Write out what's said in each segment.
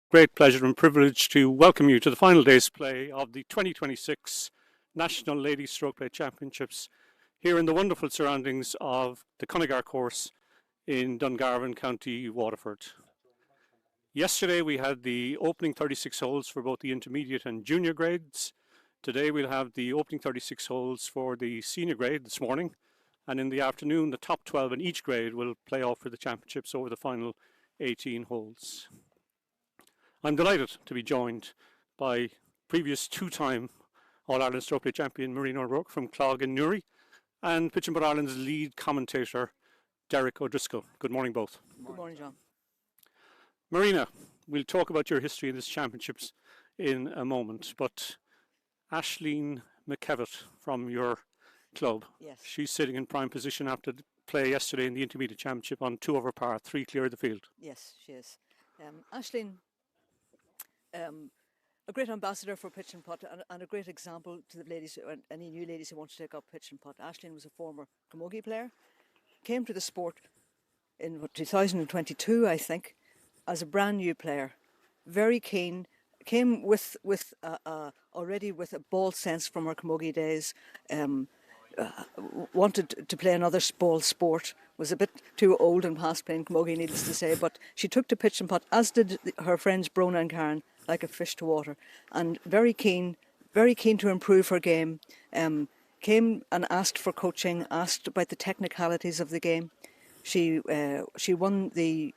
great pleasure and privilege to welcome you to the final day's play of the 2026 National Ladies Strokeplay Championships here in the wonderful surroundings of the Cunnigar course in Dungarvan County Waterford. Yesterday we had the opening 36 holes for both the intermediate and junior grades. Today we'll have the opening 36 holes for the senior grade this morning, and in the afternoon the top 12 in each grade will play off for the championships over the final 18 holes. I'm delighted to be joined by previous two-time All-Ireland Strokeplay champion Marina O'Rourke from Clog in Newry and Pitch and Putt Ireland's lead commentator Derek O'Driscoll. Good morning both. Good morning, John. Marina, we'll talk about your history in this championships in a moment, but Aisling McKevitt from your club, Yes. she's sitting in prime position after the play yesterday in the intermediate championship on 2 over par, 3 clear of the field. Yes, she is. Aisling, a great ambassador for pitch and putt and a great example to the ladies, any new ladies who want to take up pitch and putt. Aisling was a former camogie player, came to the sport in 2022, I think, as a brand new player, very keen, came with already with a ball sense from her camogie days, wanted to play another ball sport, was a bit too old and past playing camogie, needless to say, but she took to pitch and putt, as did her friends Brona and Karen, like a fish to water, and very keen to improve her game. Came and asked for coaching, asked about the technicalities of the game. She won the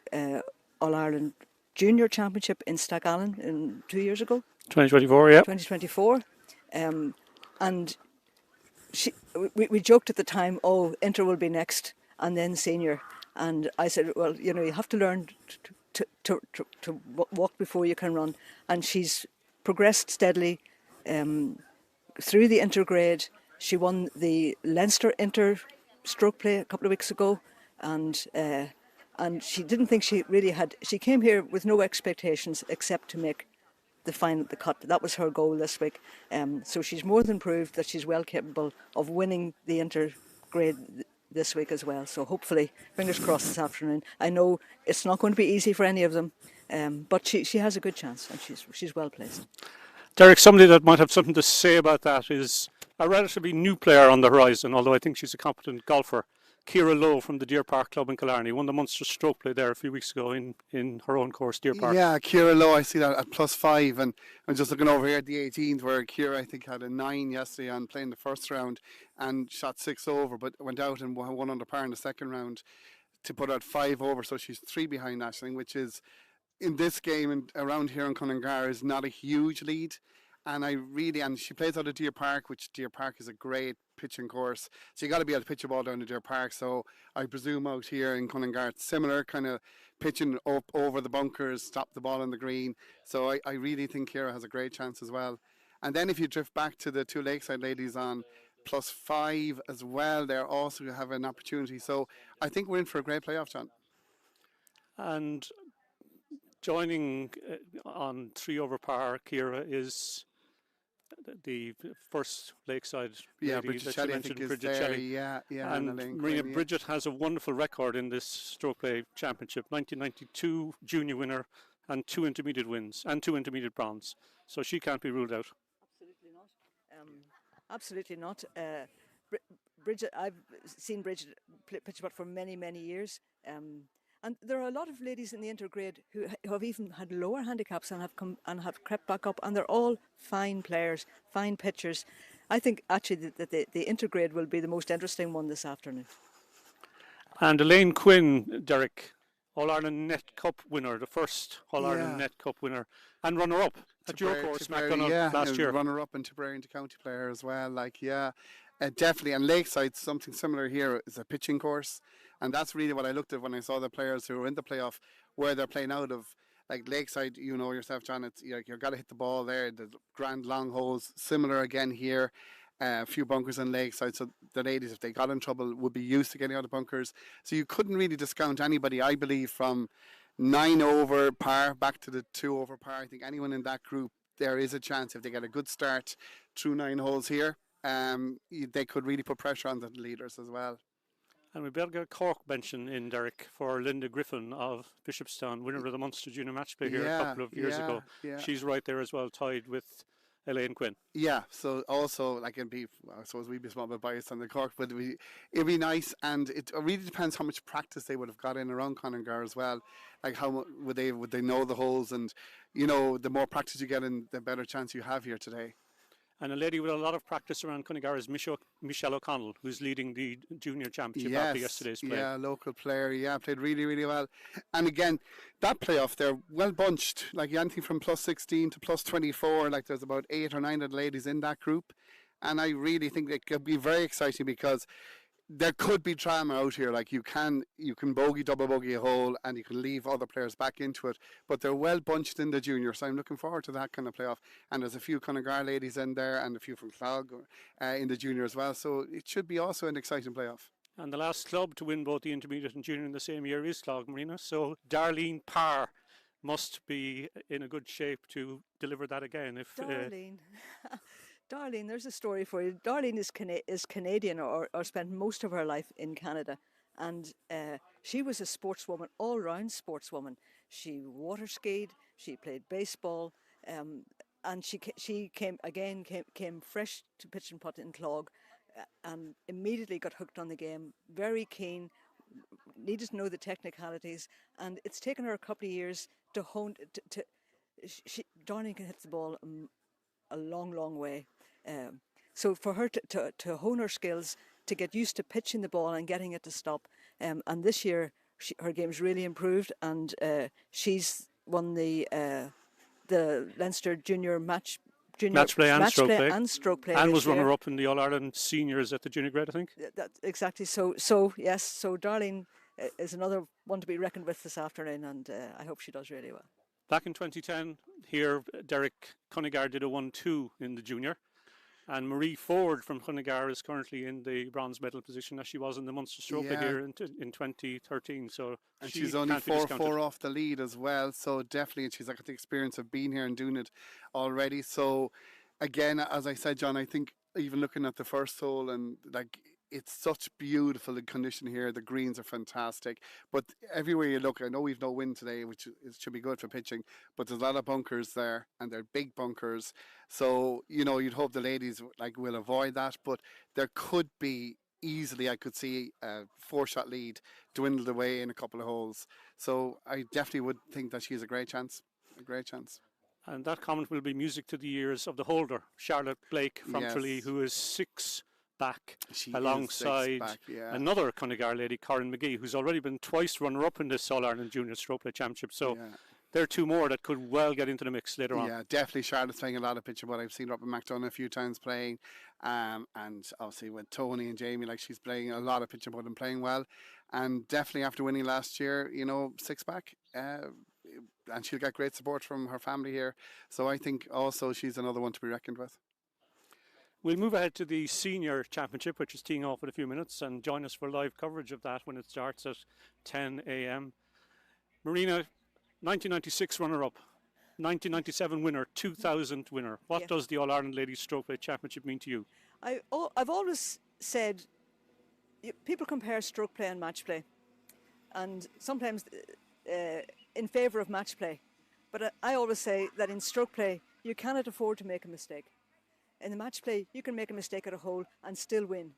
All-Ireland Junior Championship in Staghallen 2 years ago. 2024, yeah. 2024. And we joked at the time, oh, inter will be next and then senior. And I said, well, you know, you have to learn to walk before you can run. And she's progressed steadily through the intergrade. She won the Leinster Inter Strokeplay a couple of weeks ago, and she didn't think she really had. She came here with no expectations except to make the final, the cut. That was her goal this week. So she's more than proved that she's well capable of winning the intergrade this week as well. So hopefully, fingers crossed this afternoon. I know it's not going to be easy for any of them, but she has a good chance and she's well placed. Derek, somebody that might have something to say about that is a relatively new player on the horizon, although I think she's a competent golfer. Ciara Lowe from the Deer Park Club in Killarney won the Munster Stroke Play there a few weeks ago in her own course, Deer Park. Yeah, Ciara Lowe, I see that at +5, and I'm just looking over here at the 18th where Ciara, I think, had a 9 yesterday on playing the first round and shot 6 over, but went out and won under par in the second round to put out 5 over, so she's 3 behind Aisling, which is, in this game and around here in Cunningar, is not a huge lead. And she plays out of Deer Park, which Deer Park is a great pitching course. So you got to be able to pitch a ball down to Deer Park. So I presume out here in Cunningar, it's similar kind of pitching up over the bunkers, stop the ball on the green. So I really think Ciara has a great chance as well. And then if you drift back to the two Lakeside ladies on +5 as well, they also have an opportunity. So I think we're in for a great playoff, John. And joining on 3 over par, Ciara, is the first Lakeside lady Bridget that Shelley, you I think, mentioned, is Bridget there. Shelley. Yeah. And Marina, Bridget has a wonderful record in this Stroke Play Championship, 1992 junior winner and 2 intermediate wins and 2 intermediate bronze. So she can't be ruled out. Absolutely not. Bridget, I've seen Bridget pitch putt for many, many years. And there are a lot of ladies in the intergrade who have even had lower handicaps and have crept back up, and they're all fine players, fine pitchers. I think actually that the intergrade will be the most interesting one this afternoon. And Elaine Quinn, Derek, All-Ireland Net Cup winner, the first All-Ireland Net Cup winner, and runner-up at your course, McDonagh, last year. Runner-up and Tipperary into county player as well. Definitely. And Lakeside, something similar here, is a pitching course. And that's really what I looked at when I saw the players who were in the playoff, where they're playing out of. Like Lakeside, you know yourself, John, it's you've got to hit the ball there. The grand long holes, similar again here. A few bunkers in Lakeside, so the ladies, if they got in trouble, would be used to getting out of bunkers. So you couldn't really discount anybody, I believe, from 9 over par back to the 2 over par. I think anyone in that group, there is a chance if they get a good start through 9 holes here, they could really put pressure on the leaders as well. And we better get a Cork mention in, Derek, for Linda Griffin of Bishopstown, winner of the Munster Junior Match Play here a couple of years ago. She's right there as well, tied with Elaine Quinn. Yeah, so also, like, it'd be, I suppose we'd be a small bit biased on the Cork, but it'd be nice, and it really depends how much practice they would have got in around Cunnigar as well. Like, how would they know the holes, and, you know, the more practice you get in, the better chance you have here today. And a lady with a lot of practice around Cunnigar is Michelle O'Connell, who's leading the junior championship after yesterday's play. Yeah, local player. Yeah, played really, really well. And again, that playoff, they're well bunched. Like, anything from plus 16 to plus 24. Like, there's about 8 or 9 of the ladies in that group. And I really think it could be very exciting because there could be drama out here. Like, you can bogey, double bogey a hole, and you can leave other players back into it. But they're well bunched in the junior, so I'm looking forward to that kind of playoff. And there's a few Cunnigar ladies in there, and a few from Clog in the junior as well. So it should be also an exciting playoff. And the last club to win both the intermediate and junior in the same year is Clog, Marina. So Darlene Parr must be in a good shape to deliver that again. If Darlene. Darlene, there's a story for you. Darlene is Canadian or spent most of her life in Canada. And she was a sportswoman, all-round sportswoman. She water skied, she played baseball, and she came fresh to pitch and putt in Clog, and immediately got hooked on the game, very keen, needed to know the technicalities, and it's taken her a couple of years to hone. Darlene can hit the ball a long, long way. So for her to hone her skills, to get used to pitching the ball and getting it to stop, and this year her game's really improved, and she's won the Leinster Junior Match Play and Stroke Play, and was runner-up in the All-Ireland Seniors at the junior grade, I think. Exactly. So yes. So Darlene is another one to be reckoned with this afternoon, and I hope she does really well. Back in 2010, here Derek Cunnigar did a 1-2 in the junior. And Marie Ford from Cunnigar is currently in the bronze medal position as she was in the Munster Strokeplay here in 2013. So and she's only 4 off the lead as well. So definitely, she's got the experience of being here and doing it already. So again, as I said, John, I think even looking at the first hole, and like, it's such beautiful condition here. The greens are fantastic, but everywhere you look, I know we've no wind today, which should be good for pitching, but there's a lot of bunkers there, and they're big bunkers. So, you know, you'd hope the ladies will avoid that, but there could be easily, I could see a 4-shot lead dwindled away in a couple of holes. So I definitely would think that she has a great chance. And that comment will be music to the ears of the holder, Charlotte Blake from Tralee, who is 6 back alongside another Cunnigar lady, Corinne McGee, who's already been twice runner-up in this All-Ireland Junior Strokeplay Championship. So there are 2 more that could well get into the mix later on. Yeah, definitely Charlotte's playing a lot of pitch and putt. I've seen her up in MacDonough a few times playing, and obviously with Tony and Jamie, like, she's playing a lot of pitch and putt and playing well. And definitely after winning last year, you know, 6 back, and she'll get great support from her family here. So I think also she's another one to be reckoned with. We'll move ahead to the Senior Championship, which is teeing off in a few minutes, and join us for live coverage of that when it starts at 10 a.m. Marina, 1996 runner-up, 1997 winner, 2000 winner. What does the All-Ireland Ladies Strokeplay Championship mean to you? I've always said people compare stroke play and match play, and sometimes in favour of match play. But I always say that in stroke play, you cannot afford to make a mistake. In the match play, you can make a mistake at a hole and still win.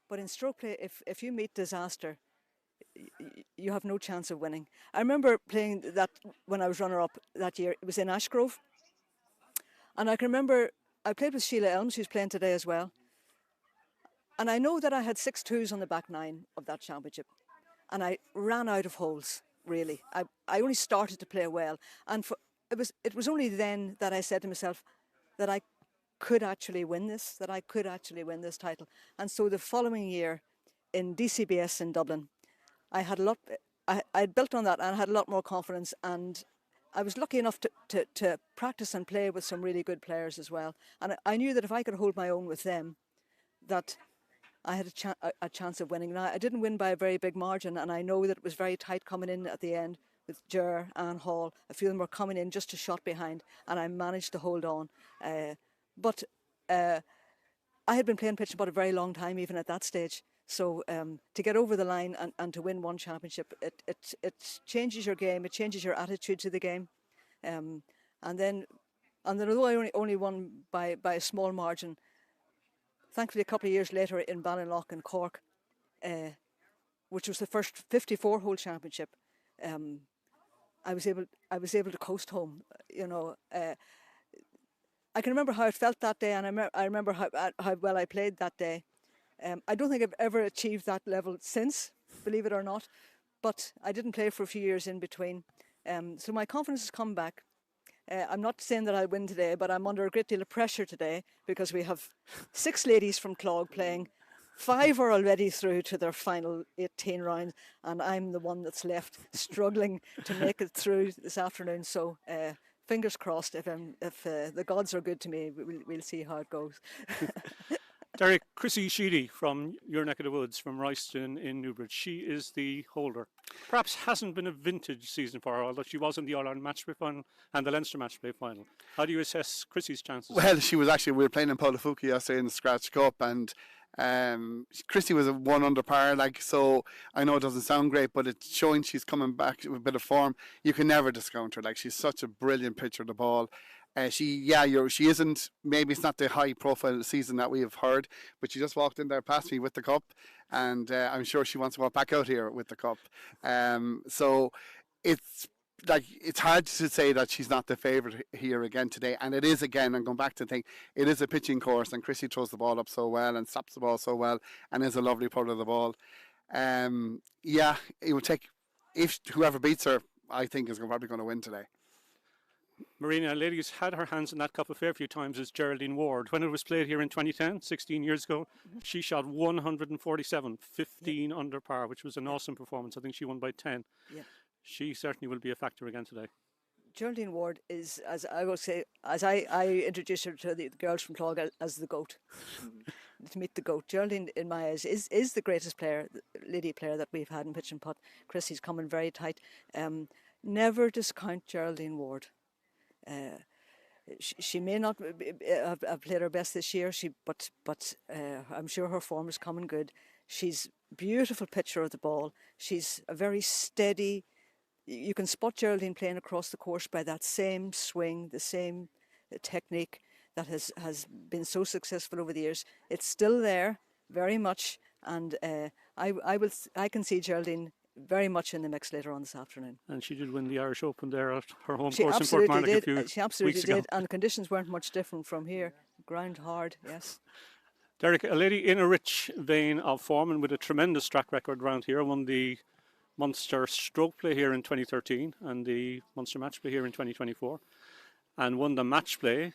But in stroke play, if you meet disaster, you have no chance of winning. I remember playing that when I was runner-up that year. It was in Ashgrove. And I can remember I played with Sheila Elms, who's playing today as well. And I know that I had 6 2s on the back 9 of that championship. And I ran out of holes, really. I only started to play well. And it was only then that I said to myself that I could actually win this, title. And so the following year in DCBS in Dublin, I built on that and had a lot more confidence, and I was lucky enough to practice and play with some really good players as well. And I knew that if I could hold my own with them, that I had a chance of winning. Now, I didn't win by a very big margin, and I know that it was very tight coming in at the end with Ger and Hall. A few of them were coming in just a shot behind, and I managed to hold on. But I had been playing pitch and putt a very long time, even at that stage. So to get over the line and to win one championship, it changes your game, it changes your attitude to the game. And then although I only won by a small margin, thankfully a couple of years later in Ballinlough in Cork, which was the first 54-hole championship, I was able to coast home. I can remember how it felt that day, and I remember how well I played that day. I don't think I've ever achieved that level since, believe it or not, but I didn't play for a few years in between. So my confidence has come back. I'm not saying that I'll win today, but I'm under a great deal of pressure today because we have 6 ladies from Clog playing. 5 are already through to their final 18 rounds, and I'm the one that's left struggling to make it through this afternoon. So fingers crossed, if the gods are good to me, we'll see how it goes. Derek, Chrissy Sheedy from your neck of the woods, from Royston in Newbridge, she is the holder. Perhaps hasn't been a vintage season for her, although she was in the All-Ireland match play final and the Leinster match play final. How do you assess Chrissy's chances? Well, we were playing in Polafuki yesterday in the Scratch Cup, and Christy was a 1 under par, so I know it doesn't sound great, but it's showing she's coming back with a bit of form. You can never discount her. She's such a brilliant pitcher of the ball. She isn't, maybe it's not the high profile season that we have heard, but she just walked in there past me with the cup, and I'm sure she wants to walk back out here with the cup. So it's hard to say that she's not the favourite here again today, and it is again. I'm going back to think it is a pitching course, and Chrissy throws the ball up so well and stops the ball so well, and is a lovely putter of the ball. It will take, if whoever beats her, I think is probably going to win today. Marina, ladies had her hands in that cup a fair few times as Geraldine Ward. When it was played here in 2010, 16 years ago, she shot 147, 15 under par, which was an awesome performance. I think she won by 10. Yeah. She certainly will be a factor again today. Geraldine Ward is, as I will say, as I introduced her to the girls from Clog as the GOAT. To meet the GOAT. Geraldine, in my eyes, is the greatest lady player that we've had in pitch and putt. Chrissy's coming very tight. Never discount Geraldine Ward. She may not have played her best this year, but I'm sure her form is coming good. She's a beautiful pitcher of the ball. She's a very steady. You can spot Geraldine playing across the course by that same swing, the same technique that has been so successful over the years. It's still there, very much, and I can see Geraldine very much in the mix later on this afternoon. And she did win the Irish Open there at her home She course in Portmarnock a few She absolutely weeks ago. did, and the conditions weren't much different from here. Ground hard, yes. Derek, a lady in a rich vein of form and with a tremendous track record around here, won the Munster Strokeplay here in 2013 and the Munster Match Play here in 2024, and won the Match Play,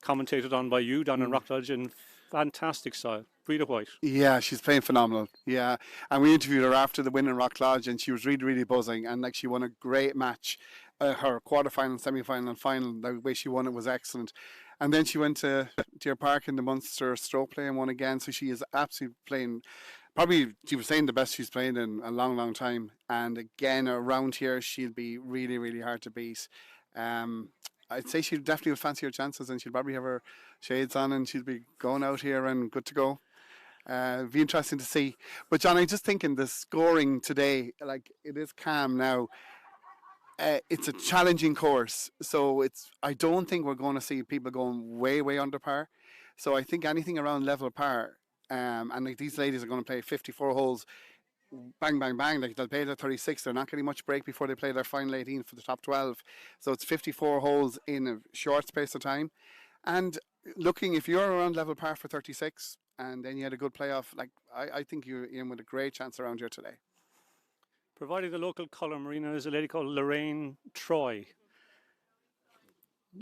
commentated on by you down in Rockledge in fantastic style. Frida White. Yeah, she's playing phenomenal. Yeah, and we interviewed her after the win in Rockledge, and she was really, really buzzing, and she won a great match. Her quarterfinal, semi-final, and final, the way she won it was excellent. And then she went to Deer Park in the Munster Strokeplay and won again. So she is absolutely playing. Probably, she was saying, the best she's played in a long, long time. And again, around here, she'll be really, really hard to beat. I'd say she'll definitely have fancy her chances, and she'll probably have her shades on, and she'll be going out here and good to go. It'd be interesting to see. But John, I'm just thinking the scoring today, it is calm now. It's a challenging course, so I don't think we're going to see people going way, way under par. So I think anything around level par, and these ladies are going to play 54 holes, bang, bang, bang. They'll play their 36. They're not getting much break before they play their final 18 for the top 12. So it's 54 holes in a short space of time. And looking, if you're around level par for 36, and then you had a good playoff, I think you're in with a great chance around here today. Providing the local colour, Marina, is a lady called Lorraine Troy.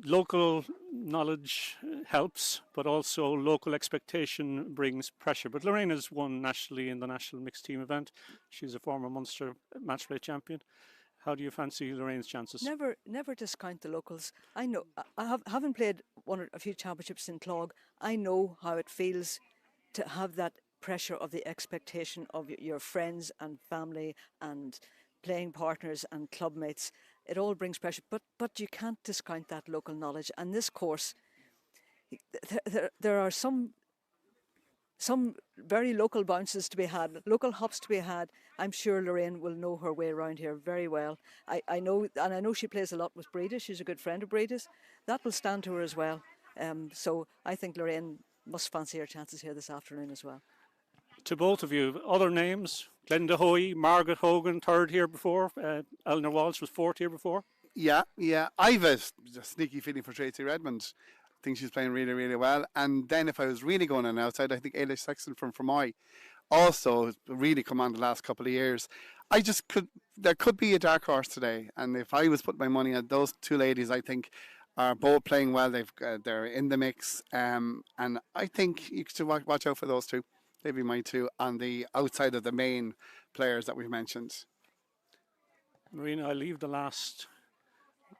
Local knowledge helps, but also local expectation brings pressure. But Lorraine has won nationally in the national mixed team event. She's a former Munster match play champion. How do you fancy Lorraine's chances? Never discount the locals. I know, having played a few championships in Clog, I know how it feels to have that pressure of the expectation of your friends and family and playing partners and clubmates. It all brings pressure, but you can't discount that local knowledge. And this course, there are some some very local bounces to be had, local hops to be had. I'm sure Lorraine will know her way around here very well. I know, and I know she plays a lot with Breda. She's a good friend of Breda's. That will stand to her as well. So I think Lorraine must fancy her chances here this afternoon as well. To both of you, other names? Glenda Hoey, Margaret Hogan, third here before. Eleanor Walsh was fourth here before. Yeah. I've a sneaky feeling for Tracy Redmond. I think she's playing really, really well. And then if I was really going on outside, I think Ailish Sexton from Fermoy also has really come on the last couple of years. There could be a dark horse today. And if I was putting my money on those two ladies, I think are both playing well. They're in the mix. And I think you should watch out for those two. They'd be my two on the outside of the main players that we've mentioned. Marina, I leave the last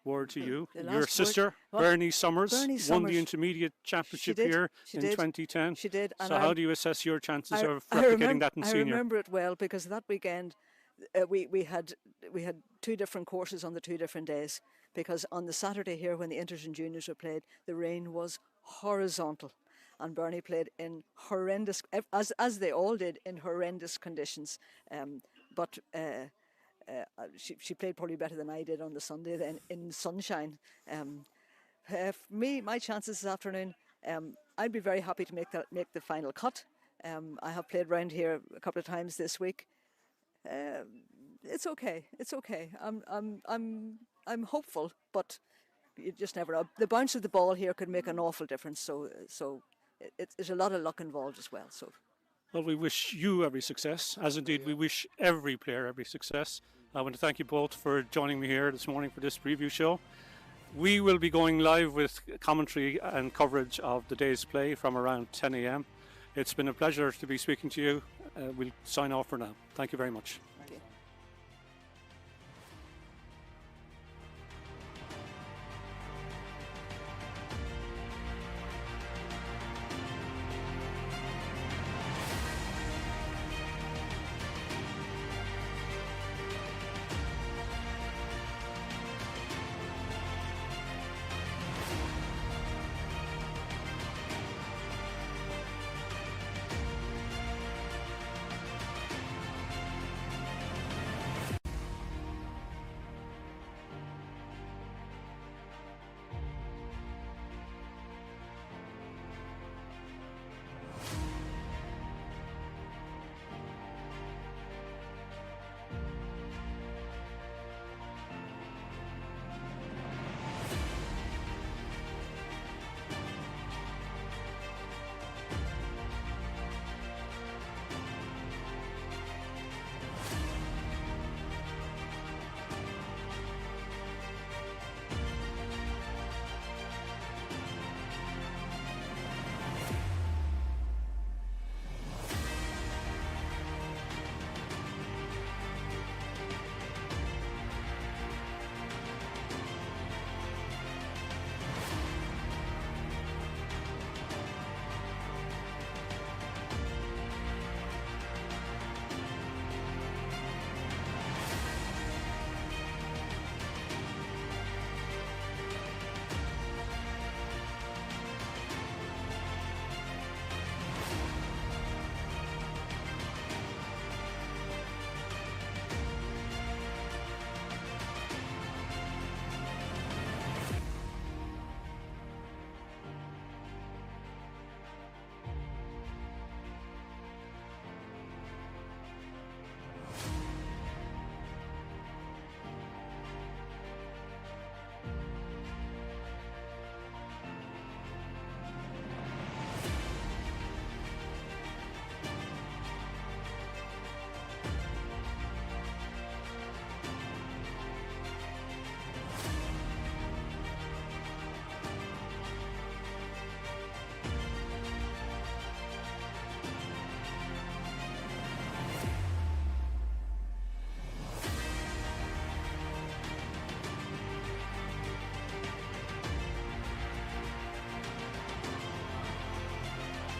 word to you. The Your last sister, word- Bernie Summers, Bernie won Summers. the intermediate championship did, here she in did. 2010. She did. And So how do you assess your chances of I replicating that in I senior? remember it well because that weekend we had two different courses on the 2 different days. Because on the Saturday here, when the inters and juniors were played, the rain was horizontal, and Bernie played in horrendous, as they all did, in horrendous conditions. But she played probably better than I did on the Sunday then in sunshine. For me, my chances this afternoon, I'd be very happy to make the final cut. I have played round here a couple of times this week. It's okay. I'm hopeful, but you just never know. The bounce of the ball here could make an awful difference. So there's a lot of luck involved as well. So. Well, we wish you every success, as indeed we wish every player every success. I want to thank you both for joining me here this morning for this preview show. We will be going live with commentary and coverage of the day's play from around 10 a.m. It's been a pleasure to be speaking to you. We'll sign off for now. Thank you very much. Thank you.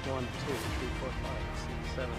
One, two, three, four, five, six, seven.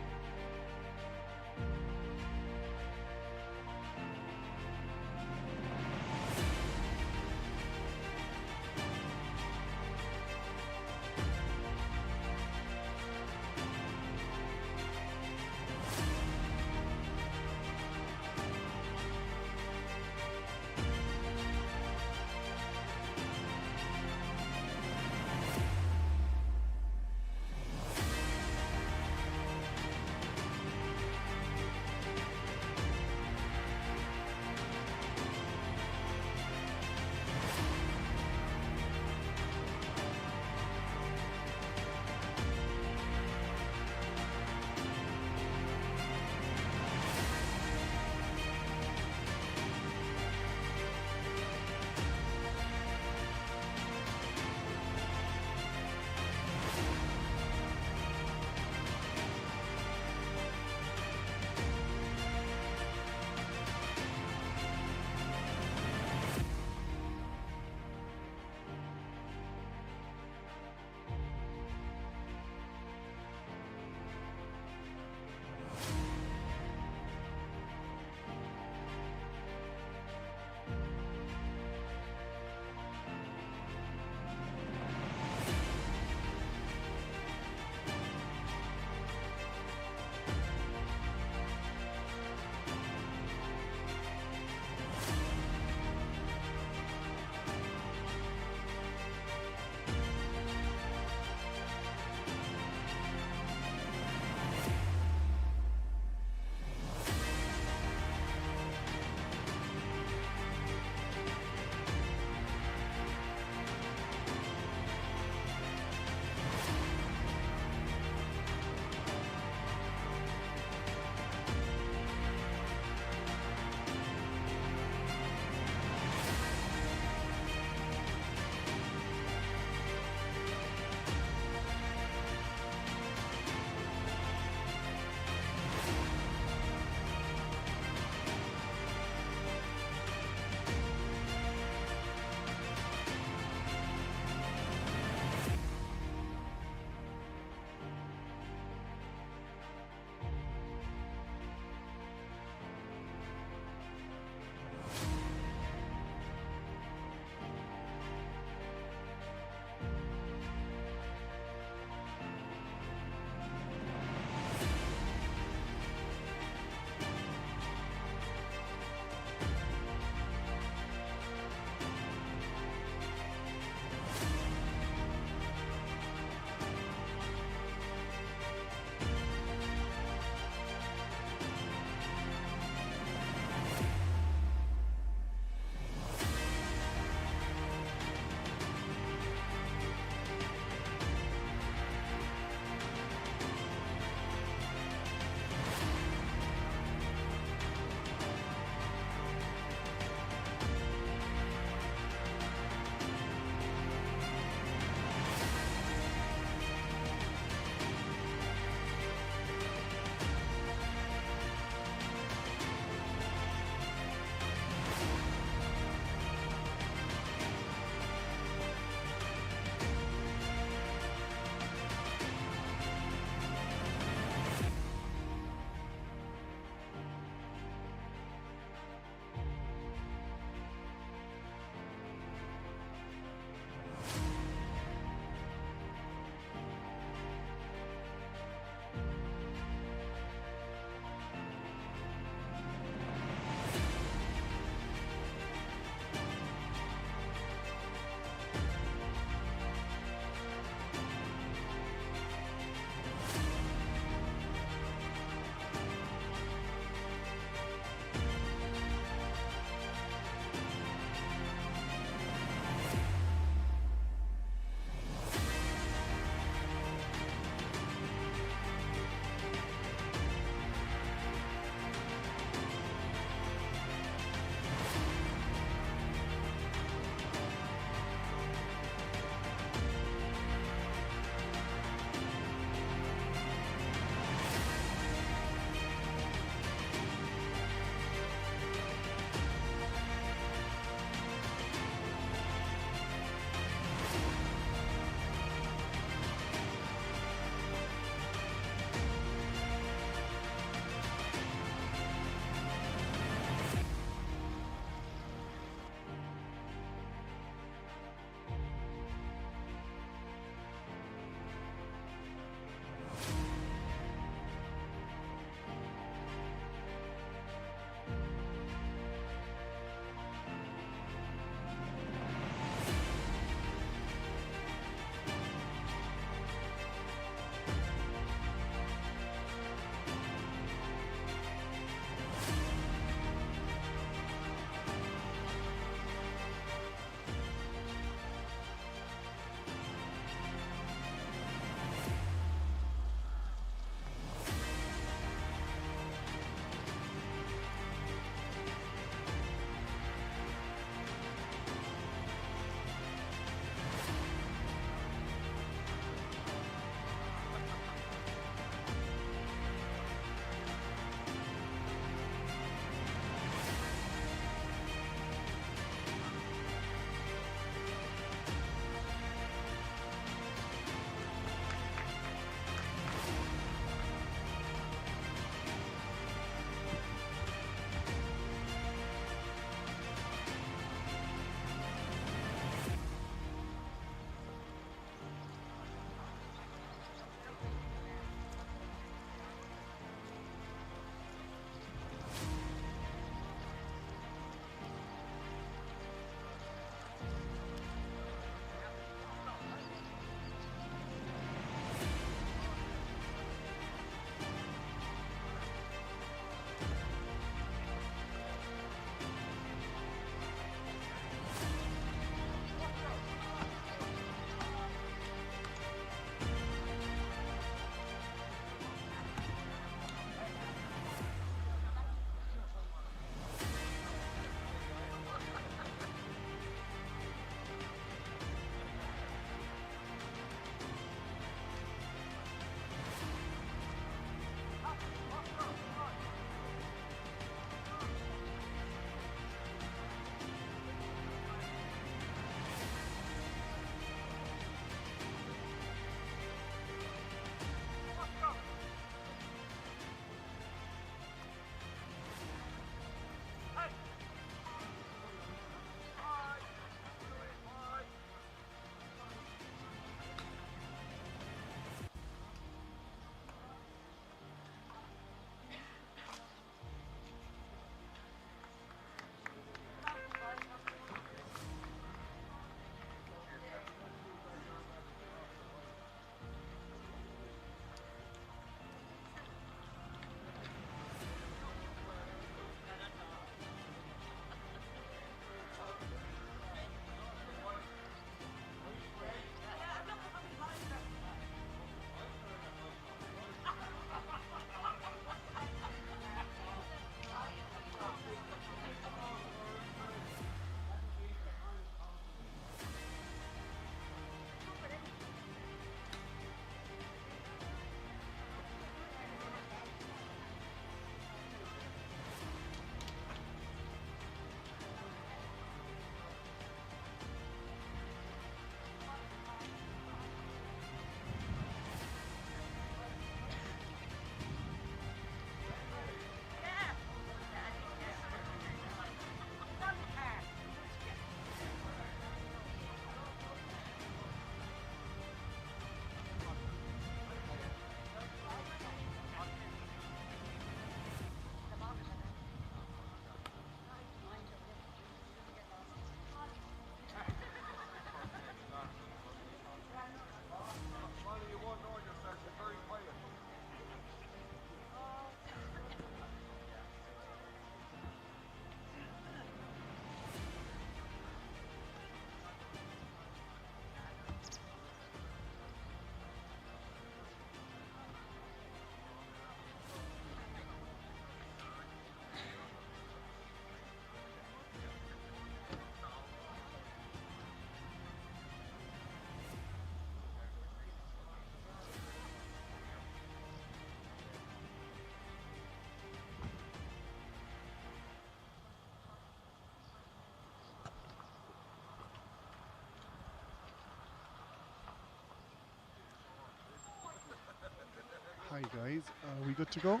Hi guys, are we good to go?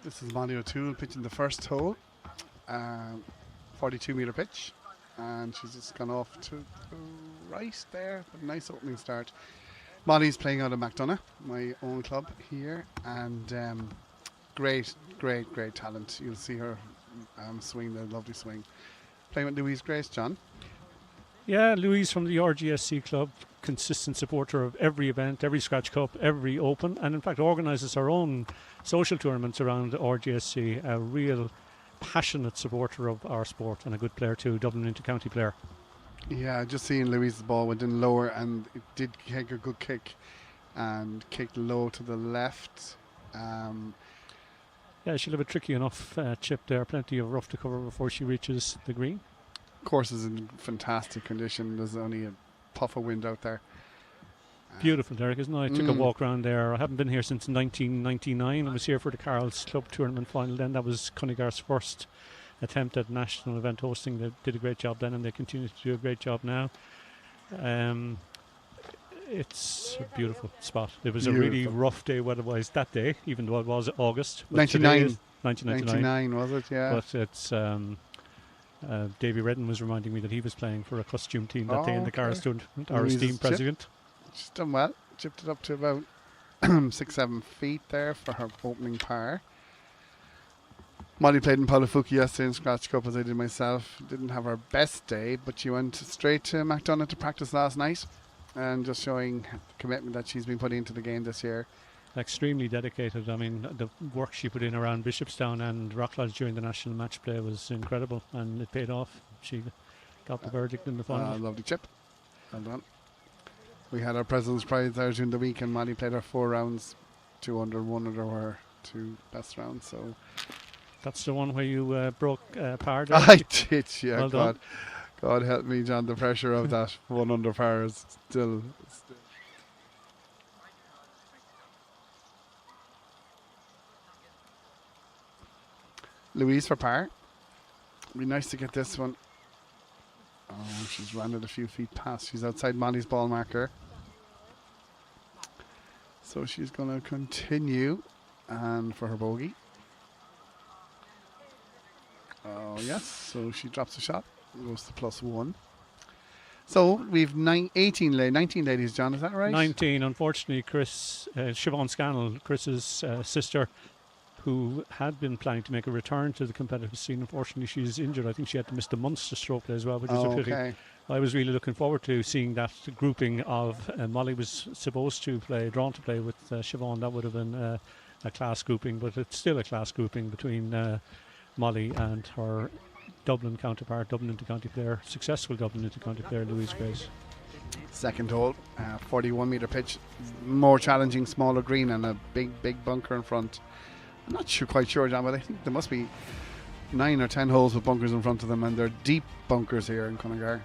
This is Molly O'Toole pitching the first hole, 42 metre pitch, and she's just gone off to the right there, but nice opening start. Molly's playing out of McDonough, my own club here, and great talent. You'll see her swing, the lovely swing. Playing with Louise Grace, John. Yeah, Louise from the RGSC club, consistent supporter of every event, every Scratch Cup, every Open, and in fact organises her own social tournaments around RGSC. A real passionate supporter of our sport and a good player too, Dublin Inter-County player. Yeah, just seeing Louise's ball went in lower, and it did take a good kick and kicked low to the left. Yeah, she'll have a tricky enough chip there, plenty of rough to cover before she reaches the green. Course is in fantastic condition. There's only a puff of wind out there. Beautiful, Derek, isn't it? I took a walk around there. I haven't been here since 1999. I was here for the Carroll's Club tournament final then. That was Cunnigar's first attempt at national event hosting. They did a great job then, and they continue to do a great job now. It's a beautiful spot. It was a really rough day weather-wise that day, even though it was August. 1999 was it? Yeah. But it's Davy Redden was reminding me that he was playing for a costume team that day in the Carroll's tournament. Our esteemed president. She's done well. Chipped it up to about 6-7 feet there for her opening par. Molly played in Palafuki yesterday in Scratch Cup, as I did myself. Didn't have her best day, but she went straight to McDonough to practice last night, and just showing the commitment that she's been putting into the game this year. Extremely dedicated. I mean, the work she put in around Bishopstown and Rocklodge during the national match play was incredible, and it paid off. She got the verdict in the final. Lovely chip. Well done. We had our President's Prize there during the week, and Molly played her 4 rounds, 2 under, 1 under her 2 best rounds. So that's the one where you broke par. I did, yeah. Well God help me, John. The pressure of that 1 under par is still. Louise for par. It'd be nice to get this one. Oh, she's rounded a few feet past. She's outside Molly's ball marker. So she's going to continue, and for her bogey. Oh, yes. So she drops a shot. Goes to +1. So we've 19 ladies, John. Is that right? 19. Unfortunately, Siobhan Scannell, Chris's sister, who had been planning to make a return to the competitive scene. Unfortunately, she's injured. I think she had to miss the Munster Strokeplay as well, which is a pity. Okay. I was really looking forward to seeing that grouping of Molly was supposed to play, drawn to play with Siobhan. That would have been a class grouping, but it's still a class grouping between Molly and her Dublin counterpart, Dublin Inter-County player, successful Dublin Inter-County player, Louise Grace. Second hole, 41 metre pitch, more challenging, smaller green, and a big bunker in front. I'm not quite sure, John, but I think there must be 9 or 10 holes with bunkers in front of them, and they're deep bunkers here in Cunnigar.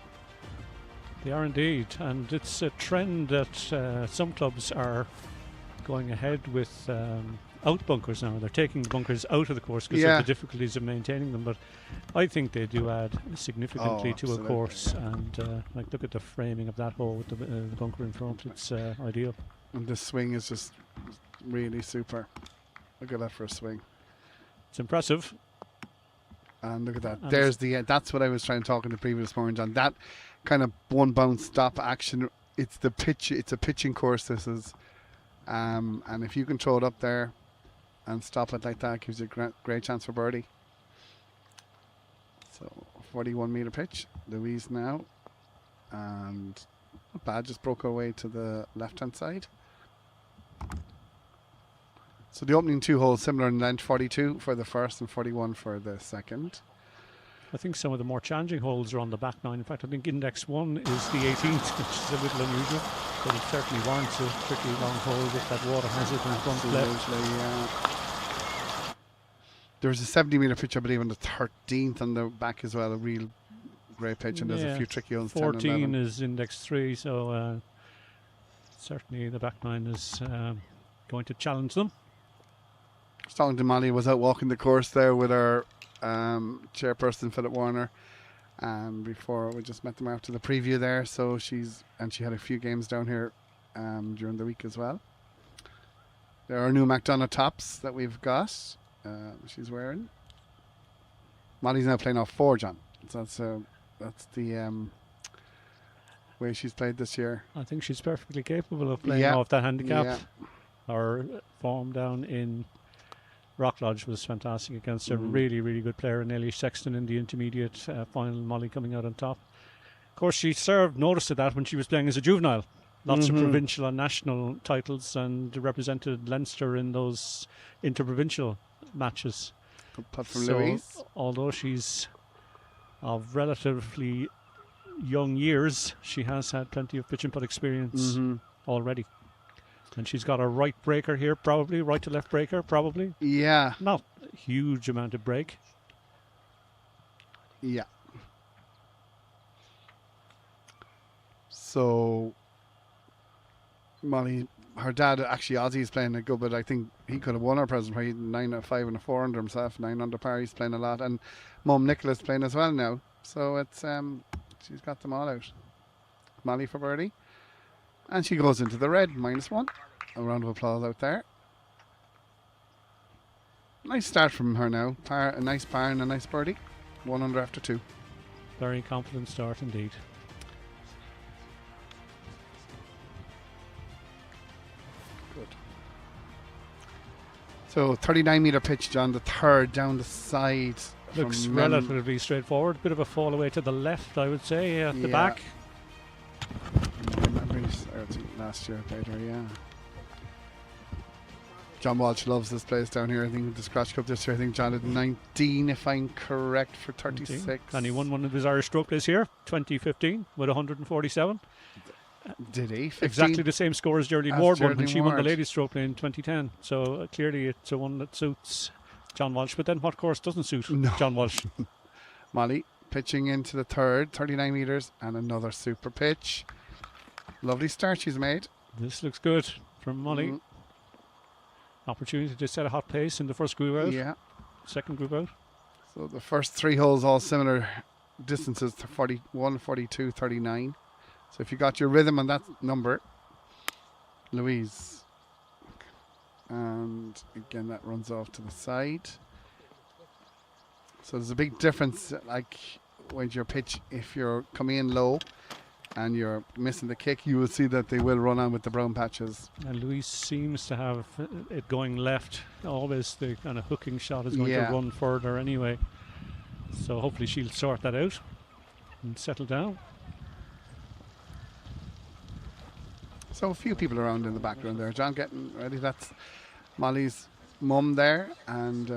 They are indeed, and it's a trend that some clubs are going ahead with out bunkers now. They're taking the bunkers out of the course because of the difficulties of maintaining them, but I think they do add significantly to a course, and like look at the framing of that hole with the bunker in front. It's ideal. And the swing is just really super. Look at that for a swing. It's impressive. And look at that. There's that's what I was trying to talk in the previous morning, John. That kind of one bounce stop action. It's the pitch. It's a pitching course. This is, and if you can throw it up there and stop it like that, gives you a great chance for birdie. So 41 metre pitch. Louise now, and not bad. Just broke her way to the left hand side. So the opening 2 holes similar in length, 42 for the first and 41 for the second. I think some of the more challenging holes are on the back 9. In fact, I think index 1 is the 18th, which is a little unusual, but it certainly warrants a tricky long hole with that water hazard in front left. Yeah. There's a 70 metre pitch, I believe, on the 13th on the back as well, a real great pitch, and there's a few tricky ones. 14 is index 3, so certainly the back 9 is going to challenge them. Talking to Molly, was out walking the course there with our chairperson Philip Warner, and before we just met them after the preview there. So she had a few games down here during the week as well. There are new McDonough tops that we've got. She's wearing. Molly's now playing off 4, John. So that's the way she's played this year. I think she's perfectly capable of playing off that handicap. Yeah. Her form down in Rock Lodge was fantastic against a really, really good player, Nellie Sexton, in the intermediate final. Molly coming out on top. Of course, she served notice of that when she was playing as a juvenile. Lots of provincial and national titles, and represented Leinster in those interprovincial matches. Good putt from Louise. Although she's of relatively young years, she has had plenty of pitch and putt experience already. And she's got a right breaker here, probably. Right to left breaker, probably. Yeah. Not a huge amount of break. Yeah. So, Molly, her dad, actually, Ozzy's playing a good bit. I think he could have won her present prize. 9 out 5 and a 4 under himself, 9 under par. He's playing a lot. And Mum Nicola's playing as well now. So it's she's got them all out. Molly for birdie. And she goes into the red, -1. A round of applause out there. Nice start from her now. A nice par and a nice birdie. 1 under after 2. Very confident start indeed. Good. So 39-metre pitch, John, the third down the side. Looks relatively straightforward. Bit of a fall away to the left, I would say, at the back. Last year I played her, yeah. John Walsh loves this place down here. I think the Scratch Cup this year, I think John did 19, if I'm correct, for 36. 19. And he won one of his Irish stroke plays here, 2015, with 147. Did he? 15? Exactly the same score as Geraldine Ward won when she won the ladies stroke play in 2010. So clearly it's a one that suits John Walsh. But then what course doesn't suit John Walsh? Molly pitching into the third, 39 metres, and another super pitch. Lovely start she's made. This looks good from Molly. Opportunity to set a hot pace in the first group out. Yeah. Second group out. So the first 3 holes all similar distances to 41, 42, 39. So if you got your rhythm on that number, Louise. And again, that runs off to the side. So there's a big difference, like when your pitch, if you're coming in low and you're missing the kick, you will see that they will run on with the brown patches. And Louise seems to have it going left. Always the kind of hooking shot is going to run further anyway. So hopefully she'll sort that out and settle down. So a few people around in the background there. John getting ready. That's Molly's mum there. And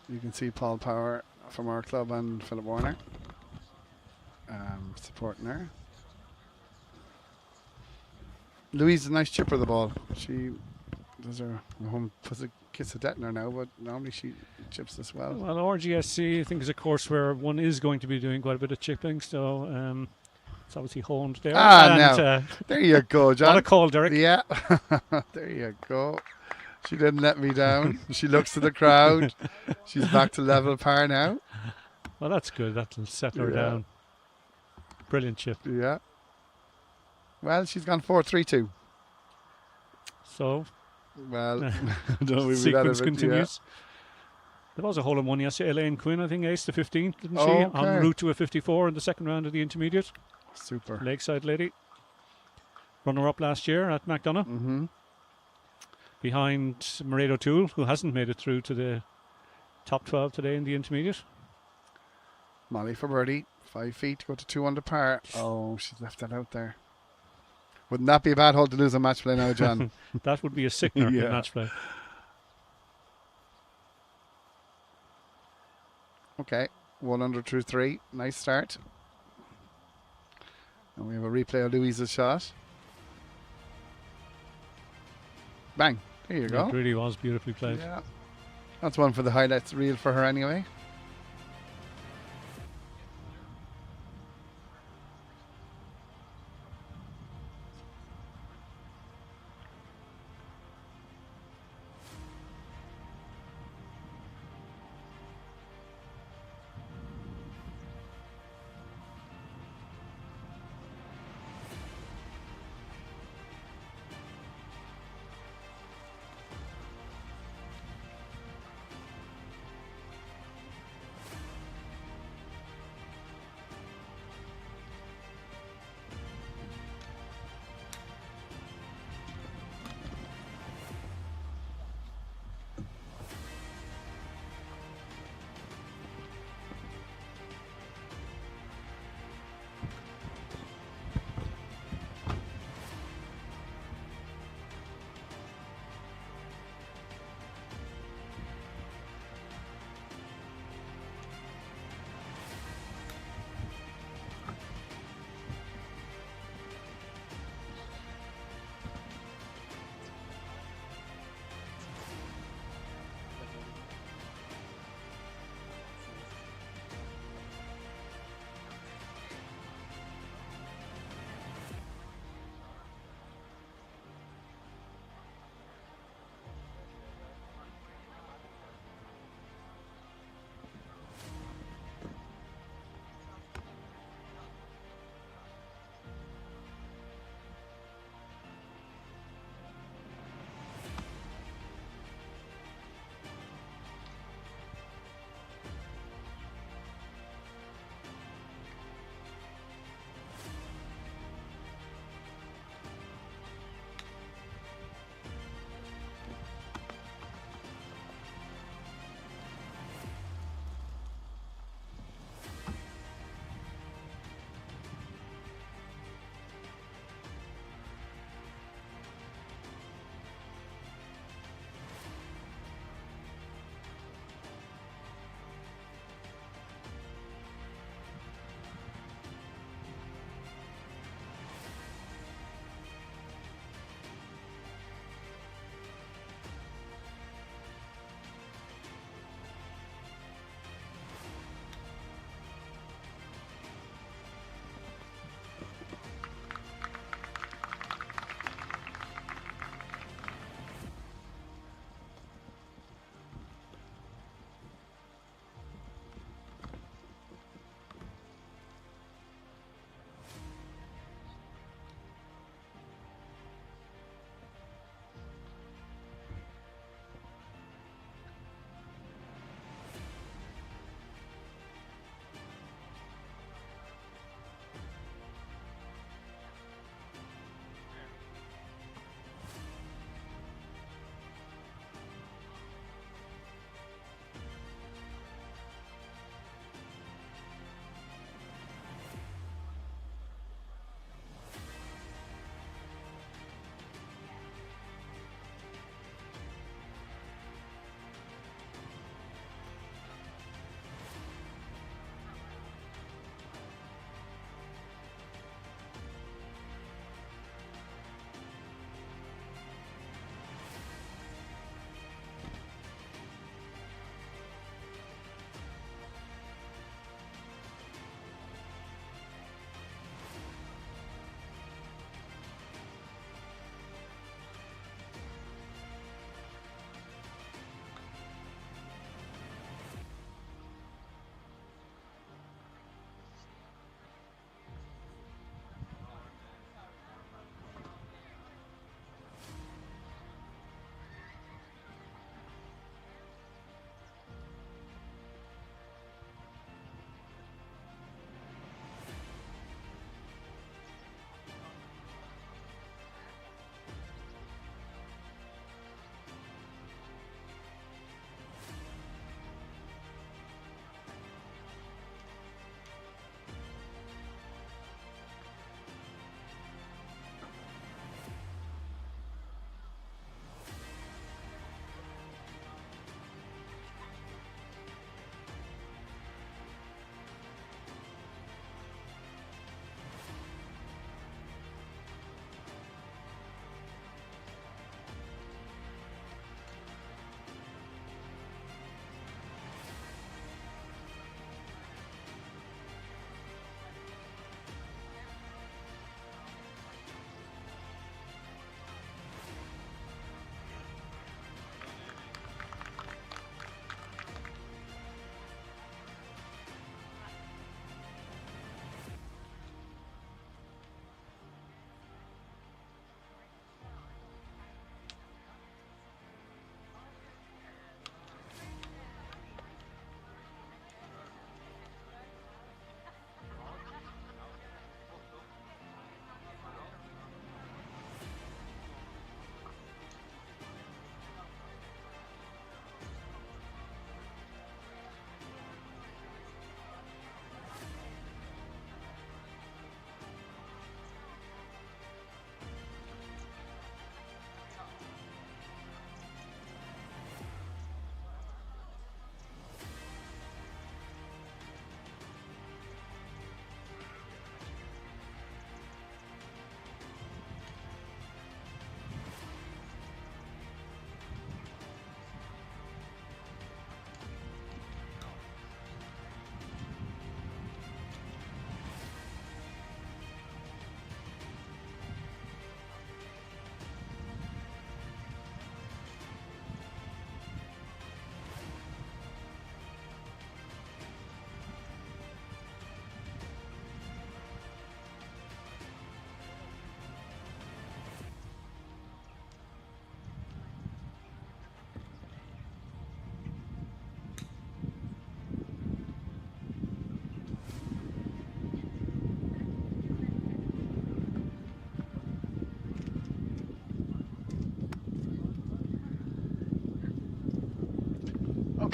you can see Paul Power from our club and Philip Warner supporting her. Louise is a nice chipper of the ball. She does her home, puts a kiss of death in her now, but normally she chips this well. Well, RGSC I think is a course where one is going to be doing quite a bit of chipping, so it's obviously honed there. Now there you go, John. What a call, Derek. Yeah, there you go. She didn't let me down. She looks to the crowd. She's back to level par now. Well, that's good. That'll settle her down. Brilliant chip. Yeah. Well, she's gone 4-3-2. So, well, sequence continues. There was a hole in one yesterday. Elaine Quinn, I think, aced the 15th, didn't she? En route to a 54 in the second round of the intermediate. Super. Lakeside lady. Runner-up last year at McDonough. Behind Mairead O'Toole, who hasn't made it through to the top 12 today in the intermediate. Molly for birdie. 5 feet to go to 2 under par. Oh, she's left that out there. Wouldn't that be a bad hole to lose a match play now, John? That would be a sickener in match play. Okay, 1 under through 3. Nice start. And we have a replay of Louise's shot. Bang. There you go. It really was beautifully played. Yeah. That's one for the highlights reel for her anyway.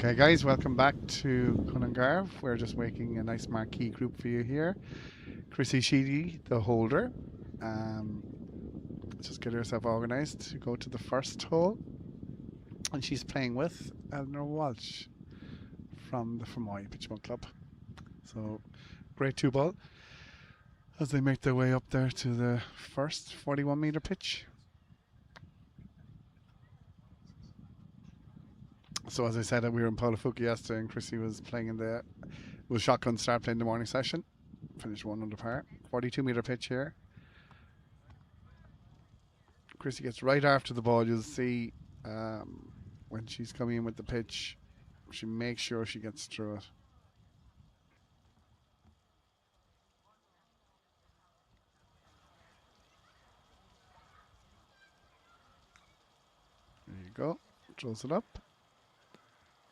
Okay, guys, welcome back to Cunnigar. We're just making a nice marquee group for you here. Chrissy Sheedy, the holder, just get herself organised to go to the first hole, and she's playing with Eleanor Walsh from the Fermoy Pitch and Putt Club. So, great 2-ball as they make their way up there to the first 41-metre pitch. So as I said, we were in Paulafuki yesterday, and Chrissy was playing in the shotgun start playing the morning session. Finished 1 under par. 42-metre pitch here. Chrissy gets right after the ball. You'll see when she's coming in with the pitch, she makes sure she gets through it. There you go. Throws it up.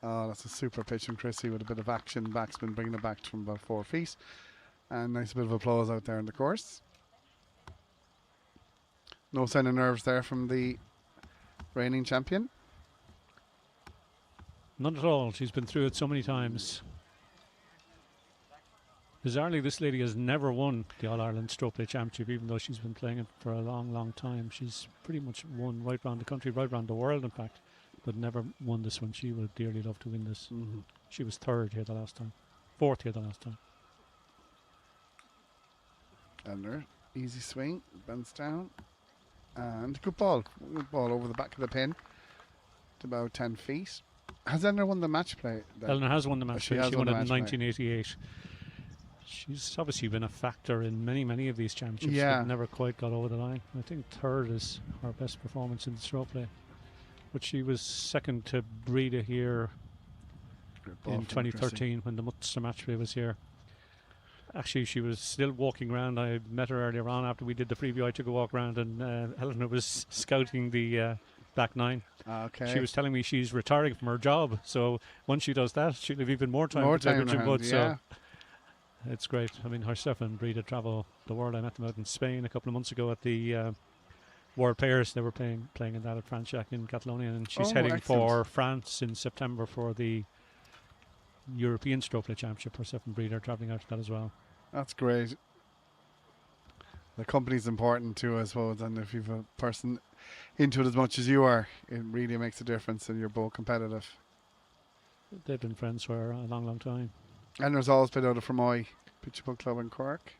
Oh, that's a super pitch from Chrissy with a bit of action. Backspin, bringing it back from about 4 feet. And nice bit of applause out there in the course. No sign of nerves there from the reigning champion. Not at all. She's been through it so many times. Bizarrely, this lady has never won the All-Ireland Strokeplay Championship, even though she's been playing it for a long, long time. She's pretty much won right around the country, right around the world, in fact, but never won this one. She would dearly love to win this. She was 3rd here the last time, 4th here the last time. Eleanor, easy swing, bends down, and good ball. Good ball over the back of the pin to about 10 feet. Has Eleanor won the match play? Eleanor has won the match play. She won it in play. 1988. She's obviously been a factor in many, many of these championships, Yeah. but never quite got over the line. I think 3rd is her best performance in the Strokeplay. But she was 2nd to Breda here in 2013 when the Munster match play was here. Actually, she was still walking around. I met her earlier on after we did the preview. I took a walk around, and Eleanor was scouting the back 9. Okay. She was telling me she's retiring from her job, so once she does that, she'll have even more time to pitch and putt. Yeah. So it's great. I mean, herself and Breda travel the world. I met them out in Spain a couple of months ago at the World Players. They were playing in that at Franchac in Catalonia, and she's heading for France in September for the European Strokeplay Championship. Herself and Breda are travelling out to that as well. That's great. The company's important too, I suppose, and if you've a person into it as much as you are, it really makes a difference, and you're both competitive. They've been friends for a long, long time. And there's always been out of Fermoy Pitch and Putt Club in Cork.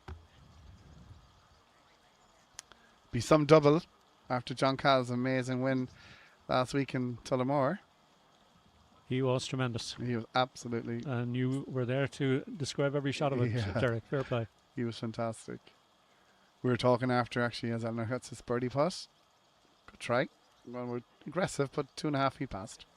Be some double after John Call's amazing win last week in Tullamore. He was tremendous. He was absolutely... And you were there to describe every shot of it, Derek. Fair play. He was fantastic. We were talking after, actually, as Eleanor hits his birdie putt. Good try. Well, we're aggressive, but 2.5 he passed.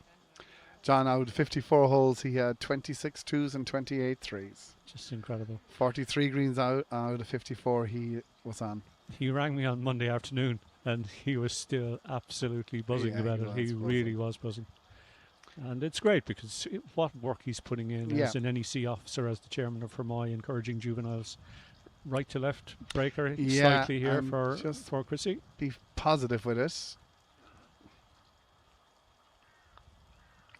John, out of 54 holes, he had 26 twos and 28 threes. Just incredible. 43 greens out of 54 he was on. He rang me on Monday afternoon, and he was still absolutely buzzing about it. He really was buzzing. And it's great because what work he's putting in as an NEC officer, as the chairman of Fermoy, encouraging juveniles. Right to left breaker slightly here for Chrissy. Be positive with it.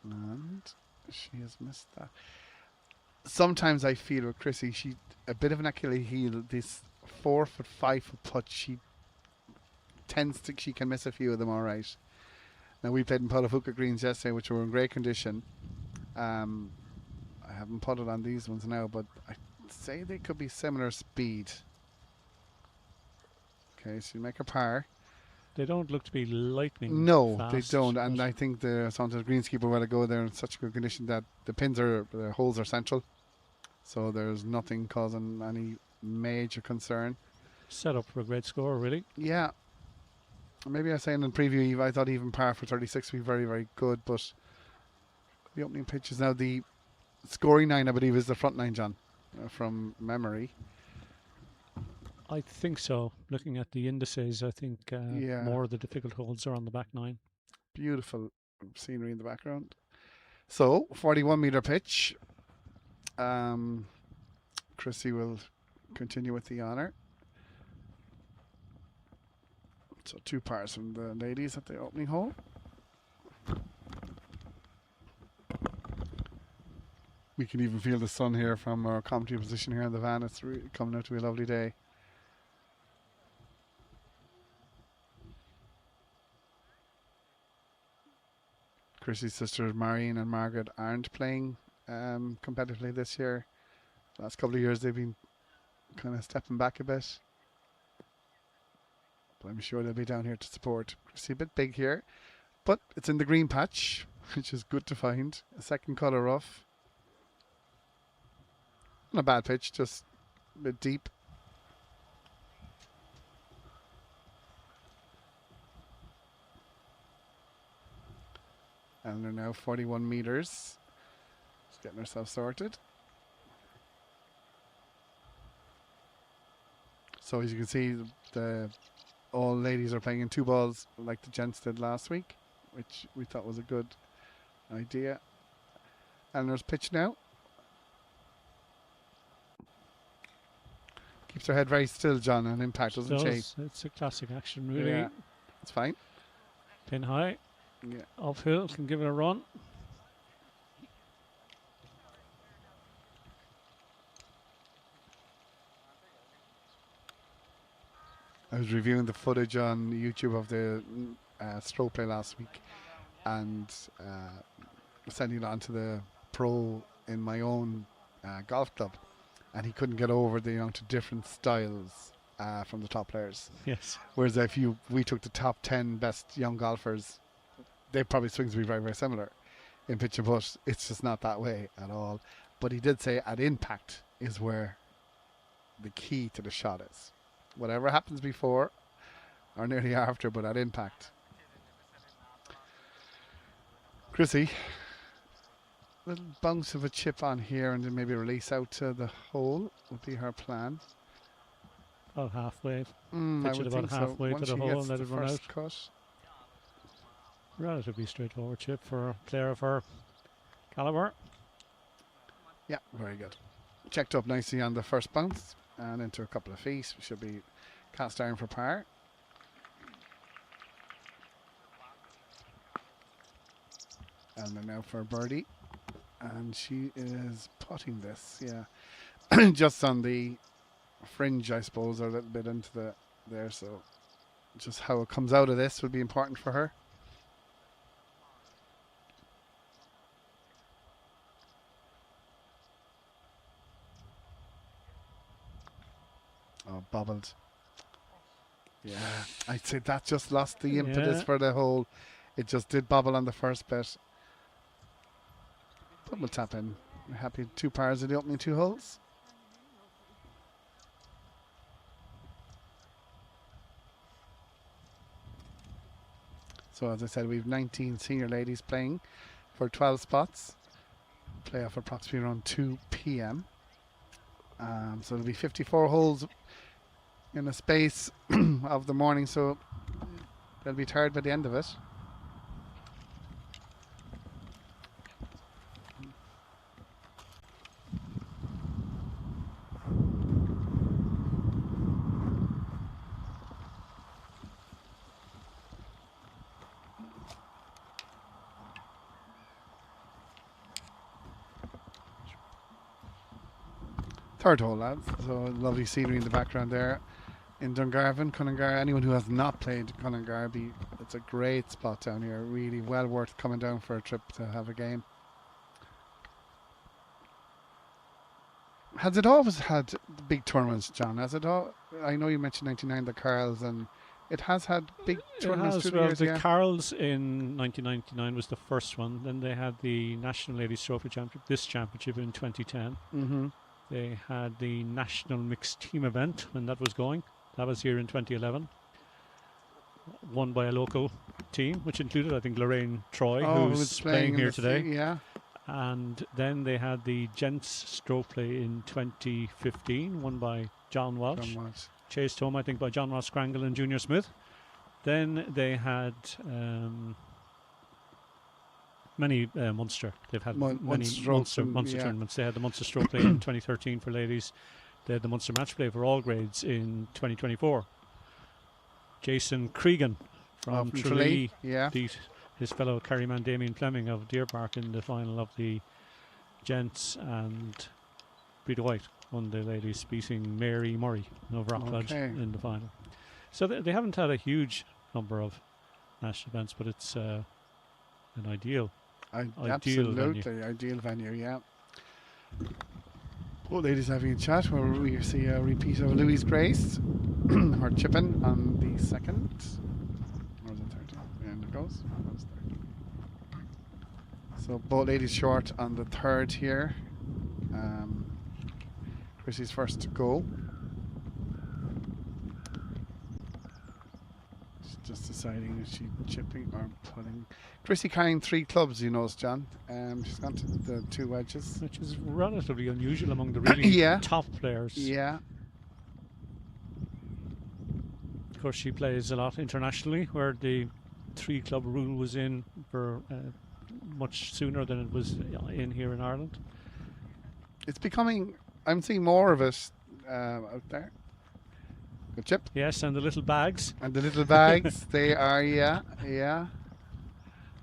And she has missed that. Sometimes I feel with Chrissy, she a bit of an Achilles heel. This 4 foot, 5 foot putt, she can miss a few of them all right. Now we played in Paulafuka greens yesterday, which were in great condition. I haven't putted on these ones now, but I'd say they could be similar speed. Okay, so you make a par. They don't look to be lightning No, fast, they don't. And I think the sometimes greenskeeper will go there in such good condition that the holes are central. So there's nothing causing any major concern. Set up for a great score, really. Yeah. Maybe I was saying in the preview, I thought even par for 36 would be very, very good. But the opening pitches now, the scoring 9, I believe, is the front 9, John, from memory. I think so. Looking at the indices, I think more of the difficult holes are on the back 9. Beautiful scenery in the background. So, 41-metre pitch. Chrissy will continue with the honour. So 2 pars from the ladies at the opening hole. We can even feel the sun here from our commentary position here in the van. It's really coming out to be a lovely day. Chrissy's sisters Marion and Margaret aren't playing competitively this year. Last couple of years they've been kind of stepping back a bit. But I'm sure they'll be down here to support. Chrissy a bit big here, but it's in the green patch, which is good to find. A second colour rough. Not a bad pitch, just a bit deep. And they're now 41 metres. Just getting ourselves sorted. So as you can see, all ladies are playing in 2 balls like the gents did last week, which we thought was a good idea. And there's pitch now. Keeps her head very still, John, on impact, doesn't she? It's a classic action, really. Yeah, it's fine. Pin high. Yeah. Uphill, can give it a run. I was reviewing the footage on YouTube of the Strokeplay last week and sending it on to the pro in my own golf club, and he couldn't get over the amount of different styles from the top players. Yes. Whereas we took the top 10 best young golfers, they probably swings would be very, very similar in pitch and putt. It's just not that way at all. But he did say at impact is where the key to the shot is. Whatever happens before or nearly after, but at impact. Chrissy, little bounce of a chip on here and then maybe release out to the hole would be her plan. About halfway. I Pitch it would about think so. halfway to Once the she hole gets and let the it run out. first cut. Relatively straightforward chip for a player of her calibre. Yeah, very good. Checked up nicely on the first bounce and into a couple of feet. Should be cast iron for par. And then now for birdie. And she is putting this, yeah. Just on the fringe, I suppose, or a little bit into there. So just how it comes out of this would be important for her. Oh, bobbled. Yeah, I'd say that just lost the impetus for the hole. It just did bobble on the first bit. But we'll tap in. We're happy 2 pars in the opening 2 holes. So as I said, we have 19 senior ladies playing for 12 spots. Play off approximately around 2 p.m. So it'll be 54 holes in the space of the morning, so they'll be tired by the end of it. Third hole, lads. So lovely scenery in the background there. In Dungarvan, Cunnigar. Anyone who has not played Cunnigar, it's a great spot down here. Really well worth coming down for a trip to have a game. Has it always had big tournaments, John? Has it all? I know you mentioned 99, the Carls, and it has had big tournaments through the years. The Carls in 1999 was the first one. Then they had the National Ladies Trophy Championship, this championship in 2010. Mm-hmm. They had the National Mixed Team event when that was going. That was here in 2011. Won by a local team, which included, I think, Lorraine Troy, who's playing here today. Yeah. And then they had the Gents Strokeplay in 2015, won by John Walsh. Chased home, I think, by John Ross Scrangle and Junior Smith. Then they had many Munster. They've had many Munster tournaments. They had the Munster Strokeplay in 2013 for ladies. They had the Munster Match Play for all grades in 2024. Jason Cregan from Tralee beat his fellow Kerryman Damien Fleming of Deer Park in the final of the gents, and Breda White won the ladies, beating Mary Murray over Rockledge in the final. So they haven't had a huge number of national events, but it's an ideal absolutely venue. ideal venue, yeah. Both ladies having a chat where we see a repeat of Louise Grace, her chipping on the second. Or the third? And it goes. So both ladies short on the third here. Chrissy's first to go. She's just deciding if she's chipping or putting. Chrissy carrying 3 clubs, you know, John. She's gone to the 2 wedges, which is relatively unusual among the really top players. Yeah. Of course, she plays a lot internationally, where the 3 club rule was in for much sooner than it was in here in Ireland. It's becoming. I'm seeing more of it out there. Good chip. Yes, and the little bags. And the little bags, they are, yeah.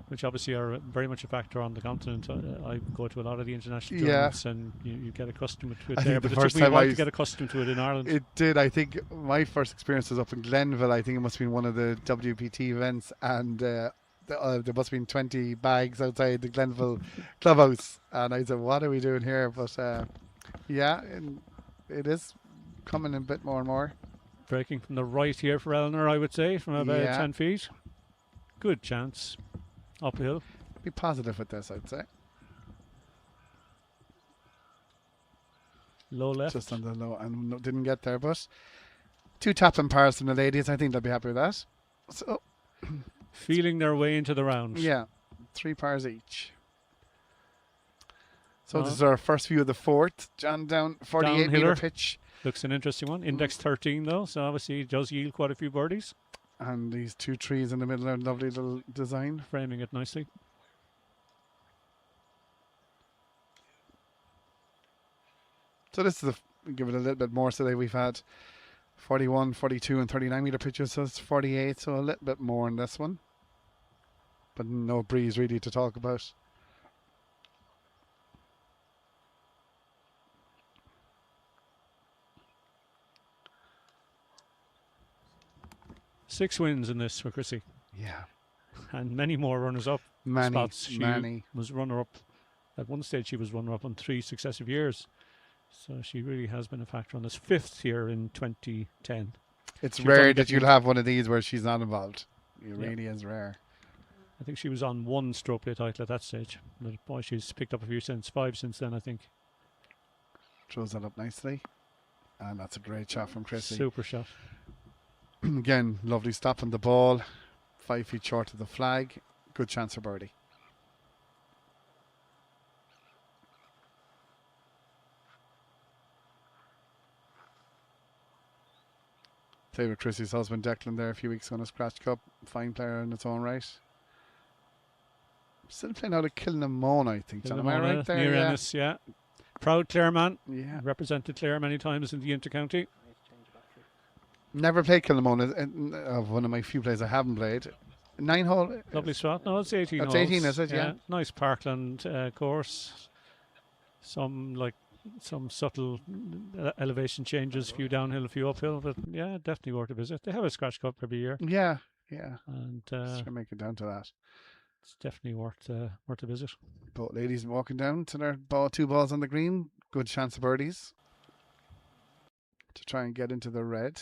Which obviously are very much a factor on the continent. I go to a lot of the international tournaments, and you get accustomed to it there. But it took me a while to get accustomed to it in Ireland. It did. I think my first experience was up in Glenville. I think it must have been one of the WPT events, and there must have been 20 bags outside the Glenville clubhouse. And I said, what are we doing here? But it is coming in a bit more and more. Breaking from the right here for Eleanor, I would say, from about 10 feet. Good chance. Uphill. Be positive with this, I'd say. Low left. Just on the low, and didn't get there, but 2 tapping pars from the ladies. I think they'll be happy with that. So, feeling their way into the round. Yeah, 3 pars each. So this is our first view of the 4th. John down 48 metre pitch. Looks an interesting one. Index 13 though, so obviously it does yield quite a few birdies. And these 2 trees in the middle are a lovely little design. Framing it nicely. So this is give it a little bit more today. We've had 41, 42 and 39 metre pitches, so it's 48, so a little bit more in this one. But no breeze really to talk about. Six wins in this for Chrissy. Yeah. And many more runners-up spots. She was runner-up. At one stage she was runner-up on 3 successive years. So she really has been a factor on this. 5th here in 2010. It's rare that you'll have one of these where she's not involved. It really is rare. I think she was on 1 Strokeplay title at that stage. But boy, she's picked up a few since, 5 since then, I think. Throws that up nicely. And that's a great shot from Chrissy. Super shot. Again, lovely stop on the ball. 5 feet short of the flag. Good chance for birdie. Played with Chrissy's husband Declan there a few weeks on a Scratch Cup. Fine player in its own right. Still playing out of Kilnamona, I think. John, am I right there? Near Ennis, yeah. Proud Clare man. Yeah. Represented Clare many times in the Intercounty. Never played Kilnamona. Of one of my few plays I haven't played. 9-hole. Lovely spot. No, it's 18 holes. It's 18, is it? Yeah. Nice parkland course. Some subtle elevation changes, a few downhill, a few uphill, but yeah, definitely worth a visit. They have a Scratch Cup every year. Yeah. And just to make it down to that. It's definitely worth a visit. Both ladies walking down to their 2 balls on the green. Good chance of birdies to try and get into the red.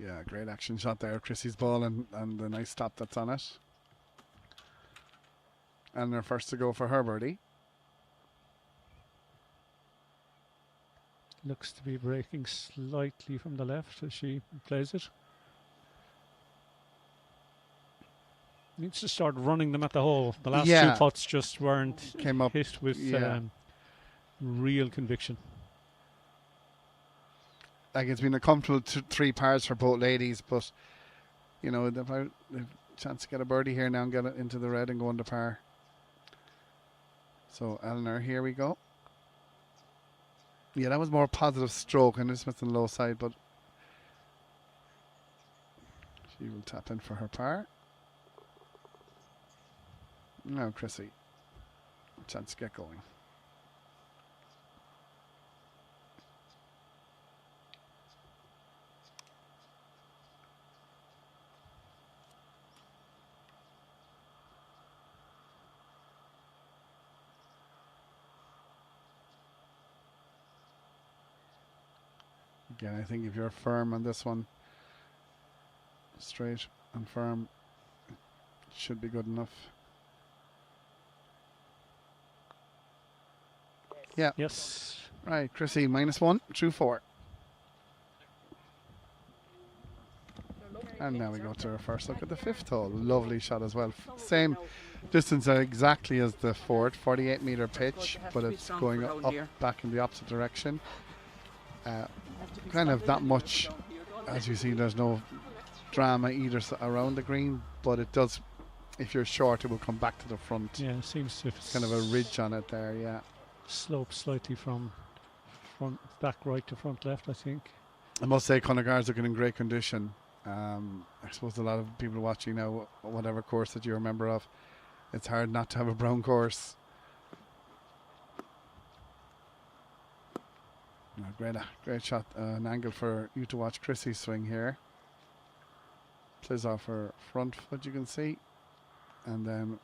Yeah, great action shot there. Chrissy's ball and the nice stop that's on it. And they're first to go for her birdie. Looks to be breaking slightly from the left as she plays it. Needs to start running them at the hole. The last 2 putts just weren't hit with real conviction. Like, it's been a comfortable 3 pars for both ladies, but you know, they've a chance to get a birdie here now and get it into the red and go under par. So Eleanor, here we go. Yeah, that was more positive stroke, and this was the low side, but she will tap in for her par. Now, Chrissy, chance to get going. Again, I think if you're firm on this one, straight and firm, it should be good enough. Yeah. Yes. Right, Chrissy, -1 through 4. And now we go to our first look at the 5th hole. Lovely shot as well. Same distance exactly as the 4th, 48-meter pitch, but it's going up back in the opposite direction. Kind of that much, as you see, there's no drama either around the green, but it does, if you're short, it will come back to the front. Yeah, it seems to It's kind of a ridge on it there, yeah. Slope slightly from front back right to front left, I think. I must say Cunnigar's looking in great condition. I suppose a lot of people watching now, whatever course that you're a member of, it's hard not to have a brown course. Great shot, an angle for you to watch Chrissy swing here. Plays off her front foot, you can see, and then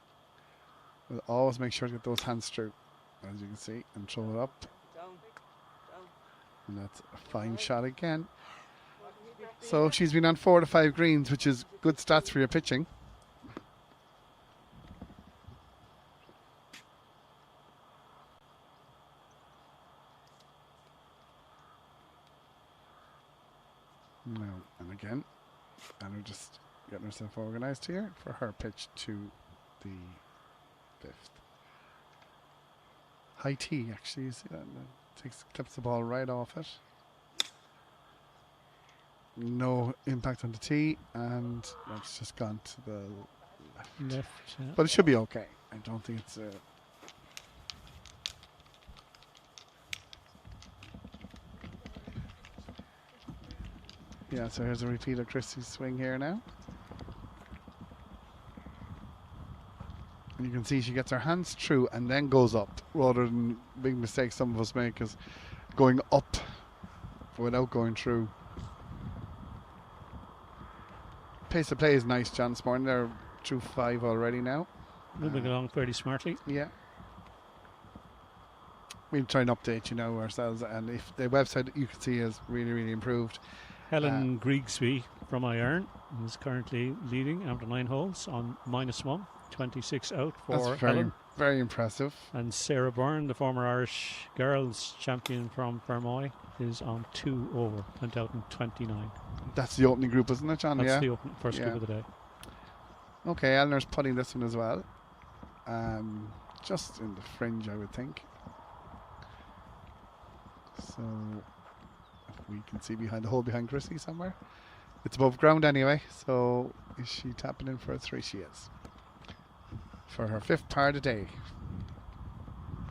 we'll always make sure to get those hands through, as you can see, and throw it up. And that's a fine shot again. So she's been on 4 to 5 greens, which is good stats for your pitching. No, and again, and we're just getting herself organised here for her pitch to the 5th. High tee, actually, you see that? Clips the ball right off it. No impact on the tee, and that's just gone to the left. Yeah. But it should be okay. I don't think it's yeah, so here's a repeat of Christie's swing here now. And you can see she gets her hands through and then goes up, rather than big mistakes some of us make is going up without going through. Pace of play is nice, John Smorn. They're through 5 already now. Moving along fairly smartly. Yeah. We'll try and update you now ourselves, and if the website you can see has really, really improved. Helen Grigsby from Iron is currently leading after 9 holes on -1, 26 out for That's very, Helen. very impressive. And Sarah Byrne, the former Irish girls champion from Fermoy, is on 2 over, went out in 29. That's the opening group, isn't it, John? That's the first group of the day. Okay, Eleanor's putting this one as well. Just in the fringe, I would think. So we can see behind the hole behind Chrissy somewhere. It's above ground anyway, so is she tapping in for a 3? She is. For her 5th par of the day.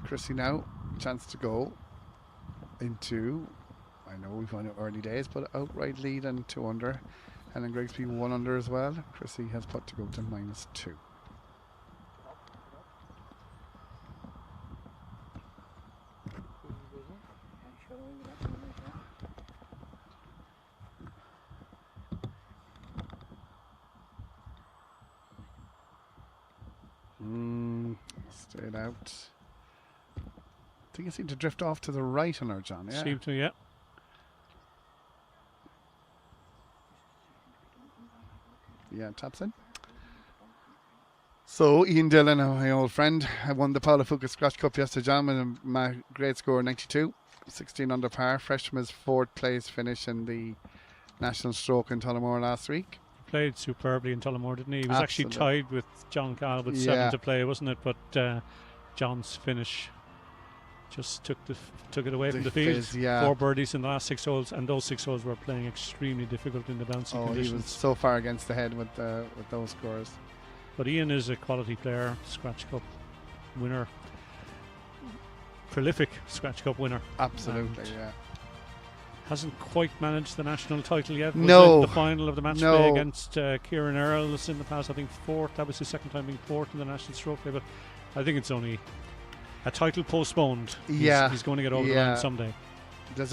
Chrissy now, chance to go into, I know we've won it early days, but outright lead and 2 under. Helen Grigsby 1 under as well. Chrissy has put to go to -2. Straight out. I think it seemed to drift off to the right on her, John. Yeah. Seemed to, yeah. Yeah, taps in. So Ian Dillon, my old friend, I won the Paula Fuca Scratch Cup yesterday, John, with my grade score 92, 16 under par, fresh from his 4th place finish in the National Stroke in Tullamore last week. Played superbly in Tullamore, didn't he? He was actually tied with John Cal with 7 to play, wasn't it? But John's finish just took it away from the field. 4 birdies in the last 6 holes, and those 6 holes were playing extremely difficult in the bouncing conditions. He was so far against the head with those scores. But Ian is a quality player, Scratch Cup winner. prolific Scratch Cup winner. Absolutely, And yeah. hasn't quite managed the national title yet. Was No. in the final of the match No. play against Kieran Earls in the past, I think fourth. That was his second time being fourth in the national stroke play, but I think it's only a title postponed. Yeah. He's going to get over the line someday.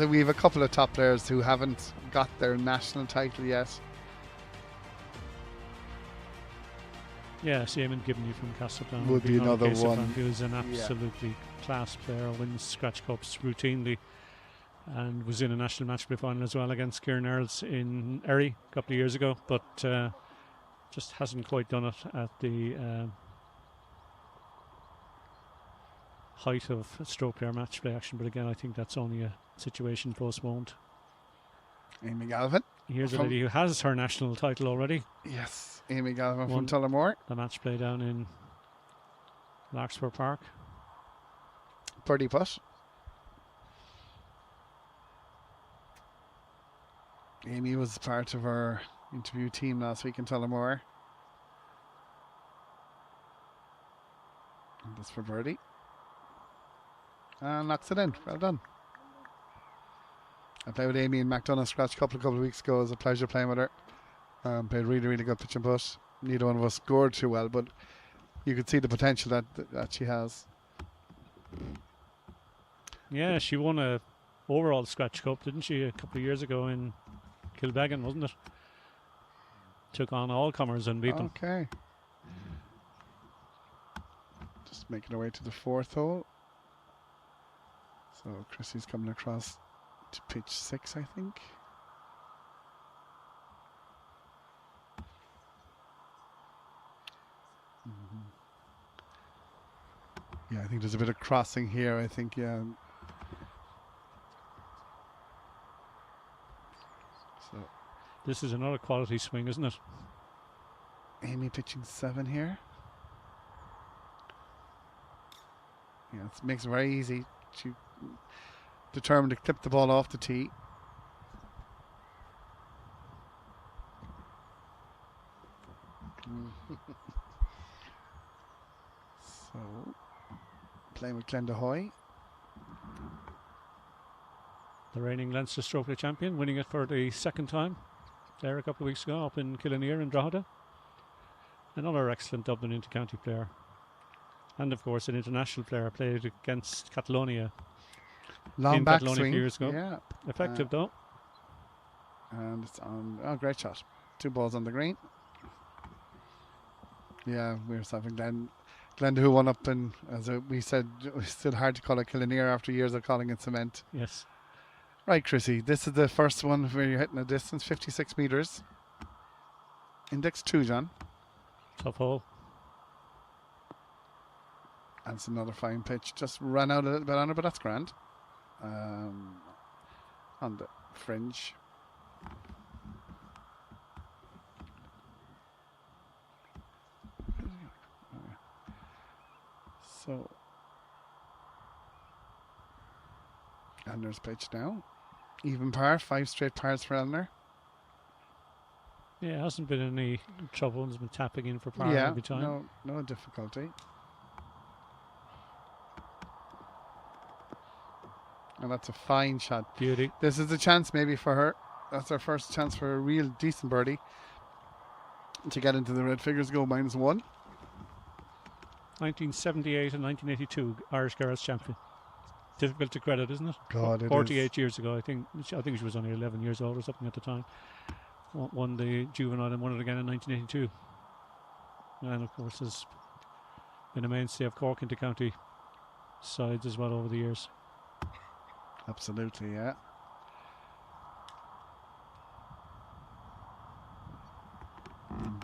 We have a couple of top players who haven't got their national title yet. Yeah, Eamon Gibney from Castledown Would be another one. Who's an absolutely class player, wins Scratch Cups routinely, and was in a national match play final as well against Kieran Earls in Erie a couple of years ago, but just hasn't quite done it at the height of stroke player match play action. But again, I think that's only a situation postponed. Amy Galvin. Here's a lady who has her national title already. Yes, Amy Galvin from Tullamore. The match play down in Larkspur Park. Birdie putt. Amy was part of our interview team last week in Tullamore. And this for birdie. And knocks it in. Well done. I played with Amy in McDonagh Scratch Cup a couple of weeks ago. It was a pleasure playing with her. Played really, really good pitch and putt. Neither one of us scored too well, but you could see the potential that she has. Yeah, she won a overall Scratch Cup, didn't she, a couple of years ago in Kilbeggan, wasn't it? Took on all comers and beat them. Okay. Just making our way to the fourth hole. So Chrissy's coming across to pitch 6, I think. Yeah, I think there's a bit of crossing here. I think, yeah. So this is another quality swing, isn't it? Amy pitching 7 here. Yeah, it makes it very easy. She determined to clip the ball off the tee. So, playing with Glendahoy. The reigning Leinster Stroke Play champion, winning it for the second time there a couple of weeks ago up in Killinear in Drogheda. Another excellent Dublin inter-county player. And of course an international player, played against Catalonia. Long in back Catalonia swing. a few years ago. Yeah. Effective though. And it's on. Oh, great shot. 2 balls on the green. Yeah, we were having Glenda who won up in, as we said, it's still hard to call it Killinear after years of calling it cement. Yes. Right, Chrissy, this is the first one where you're hitting a distance, 56 metres. Index 2, John. Tough hole. And it's another fine pitch. Just ran out a little bit on it, but that's grand. On the fringe. So, and there's pitch now. Even par, 5 straight pars for Eleanor. Yeah, hasn't been any trouble. Has been tapping in for par every time. No difficulty. And that's a fine shot. Beauty. This is a chance maybe for her. That's our first chance for a real decent birdie to get into the red figures. Go -1. 1978 and 1982 Irish Girls champion. Difficult to credit, isn't it? God, it 48 years ago, I think she was only 11 years old or something at the time. Won the juvenile and won it again in 1982. And of course has been a mainstay of Cork inter-county sides as well over the years. Absolutely, yeah.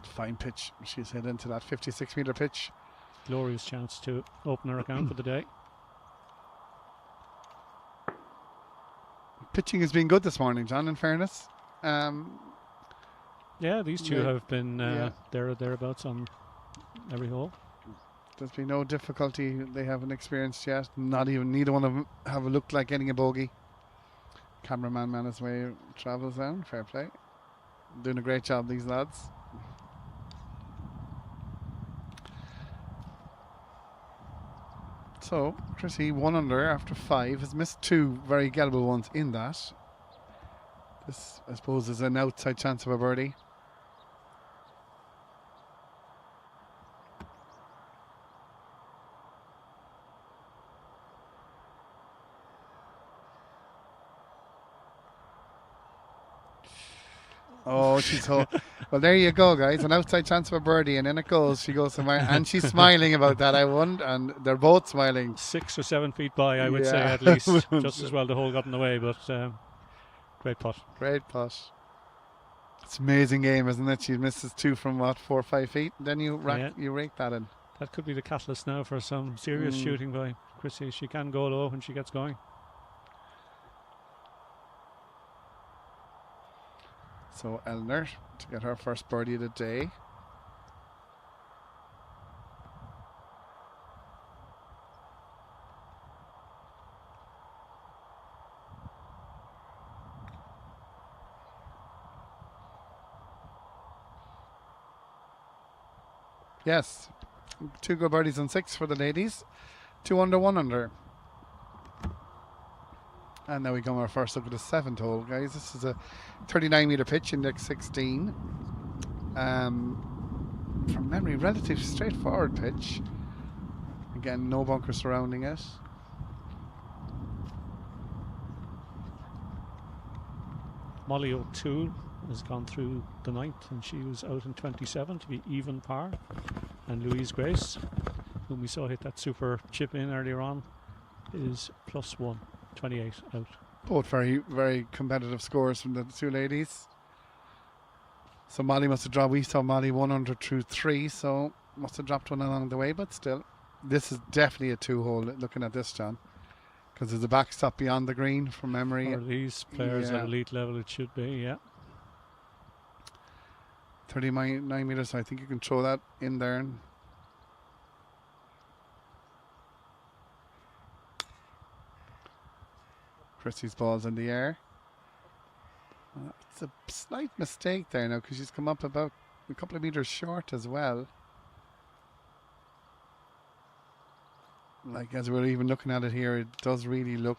Fine pitch. She's hit into that 56-metre pitch. Glorious chance to open her account for the day. Pitching has been good this morning, John, in fairness. Yeah, these two have been there or thereabouts on every hole. There's been no difficulty they haven't experienced yet. Neither one of them have looked like getting a bogey. Cameraman man his way travels down. Fair play. Doing a great job, these lads. So, Chrissy, 1 under after 5, has missed 2 very gettable ones in that. This, I suppose, is an outside chance of a birdie. Oh, she's so well. There you go, guys. An outside chance of a birdie, and in it goes. She goes somewhere, and she's smiling about that. I won, and they're both smiling. 6 or 7 feet by, I would say, at least. Just as well the hole got in the way, but great putt. Great putt. It's an amazing game, isn't it? She misses 2 from what, 4 or 5 feet. Then you rake that in. That could be the catalyst now for some serious shooting by Chrissy. She can go low when she gets going. So Eleanor to get her first birdie of the day. Yes, 2 good birdies and 6 for the ladies. 2 under, 1 under. And now we come our first look at the 7th hole, guys. This is a 39-metre pitch, index 16. From memory, relatively straightforward pitch. Again, no bunker surrounding it. Molly O'Toole has gone through the 9th, and she was out in 27 to be even par. And Louise Grace, whom we saw hit that super chip in earlier on, is +1, 28 out. Both very, very competitive scores from the 2 ladies. So Molly must have dropped. We saw Molly 1 under through 3, so must have dropped one along the way. But still, this is definitely a 2-hole. Looking at this, John, because there's a backstop beyond the green from memory. For these players at elite level, it should be, yeah. 39 metres. I think you can throw that in there. Chrissy's ball's in the air. It's a slight mistake there now because she's come up about a couple of metres short as well. Like, as we're even looking at it here, it does really look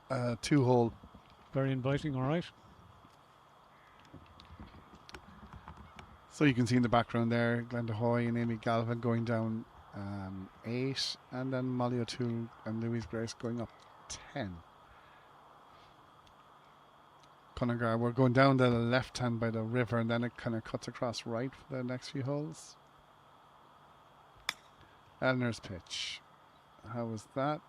a 2-hole. Very inviting, all right. So you can see in the background there, Glenda Hoy and Amy Galvin going down 8, and then Molly O'Toole and Louise Grace going up 10. Cunnigar, we're going down the left hand by the river, and then it kind of cuts across right for the next few holes. Eleanor's pitch. How was that?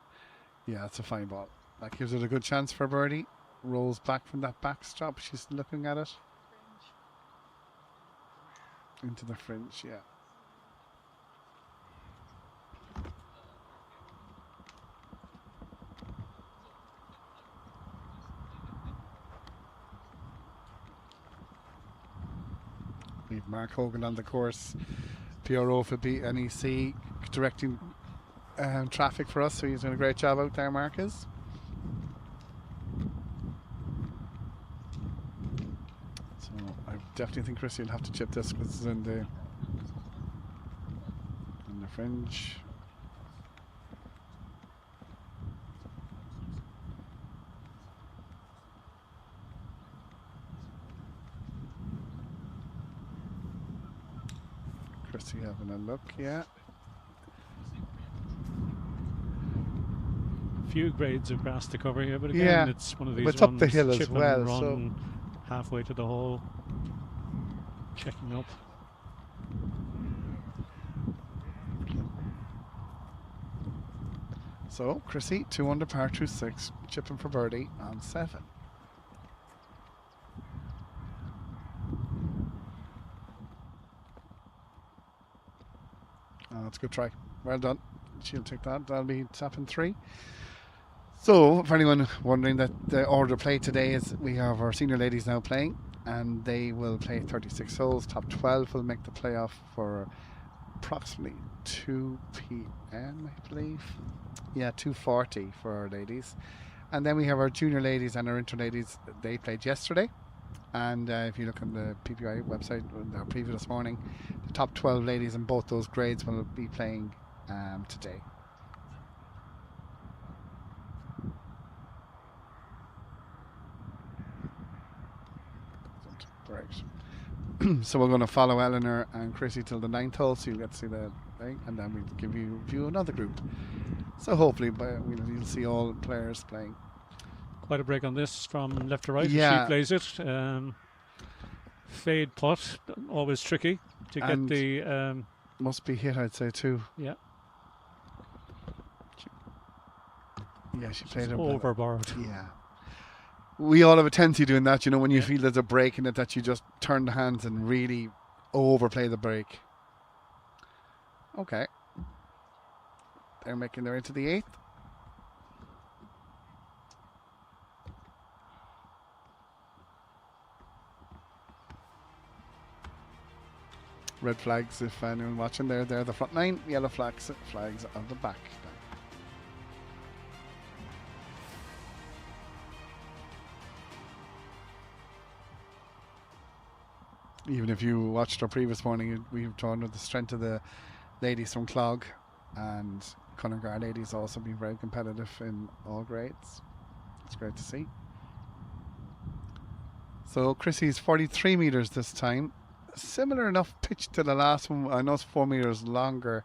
Yeah, it's a fine ball. That gives it a good chance for birdie. Rolls back from that backstop. She's looking at it. Into the fringe, yeah. Leave Mark Hogan on the course. PRO for NEC directing traffic for us, so he's doing a great job out there, Mark is. So I definitely think Chrissy will have to chip this because it's in the fringe. Chrissy having a look, yeah. Few grades of grass to cover here, but again, it's one of these it's runs, up the hill chip as well, and run halfway to the hole, checking up. So Chrissy 2 under par through 6, chipping for birdie on 7. Oh, that's a good try. Well done. She'll take that. That'll be tapping 3. So, for anyone wondering, that the order of play today is we have our senior ladies now playing, and they will play 36 holes. Top 12 will make the playoff for approximately 2 p.m, I believe. Yeah, 2:40 for our ladies. And then we have our junior ladies and our inter ladies. They played yesterday. And if you look on the PPI website, our preview this morning, the top 12 ladies in both those grades will be playing today. Great. So we're going to follow Eleanor and Chrissy till the 9th hole, so you'll get to see the thing, and then we'll give you another group. So hopefully you'll see all players playing. Quite a break on this from left to right. Yeah. She plays it. Fade putt, always tricky to And get the. Must be hit, I'd say, too. Yeah. Yeah, she played it overborrowed. Yeah. We all have a tendency doing that, when you feel there's a break in it, that you just turn the hands and really overplay the break. Okay. They're making their way to the 8th. Red flags, if anyone watching, they're the front 9. Yellow flags on the back. Even if you watched our previous morning, we've talked about the strength of the ladies from Clog, and Cunnigar ladies also been very competitive in all grades. It's great to see. So Chrissy's 43 metres this time. Similar enough pitch to the last one. I know it's 4 metres longer.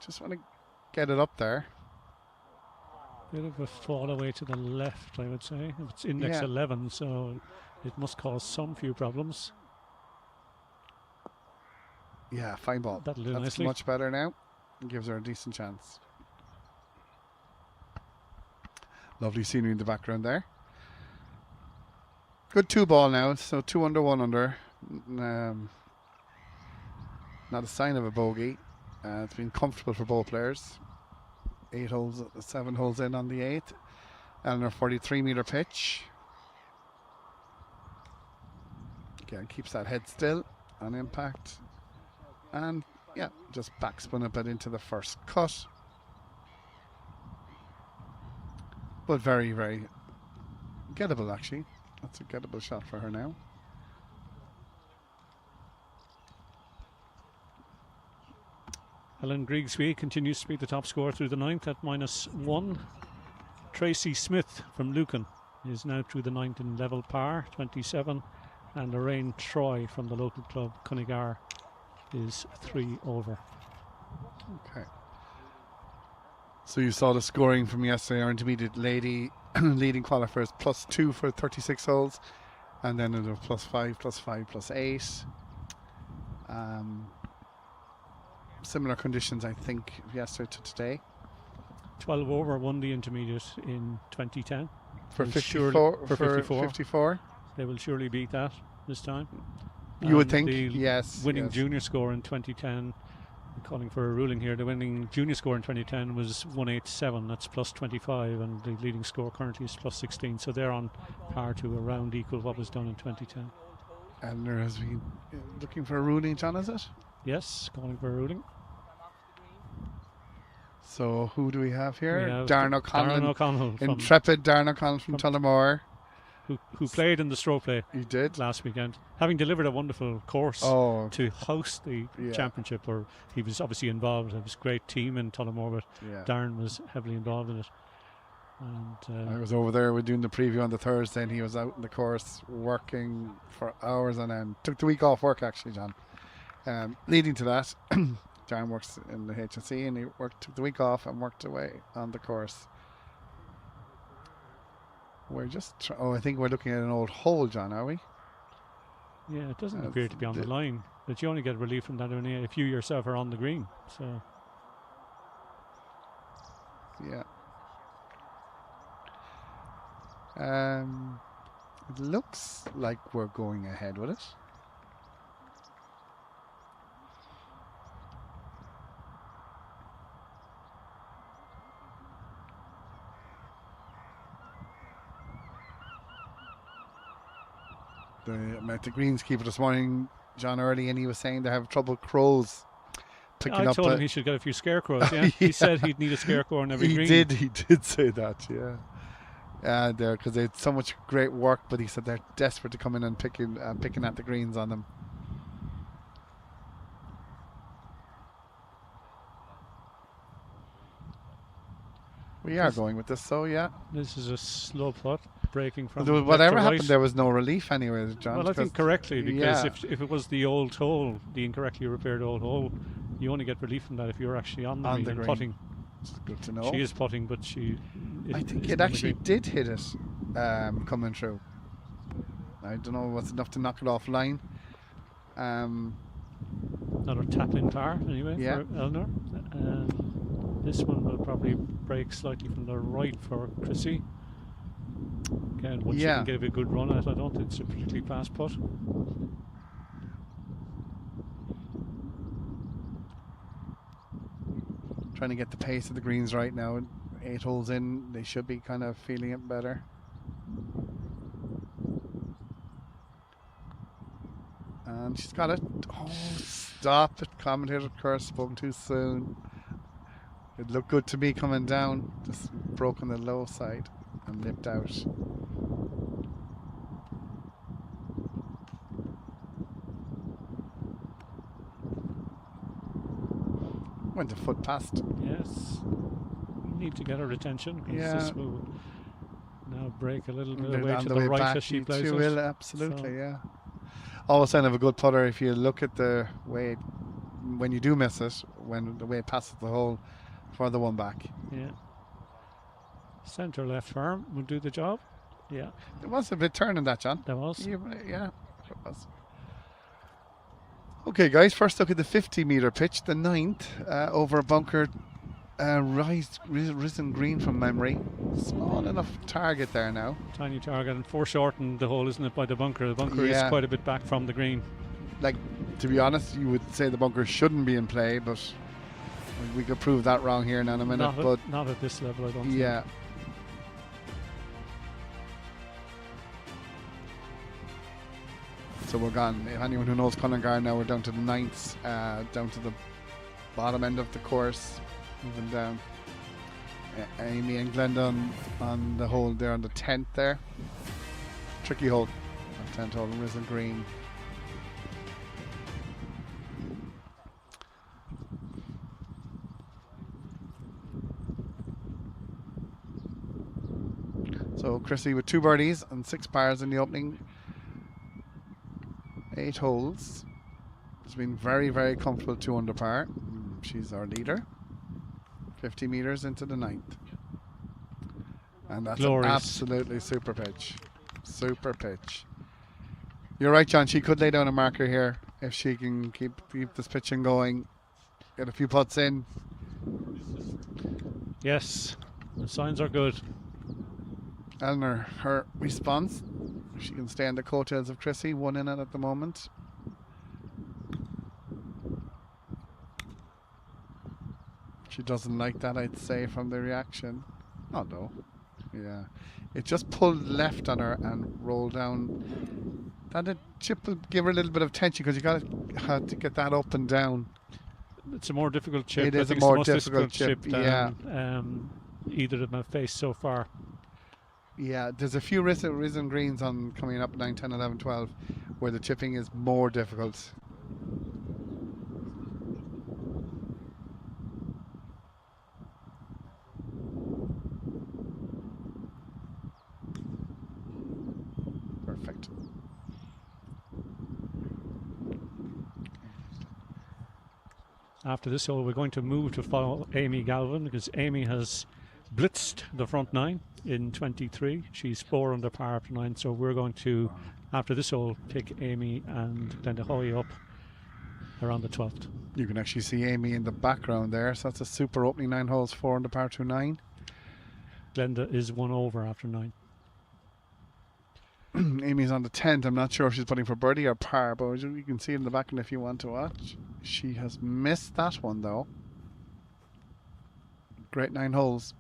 Just want to get it up there. Bit of a fall away to the left, I would say. It's index 11, so it must cause some few problems. Yeah, fine ball. That'll do That's nicely. much better now. It gives her a decent chance. Lovely scenery in the background there. Good 2-ball now, so 2 under, 1 under. Not a sign of a bogey. It's been comfortable for both players. 7 holes in on the 8th. Eleanor 43 metre pitch. Again, keeps that head still on impact. And yeah, just backspin a bit into the first cut. But very, very gettable actually. That's a gettable shot for her now. Helen Grigsby continues to be the top scorer through the 9th at -1. Tracy Smith from Lucan is now through the 9th in level par, 27. And Lorraine Troy from the local club, Cunnigar, is 3 over. Okay. So you saw the scoring from yesterday. Our intermediate lady leading qualifiers +2 for 36 holes, and then it was +5, +5, +8. Similar conditions, I think, yesterday to today. 12 over won the intermediate in 2010. For Will 54, for 54. 54. They will surely beat that this time. You would think, the yes. winning yes. junior score in 2010, I'm calling for a ruling here, the winning junior score in 2010 was 187, that's +25, and the leading score currently is +16, so they're on par to around equal what was done in 2010. And there has been looking for a ruling, John, is it? Yes, calling for a ruling. So who do we have here? We have Darren O'Connell. Darren O'Connell. Intrepid Darren O'Connell from Tullamore. Who played in the Strokeplay He did. last weekend, having delivered a wonderful course to host the championship, or he was obviously involved. It was a great team in Tullamore, but Darren was heavily involved in it. And I was over there, we're doing the preview on the Thursday, and he was out in the course working for hours on end. Took the week off work actually, John. Leading to that, Darren works in the HSE, and he took the week off and worked away on the course. We're just I think we're looking at an old hole, John, are we? Yeah, it doesn't appear to be on the line, but you only get relief from that only if you yourself are on the green. So yeah. It looks like we're going ahead with it. The greenskeeper this morning, John, early, and he was saying they have trouble crows picking up. I told him he should get a few scarecrows. Yeah, he said he'd need a scarecrow on every green. He did say that, yeah. And because they had so much great work, but he said they're desperate to come in and picking at the greens on them. We are going with this, so yeah. This is a slow putt, breaking from Whatever left to happened, right. there was no relief anyway, John. Well, I think correctly, because yeah. if it was the old hole, the incorrectly repaired old hole, you only get relief from that if you're actually on the green and putting. It's good to know. She is putting, but I think it actually did hit it coming through. I don't know, was enough to knock it offline. Another tap in par anyway for Eleanor. This one will probably break slightly from the right for Chrissy. Again, once she can give a good run at it, I don't think it's a particularly fast putt. Trying to get the pace of the greens right now. 8 holes in, they should be kind of feeling it better. And she's got it. Oh, stop it. Commentator curse, spoken too soon. It looked good to me coming down. Just broke on the low side and lipped out. Went a foot past. Yes. We need to get her attention. Yeah. This will now break a little bit away On to the the way right back, as she plays it. will, absolutely, so. Yeah. Always sign of a good putter if you look at the way, when you do miss it, when the way it passes the hole for the one back. Yeah. Centre left firm will do the job. Yeah. There was a bit turn in that, John. There was. Yeah, it was. Okay, guys, first look at the 50-metre pitch, the 9th, over a bunker, risen green from memory. Small enough target there now. Tiny target, and foreshortened the hole, isn't it, by the bunker? The bunker is quite a bit back from the green. Like, to be honest, you would say the bunker shouldn't be in play, but we could prove that wrong here in a minute. Not at this level, I don't think. Yeah. So we're gone. If anyone who knows Cunnigar now, we're down to the 9th, down to the bottom end of the course, moving down. Amy and Glenda on the hole there on the 10th there. Tricky hole. 10th hole, risen green. So Chrissy with 2 birdies and 6 pars in the opening 8 holes. It's been very, very comfortable 2 under par. She's our leader. 50 metres into the 9th. And that's an absolutely super pitch. Super pitch. You're right, John. She could lay down a marker here if she can keep this pitching going. Get a few putts in. Yes, the signs are good. Eleanor, her response. She can stay on the coattails of Chrissy. 1 in it at the moment. She doesn't like that, I'd say, from the reaction. Oh no. Yeah. It just pulled left on her and rolled down. That chip will give her a little bit of tension because you have to get that up and down. It's a more difficult chip. It is a more difficult chip, than either of them have faced so far. Yeah, there's a few risen greens on coming up 9, 10, 11, 12 where the chipping is more difficult. Perfect. After this hole, we're going to move to follow Amy Galvin because Amy has blitzed the front 9 in 23. She's 4 under par after 9, so we're going to, after this hole, pick Amy and Glenda Hoy up around the 12th. You can actually see Amy in the background there, so that's a super opening 9 holes, 4 under par to 9. Glenda is 1 over after 9. Amy's on the 10th. I'm not sure if she's putting for birdie or par, but you can see it in the background if you want to watch. She has missed that one though. Great 9 holes.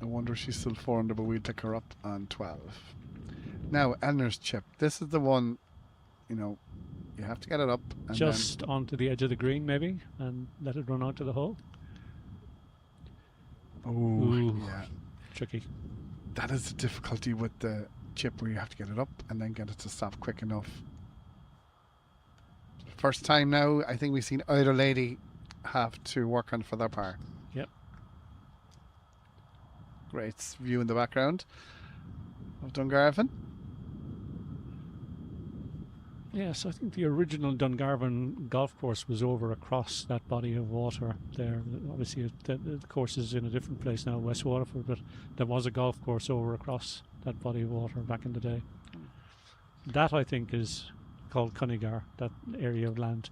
I wonder if she's still 4 under, but we'll pick her up on 12. Now, Eleanor's chip. This is the one, you have to get it up. And just onto the edge of the green, maybe, and let it run out to the hole. Oh, yeah. Tricky. That is the difficulty with the chip where you have to get it up and then get it to stop quick enough. First time now, I think we've seen either lady have to work on for their par. Yep. Great view in the background of Dungarvan. Yes, I think the original Dungarvan golf course was over across that body of water there. Obviously, the course is in a different place now, West Waterford, but there was a golf course over across that body of water back in the day. That, I think, is called Cunnigar, that area of land.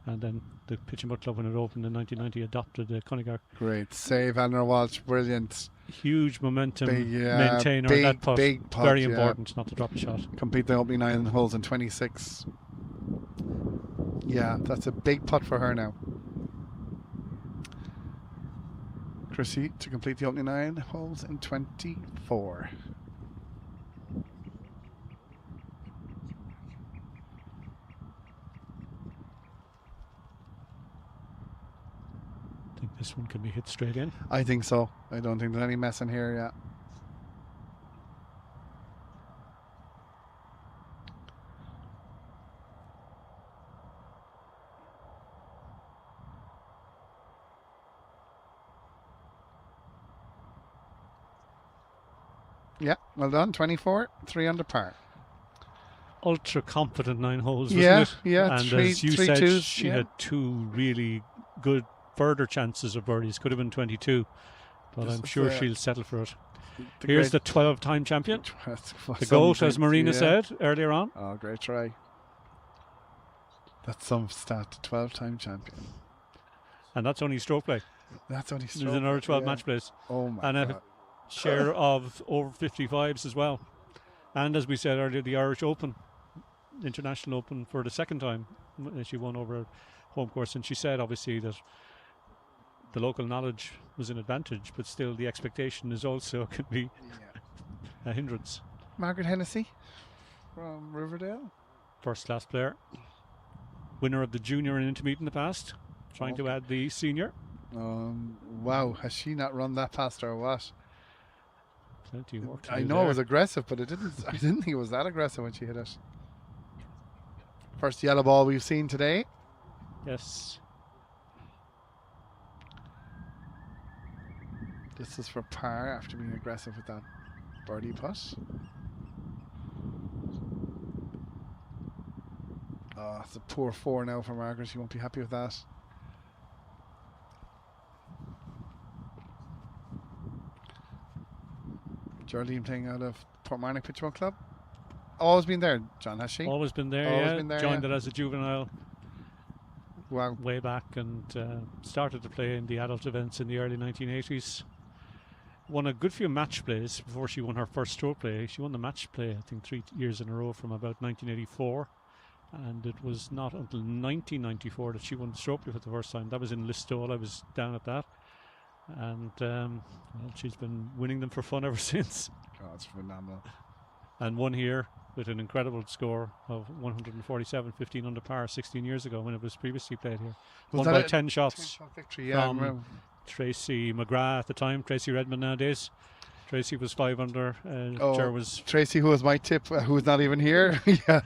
And then the Pitch and Putt Club, when it opened in 1990, adopted the Cunnigar. Great save, Anna Walsh, brilliant. Huge momentum maintainer. Big, that putt, big putt, very important not to drop a shot. Complete the opening 9 holes in 26. Yeah, that's a big putt for her now. Chrissy to complete the opening 9 holes in 24. I think this one can be hit straight in. I think so. I don't think there's any mess in here yet. Yeah, well done. 24, 3 under par. Ultra confident 9 holes, wasn't Yeah, it? yeah. And three, as you three said, twos, she yeah. had 2 really good further chances of birdies. Could have been 22, but I'm sure she'll settle for it. Here's the 12-time champion, the GOAT, as Marina said earlier on. Oh, great try. That's some stat, 12-time champion. And that's only stroke play. That's only stroke. There's another 12 match plays. Oh my and God. a share of over 55s as well. And as we said earlier, the Irish Open, International Open, for the second time. She won over a home course, and she said obviously that the local knowledge was an advantage, but still the expectation is also can be a hindrance. Margaret Hennessy from Riverdale. First class player. Winner of the junior and intermediate in the past. Trying to add the senior. Wow, has she not run that past or what? Plenty of work to I do know there. it was aggressive, but I didn't think it was that aggressive when she hit it. First yellow ball we've seen today. Yes. This is for par after being aggressive with that birdie putt. Oh, it's a poor 4 now for Margaret. She won't be happy with that. Geraldine playing out of Portmarnock Pitch and Putt Club. Always been there, John, has she? Always been there, Always yeah. been there, Joined yeah. it as a juvenile Wow. way back, and started to play in the adult events in the early 1980s. Won a good few match plays before she won her first stroke play. She won the match play, I think, 3 years in a row from about 1984. And it was not until 1994 that she won stroke play for the first time. That was in Listowel. I was down at that. And well, she's been winning them for fun ever since. Oh, it's phenomenal. And won here with an incredible score of 147, 15 under par 16 years ago when it was previously played here. Was Won that by 10 shots 10-shot victory, yeah. from Tracy McGrath at the time, Tracy Redmond nowadays. Tracy was 5 under. Ger was Tracy, who was my tip, who's not even here. Yeah,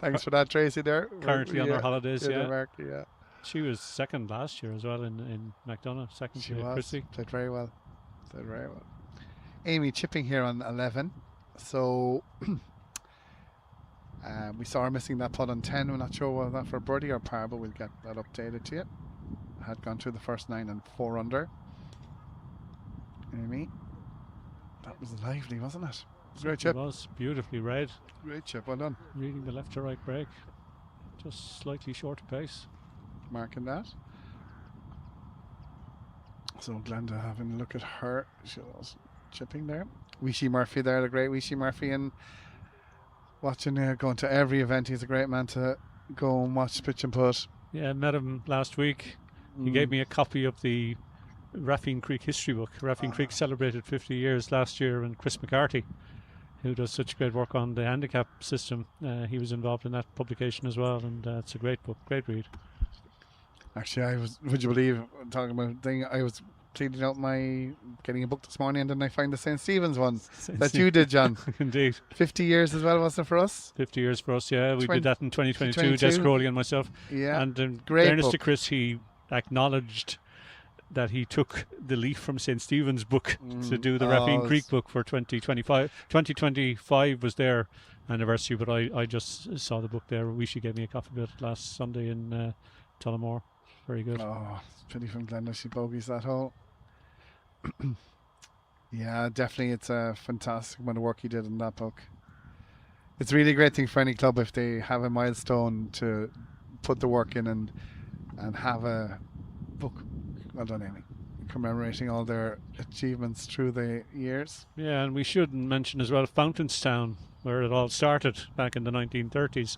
thanks for that, Tracy. There, currently on her holidays. Yeah, America, yeah. She was second last year as well in McDonough. Second She to was. Chrissy. Played very well. Played very well. Amy chipping here on 11. So we saw her missing that putt on 10. We're not sure whether that for birdie or par, but we'll get that updated to you. Had gone through the first 9 and 4 under. Amy. That was lively, wasn't it? Great chip. It was beautifully read. Great chip, well done. Reading the left to right break. Just slightly short of pace. Marking that. So Glenda having a look at her. She was chipping there. Wishy Murphy there, the great Wishy Murphy, and watching going to every event. He's a great man to go and watch Pitch and Putt. Yeah, I met him last week. He gave me a copy of the Raffine Creek history book. Raffine Creek celebrated 50 years last year, and Chris McCarthy, who does such great work on the handicap system, he was involved in that publication as well, and it's a great book, great read. Actually, would you believe, talking about thing, I was pleading out getting a book this morning, and then I find the St. Stephen's one that you did, John. Indeed. 50 years as well, wasn't it, for us? 50 years for us, yeah. We did that in 2022, 22. Jess Crowley and myself. Yeah. And in Great fairness book. to Chris, he acknowledged that he took the leaf from St. Stephen's book to do the Oh, Rapine Creek book for 2025. 2025 was their anniversary, but I just saw the book there. Wishy gave me a copy of it last Sunday in Tullamore. Very good. Oh, it's pity from Glenda. She bogeys that hole. Yeah, definitely. It's a fantastic amount of work he did in that book. It's really a great thing for any club if they have a milestone to put the work in and have a book. Well done, Amy. Commemorating all their achievements through the years. Yeah, and we should mention as well Fountainstown, where it all started back in the 1930s.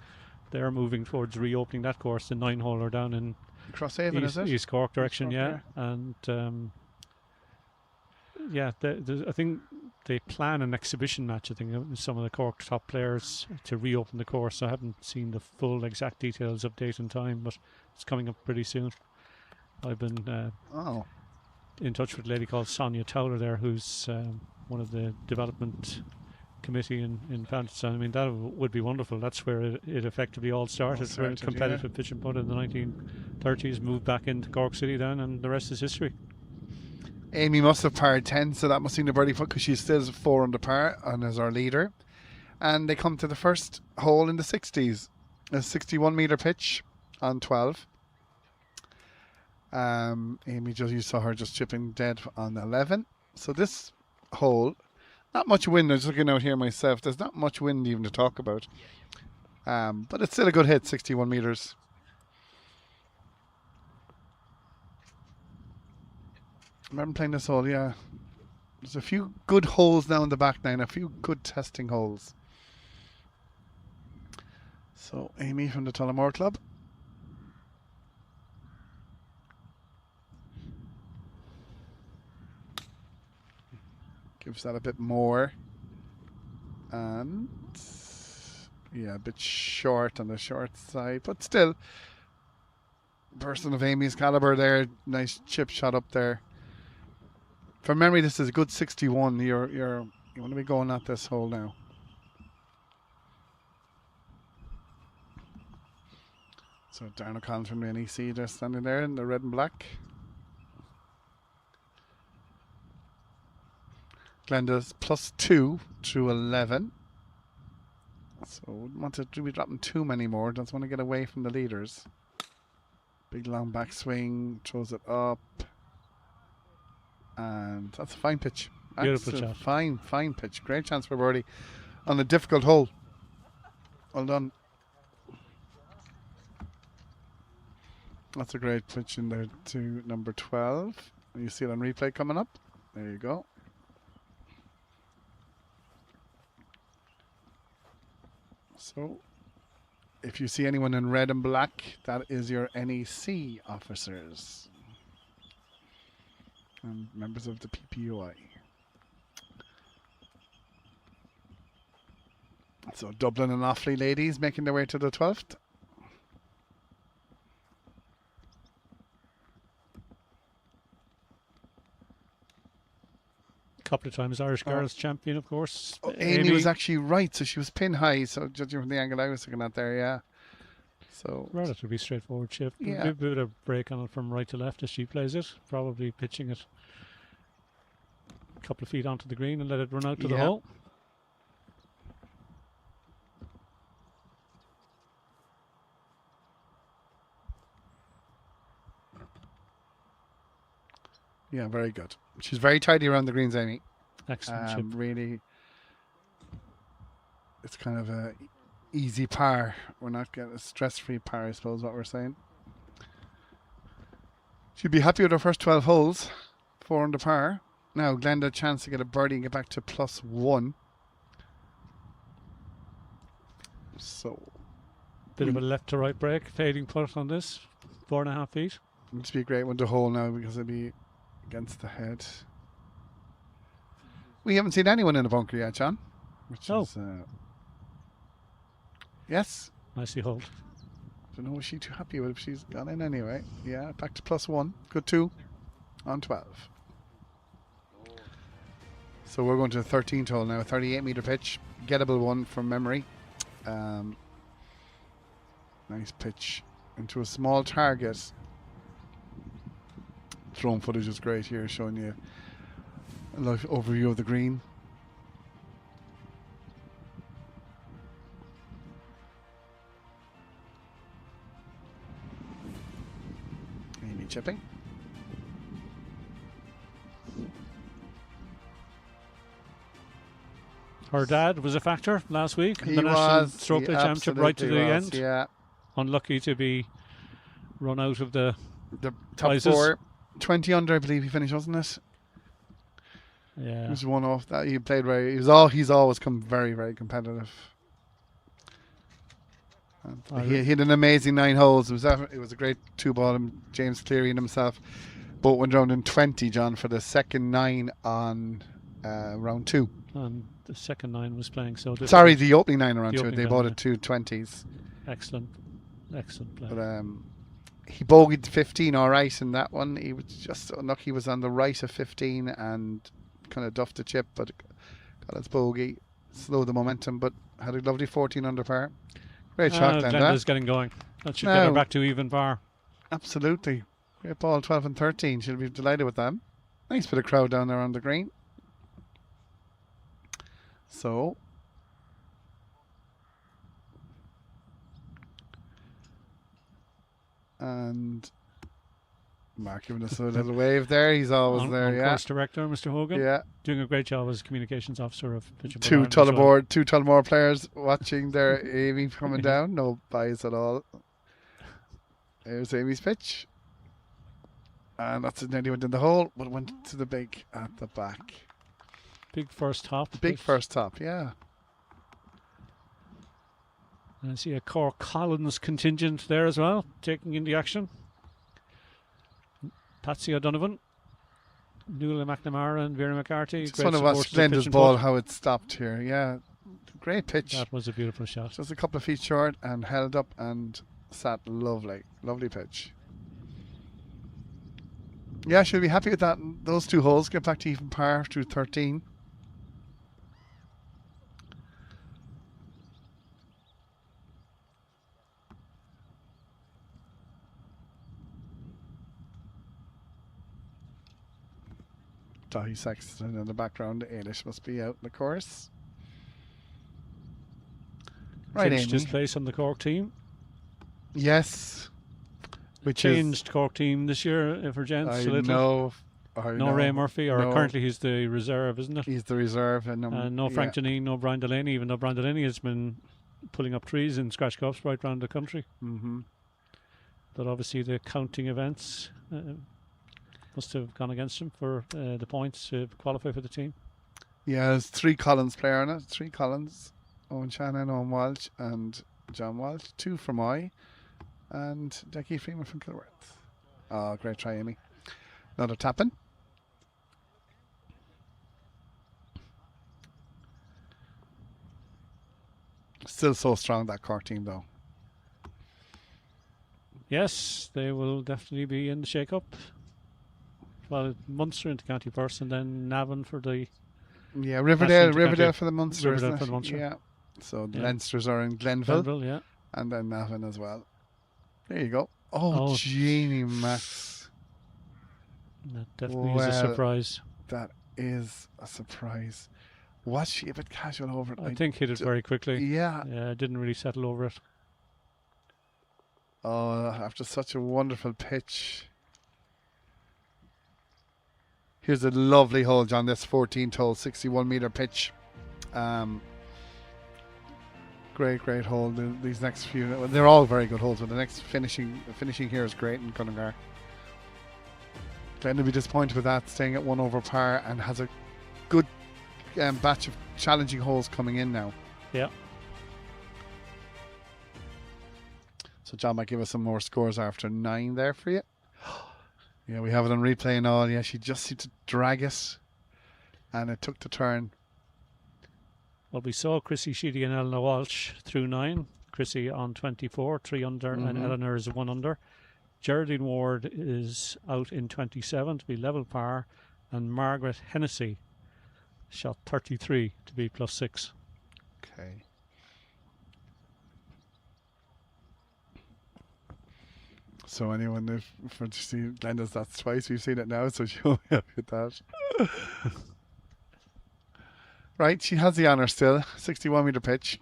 They're moving towards reopening that course, the 9-holer down in Crosshaven, is it? East Cork direction, East Cork, yeah. And yeah, I think they plan an exhibition match, I think, with some of the Cork top players to reopen the course. I haven't seen the full exact details of date and time, but it's coming up pretty soon. I've been in touch with a lady called Sonia Towler there, who's one of the development committee in Fountainstown. I mean, that would be wonderful. That's where it effectively all started, where competitive pitch and putt in the 1930s moved back into Cork City then, and the rest is history. Amy must have parred 10, so that must have been a birdie putt because she's still 4 under par and is our leader. And they come to the first hole in the 60s, a 61-metre pitch on 12. Amy, you saw her just chipping dead on 11. So this hole, not much wind. I'm just looking out here myself. There's not much wind even to talk about. But it's still a good hit, 61 metres. I remember playing this hole, yeah. There's a few good holes now in the back nine, a few good testing holes. So, Amy from the Tullamore Club. Gives that a bit more. And, yeah, a bit short on the short side, but still, person of Amy's caliber there, nice chip shot up there. From memory, this is a good 61. You want to be going at this hole now. So Darren O'Connell from the NEC, they're standing there in the red and black. Glenda's +2 through 11. So wouldn't want to be dropping too many more. Doesn't want to get away from the leaders. Big long backswing, throws it up. And that's a fine pitch. Beautiful shot. Fine pitch. Great chance for birdie on a difficult hole. Well done. That's a great pitch in there to number 12. You see it on replay coming up. There you go. So, if you see anyone in red and black, that is your NEC officers and members of the PPUI. So Dublin and Offaly ladies making their way to the 12th. Couple of times Irish girls champion, of course. Amy was actually right, so she was pin high. So judging from the angle I was looking at there, yeah. So relatively straightforward chip. Yeah. A bit of break on it from right to left as she plays it. Probably pitching it a couple of feet onto the green and let it run out to the hole. Yeah, very good. She's very tidy around the greens, Amy. Excellent chip. Really, it's kind of a easy par. We're not getting a stress-free par, I suppose, what we're saying. She'd be happy with her first 12 holes. 4 under par. Now, Glenda, a chance to get a birdie and get back to +1. So, Bit of a left to right break. Fading putt on this. 4.5 feet. It'd be a great one to hole now because it'd be against the head. We haven't seen anyone in a bunker yet, John. Which is, yes. Nicely holed. Don't know, was she too happy with it if she's gone in anyway? Yeah, back to +1. Good 2 on 12. So we're going to the 13th hole now. A 38-metre pitch. Gettable one from memory. Nice pitch into a small target. drone footage is great here, showing you a live overview of the green. Amy chipping. Her dad was a factor last week in He the National was. Strokeplay He Championship right to the absolutely was, end. Yeah. Unlucky to be run out of the top prizes. 4. 20 under, I believe he finished, wasn't it? Yeah. He was one off that. He played very. He's always come very, very competitive. He hit an amazing 9 holes. It was a great 2-ball. James Cleary and himself both went round in 20, John, for the second 9 on round 2. And the second 9 was playing so difficult. Sorry, the opening 9 on round The 2. opening They 9, both yeah. had 2 20s. Excellent play. But he bogeyed 15 all right in that one. He was just unlucky. He was on the right of 15 and kind of duffed the chip, but got his bogey, slowed the momentum, but had a lovely 14 under par. Great shot, Glenda. Glenda's getting going. That should get her back to even par. Absolutely. Great ball, 12 and 13. She'll be delighted with them. Nice bit of crowd down there on the green. So, and Mark giving us a little wave there. He's always there, yeah. Course director, Mr. Hogan. Yeah. Doing a great job as communications officer of Pitch and Putt Two Ireland as well. Tullamore players watching there. Amy coming down. No bias at all. There's Amy's pitch. And that's it. Nearly went in the hole, but went to the big at the back. Big first top. Big first top, yeah. And I see a Cork Collins contingent there as well, taking in the action. Patsy O'Donovan, Nuala McNamara and Vera McCarthy. Just want to watch Glenda's ball, how it stopped here. Yeah, great pitch. That was a beautiful shot. Just a couple of feet short and held up and sat lovely. Lovely pitch. Yeah, she'll be happy with that. Those 2 holes get back to even par through 13. Dahi Sexton in the background. Ailish must be out in the course. Right, Changed Amy. his place on the Cork team. Yes. Which changed Cork team this year for gents a little. No Ray Murphy, or currently he's the reserve, isn't it? He's the reserve. And no Frank Janine, no Brian Delaney, even though Brian Delaney has been pulling up trees in scratch cups right around the country. Mm-hmm. But obviously the counting events must have gone against him for the points to qualify for the team. Yeah, there's 3 Collins player in it. 3 Collins. Owen Shannon, Owen Walsh and John Walsh. 2 from I. And Jackie Freeman from Kilworth. Oh, great try, Amy. Another tapping. Still so strong, that Cork team, though. Yes, they will definitely be in the shake-up. Well, Munster into County first, and then Navan for the... Yeah, Riverdale for the Munster, Riverdale isn't it? for the Munster. Yeah. So the Leinsters are in Glenville. Yeah. And then Navan as well. There you go. Oh, Jeannie Max. That definitely is a surprise. That is a surprise. Was she a bit casual over it? I think hit it very quickly. Yeah. Didn't really settle over it. Oh, after such a wonderful pitch. Here's a lovely hole, John. This 14th hole, 61-meter pitch. Great hole. These next few, they're all very good holes, but the next finishing here is great in Cunnigar. Glenn will be disappointed with that, staying at 1 over par, and has a good batch of challenging holes coming in now. Yeah. So John might give us some more scores after 9 there for you. Yeah, we have it on replay and all. Yeah, she just seemed to drag it, and it took the turn. Well, we saw Chrissy Sheedy and Eleanor Walsh through 9. Chrissy on 24, 3 under, and Eleanor is 1 under. Geraldine Ward is out in 27 to be level par, and Margaret Hennessy shot 33 to be +6. Okay. So anyone, if you see Glenda's, that's twice we've seen it now, so she'll be happy with that. Right, she has the honour still. 61-metre pitch.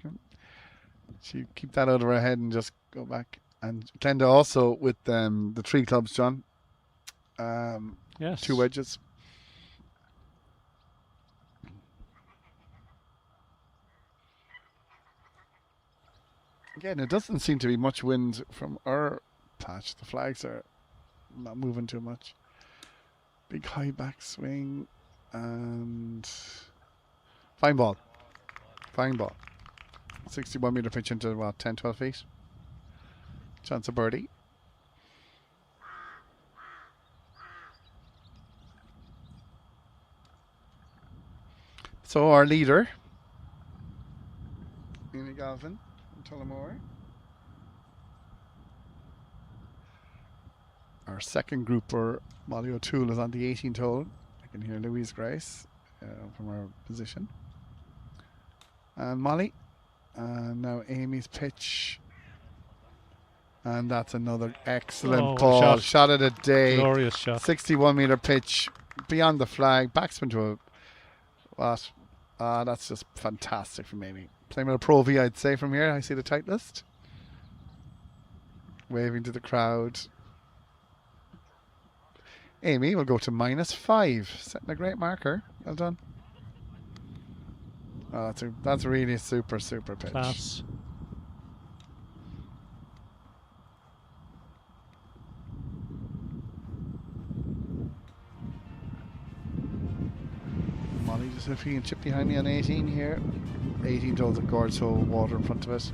She keep that out of her head and just go back. And Glenda also with the 3 clubs, John. Yes. 2 wedges. Again, it doesn't seem to be much wind from our patch. The flags are not moving too much. Big high backswing and fine ball. Fine ball. 61-metre pitch into what, 10, 12 feet? Chance of birdie. So our leader, Dungarvan from Tullamore. Our second grouper, Molly O'Toole, is on the 18th hole. I can hear Louise Grace from our position. And Molly. And now Amy's pitch. And that's another excellent ball. Shot of the day. Glorious shot. 61-metre pitch beyond the flag. Backspin to a... What? That's just fantastic from Amy. Playing with a Pro V, I'd say, from here. I see the tight list. Waving to the crowd. Amy will go to -5. Setting a great marker. Well done. Oh, that's really a super pitch. Class. Molly just if he can chip behind me on 18 here. 18 toes of gorge, so water in front of it.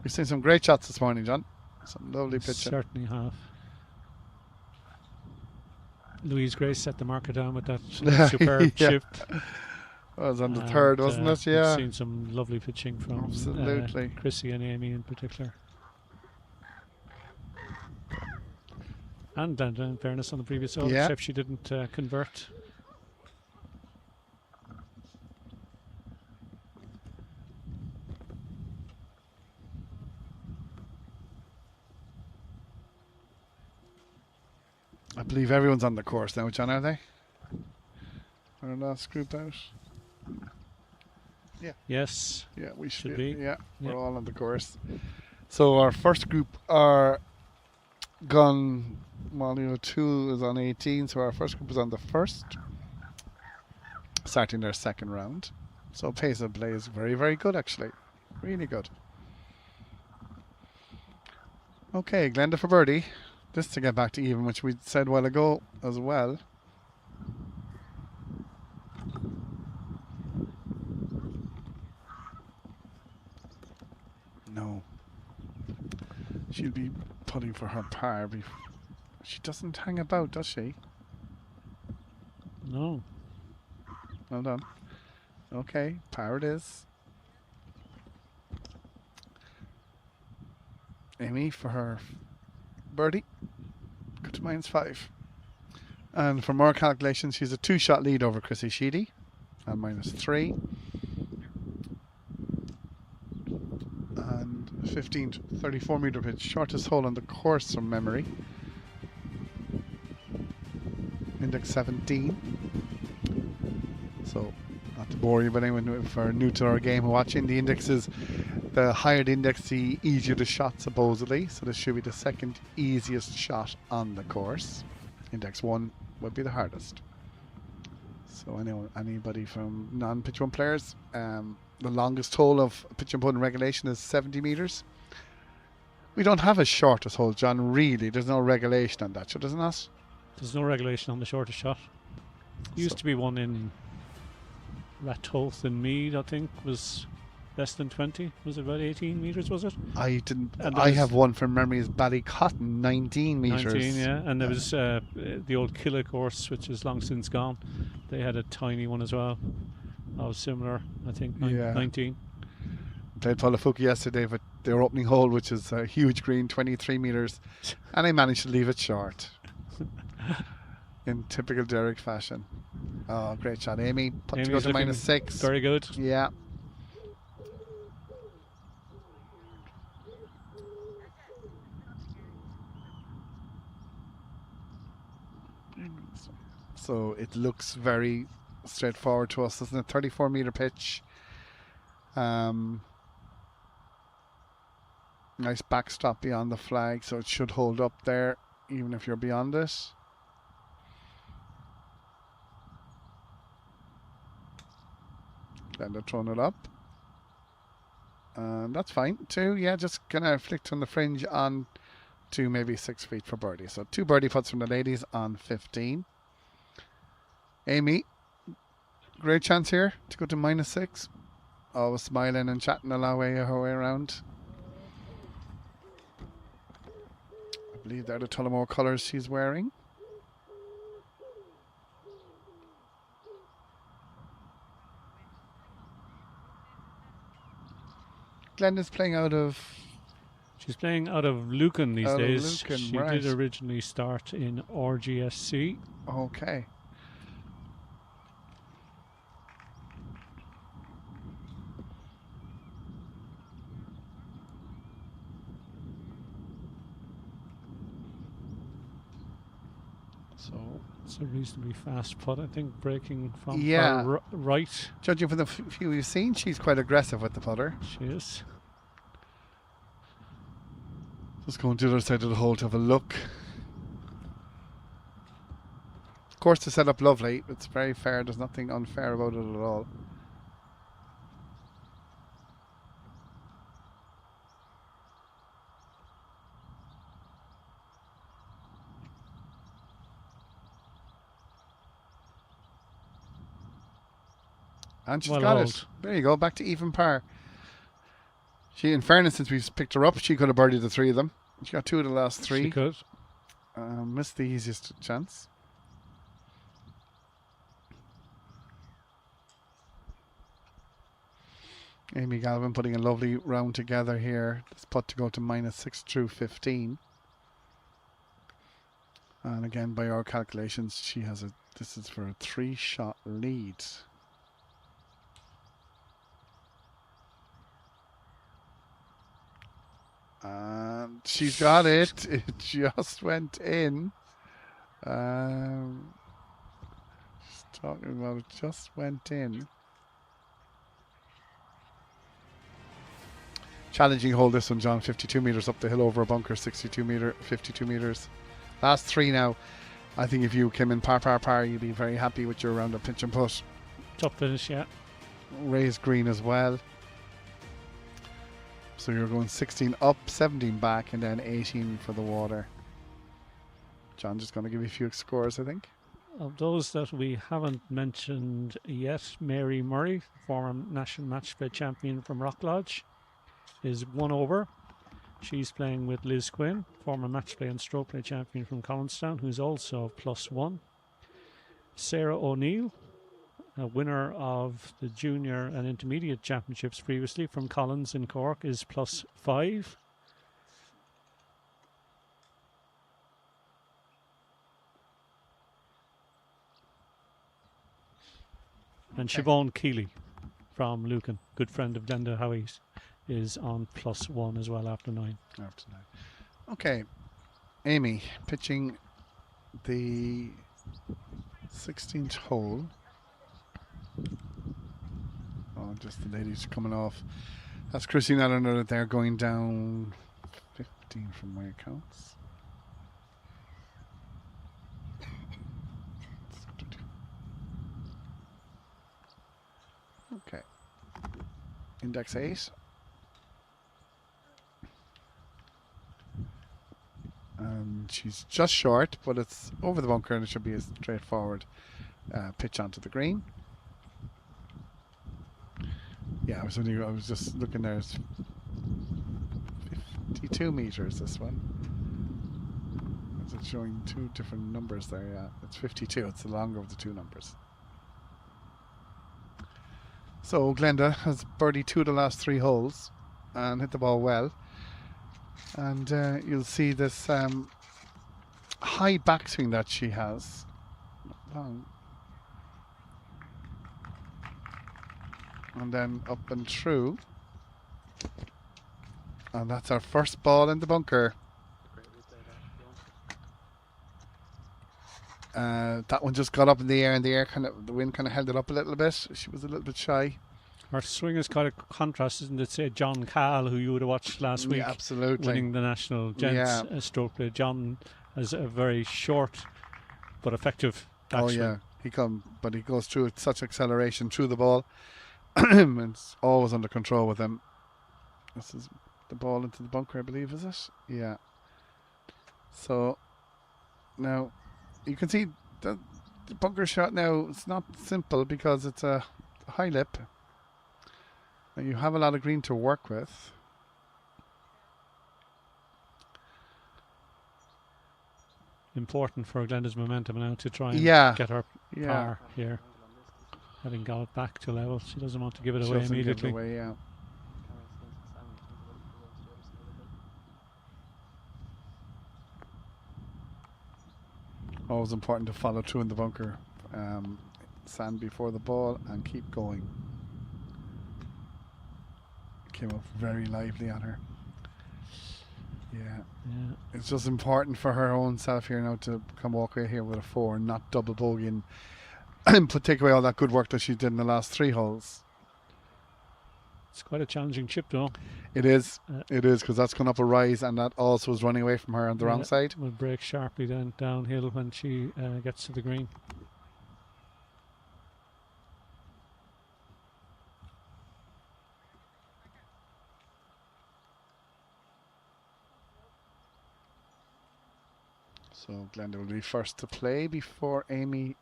We've seen some great shots this morning, John. Some lovely pitching. Certainly have. Louise Grace set the marker down with that superb chip. That was on the third, wasn't it? Yeah. We've seen some lovely pitching from Absolutely. Chrissy and Amy in particular. And in fairness on the previous hole, except she didn't convert. I believe everyone's on the course now, John, are they? Our last group out. Yeah. Yes. Yeah, we should be. Yeah, we're all on the course. So our first group are gone. Molly O'Toole is on 18, so our first group is on the first, starting their second round. So pace of play is very, very good, actually. Really good. Okay, Glenda for birdie. This to get back to even, which we said a while ago as well. No. She'll be putting for her par. She doesn't hang about, does she? No. Well done. Okay, par it is. Amy for her birdie. Go to -5. And for more calculations, she's a 2-shot lead over Chrissy Sheedy at -3. And 15 to 34-metre pitch, shortest hole on the course from memory. Index 17. So, not to bore you, but anyone if are new to our game watching, the index is the higher the index, the easier the shot, supposedly. So this should be the second easiest shot on the course. Index 1 would be the hardest. So anybody from non-pitch 1 players, the longest hole of pitch and putt in regulation is 70 metres. We don't have a shortest hole, John, really. There's no regulation on that, so there's not. There's no regulation on the shortest shot. Used to be one in Rathoth and Mead, I think, was less than 20. Was it about 18 metres, was it? I have one from memory is Ballycotton, 19 metres. 19, yeah. And there was the old Killa course, which is long since gone. They had a tiny one as well. That was similar, I think, 19. Played Tullafuki yesterday, but their opening hole, which is a huge green, 23 metres, and I managed to leave it short. In typical Derek fashion. Oh, great shot, Amy. Put to go Amy's to looking -6. very good. Yeah. So it looks very straightforward to us, doesn't it? 34-meter pitch. Nice backstop beyond the flag, so it should hold up there, even if you're beyond it. Then they're throwing it up. And that's fine too. Yeah, just kind of flicked on the fringe on to maybe 6 feet for birdie. So 2 birdie putts from the ladies on 15. Amy, great chance here to go to -6. Always smiling and chatting her way around. I believe they're the Tullamore colours she's wearing. Glenda's playing out of... She's playing out of Lucan these Out of days. Lucan, She right. did originally start in RGSC. Okay. So it's a reasonably fast putt, I think, breaking from Yeah. her right. Judging from the few you've seen, she's quite aggressive with the putter. She is. Just going to the other side of the hole to have a look. Of course, the setup lovely. It's very fair. There's nothing unfair about it at all. And she's Well got hauled. it. There you go. Back to even par. She, in fairness, since we picked her up, she could have birdied the 3 of them. She got 2 of the last 3. She could. Missed the easiest chance. Amy Galvin putting a lovely round together here. This putt to go to -6 through 15. And again, by our calculations, she has a... This is for a 3-shot lead. And she's got it. It just went in. Just talking about it, just went in. Challenging hole this one, John. 52 metres up the hill over a bunker. 52 metres. Last 3 now. I think if you came in par, you'd be very happy with your round of pitch and putt. Top finish, yeah. Raised green as well. So you're going 16 up, 17 back, and then 18 for the water. John just going to give you a few scores, I think. Of those that we haven't mentioned yet, Mary Murray, former national match play champion from Rock Lodge, is 1 over. She's playing with Liz Quinn, former match play and stroke play champion from Collinstown, who's also +1. Sarah O'Neill, a winner of the junior and intermediate championships previously from Collins in Cork, is +5. And Siobhan Keeley from Lucan, good friend of Glenda Howie's, is on +1 as well after 9. After 9. Okay. Amy, pitching the 16th hole. Oh, just the ladies coming off. That's Christine Allen there going down 15 from my accounts. Okay. Index 8. And she's just short, but it's over the bunker and it should be a straightforward pitch onto the green. Yeah, I was just looking there. It's 52 meters, this one. It's showing 2 different numbers there, yeah. It's 52, it's the longer of the 2 numbers. So Glenda has birdied 2 of the last 3 holes and hit the ball well. And you'll see this high backswing that she has. Long. And then up and through. And that's our first ball in the bunker. That one just got up in the air, and the wind kind of held it up a little bit. She was a little bit shy. Her swing is quite a contrast, isn't it? Say John Cahill, who you would have watched last week, absolutely, winning the national gents stroke play. John has a very short but effective backswing. But he goes through such acceleration through the ball. It's always under control with him. This is the ball into the bunker, I believe, is it? Yeah. So now you can see the bunker shot now. It's not simple because it's a high lip. Now you have a lot of green to work with. Important for Glenda's momentum now to try and get her par here. Having got it back to level, she doesn't want to give it away immediately. Always important to follow through in the bunker. Sand before the ball and keep going. Came up very lively on her. Yeah. It's just important for her own self here now to come walk away here with a 4 and not double bogey and take away all that good work that she did in the last 3 holes. It's quite a challenging chip though. It is because that's going up a rise, and that also is running away from her on the wrong side. Will break sharply then downhill when she gets to the green. So Glenda will be first to play before Amy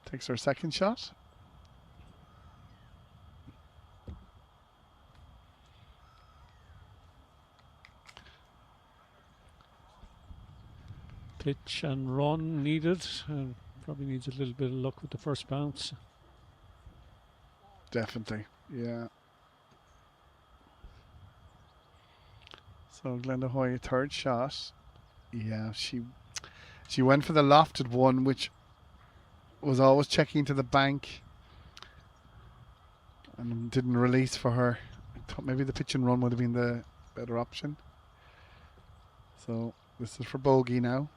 takes her second shot. Pitch and run needed. Probably needs a little bit of luck with the first bounce. Definitely, yeah. So Glenda Hoy, third shot. Yeah, she went for the lofted one, which was always checking to the bank and didn't release for her. I thought maybe the pitch and run would have been the better option. So this is for bogey now,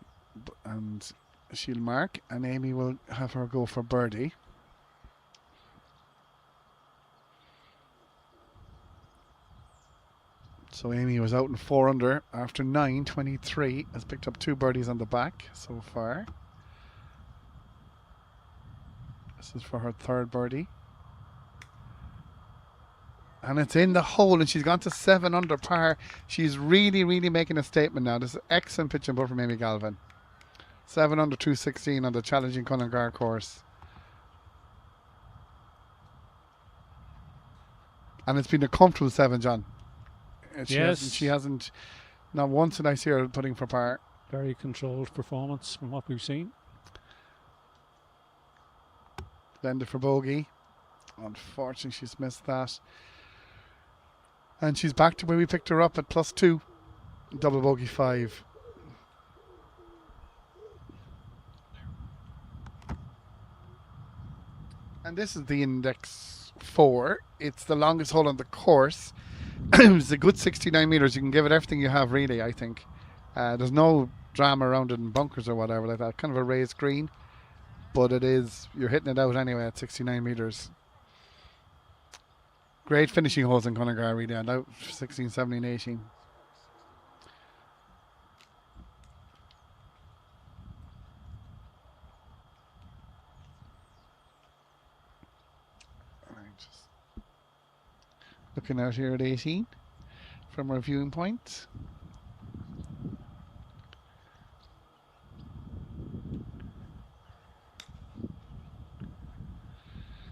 and she'll mark, and Amy will have her go for birdie. So Amy was out in 4 under after 9, 23, has picked up 2 birdies on the back so far. This is for her third birdie. And it's in the hole, and she's gone to 7 under par. She's really, really making a statement now. This is excellent pitch and putt from Amy Galvin. 7 under 216 on the challenging Cunnigar course. And it's been a comfortable 7, John. She hasn't, not once did I see her putting for par. Very controlled performance from what we've seen. Glenda for bogey. Unfortunately, she's missed that. And she's back to where we picked her up at +2. Double bogey 5. And this is the index 4. It's the longest hole on the course. It's a good 69 metres. You can give it everything you have, really, I think. There's no drama around it in bunkers or whatever like that. Kind of a raised green. But it is, you're hitting it out anyway at 69 metres. Great finishing holes in Cunnigar, really. And out 16, 17, 18. Looking out here at 18 from our viewing point.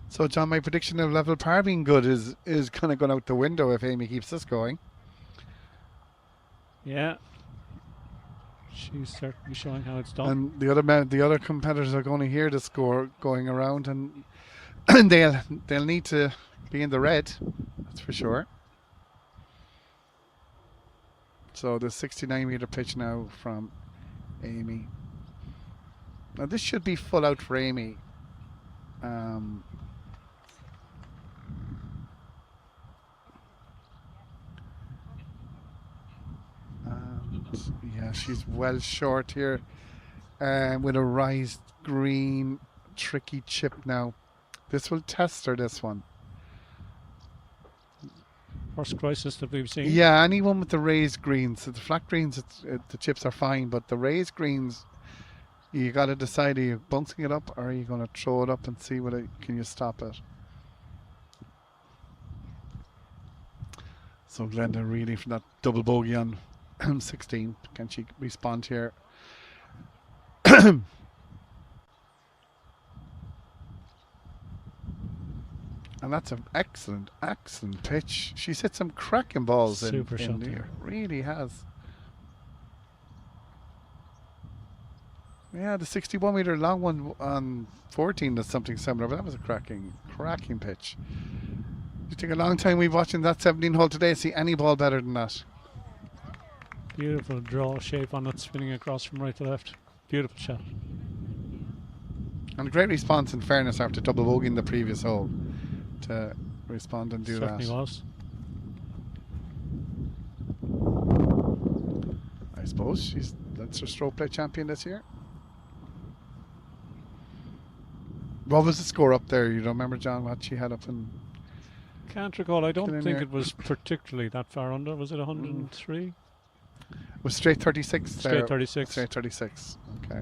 So, John, my prediction of level par being good is kind of going out the window if Amy keeps this going. Yeah, she's certainly showing how it's done. And the other competitors are going to hear the score going around, and they'll need to be in the red. That's for sure. So the 69 metre pitch now from Amy. Now this should be full out for Amy. Yeah, she's well short here. With a raised green, tricky chip now. This will test her, this one. First crisis that we've seen. Yeah, anyone with the raised greens. So the flat greens, the chips are fine, but the raised greens, you got to decide, are you bouncing it up or are you going to throw it up and see can you stop it? So Glenda really from that double bogey on 16. Can she respond here? And that's an excellent pitch. She's hit some cracking balls Super shot in there. here. Really has. Yeah, the 61 meter long one on 14 does something similar, but that was a cracking pitch. You take a long time we watching that 17 hole today to see any ball better than that. Beautiful draw shape on it, spinning across from right to left. Beautiful shot. And a great response, in fairness, after double bogeying the previous hole to respond and do Certainly that. was. I suppose that's her stroke play champion this year. What was the score up there? You don't remember, John, what she had up in? Can't recall. I don't think Cunnigar. it was particularly that far under. Was it 103? It was straight 36 there. Straight 36. Straight 36. Okay.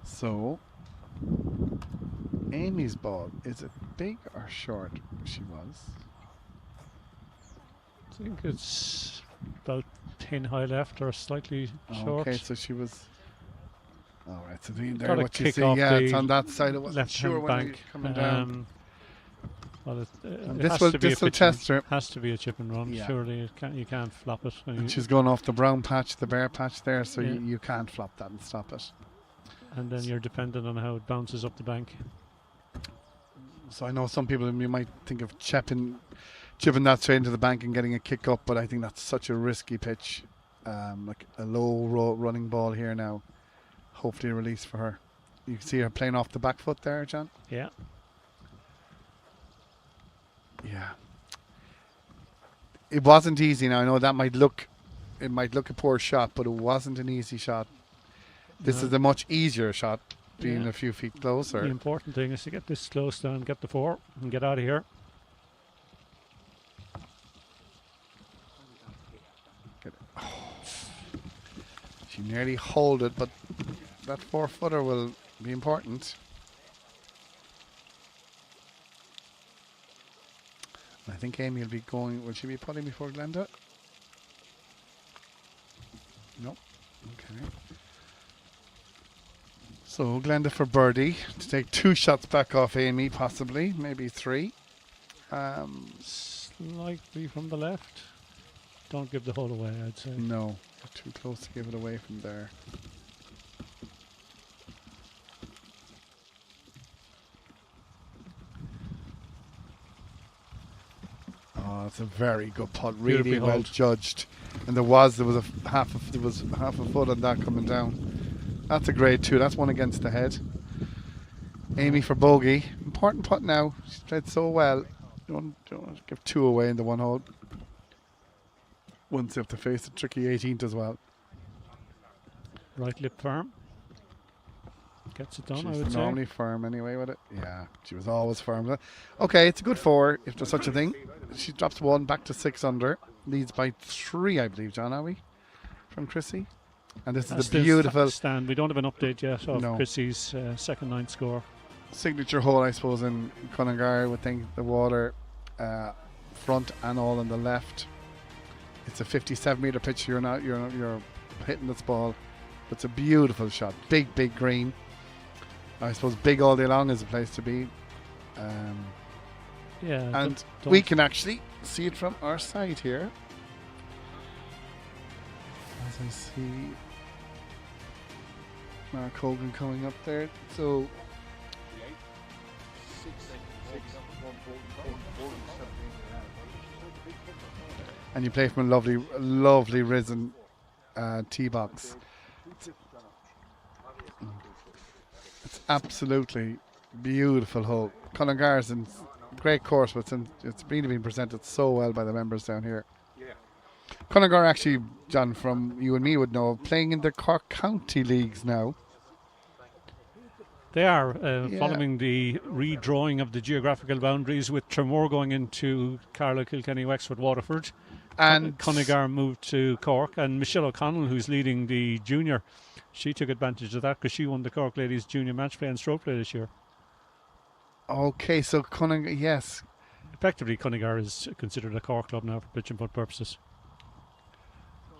So, Amy's ball, is it big or short? She was. I think it's about pin high left or slightly short. Okay, so she was. All right, so there, Got a what you kick see, off yeah, the it's on that side. I wasn't left sure hand when bank. coming down. Well, it This has will to be a pitch test her. Has to be a chip and run. Yeah. Surely you can't flop it. And she's going off the brown patch, the bare patch there, so Yeah. you can't flop that and stop it. And then you're dependent on how it bounces up the bank. So I know some people, you might think of chipping that straight into the bank and getting a kick up, but I think that's such a risky pitch. Like a low running ball here now. Hopefully a release for her. You can see her playing off the back foot there, John. Yeah. Yeah. It wasn't easy now. I know that might look a poor shot, but it wasn't an easy shot. This No. is a much easier shot, being Yeah. a few feet closer. The important thing is to get this close down, get the 4, and get out of here. She nearly holed it, but that 4-footer will be important. I think Amy will be going. Will she be putting before Glenda? Nope. Okay. So Glenda for birdie to take 2 shots back off Amy, possibly, maybe 3. Slightly from the left. Don't give the hole away, I'd say. No, too close to give it away from there. Oh, it's a very good putt, really Beautifully well hauled. judged. And there was half a foot on that coming down. That's a grade 2. That's one against the head. Amy for bogey. Important putt now. She's played so well. Don't want to give 2 away in the 1 hole. Once you have to face a tricky 18th as well. Right lip firm. Gets it done, I would She's say. normally firm anyway with it. Yeah, she was always firm. Okay, it's a good 4 if there's such a thing. She drops 1 back to 6 under. Leads by 3, I believe, John, are we? From Chrissy. And this is the beautiful stand. We don't have an update yet of No. Chrissy's second 9 score. signature hole, I suppose, in Cunnigar. Would think the water front and all on the left. It's a 57-meter pitch. You're hitting this ball. It's a beautiful shot. Big green. I suppose big all day long is the place to be. Yeah, And we can actually see it from our side here. As I see Mark Hogan coming up there. So and you play from a lovely risen tee box. It's absolutely beautiful hole. Cunnigar's in great course, but it's really been presented so well by the members down here. Yeah. Cunnigar actually, John, from you and me would know, playing in the Cork County Leagues now. They are following the redrawing of the geographical boundaries, with Tremor going into Carlow, Kilkenny, Wexford, Waterford. And Cunnigar moved to Cork, and Michelle O'Connell, who's leading the junior, she took advantage of that because she won the Cork Ladies Junior Match Play and Strokeplay this year. Okay, so Cunnigar, yes. Effectively, Cunnigar is considered a Cork club now for pitch and putt purposes.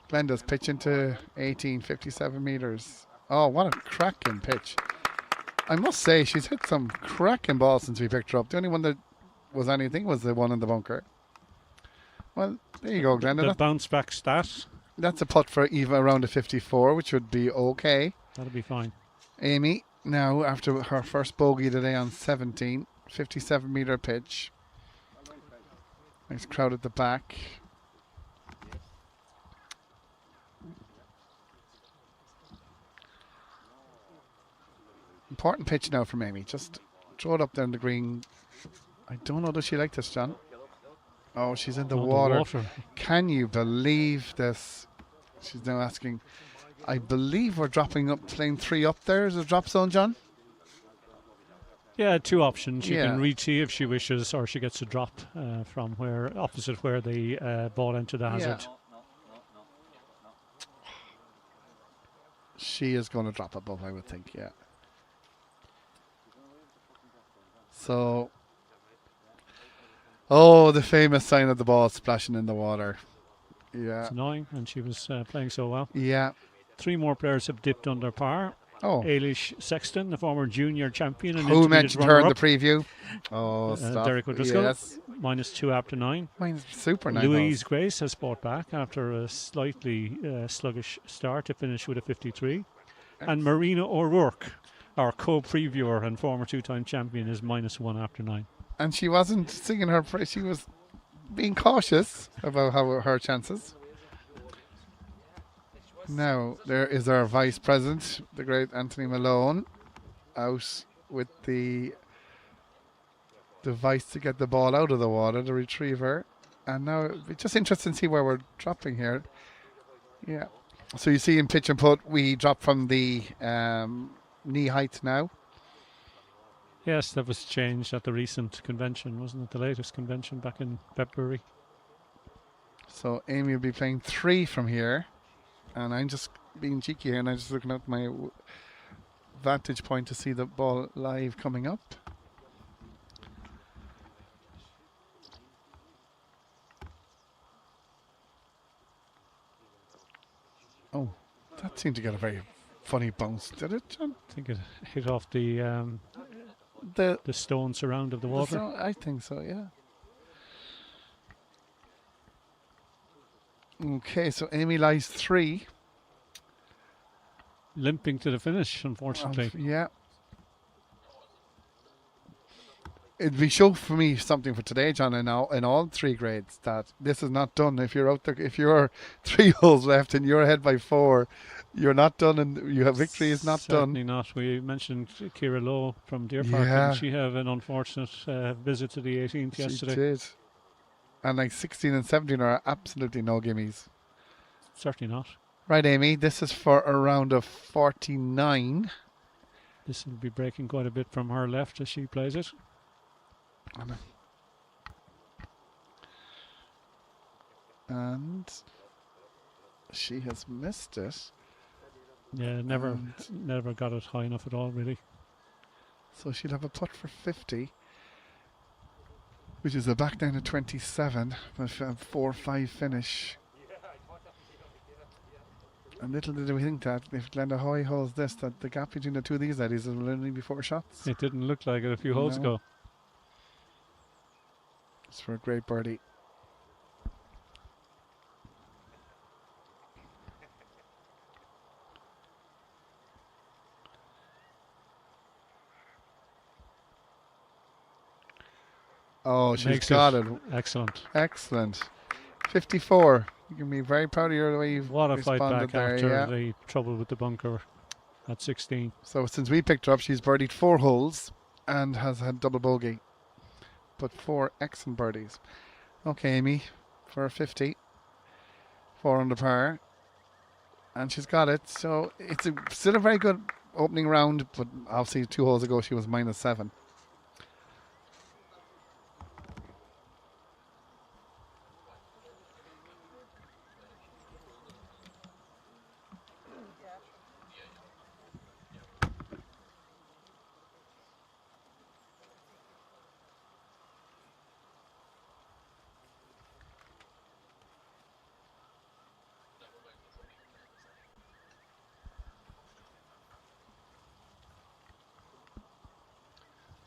Glenda's pitch into 1857 metres. Oh, what a cracking pitch. I must say, she's hit some cracking balls since we picked her up. The only one that was anything was the one in the bunker. Well, there you go, Glenda. The bounce back stat. That's a putt for Eva around a 54, which would be okay. That'll be fine. Amy, now after her first bogey today on 17, 57 metre pitch. Nice crowd at the back. Important pitch now from Amy. Just throw it up there in the green. I don't know, does she like this, John? Oh, she's in the water. Can you believe this? She's now asking. I believe we're dropping up, playing 3 up there. Is a drop zone, John? Yeah, 2 options. She can re-tee if she wishes, or she gets a drop from where opposite where the ball entered the hazard. Yeah. She is going to drop above, I would think, yeah. So, the famous sign of the ball splashing in the water. Yeah. It's annoying, and she was playing so well. Yeah. 3 more players have dipped under par. Oh. Ailish Sexton, the former junior champion. And who mentioned her in the preview? Oh, stop. Derek O'Driscoll, yes. -2 after 9. Super nice. Louise Grace has fought back after a slightly sluggish start to finish with a 53. And Marina O'Rourke, our co-previewer and former 2-time champion, is -1 after 9. And she wasn't singing her praise. She was being cautious about her chances. Now, there is our vice president, the great Anthony Malone, out with the device to get the ball out of the water, the retriever. And now, it's just interesting to see where we're dropping here. Yeah. So you see in pitch and putt, we drop from the knee height now. Yes, that was changed at the recent convention, wasn't it? The latest convention back in February. So Amy will be playing 3 from here. And I'm just being cheeky here, and I'm just looking at my vantage point to see the ball live coming up. Oh, that seemed to get a very funny bounce, did it, John? I think it hit off the stone surround of the water. I think so, yeah. Okay, so Amy lies 3. Limping to the finish, unfortunately. Yeah. It'd be show for me something for today, John, in all 3 grades, that this is not done. If you're out there, if you're 3 holes left and you're ahead by 4, you're not done, and you have victory is not done. Certainly not. We mentioned Ciara Lowe from Deer Park, and she had an unfortunate visit to the 18th yesterday. She did. And like 16 and 17 are absolutely no gimmies. Certainly not. Right, Amy, this is for a round of 49. This will be breaking quite a bit from her left as she plays it. And she has missed it. Yeah, never got it high enough at all, really. So she'll have a putt for 50, which is a back down to 27, with a 4-5 finish. And little did we think that if Glenda Hoy holds this, that the gap between the 2 of these ladies will only be 4 shots. It didn't look like it a few holes ago. It's for a great birdie. Oh, she's got it. Excellent. Excellent. 54. You can be very proud of the way you've What a fight back there, after the trouble with the bunker at 16. So since we picked her up, she's birdied 4 holes and has had double bogey. but 4 excellent birdies. Okay, Amy, for a 50, 4 under par, and she's got it. So it's still a very good opening round, but obviously 2 holes ago she was -7.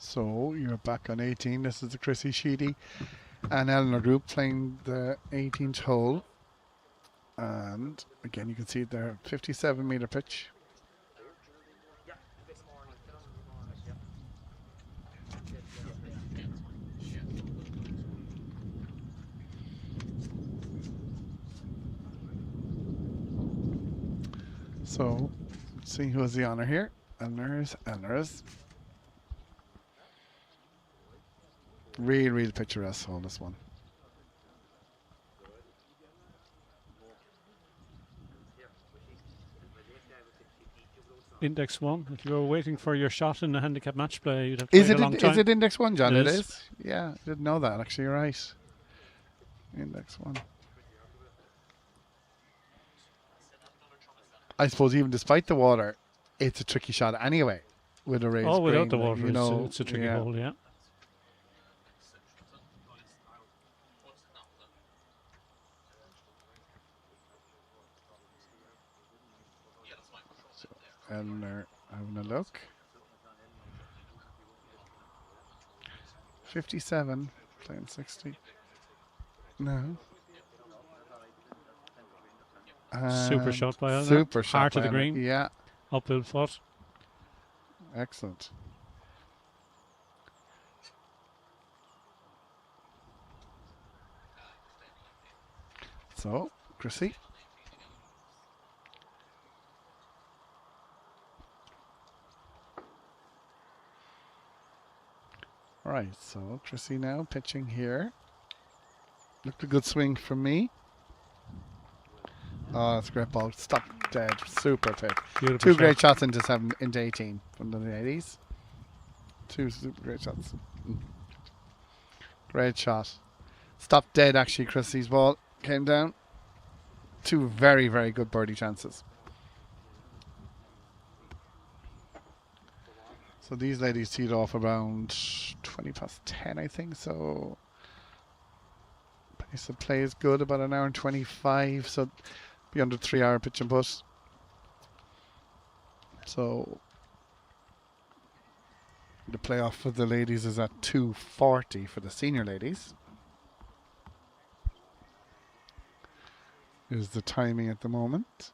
So you're back on 18. This is the Chrissy Sheedy and Eleanor group playing the 18th hole. And again, you can see there, 57-meter pitch. So, let's see who has the honor here. Eleanor's. Real picturesque hole, this one. Index 1. If you were waiting for your shot in the handicap match play, you'd have to wait a long time. Is it index 1, John? It It is. is. Yeah, I didn't know that. Actually, you're right. Index 1. I suppose even despite the water, it's a tricky shot anyway. With a raised without green, the water, you know, it's a tricky hole, yeah. Eleanor having a look. 57, playing 60. No. Super shot by Eleanor. Super shot. Heart by of the Eleanor. green. Yeah, Uphill foot. excellent. So, Chrissy. Right, so Chrissy now pitching here. Looked a good swing from me. Oh, that's a great ball. Stop dead. Super pick. Beautiful Two shot. great shots into 18 from the ladies. 2 super great shots. Great shot. Stopped dead actually. Chrissy's ball came down. 2 very, very good birdie chances. So these ladies teed off around 20 past 10, I think. So pace of play is good, about an hour and 25. So be under 3 hour pitch and putt. So the playoff for the ladies is at 2:40 for the senior ladies. Is the timing at the moment.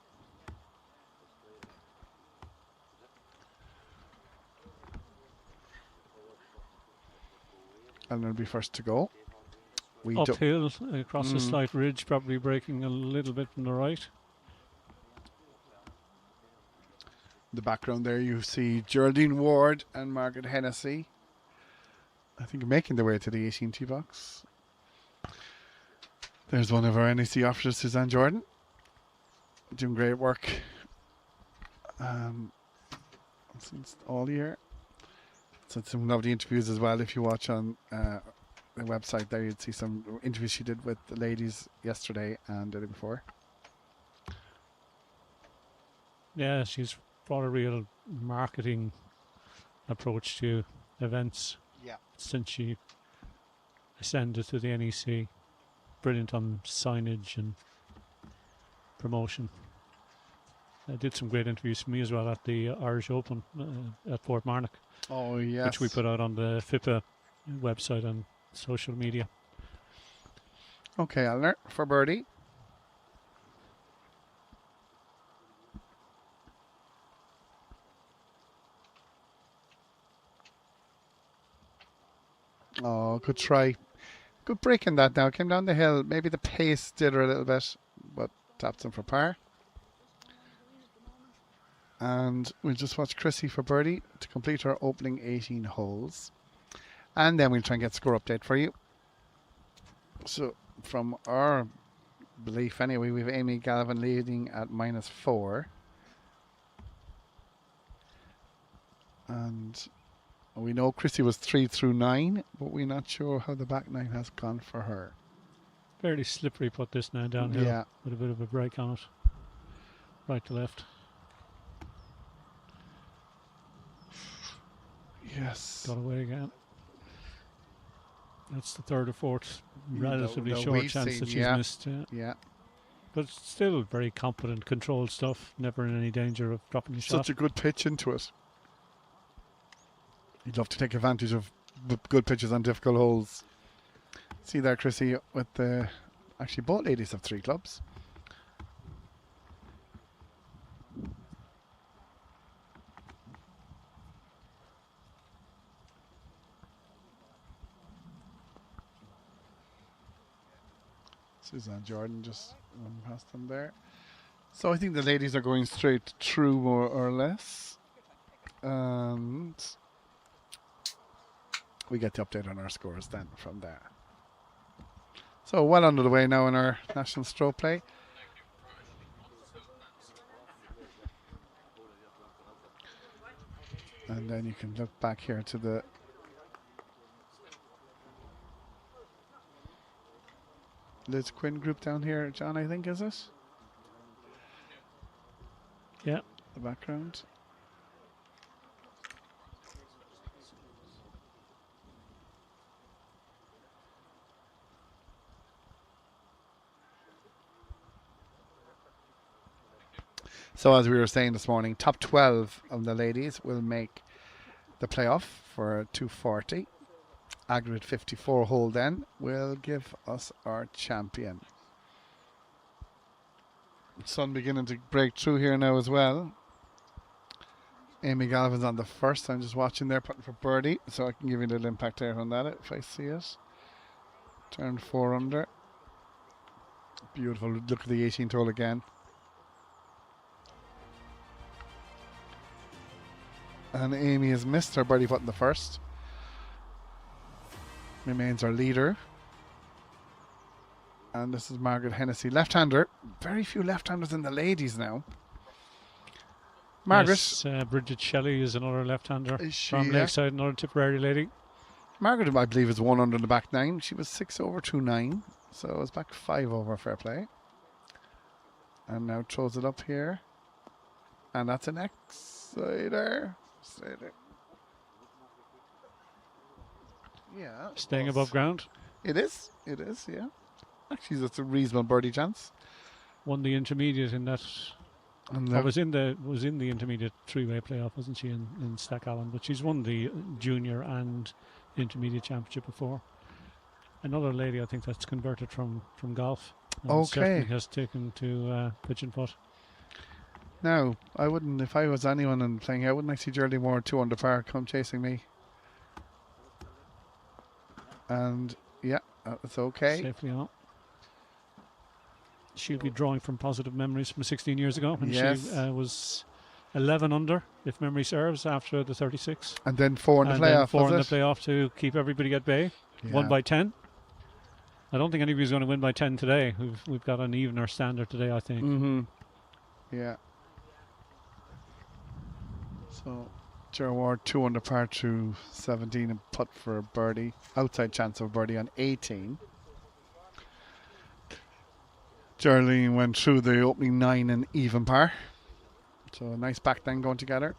And it'll be first to go. Uphill across a slight ridge, probably breaking a little bit from the right. The background there, you see Geraldine Ward and Margaret Hennessy. I think making their way to the 18 tee box. There's one of our NEC officers, Suzanne Jordan, doing great work since all year. So some lovely interviews as well. If you watch on the website there, you'd see some interviews she did with the ladies yesterday and the day before. Yeah, she's brought a real marketing approach to events since she ascended to the NEC. Brilliant on signage and promotion. I did some great interviews for me as well at the Irish Open at Fort Marnock. Oh, yes. Which we put out on the FIPA website and social media. Okay, Eleanor, for birdie. Oh, good try. Good break in that now. Came down the hill. Maybe the pace did her a little bit, but tapped him for par. And we'll just watch Chrissy for birdie to complete her opening 18 holes. And then we'll try and get score update for you. So from our belief anyway, we've Amy Galvin leading at -4. And we know Chrissy was 3 through 9, but we're not sure how the back 9 has gone for her. Fairly slippery putt this now downhill. Yeah. With a bit of a break on it. Right to left. Yes. Got away again. That's the third or fourth relatively No, short we've chance seen, that she's yeah. missed. Yeah. Yeah. But still very competent, controlled stuff. Never in any danger of dropping the shot. Such a good pitch into it. You'd love to take advantage of good pitches on difficult holes. See there, Chrissy, with the... Actually, both ladies have 3 clubs. Suzanne Jordan just run past them there. So I think the ladies are going straight through more or less. And we get the update on our scores then from there. So well under the way now in our national stroke play. And then you can look back here to the Liz Quinn group down here, John, I think, is it? Yeah. The background. So as we were saying this morning, top 12 of the ladies will make the playoff for 240. Aggregate 54 hole then will give us our champion. Sun beginning to break through here now as well. Amy Galvin's on the first. I'm just watching there, putting for birdie, so I can give you a little impact there on that if I see it. Turn 4 under. Beautiful. Look at the 18th hole again. And Amy has missed her birdie putt in the first. Remains our leader. And this is Margaret Hennessy, left-hander. Very few left-handers in the ladies now. Margaret. Yes, Bridget Shelley is another left-hander Is she, from Lakeside, another Tipperary lady. Margaret, I believe, is 1 under in the back 9. She was 6 over 2-9. So it was back 5 over, fair play. And now throws it up here. And that's an X-sider. Yeah. Staying above ground. It is, yeah. Actually, that's a reasonable birdie chance. Won the intermediate in that. And Was in the intermediate 3-way playoff, wasn't she, in Stackallan? But she's won the junior and intermediate championship before. Another lady, I think, that's converted from golf. And certainly has taken to pitch and putt. No, I wouldn't. If I was anyone and playing, I wouldn't like to see Geraldine Moore 2 under par come chasing me. And yeah, that's okay. Safely on. She'll be drawing from positive memories from 16 years ago when she was 11 under, if memory serves, after the 36. And then 4 in the playoff. 4 in the playoff to keep everybody at bay. Yeah. Won by 10. I don't think anybody's going to win by 10 today. We've got an evener standard today, I think. Mm-hmm. Yeah. So, Gerald Ward 2 under par through 17 and putt for a birdie. Outside chance of birdie on 18. Geraldine went through the opening 9 and even par. So a nice back nine going together.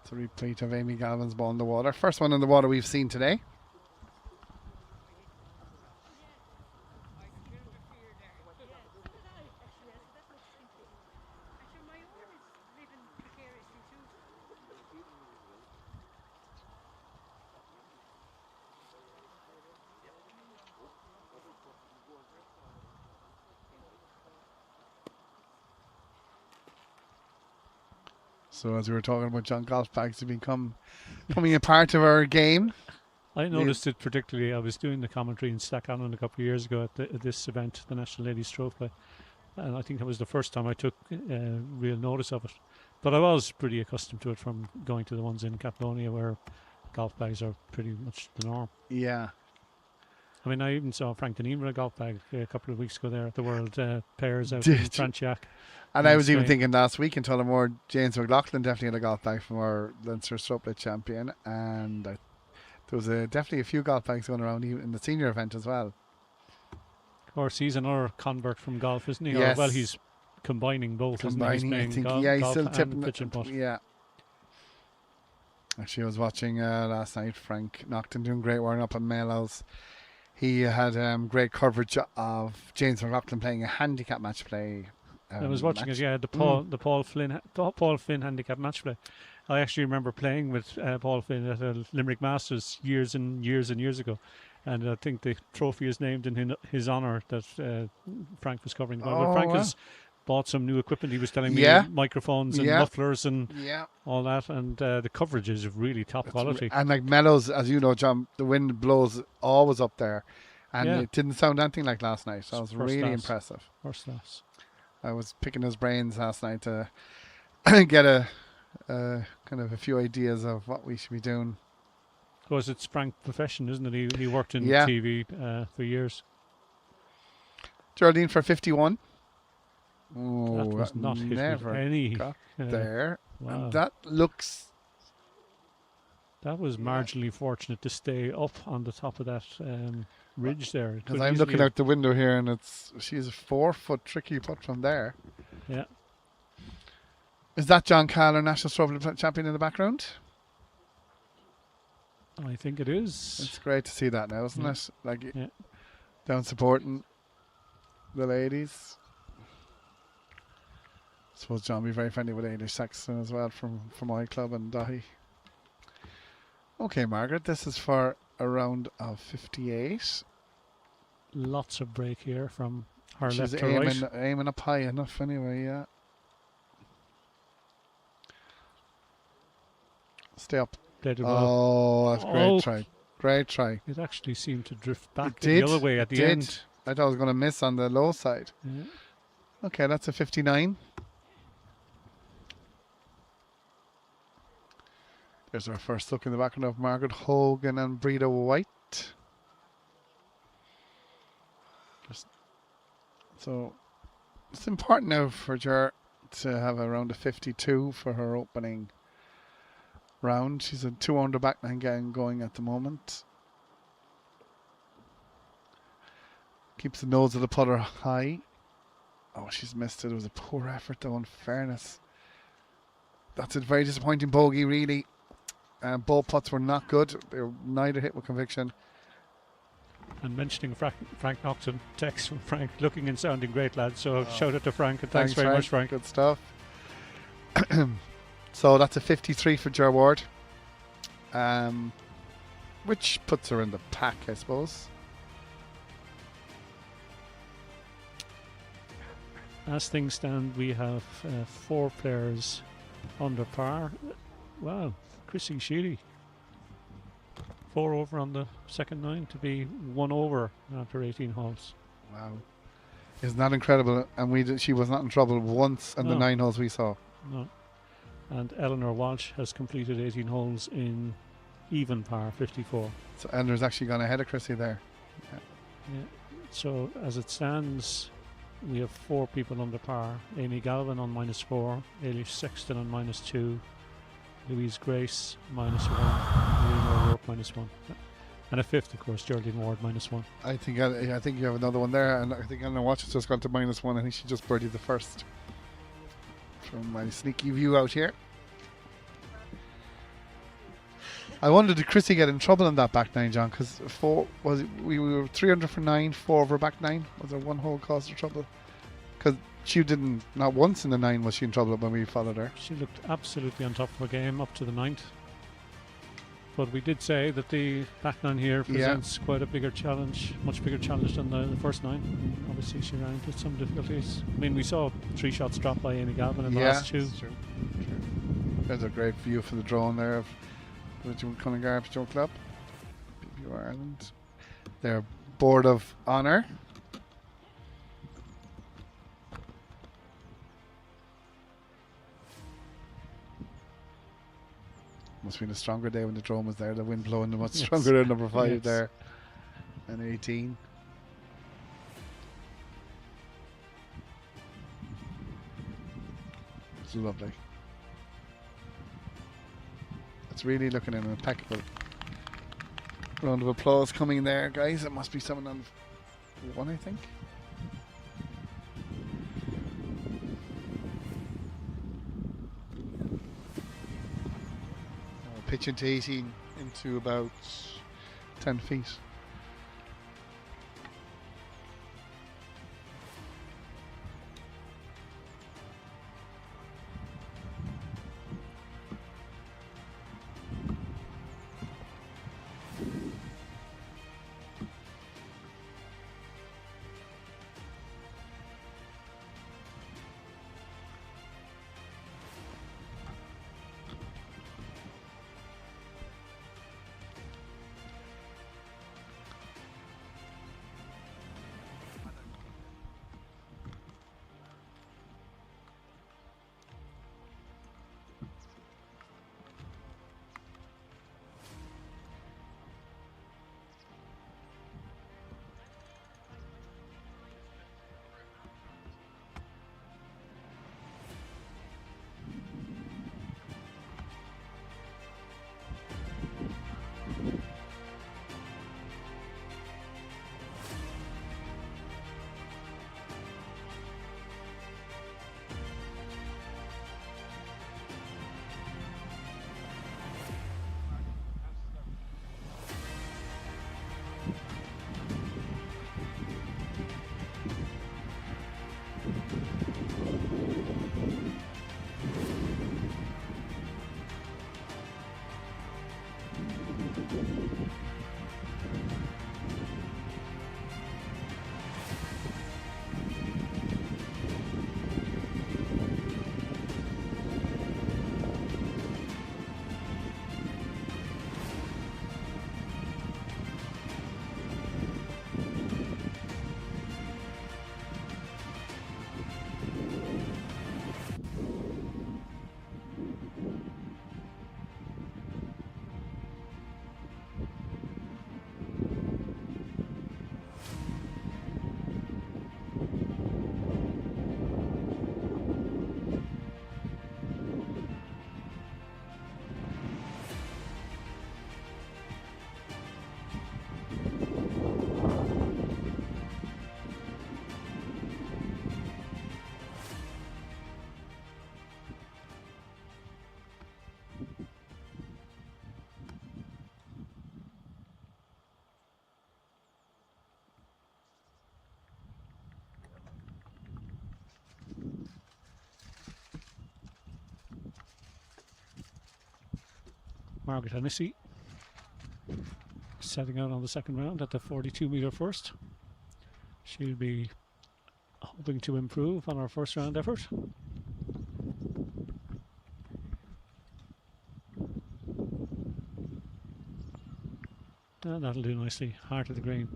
It's a replete of Amy Galvin's ball in the water. First one in the water we've seen today. So as we were talking about, John, golf bags have becoming a part of our game. I noticed it particularly. I was doing the commentary in Stackallan a couple of years ago at this event, the National Ladies Strokeplay, and I think that was the first time I took real notice of it. But I was pretty accustomed to it from going to the ones in Caplonia, where golf bags are pretty much the norm. Yeah. I mean, I even saw Frank Deneen with a golf bag a couple of weeks ago there at the World Pairs out Did in you? Frantiac. And in I was even Spain. thinking last week in Tullamore, James McLaughlin definitely had a golf bag from our Leinster Strokeplay champion, and there was definitely a few golf bags going around even in the senior event as well. Of course, he's another convert from golf, isn't he? Yes. Or, well, he's combining both, isn't he? He's Combining, I playing think, golf, yeah, he's golf still and tipping pitch and putt. Yeah. Actually, I was watching last night. Frank Nocton doing great warming up on Mellows. He had great coverage of James McLaughlin playing a handicap match play. I was watching match. it, yeah, the Paul Flynn handicap match play. I actually remember playing with Paul Flynn at a Limerick Masters years and years ago, and I think the trophy is named in his honour that Frank was covering. But Frank has bought some new equipment. He was telling me microphones and mufflers and all that, and the coverage is really top quality. And like Mellows, as you know, John, the wind blows always up there, and it didn't sound anything like last night. So it was really impressive. First class. I was picking his brains last night to get a kind of a few ideas of what we should be doing. Of course, it's Frank's profession, isn't it? He worked in TV for years. Geraldine for 51. Oh, that was not hit never with any got there. Wow. And that looks... That was marginally fortunate to stay up on the top of that ridge there. Because I'm looking out the window here, and she's a 4-foot tricky putt from there. Yeah. Is that John Carler, National Strokeplay champion, in the background? I think it is. It's great to see that now, isn't it? Like down supporting the ladies. I suppose John will be very friendly with Ailish Saxon as well from my club and Dahi. Okay, Margaret, this is for a round of 58. Lots of break here from her She's left to right. aiming up high enough anyway, yeah. Stay up. Oh, that's great try. Great try. It actually seemed to drift back the other way at the end. I thought I was going to miss on the low side. Yeah. Okay, that's a 59. There's our first look in the background of Margaret Hogan and Breda White. So it's important now for Ger to have a round of 52 for her opening round. She's a 2 under back nine game going at the moment. Keeps the nose of the putter high. Oh, she's missed it. It was a poor effort though, in fairness. That's a very disappointing bogey, really. Both putts were not good. They were neither hit with conviction. And mentioning Frank Nocton, text from Frank, looking and sounding great, lads. So shout out to Frank, and thanks very much, Frank. Good stuff. So that's a 53 for Ger Ward, which puts her in the pack, I suppose. As things stand, we have 4 players under par. Wow, Chrissy Sheely, 4 over on the second 9 to be 1 over after 18 holes. Wow, isn't that incredible? And she was not in trouble once in the 9 holes we saw. No. And Eleanor Walsh has completed 18 holes in even par, 54. So Eleanor's actually gone ahead of Chrissy there. Yeah. So as it stands, we have 4 people under par. Amy Galvin on -4, Ailish Sexton on -2, Louise Grace -1, Leonor Rourke -1, and a 5th, of course, Geraldine Ward -1. I think you have another one there, and I think Eleanor Walsh has just gone to -1. I think she just birdied the first. From my sneaky view out here. I wondered, did Chrissy get in trouble in that back 9, John? Because we were 3 under for 9, 4 over back 9. Was there one hole caused her trouble? Because she didn't, not once in the 9 was she in trouble when we followed her. She looked absolutely on top of her game up to the 9th. But we did say that the back 9 here presents quite a bigger challenge, much bigger challenge than the first 9. And obviously she ran into some difficulties. I mean, we saw 3 shots dropped by Amy Galvin in the last 2. True. There's a great view for the drone there of the Cunnigar Pitch and Putt Club, BBU Ireland. Their board of honour. Must have been a stronger day when the drone was there. The wind blowing much stronger than number 5 there. And 18. It's lovely. It's really looking an impeccable round of applause coming there, guys. It must be someone on 1, I think. Pitch into 18 into about 10 feet. Margaret Hennessy setting out on the second round at the 42-metre first. She'll be hoping to improve on her first round effort. And that'll do nicely. Heart of the green.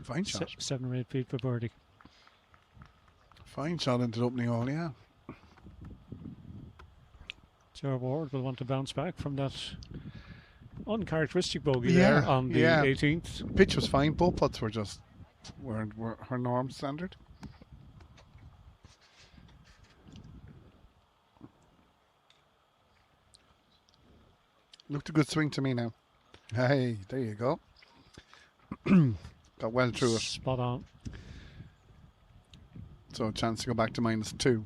Fine shot. 7 or 8 feet for birdie. Fine shot into the opening hole, yeah. Joe Ward will want to bounce back from that uncharacteristic bogey there on the 18th. Pitch was fine. Both putts were just were her norm standard. Looked a good swing to me now. Hey, there you go. Got well through it. Spot on. So a chance to go back to -2.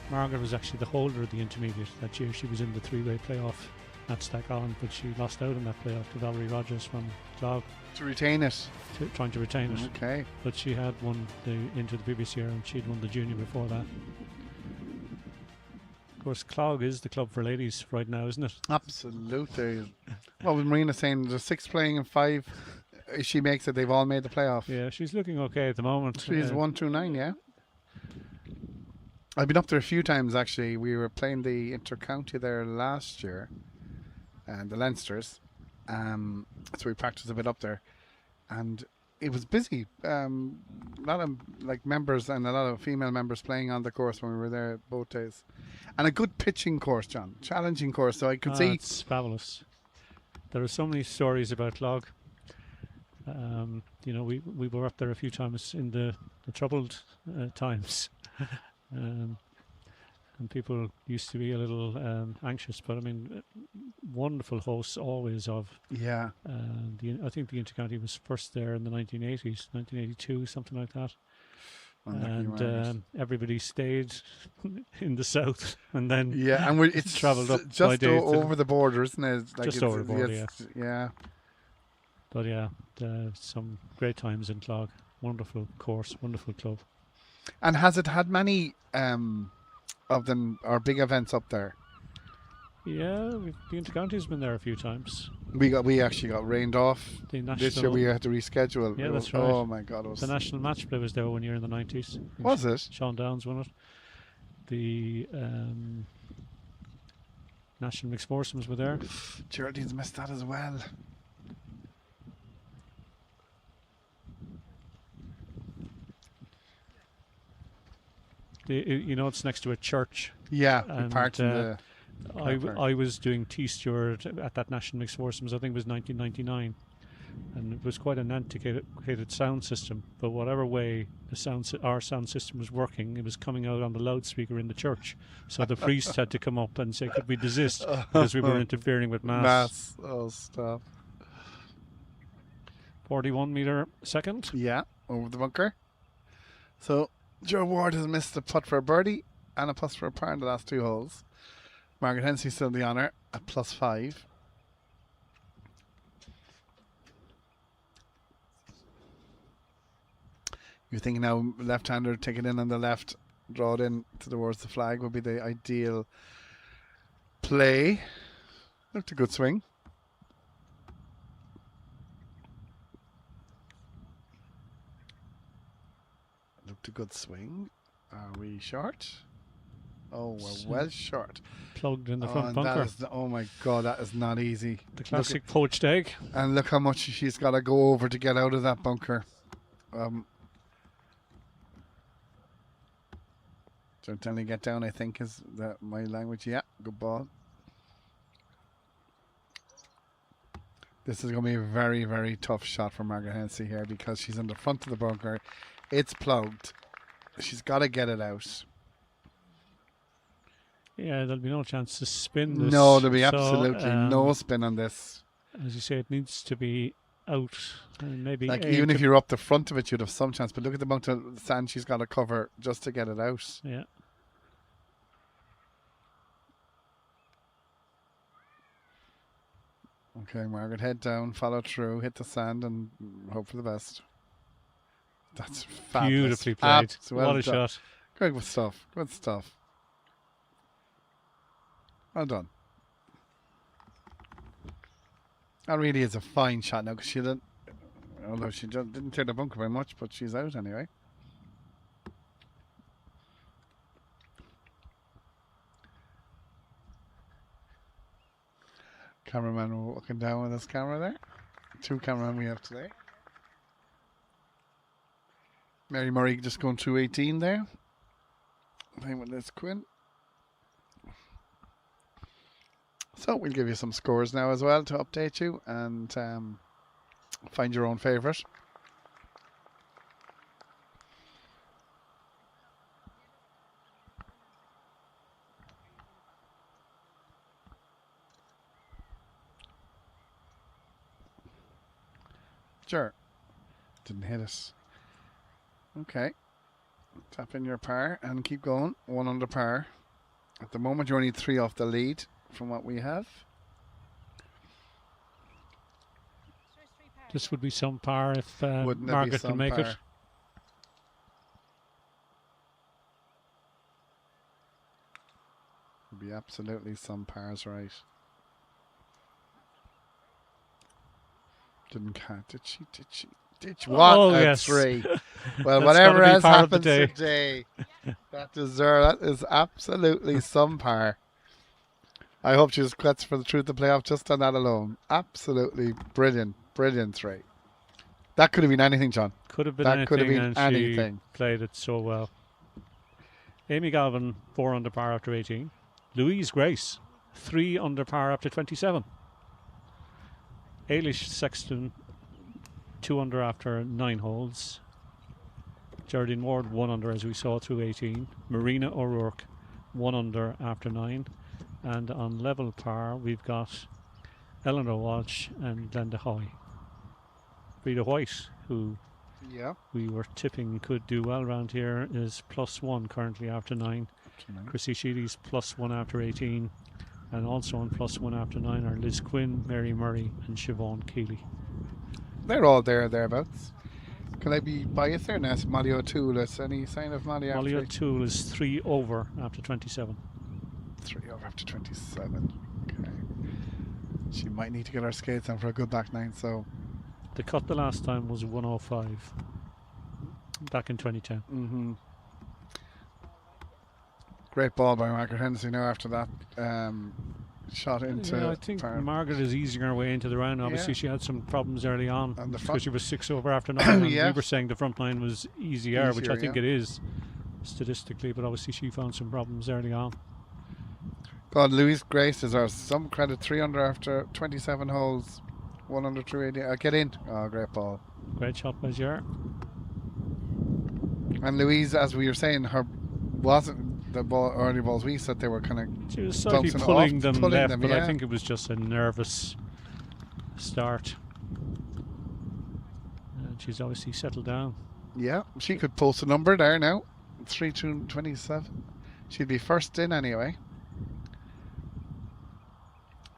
Margaret was actually the holder of the intermediate that year. She was in the 3-way playoff at Stack on, but she lost out in that playoff to Valerie Rogers from Clough. To retain it. Trying to retain it. Okay. But she had won into the previous year, and she'd won the junior before that. Of course, Clough is the club for ladies right now, isn't it? Absolutely. What was Marina saying? There's 6 playing and 5. If she makes it, they've all made the playoff. Yeah, she's looking okay at the moment. She's 1 through 9, yeah. I've been up there a few times actually. We were playing the inter-county there last year, and the Leinsters. So we practiced a bit up there, and it was busy. A lot of like members and a lot of female members playing on the course when we were there both days, and a good pitching course, John. Challenging course, so I could see. It's fabulous. There are so many stories about Log. You know, we were up there a few times in the troubled times. And people used to be a little anxious, but I mean, wonderful hosts always of. Yeah. I think the Intercounty was first there in the 1980s, 1982, something like that. And everybody stayed in the south, and then and it's travelled up just over the border, isn't it? Like just over the border, yeah. Yeah. But yeah, some great times in Clog. Wonderful course, wonderful club. And has it had many of them or big events up there? Yeah, the Intercounty's been there a few times. We actually got rained off. This year we had to reschedule. Yeah, that's right. Oh my God! The national match play was there one year in the 90s. Was it? Sean Downs won it. The national mixed foursomes were there. Geraldine's missed that as well. You know, it's next to a church. Yeah, and part in the. I was doing T steward at that national mixed foursomes. I think it was 1999, and it was quite an antiquated sound system. But whatever way our sound system was working, it was coming out on the loudspeaker in the church. So the priest had to come up and say, "Could we desist?" because we were interfering with mass. Oh, stop. 41 metre second. Yeah, over the bunker. So Joe Ward has missed a putt for a birdie and a plus for a par in the last two holes. Margaret Hensey still the honour at +5. You're thinking now left-hander, take it in on the left, draw it in towards the flag would be the ideal play. Looked a good swing. Looked a good swing. Are we short? Oh, we're well short. Plugged in the front bunker. Oh my God, that is not easy. The classic poached egg. And look how much she's got to go over to get out of that bunker. So telling get down, I think, is my language. Yeah, good ball. This is going to be a very, very tough shot for Margaret Hensey here because she's in the front of the bunker. It's plugged. She's got to get it out. Yeah, there'll be no chance to spin this. No, there'll be absolutely no spin on this. As you say, it needs to be out. And maybe like even if you're up the front of it, you'd have some chance. But look at the amount of sand she's got to cover just to get it out. Yeah. Okay, Margaret, head down, follow through, hit the sand, and hope for the best. That's fabulous. Beautifully played. Well what a done. shot. Good stuff. Good stuff. Well done. That really is a fine shot now because she didn't, although she didn't tear the bunker very much, but she's out anyway. Cameraman walking down with his camera there. 2 cameramen we have today. Mary Murray just going through 18 there. Playing with Liz Quinn. So we'll give you some scores now as well to update you and find your own favourite. Sure. Didn't hit us. Okay. Tap in your par and keep going. 1 under par. At the moment, you're only 3 off the lead from what we have. This would be some par if Margaret can make it. Would be absolutely some pars, right? Didn't catch. Did she? What Oh, a yes. three. Well, That's whatever gotta be else par of the happens day. today, that is absolutely some par. I hope she just gets for the truth of the playoff just on that alone. Absolutely brilliant, brilliant three. That could have been anything, John. Could have been That could have anything, been and anything. she played it so well. Amy Galvin, 4 under par after 18. Louise Grace, 3 under par after 27. Ailish Sexton, 2 under after 9 holes. Geraldine Ward, 1 under as we saw through 18. Marina O'Rourke, 1 under after 9. And on level par, we've got Eleanor Walsh and Glenda Hoy. Frida White, who we were tipping could do well around here, is +1 currently after 9. Chrissy Sheedy's +1 after 18. And also on +1 after 9 are Liz Quinn, Mary Murray and Siobhan Keeley. They're all thereabouts. Can I be biased there? Now, Molly O'Toole. Is any sign of Molly Molly after O'Toole is 3 over after 27. 3 over after 27? Okay. She might need to get her skates on for a good back nine, so... The cut the last time was 105 back in 2010. Mm-hmm. Great ball by Margaret Hennessy now after that shot into... Yeah, I think Margaret is easing her way into the round. Obviously, she had some problems early on because she was 6 over after 9. We were saying the front line was easier, which I think it is statistically, but obviously she found some problems early on. God, Louise Grace deserves some credit. 3 under after 27 holes. 1 under through 80. Get in. Oh, great ball. Great shot by Ger. And Louise, as we were saying, her wasn't the early balls we said they were kind of... She was slightly pulling them left, but I think it was just a nervous start. And she's obviously settled down. Yeah, she could post a number there now. 3 to 27. She'd be first in anyway.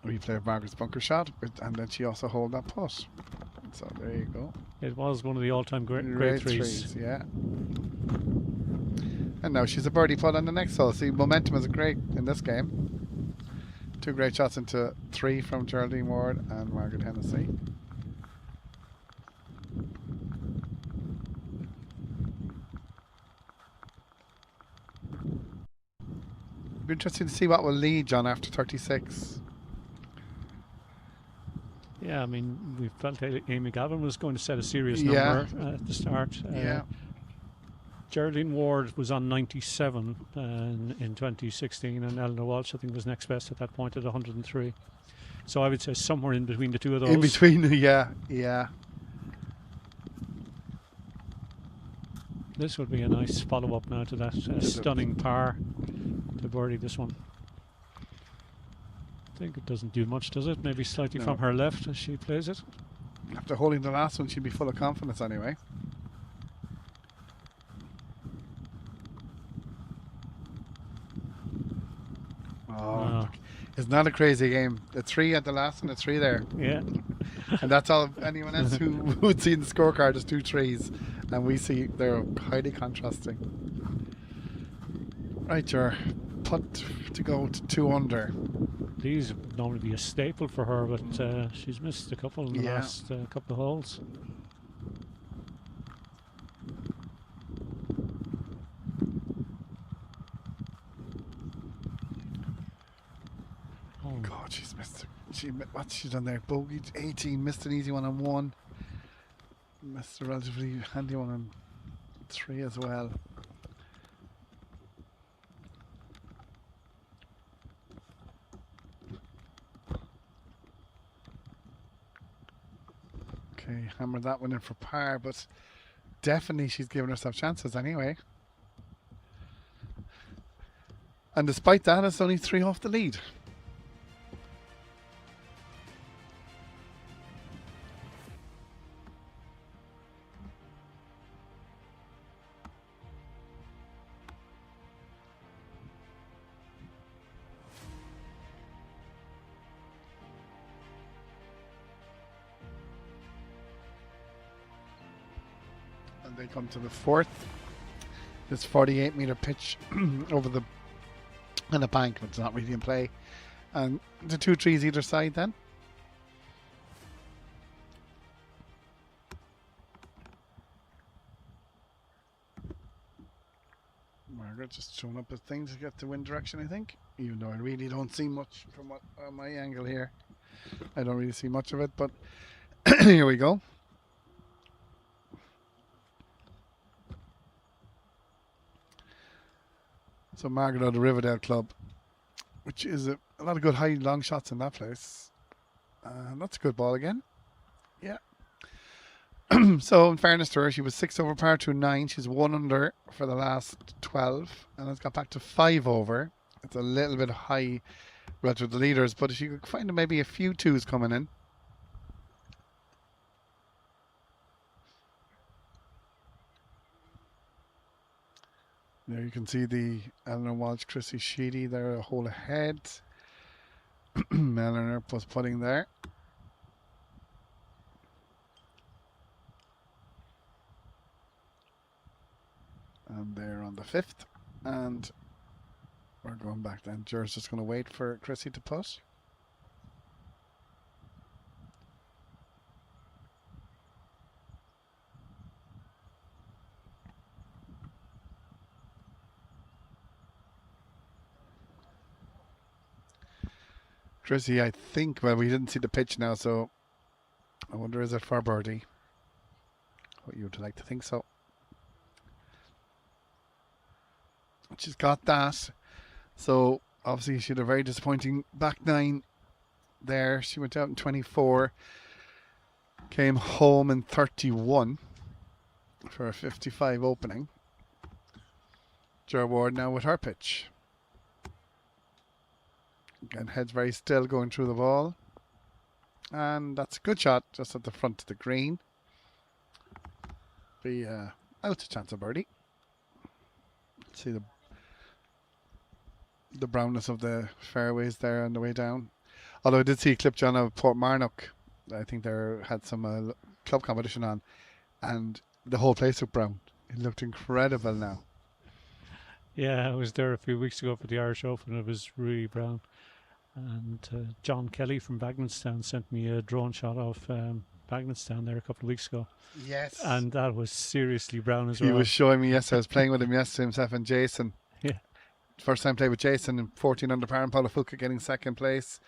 Replay of Margaret's bunker shot, and then she also hold that putt. So there you go. It was one of the all-time great threes. Yeah. And now she's a birdie putt on the next hole. See, momentum is great in this game. 2 great shots into 3 from Geraldine Ward and Margaret Hennessy. Be interesting to see what will lead John after 36. Yeah, I mean, we felt Amy Galvin was going to set a serious number at the start. Geraldine Ward was on 97 in 2016, and Eleanor Walsh, I think, was next best at that point at 103. So I would say somewhere in between the two of those. In between, yeah. This would be a nice follow-up now to that stunning par to birdie this one. I think it doesn't do much, does it? Maybe slightly from her left as she plays it. After holding the last one, she'd be full of confidence anyway. Oh, it's not a crazy game. A 3 at the last and a 3 there. Yeah. And that's all anyone else who would see in the scorecard is 2 3s. And we see they're highly contrasting. Right, your putt to go to 2 under. These would normally be a staple for her, but she's missed a couple in the last couple of holes. Oh God, she's missed. What's she done there? Bogey 18, missed an easy one on 1. Missed a relatively handy one on 3 as well. Okay, hammered that one in for par, but definitely she's given herself chances anyway. And despite that, it's only 3 off the lead. They come to the 4th. This 48-meter pitch over the bank, but it's not really in play. And the 2 trees either side then. Margaret just showing up a thing to get the wind direction, I think. Even though I really don't see much from my angle here. I don't really see much of it, but here we go. So Margaret of the Riverdale Club, which is a lot of good high long shots in that place. That's a good ball again. Yeah. So in fairness to her, she was 6 over par to 9. She's 1 under for the last 12, and has got back to 5 over. It's a little bit high relative to the leaders, but if you could find maybe a few twos coming in. There you can see the Eleanor Walsh, Chrissy Sheedy there a hole ahead. Eleanor was putting there. And they're on the 5th. And we're going back then. Jer's just going to wait for Chrissy to putt. Chrissy, I think, well, we didn't see the pitch now, so I wonder, is it for birdie? What you would like to think so. She's got that. So, obviously, she had a very disappointing back 9 there. She went out in 24, came home in 31 for a 55 opening. Jo Ward now with her pitch. Again, head's very still going through the ball. And that's a good shot just at the front of the green. Be out a chance of birdie. See the brownness of the fairways there on the way down. Although I did see a clip, John, of Port Marnock. I think they had some club competition on, and the whole place looked brown. It looked incredible now. Yeah, I was there a few weeks ago for the Irish Open. It was really brown. And John Kelly from Bagnallstown sent me a drone shot of Bagnallstown there a couple of weeks ago. Yes. And that was seriously brown as well. He was showing me yesterday. I was playing with him yesterday, himself and Jason. Yeah. First time played with Jason in 14 under par, and Paolo Fulca getting second place.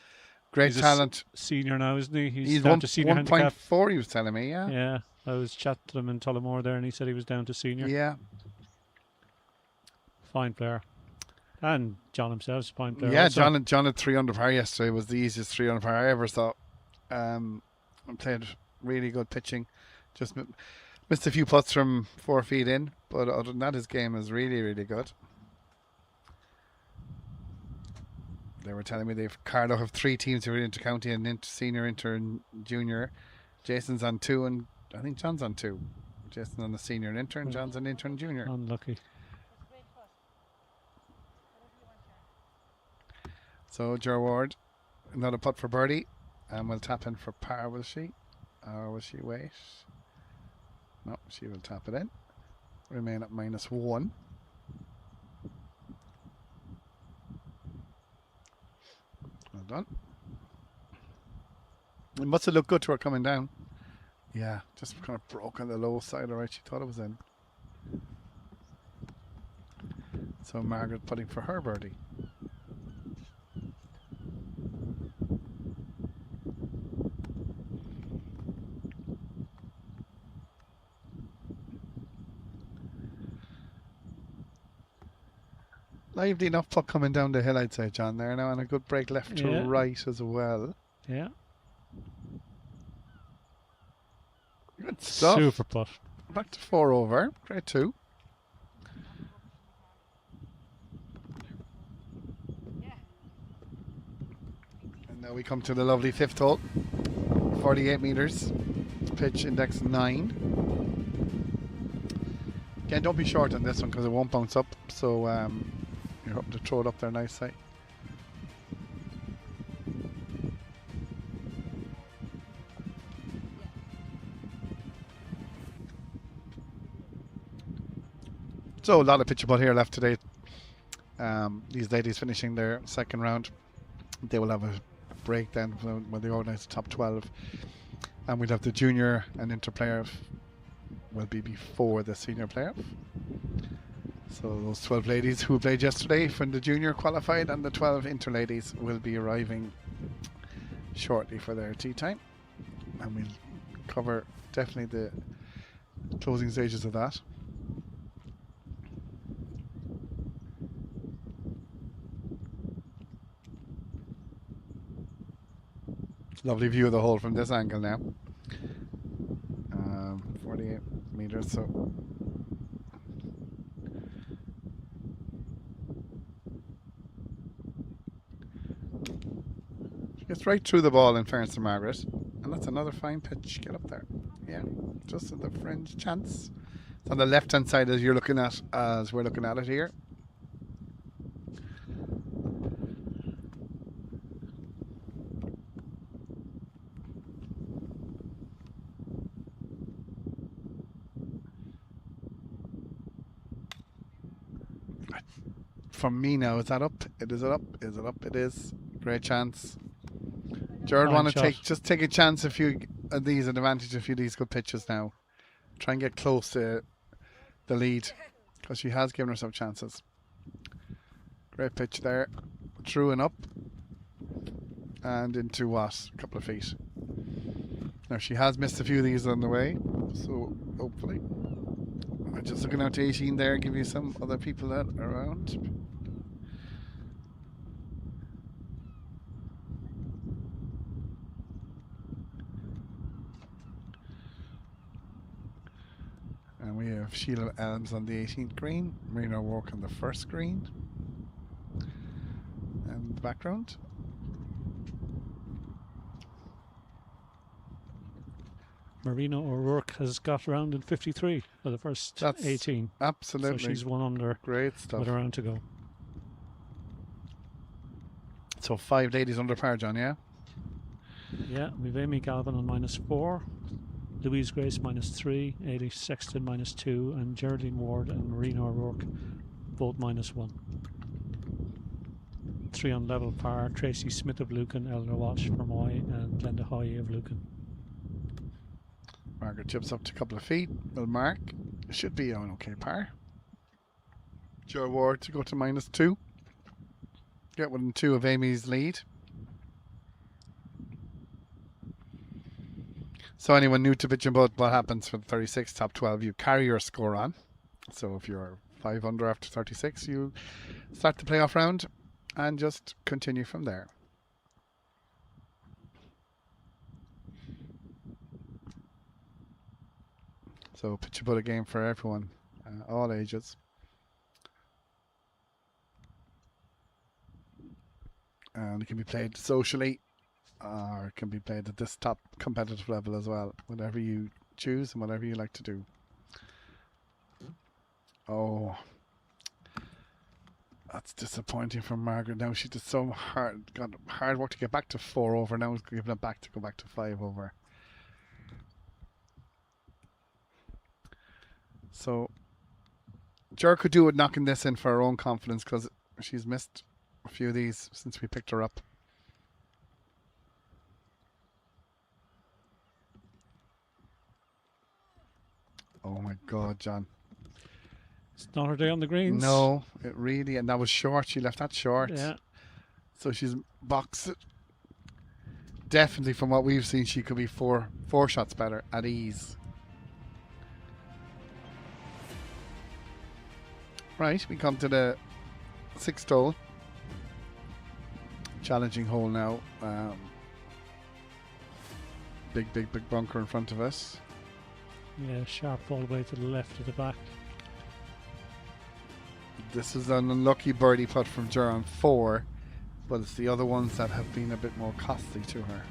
Great He's talent. Senior now, isn't he? He's down to senior handicap. 1.4, he was telling me, yeah. Yeah, I was chatting to him in Tullamore there, and he said he was down to senior. Yeah. Fine player. And John himself is a fine player. Yeah, also. John had 3 under par yesterday. It was the easiest 3 under par I ever saw. Played really good pitching. Just missed a few putts from 4 feet in, but other than that, his game is really, really good. They were telling me Carlo have 3 teams who are inter-county and senior, inter and junior. Jason's on 2 and I think John's on 2. Jason's on the senior and inter and John's on inter and junior. Unlucky. So Jo Ward, another putt for birdie, and we'll tap in for par, will she? Or will she wait? No, she will tap it in. Remain at -1. Well done. It must have looked good to her coming down. Yeah, just kind of broke on the low side, alright, she thought it was in. So Margaret putting for her birdie. Lively enough putt coming down the hill, I'd say, John, there now, and a good break left to right as well. Yeah. Good stuff. Super putt. Back to 4 over. Great 2. And now we come to the lovely 5th hole. 48 metres. Pitch index 9. Again, don't be short on this one because it won't bounce up. So you're hoping to throw it up there nicely. So a lot of pitch and putt here left today. These ladies finishing their second round. They will have a break then when they organise the top 12. And we'll have the junior and inter player will be before the senior player. So those 12 ladies who played yesterday from the junior qualified and the 12 inter-ladies will be arriving shortly for their tea time. And we'll cover definitely the closing stages of that. Lovely view of the hole from this angle now. 48 meters, so she gets right through the ball in fairness to Margaret, and that's another fine pitch. Get up there, yeah, just at the fringe chance. It's on the left hand side as you're looking at, as we're looking at it here. From me now, is that up? It is up. Is it up? It is. Great chance. Jared, want to take a chance a few of these, an advantage a few of these good pitches now. Try and get close to the lead because she has given herself chances. Great pitch there. Through and up. And into what? A couple of feet. Now she has missed a few of these on the way, so hopefully. I'm just looking out to 18 there, give you some other people that are around. And we have Sheila Elms on the 18th green, Marina O'Rourke on the first green. And the background. Marina O'Rourke has got around in 53 for the first. That's 18. Absolutely. So she's 1 under. Great stuff. With a round to go. So 5 ladies under par, John, yeah? Yeah, we've Amy Galvin on -4, Louise Grace -3, Ailey Sexton -2, and Geraldine Ward and Marina O'Rourke both -1. 3 on level par, Tracy Smith of Lucan, Eleanor Walsh from Moy, and Glenda Hoy of Lucan. Margaret chips up to a couple of feet. Will mark. Should be on okay par. Joe Ward to go to -2. Get within 2 of Amy's lead. So anyone new to Pitch and Putt, what happens for the 36 top 12? You carry your score on. So if you're 5 under after 36, you start the playoff round and just continue from there. So Pitch and Putt a game for everyone, all ages. And it can be played socially, or it can be played at this top competitive level as well. Whatever you choose and whatever you like to do. Oh, that's disappointing for Margaret. Now she did so got hard work to get back to 4 over. Now it's giving it back to go back to 5 over. So Jer could do with knocking this in for her own confidence because she's missed a few of these since we picked her up. Oh my God, John. It's not her day on the greens. No, it really, and that was short. She left that short. Yeah. So she's boxed it. Definitely from what we've seen, she could be four shots better at ease. Right, we come to the 6th hole. Challenging hole now. Big bunker in front of us. Yeah, sharp all the way to the left of the back. This is an unlucky birdie putt from Jer on 4, but it's the other ones that have been a bit more costly to her.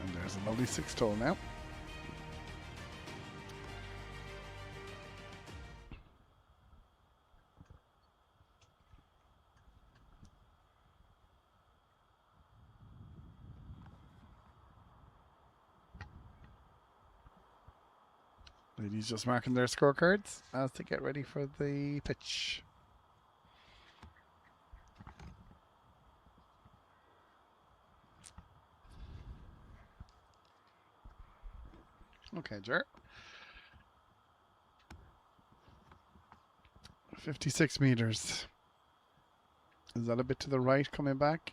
And there's a lovely 6th hole now. Ladies just marking their scorecards as they get ready for the pitch. Okay, Ger. 56 meters. Is that a bit to the right coming back?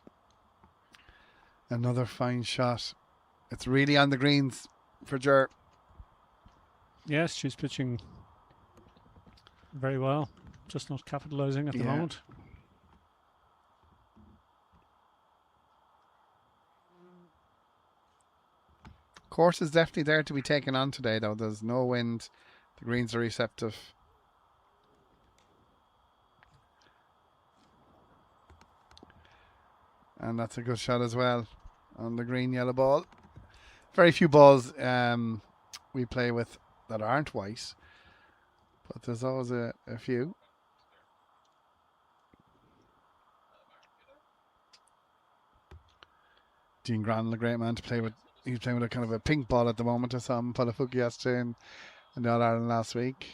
Another fine shot. It's really on the greens for Ger. Yes, she's pitching very well. Just not capitalising at the moment. Course is definitely there to be taken on today, though. There's no wind. The greens are receptive. And that's a good shot as well on the green yellow ball. Very few balls we play with that aren't white, but there's always a few. Dean Granell, a great man to play with. He's playing with a kind of a pink ball at the moment. I saw him pull a Fuki yesterday in the All-Ireland last week.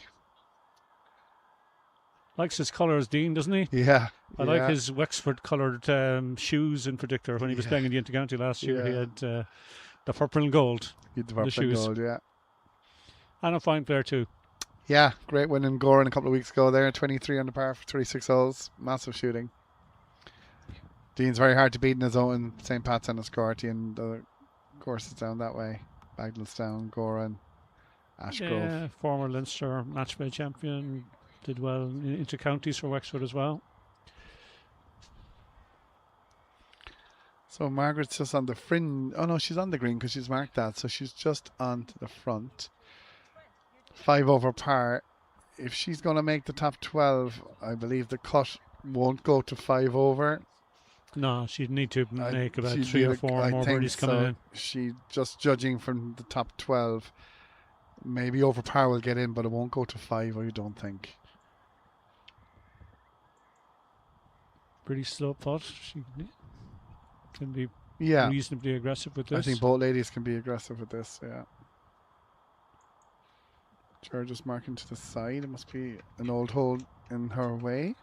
Likes his colours, Dean, doesn't he? Yeah. I like his Wexford coloured shoes in particular. When he was playing in the Intercounty last year, he had the purple and gold. He had the purple and gold, yeah. And a fine player too. Yeah, great win in Goran a couple of weeks ago there. 23 under par for 36 holes. Massive shooting. Dean's very hard to beat in his own St. Pat's and Escorty, and the courses down that way. Bagnallstown, Goran, Ashgrove. Yeah, former Leinster match play champion. Did well in inter-counties for Wexford as well. So Margaret's just on the fringe. Oh no, she's on the green because she's marked that. So she's just on to the front. 5 over par. If she's going to make the top 12, I believe the cut won't go to 5 over. No, she'd need to make about 3 or 4 more birdies coming in. She just judging from the top 12. Maybe over par will get in, but it won't go to 5, I don't think. Pretty slow putt. She can be Yeah. reasonably aggressive with this. I think both ladies can be aggressive with this, yeah. George is marking to the side. It must be an old hole in her way.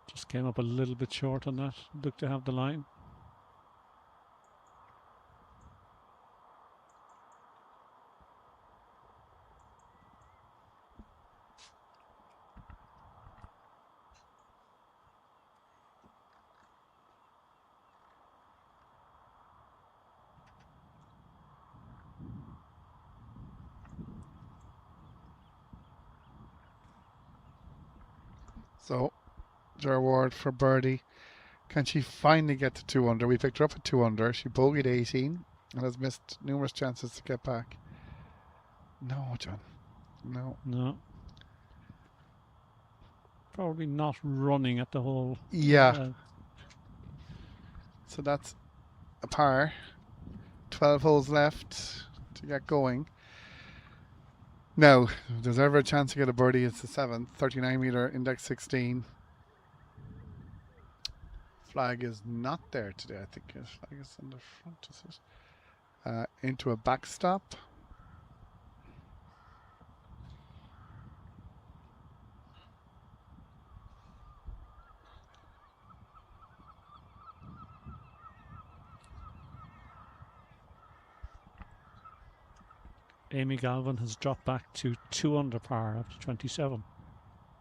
Just came up a little bit short on that. Looked to have the line. So, Ger Ward for birdie. Can she finally get to 2 under? We picked her up at 2 under. She bogeyed 18 and has missed numerous chances to get back. No, John. No. No. Probably not running at the hole. Yeah. So that's a par. 12 holes left to get going. Now, if there's ever a chance to get a birdie, it's the 7th. 39 metre, index 16. Flag is not there today, I think. Flag is on the front, is it? Into a backstop. Amy Galvin has dropped back to 2 under par after 27.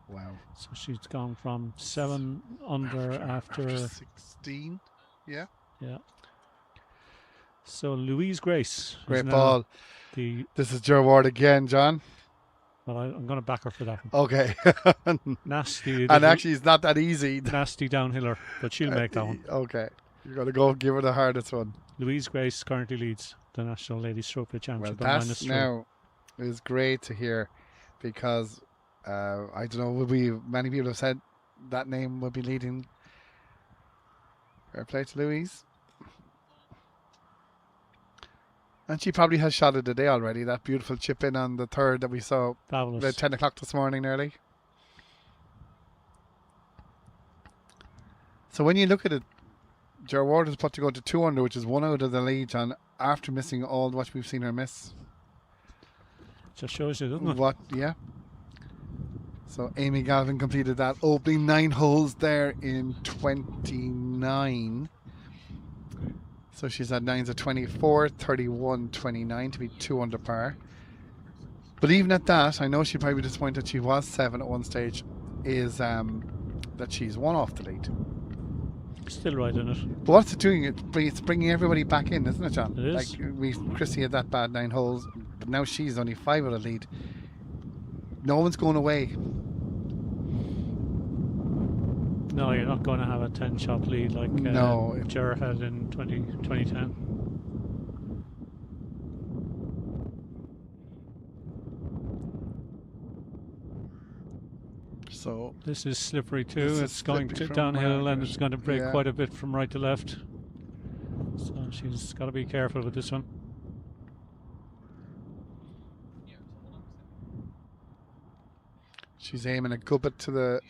Wow. So she's gone from 7 under after 16. Yeah. Yeah. So Louise Grace. Great ball. This is Ger Ward again, John. Well, I'm going to back her for that one. Okay. Nasty. And actually, it's not that easy. Nasty downhiller, but she'll make that one. Okay. You're going to go give her the hardest one. Louise Grace currently leads the National Ladies Strokeplay Championship. Well, that now is great to hear because I don't know, many people have said that name will be leading. Fair play to Louise. And she probably has shot it today already. That beautiful chip in on the 3rd that we saw at 10 o'clock this morning nearly. So when you look at it, Ger Ward has put to go to 2 under, which is 1 out of the lead, John, after missing all what we've seen her miss. Just shows you, doesn't it? What? Yeah. So Amy Galvin completed that opening 9 holes there in 29. So she's had 9s of 24, 31, 29 to be 2 under par. But even at that, I know she'd probably be disappointed she was 7 at one stage, is that she's 1 off the lead. Still right in it. But what's it doing? It's bringing everybody back in, isn't it, John? It is. Like Christy had that bad 9 holes, but now she's only 5 out of the lead. No one's going away. No, you're not going to have a 10-shot lead like No. Ger had in 2010. So This is slippery too. This is It's going slippery from downhill and Margaret. it's going to break Yeah. quite a bit from right to left. So she's got to be careful with this one. she's aiming a good bit to the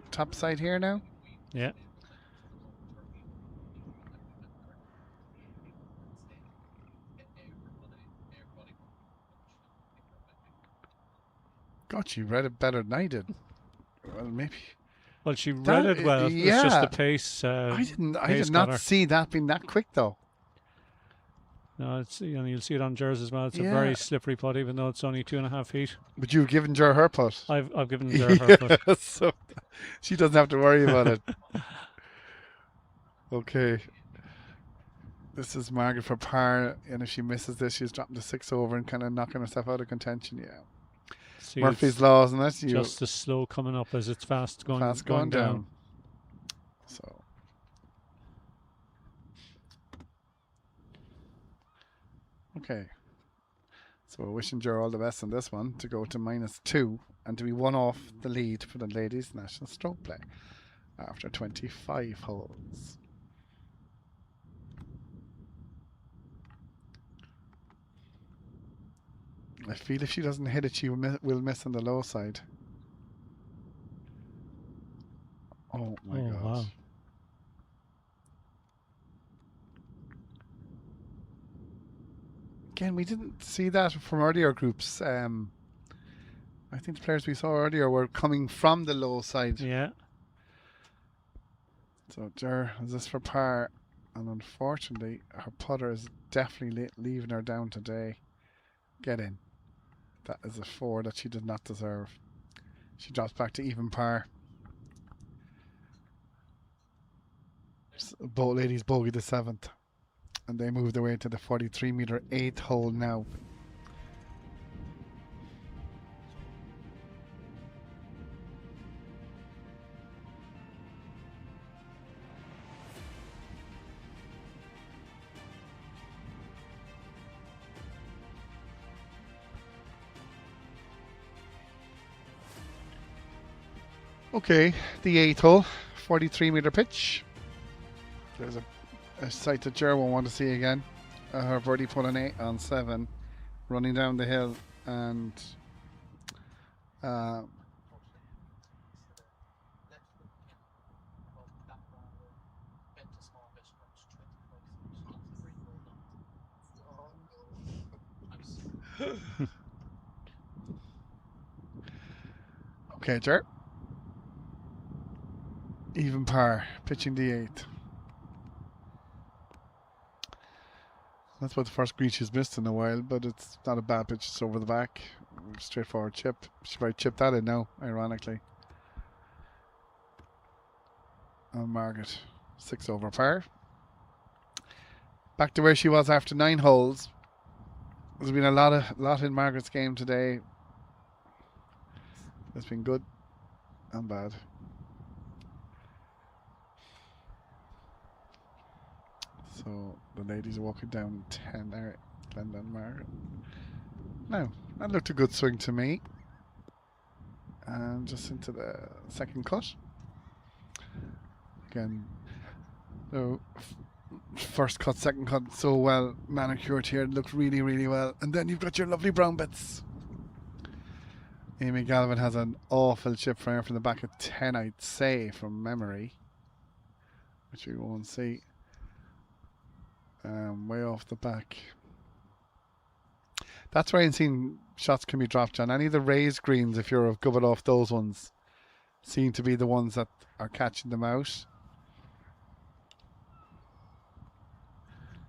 top side here now. Yeah. God, she read it better than I did. Well, maybe. Well, she read it well. yeah. It's just the pace. I pace did got not her. see that being that quick though. No, it's, you know, you'll see it on Gers as well. It's a Yeah. very slippery putt, even though it's only 2.5 feet. But you've given Ger her putt. I've given Ger her putt. So she doesn't have to worry about it. Okay. This is Margaret for par, and if she misses this, she's dropping to 6 over and kind of knocking herself out of contention. Yeah. See, Murphy's it's law, isn't it? just as slow coming up as it's fast going going down. down. So. Okay. So we're wishing Ger all the best on this one to go to -2 and to be 1 off the lead for the ladies' national stroke play after 25 holes. I feel if she doesn't hit it, she will miss on the low side. Oh my God. Wow. Again, we didn't see that from earlier groups. I think the players we saw earlier were coming from the low side. Yeah. So Ger is this for par, and unfortunately her putter is definitely leaving her down today. Get in. That is a 4 that she did not deserve. She drops back to even par. Both ladies bogey the 7th, and they move their way to the 43-meter 8th hole now. Okay, the 8th hole, 43-meter pitch. There's a sight that Ger won't want to see again. Her birdie put an 8 on 7, running down the hill, and okay, Ger. Even par, pitching the 8th. That's about the first green she's missed in a while, but it's not a bad pitch. It's over the back. Straightforward chip. She might chip that in now, ironically. And Margaret, 6 over par. Back to where she was after 9 holes. There's been a lot in Margaret's game today. It's been good and bad. So the ladies are walking down 10 there, Glenda and Margaret. Now, that looked a good swing to me. And just into the second cut. Again, the first cut, second cut, so well manicured here. It looked really, really well. And then you've got your lovely brown bits. Amy Galvin has an awful chip from her from the back of 10, I'd say, from memory. which we won't see. Way off the back. That's where I've seen shots can be dropped on. Any of the raised greens, if you're good off those ones, seem to be the ones that are catching them out.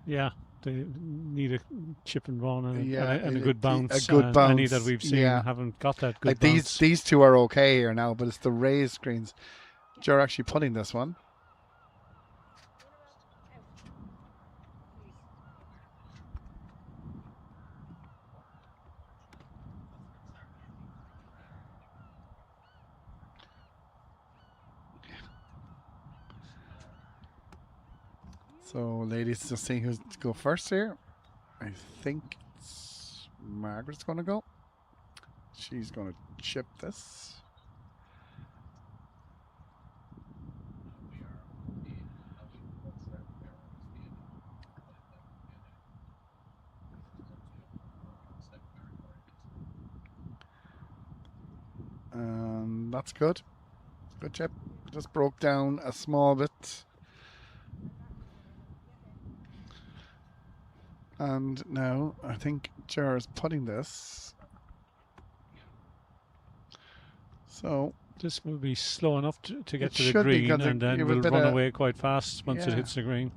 Yeah, they need a chip and run and, and a it- good bounce. A good bounce. Any that we've seen yeah. haven't got that good Like bounce. these two are okay here now, but it's the raised greens. You're actually putting this one. So, ladies, just seeing who's to go first here. I think it's Margaret's going to go. She's going to chip this. And that's good. Good chip. Just broke down a small bit. And now I think Jar is putting this. So this will be slow enough to get it to the should be, green, 'cause and then you have a will bit run of- away quite fast once it Yeah. hits the green.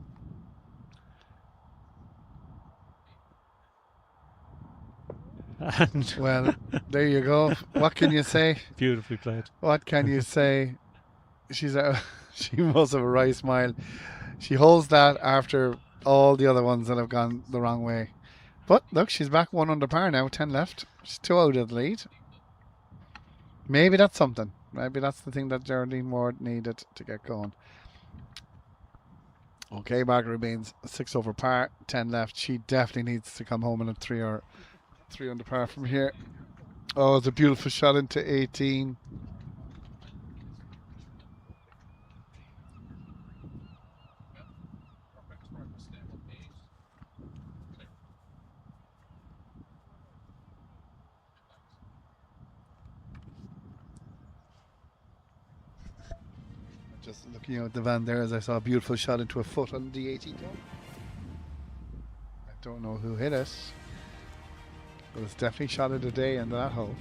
And well, there you go. What can you say? beautifully played. What can you say? She's she must have a right smile. She holds that after all the other ones that have gone the wrong way. But look, she's back 1 under par now, 10 left. She's 2 out of the lead. Maybe that's something. Maybe that's the thing that Geraldine Ward needed to get going. Okay, Margaret remains 6 over par, 10 left. She definitely needs to come home in a 3 under par from here. Oh, it's a beautiful shot into 18. Just looking out the van there as I saw a beautiful shot into a foot on the 18th hole. I don't know who hit it. But it's definitely shot of the day into that hole.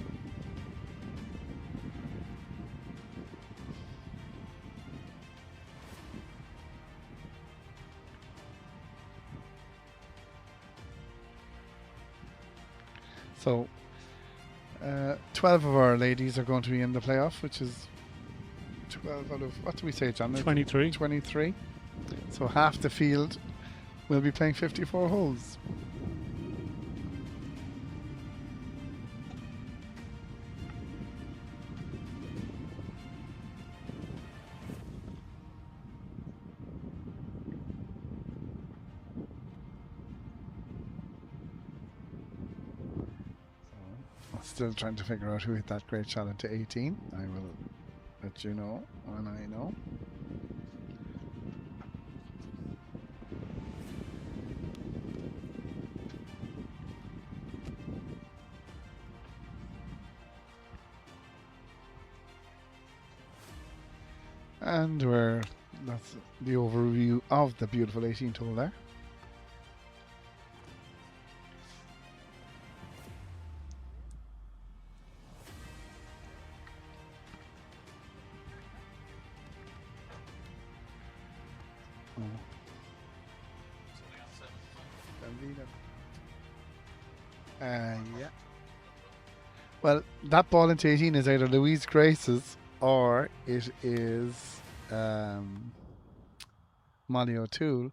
So 12 of our ladies are going to be in the playoff, which is 12 out of, what do we say, John? 23. 23. So half the field will be playing 54 holes. Still trying to figure out who hit that great shot into 18. I will let you know when I know. And that's the overview of the beautiful 18th hole there. Yeah. Well, that ball into 18 is either Louise Grace's or it is Molly O'Toole.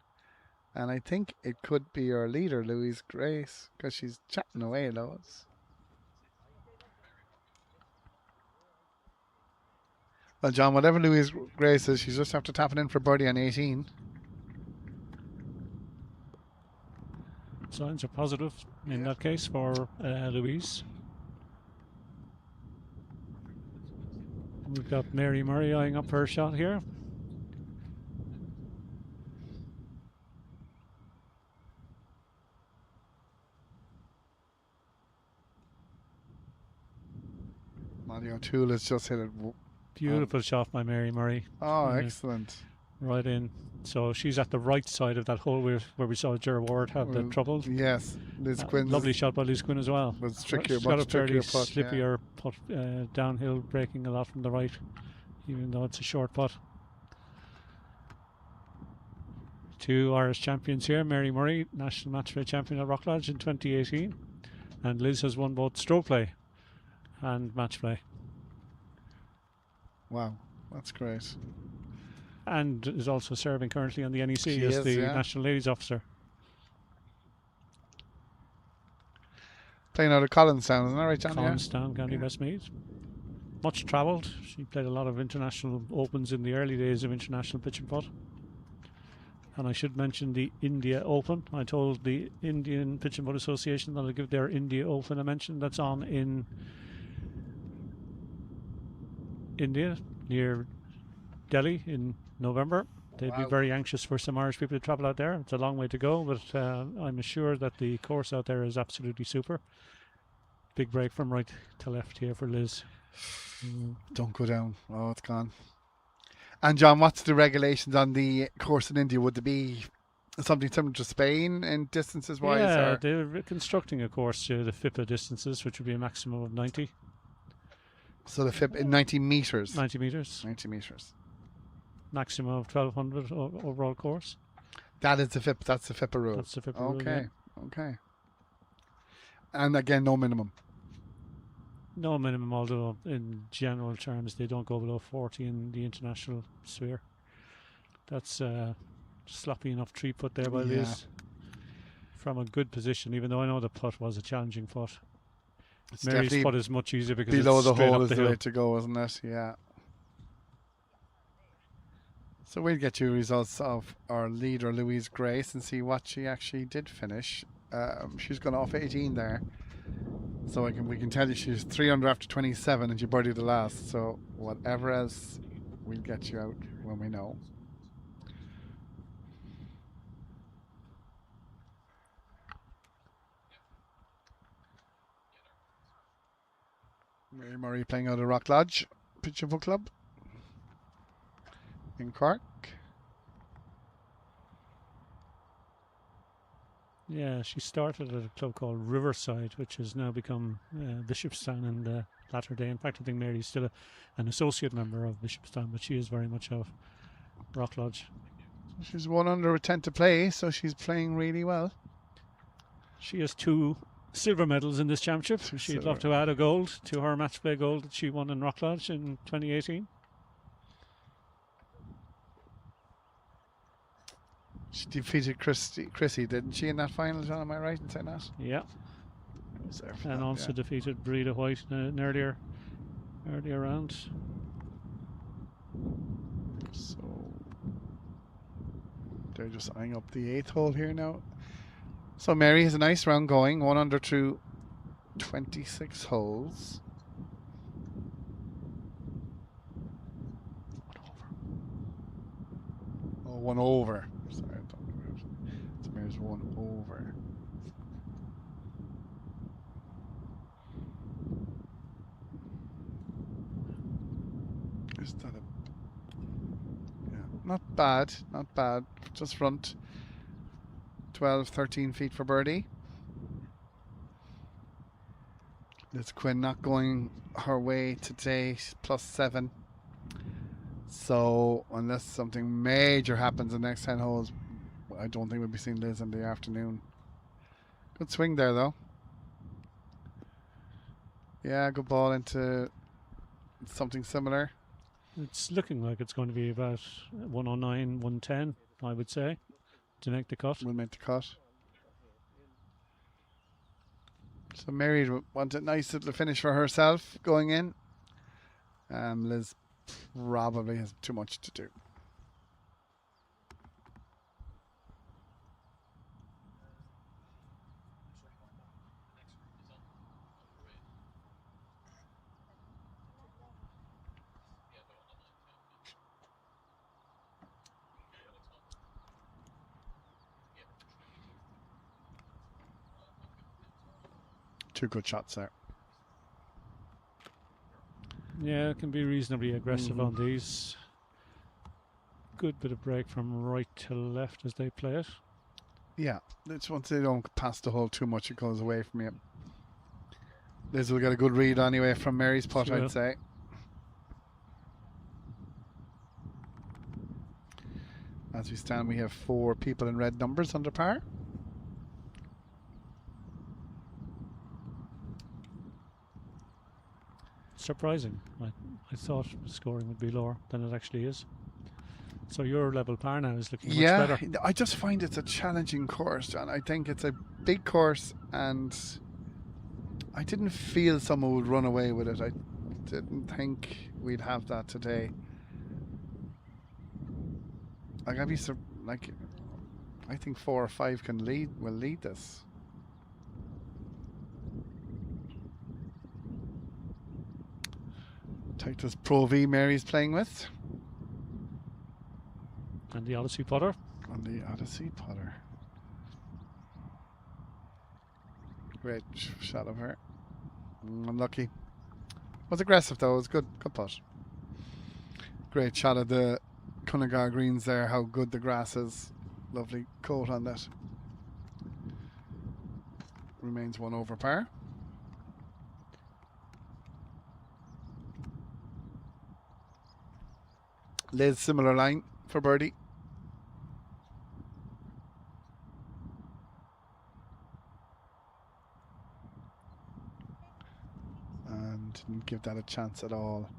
And I think it could be our leader, Louise Grace, because she's chatting away loads. Well, John, whatever Louise Grace is, she's just after tapping in for birdie on 18. Signs are positive in that case for Louise. We've got Mary Murray eyeing up her shot here. Molly O'Toole has just hit it. Beautiful shot by Mary Murray. Oh, excellent. Right in. So she's at the right side of that hole where we saw Ger Ward have the trouble. Yes, Liz Quinn. Lovely shot by Liz Quinn as well. Was trickier, She's got much a fairly trickier putt, yeah. slippier putt, downhill, breaking a lot from the right, even though it's a short putt. Two Irish champions here. Mary Murray, national match play champion at Rock Lodge in 2018, and Liz has won both stroke play and match play. Wow, that's great. And is also serving currently on the NEC She as is, the yeah. National Ladies Officer. Playing out of Collinstown, isn't that right, John? Collinstown, County Yeah. Westmeath. Much travelled. She played a lot of international opens in the early days of international pitch and putt. And I should mention the India Open. I told the Indian Pitch and Putt Association that I'll give their India Open a mention. That's on in India, near Delhi in November. They'd be Wow. very anxious for some Irish people to travel out there. It's a long way to go, but I'm assured that the course out there is absolutely super. Big break from right to left here for Liz. Don't go down. Oh, it's gone. And John, what's the regulations on the course in India? Would there be something similar to Spain in distances wise? Yeah, or? they're constructing a course to the FIPA distances, which would be a maximum of 90 So the FIP in 90 meters. 90 metres, 90 meters. maximum of 1200 overall course. That is the FIP. That's the FIPA rule. That's the FIPA rule. Okay. Yeah. Okay. And again, no minimum. No minimum, although in general terms they don't go below 40 in the international sphere. That's sloppy enough 3-putt there by Liz from a good position, even though I know the putt was a challenging putt. It's Mary's definitely putt is much easier because below it's the straight hole up is the the hill. way to go, isn't it? Yeah. So we'll get you results of our leader, Louise Grace, and see what she actually did finish. She's gone off 18 there. So we can tell you she's 3 under after 27 and she birdied the last. So whatever else, we'll get you out when we know. Mary Murray playing out of Rock Lodge Pitch and Putt Club in Cork. Yeah, she started at a club called Riverside, which has now become Bishopstown in the latter day. In fact, I think Mary's still an associate member of Bishopstown, but she is very much of Rock Lodge. She's 1 under with 10 to play, so she's playing really well. She has 2 silver medals in this championship. She'd love to add a gold to her match play gold that she won in Rock Lodge in 2018. She defeated Chrissy, didn't she, in that final, John? Am I right in saying that? Yeah, I was there for and that, also yeah. defeated Breda White in an earlier round. So they're just eyeing up the 8th hole here now. So Mary has a nice round going, 1 under through 26 holes. Oh, 1 over. Sorry, I don't know. So Mary's 1 over. Is that a... Yeah, not bad, not bad. Just front 12, 13 feet for birdie. Liz Quinn not going her way today, +7. So unless something major happens in the next 10 holes, I don't think we'll be seeing Liz in the afternoon. Good swing there though. Yeah, good ball into something similar. It's looking like it's going to be about 109, 110, I would say, to make the cut. We'll make the cut. So Mary wants a nice little finish for herself going in. Liz probably has too much to do. Two good shots there. Yeah, it can be reasonably aggressive on these. good bit of break from right to left as they play it. Yeah, it's once they don't pass the hole too much, it goes away from you. Liz will get a good read anyway from Mary's putt, She will. I'd say. As we stand, we have 4 people in red numbers under par. Surprising. I thought the scoring would be lower than it actually is. So your level par now is looking much better. I just find it's a challenging course, John. I think it's a big course, and I didn't feel someone would run away with it. I didn't think we'd have that today. I think 4 or 5 will lead this. Take this Pro V Mary's playing with. And the Odyssey putter. On the Odyssey putter. Great shot of her. Unlucky. Was aggressive though. It was good putt. Great shot of the Cunnigar greens there. How good the grass is. Lovely coat on that. Remains 1 over par. Liz, similar line for birdie. And didn't give that a chance at all.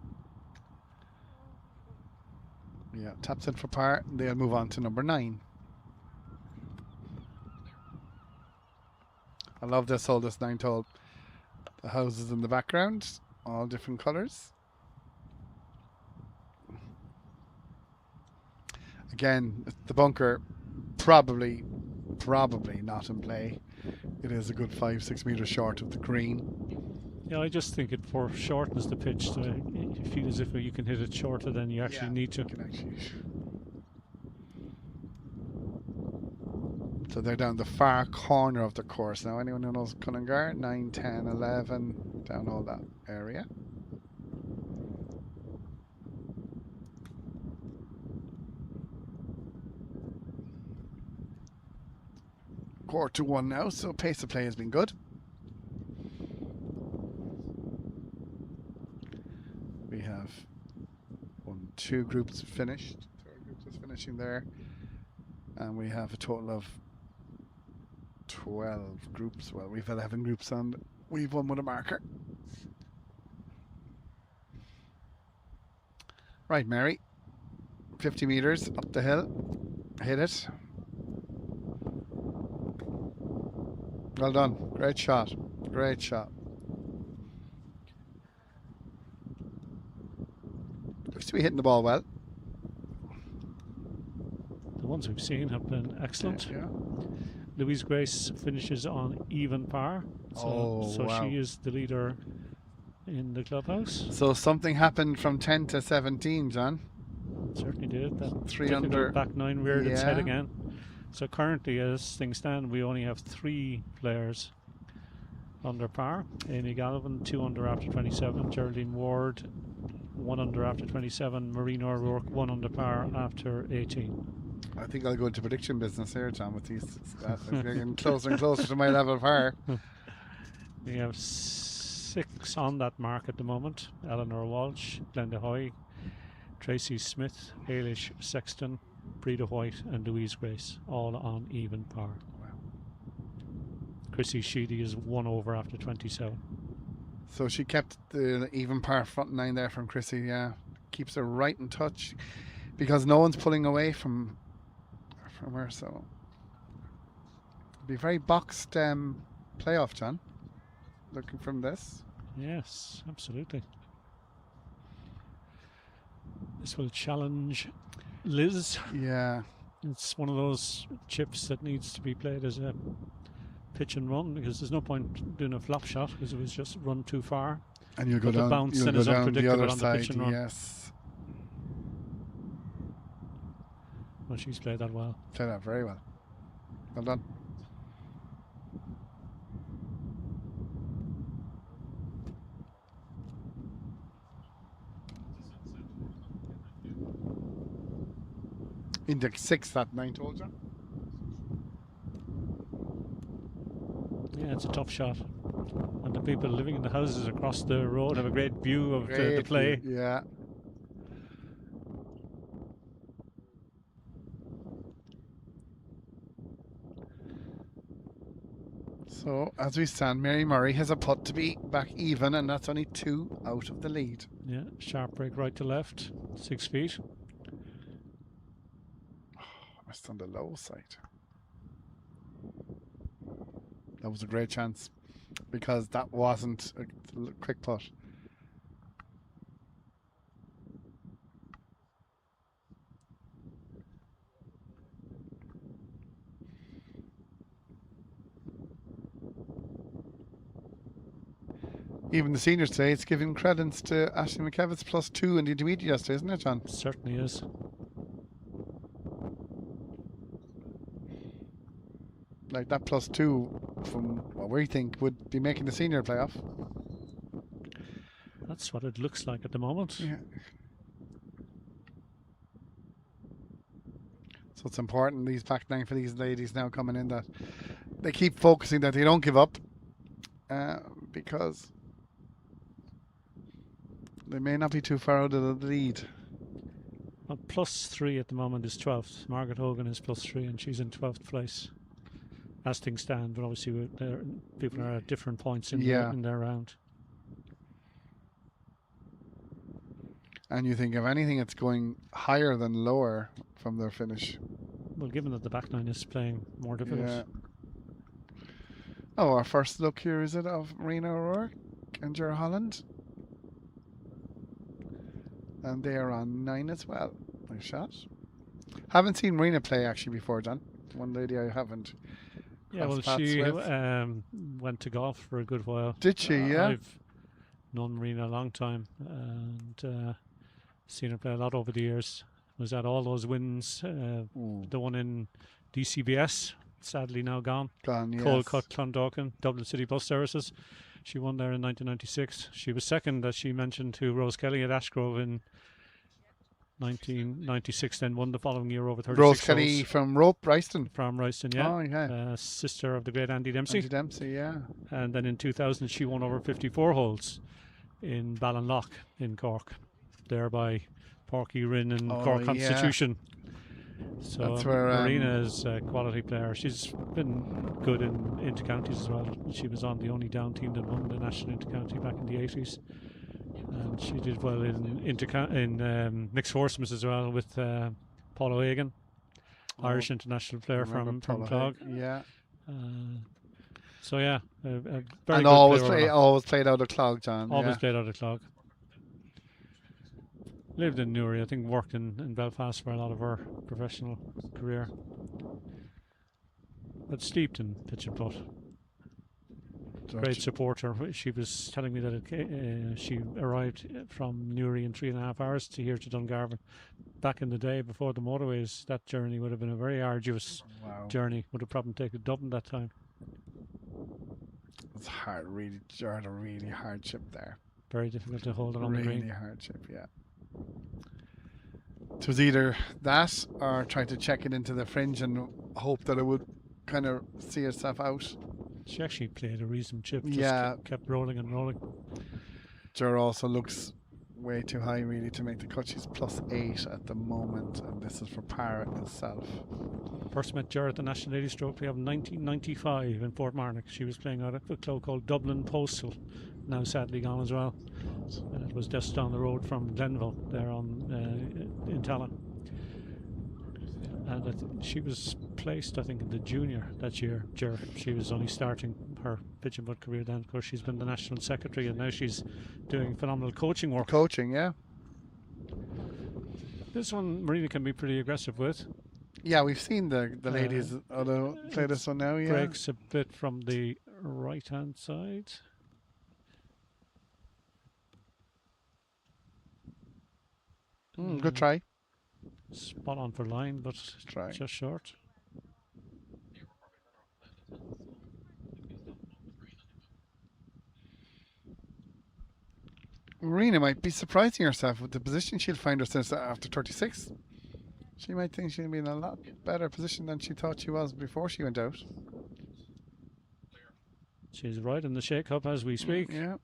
Yeah, taps in for par. They'll move on to number 9. I love this hole, this 9th hole. The houses in the background, all different colours. Again, the bunker probably not in play. It is a good 5-6 meters short of the green. Yeah, I just think it foreshortens the pitch. So you feel as if you can hit it shorter than you actually need to. So they're down the far corner of the course now. Anyone who knows Cunnigar? 9, 10, 11, down all that area. Quarter to 1 now, so pace of play has been good. We have 2 groups finished. 3rd group is finishing there. And we have a total of 12 groups. Well, we've 11 groups on. We've 1 with a marker. Right, Mary. 50 meters up the hill. Hit it. Well done. Great shot. Great shot. Looks to be hitting the ball well. The ones we've seen have been excellent. Yeah. Louise Grace finishes on even par. So wow. she is the leader in the clubhouse. So something happened from 10 to 17, John. Certainly did. That 3 under. back 9 reared its head again. So currently, as things stand, we only have 3 players under par. Amy Gallivan, 2 under after 27. Geraldine Ward, 1 under after 27. Maureen O'Rourke, 1 under par after 18. I think I'll go into prediction business here, John, with these stats. I'm getting closer and closer to my level of par. We have 6 on that mark at the moment. Eleanor Walsh, Glenda Hoy, Tracy Smith, Ailish Sexton, Breda White and Louise Grace, all on even par. Wow. Chrissy Sheedy is 1 over after 27. So she kept the even par front 9 there from Chrissy, yeah. Keeps her right in touch because no one's pulling away from her, so it'll be very boxed playoff, John. Looking from this. Yes, absolutely. This will challenge Liz. Yeah. It's one of those chips that needs to be played as a pitch and run because there's no point doing a flop shot because it was just run too far. And you'll go down, the bounce you'll then go is down the unpredictable other on the side, pitch and run. yes. Well, she's played that well. Played that very well. Well done. Index 6, that 9 told you. Yeah, it's a tough shot. And the people living in the houses across the road have a great view of the play. View, yeah. So, as we stand, Mary Murray has a putt to be back even, and that's only 2 out of the lead. Yeah, sharp break right to left, 6 feet. Missed on the low side. That was a great chance because that wasn't a quick putt. Even the seniors today, it's giving credence to Ashley McKevitt's +2 in the intermediate yesterday, isn't it, John? Certainly is. Like that +2 from what we think would be making the senior playoff. That's what it looks like at the moment. Yeah. So it's important, these back nine for these ladies now coming in, that they keep focusing, that they don't give up, because they may not be too far out of the lead. Well, +3 at the moment is 12th. Margaret Hogan is +3 and she's in 12th place as things stand, but obviously people are at different points in, in their round. And you think, if anything, it's going higher than lower from their finish. Well, given that the back nine is playing more difficult. Yeah. Oh, our first look here, is it, of Marina O'Rourke and Ger Holland? And they are on 9 as well. Nice shot. Haven't seen Marina play actually before, John. One lady I haven't. Yeah, well, she went to golf for a good while. Did she? Yeah. I've known Marina a long time and seen her play a lot over the years. Was at all those wins. The one in DCBS, sadly now gone. Gone, yes. Coldcut, Clondalkin, Dublin City Bus Services. She won there in 1996. She was second, as she mentioned, to Rose Kelly at Ashgrove in 1996, then won the following year over 36 Rose Kelly holes. from Royston. From Royston, yeah. Oh, yeah. Sister of the great Andy Dempsey. Andy Dempsey, yeah. And then in 2000, she won over 54 holes in Ballinlough in Cork, thereby Porky Rinn and Cork Constitution. So that's where Marina is a quality player. She's been good in intercounties as well. She was on the only down team that won the national intercounty back in the 80s. And she did well in mixed horsemen as well with Paul O'Hagan, Irish international player from Clog. Yeah. So yeah, a very and good always played out of Clog, John. Always played out of Clog. Lived in Newry, I think worked in Belfast for a lot of her professional career. But steeped in pitch and putt. Great supporter. She was telling me that she arrived from Newry in 3.5 hours to here to Dungarvan. Back in the day, before the motorways, that journey would have been a very arduous journey. Would have probably taken Dublin that time. It's hard, really. Jarred a really hardship there. Very difficult to hold it on the green. Really hardship, yeah. It was either that or try to check it into the fringe and hope that it would kind of see herself out. She actually played a reasonable chip. Just kept rolling and rolling. Ger also looks way too high really to make the cut. She's +8 at the moment, and this is for par itself. First met Ger at the National Ladies Strokeplay of 1995 in Port Marnock. She was playing out at a club called Dublin Postal, now sadly gone as well. And it was just down the road from Glenville there on in Tala. And she was placed, I think, in the junior that year. She was only starting her pitch and putt career then. Of course, she's been the national secretary, and now she's doing phenomenal coaching work. Coaching, yeah. This one Marina can be pretty aggressive with. Yeah, we've seen the ladies play this one now. Yeah, breaks a bit from the right hand side. Good try. Spot on for line, but just short. Marina might be surprising herself with the position she'll find herself after 36. She might think she'll be in a lot better position than she thought she was before she went out. She's right in the shake-up as we speak. Yeah.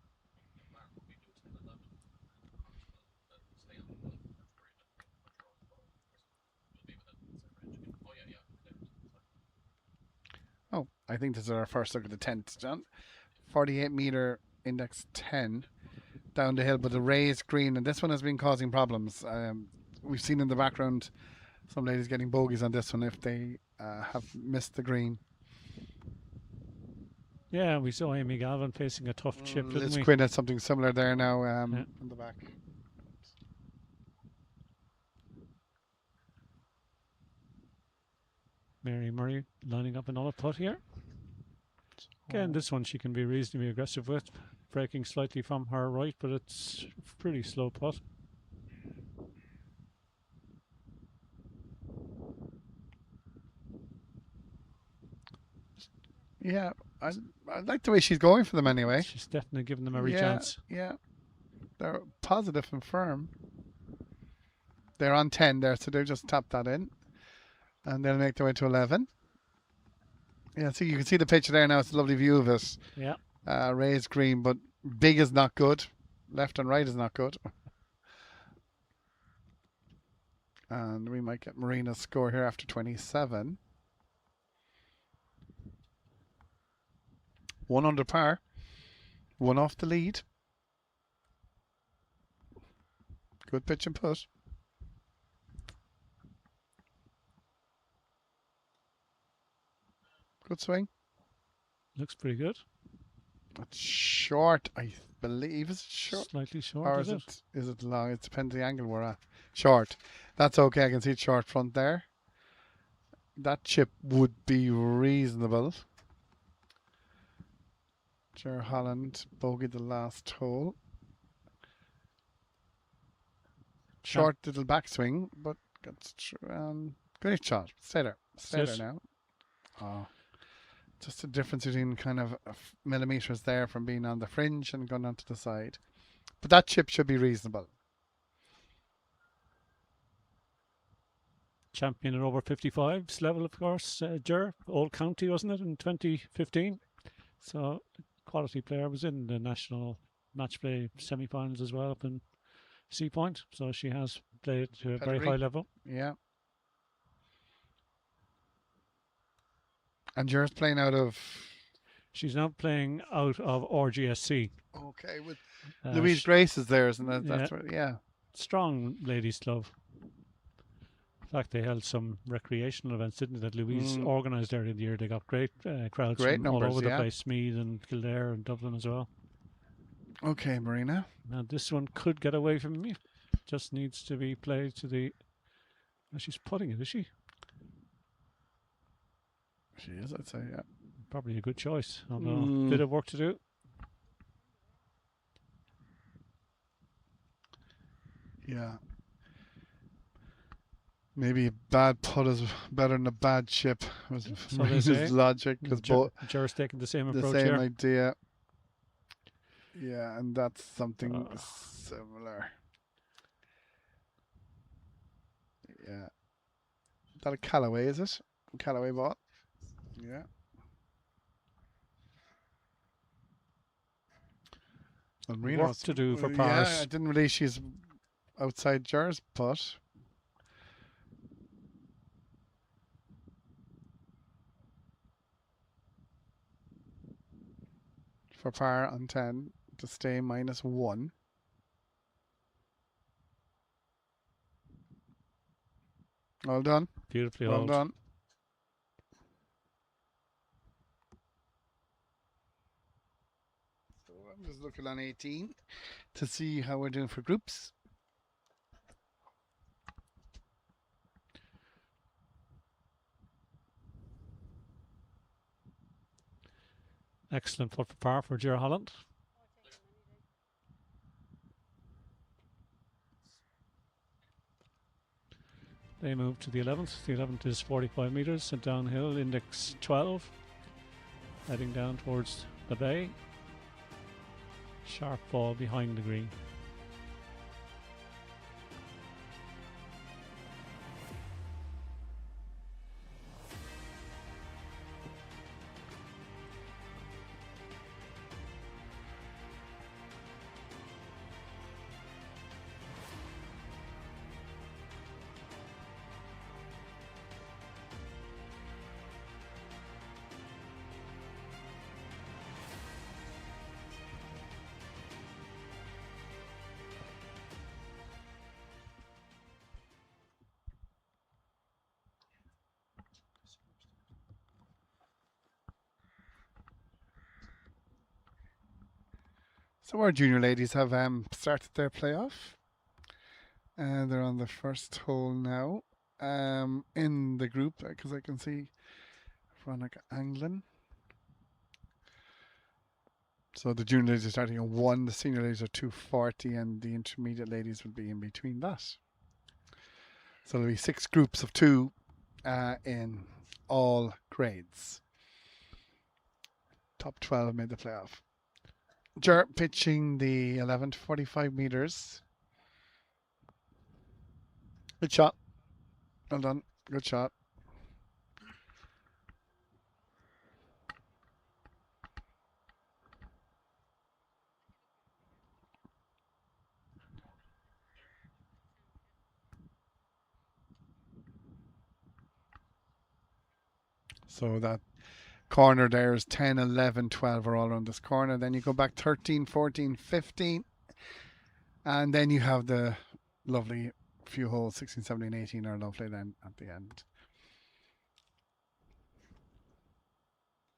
Oh, I think this is our first look at the 10th, John. 48-meter index 10 down the hill, but a raised green, and this one has been causing problems. We've seen in the background some ladies getting bogeys on this one if they have missed the green. Yeah, we saw Amy Galvin facing a tough chip, didn't Liz we? Quinn has something similar there now in the back. Mary Murray lining up another putt here. Again, this one she can be reasonably aggressive with, breaking slightly from her right, but it's a pretty slow putt. Yeah, I like the way she's going for them anyway. She's definitely giving them every chance. Yeah, they're positive and firm. They're on 10 there, so they'll just tap that in. And they'll make their way to 11. Yeah, so you can see the picture there now. It's a lovely view of it. Yeah. Raised green, but big is not good. Left and right is not good. And we might get Marina's score here after 27. 1 under par. 1 off the lead. Good pitch and putt. Good swing. Looks pretty good. It's short, I believe. Is it short? Slightly short, Or is it long? It depends the angle we're at. Short. That's okay. I can see it short front there. That chip would be reasonable. Ger Holland bogeyed the last hole. Short little backswing, but gets great shot. Stay there. Stay there now. Oh. Just a difference between kind of millimeters there from being on the fringe and going onto the side. But that chip should be reasonable. Champion at over 55s level, of course. Ger, Old County, wasn't it, in 2015? So, quality player, was in the national match play semi-finals as well up in Sea Point. So she has played to a very high level. Yeah. And Ger's playing out of... She's now playing out of RGSC. Okay, with Louise Grace is there, isn't that? Yeah. That's right, yeah. Strong ladies club. In fact, they held some recreational events, didn't they, that Louise organised earlier in the year. They got great crowds Great from numbers, all over the place, Meath and Kildare and Dublin as well. Okay, Marina. Now this one could get away from me. Just needs to be played to the... Oh, she's putting it, is she? She is, I'd say, yeah. Probably a good choice, although a bit of work to do. Yeah. Maybe a bad putt is better than a bad chip. Was Marina's logic, because Ger's taking the same approach the same here. idea. Yeah, and that's something similar. Yeah. Is that a Callaway, is it? Callaway ball. Yeah. Well, Marina Work to do for pars. Yeah, I didn't realize she's outside Ger's putt. For par on 10 to stay -1. Well done. Beautifully Well hauled. done. So I'm just looking on 18 to see how we're doing for groups. Excellent putt for par for Ger Holland. They move to the 11th. The 11th is 45 metres and downhill, index 12. Heading down towards the bay. Sharp ball behind the green. So our junior ladies have started their playoff. And they're on the first hole now. In the group, because I can see Veronica Anglin. So the junior ladies are starting at 1, the senior ladies are 240, and the intermediate ladies will be in between that. So there'll be 6 groups of 2 in all grades. Top 12 made the playoff. Ger pitching the 11 to 45 meters. Good shot. Well done. Good shot. So that corner there is 10, 11, 12 are all around this corner. Then you go back 13, 14, 15. And then you have the lovely few holes, 16, 17, 18 are lovely then at the end.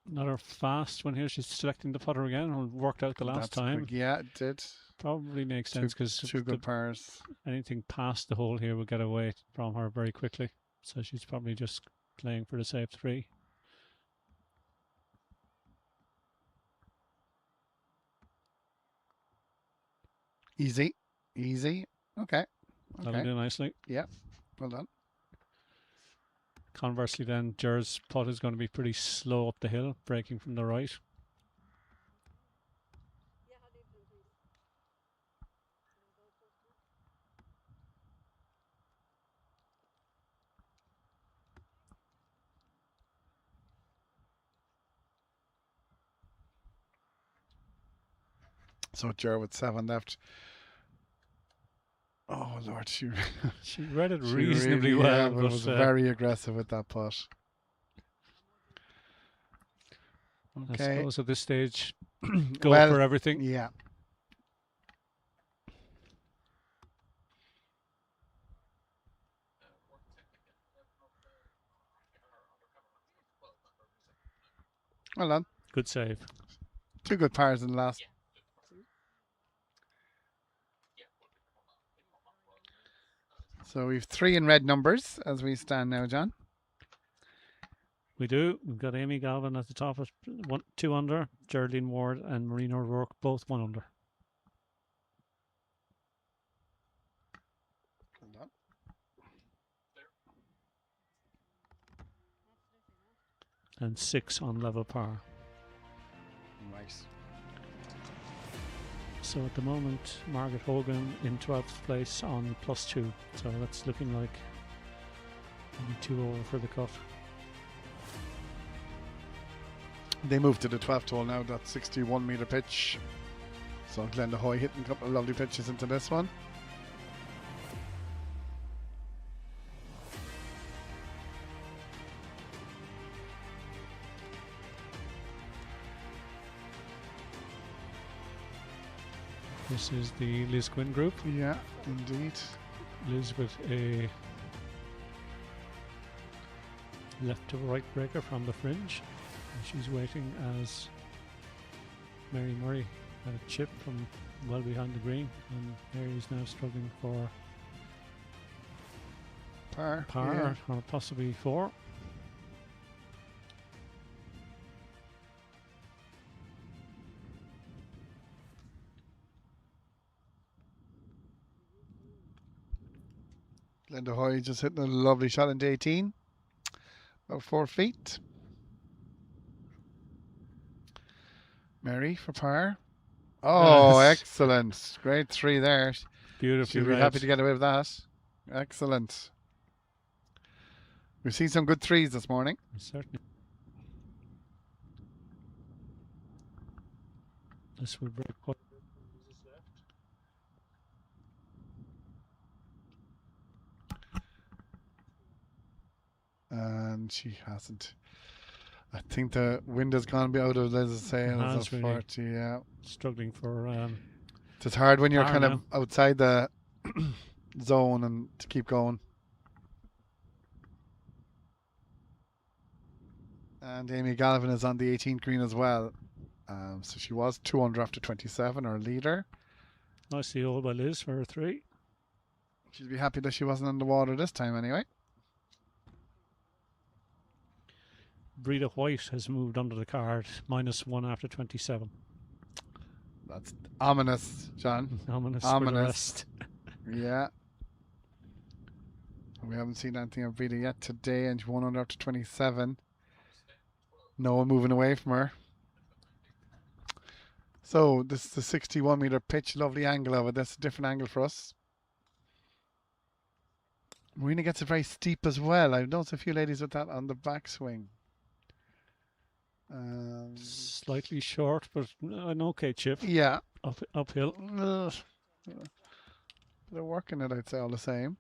Another fast one here. She's selecting the putter again. It worked out the last time. Quick. Yeah, it did. Probably makes sense because two good pairs. Anything past the hole here will get away from her very quickly. So she's probably just playing for the safe 3. Easy. Okay. That'll do nicely. Yeah, well done. Conversely then, Jer's putt is going to be pretty slow up the hill, breaking from the right. So Jer with 7 left. Oh Lord, she read it reasonably well, but was very aggressive with that putt. Okay. I suppose at this stage, go for everything. Yeah. Well done. Good save. 2 good pairs in the last. So we've 3 in red numbers as we stand now, John. We do. We've got Amy Galvin at the top of 2 under, Geraldine Ward and Marina O'Rourke both 1 under. Hold on. And 6 on level par. Nice. So at the moment, Margaret Hogan in 12th place on +2. So that's looking like maybe 2 over for the cut. They moved to the 12th hole now, that 61-meter pitch. So Glenda Hoy hitting a couple of lovely pitches into this one. This is the Liz Quinn group. Yeah, indeed. Liz with a left to right breaker from the fringe. And she's waiting as Mary Murray had a chip from well behind the green, and Mary is now struggling for par or possibly 4. Glenda Hoy just hitting a lovely shot into 18. About 4 feet. Mary for par. Oh, yes. Excellent. Great 3 there. Beautifully She'll be happy to get away with that. Excellent. We've seen some good 3s this morning. Certainly. This will break what? And she hasn't. I think the wind has gone out of Liz's sails. Really 40, yeah. Struggling for. It's hard when you're kind now. of outside the zone and to keep going. And Amy Galvin is on the 18th green as well. So she was 2 under after 27, our leader. Nicely hole by Liz for her 3. She'd be happy that she wasn't in the water this time anyway. Breda White has moved under the card, -1 after 27. That's ominous, John. Ominous. Ominous. Yeah. We haven't seen anything of Breda yet today, and she 1 under after 27. No one moving away from her. So this is the 61-meter pitch. Lovely angle of it. That's a different angle for us. Marina gets it very steep as well. I've noticed a few ladies with that on the backswing. Slightly short, but an okay chip. Yeah. Uphill. They're working it, I'd say, all the same.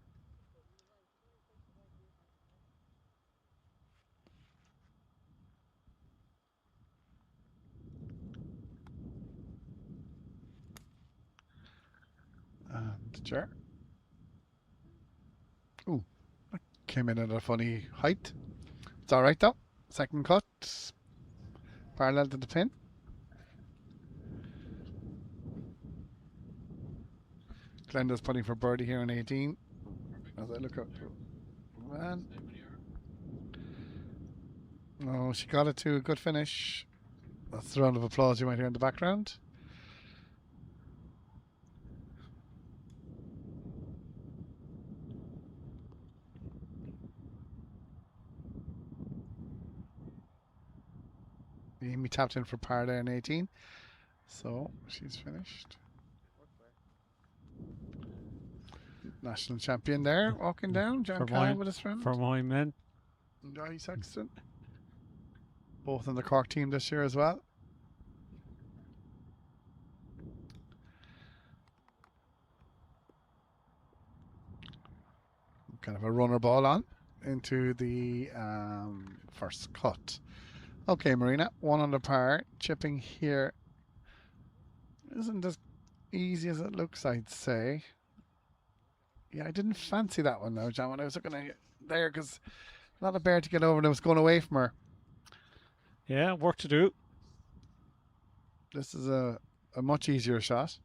And sure. Ooh, that came in at a funny height. It's all right though. Second cut, parallel to the pin. Glenda's putting for birdie here in 18. As I look up, man. Oh, she got it to a good finish. That's the round of applause you might hear in the background. Amy tapped in for par there in 18. So she's finished. National champion there, walking down. John Kyle with us round. For my men. Johnny Sexton. Both in the Cork team this year as well. Kind of a runner ball on into the first cut. Okay, Marina, 1 under par. Chipping here isn't as easy as it looks, I'd say. Yeah, I didn't fancy that one though, John, when I was looking at there, because not a bear to get over and it was going away from her. Yeah, work to do. This is a much easier shot.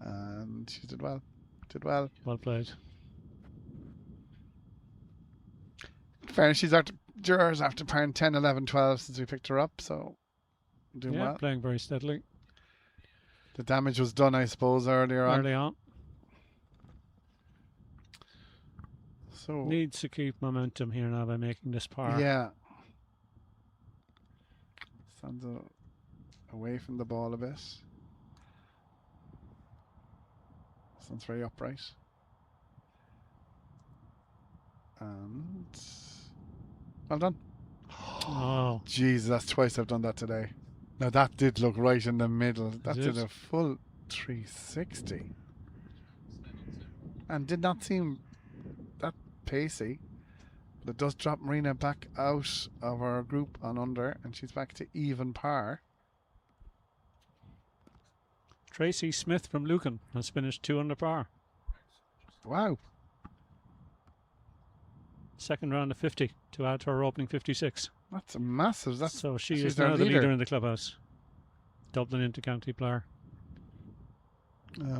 And she did well. Did well. Well played. In fairness, she's after jurors after playing 10, 11, 12 since we picked her up, so doing well. Playing very steadily. The damage was done, I suppose, earlier on. Early on. So needs to keep momentum here now by making this par. Yeah. Stands away from the ball a bit. Sounds very upright. And well done. Oh. Jeez, that's twice I've done that today. Now that did look right in the middle. That did it? a full 360. And did not seem that pacey. But it does drop Marina back out of our group on under, and she's back to even par. Tracy Smith from Lucan has finished 2 under par. Wow. Second round of 50 to add to her opening 56. That's massive. So she she's is their now the leader in the clubhouse. Dublin into county player.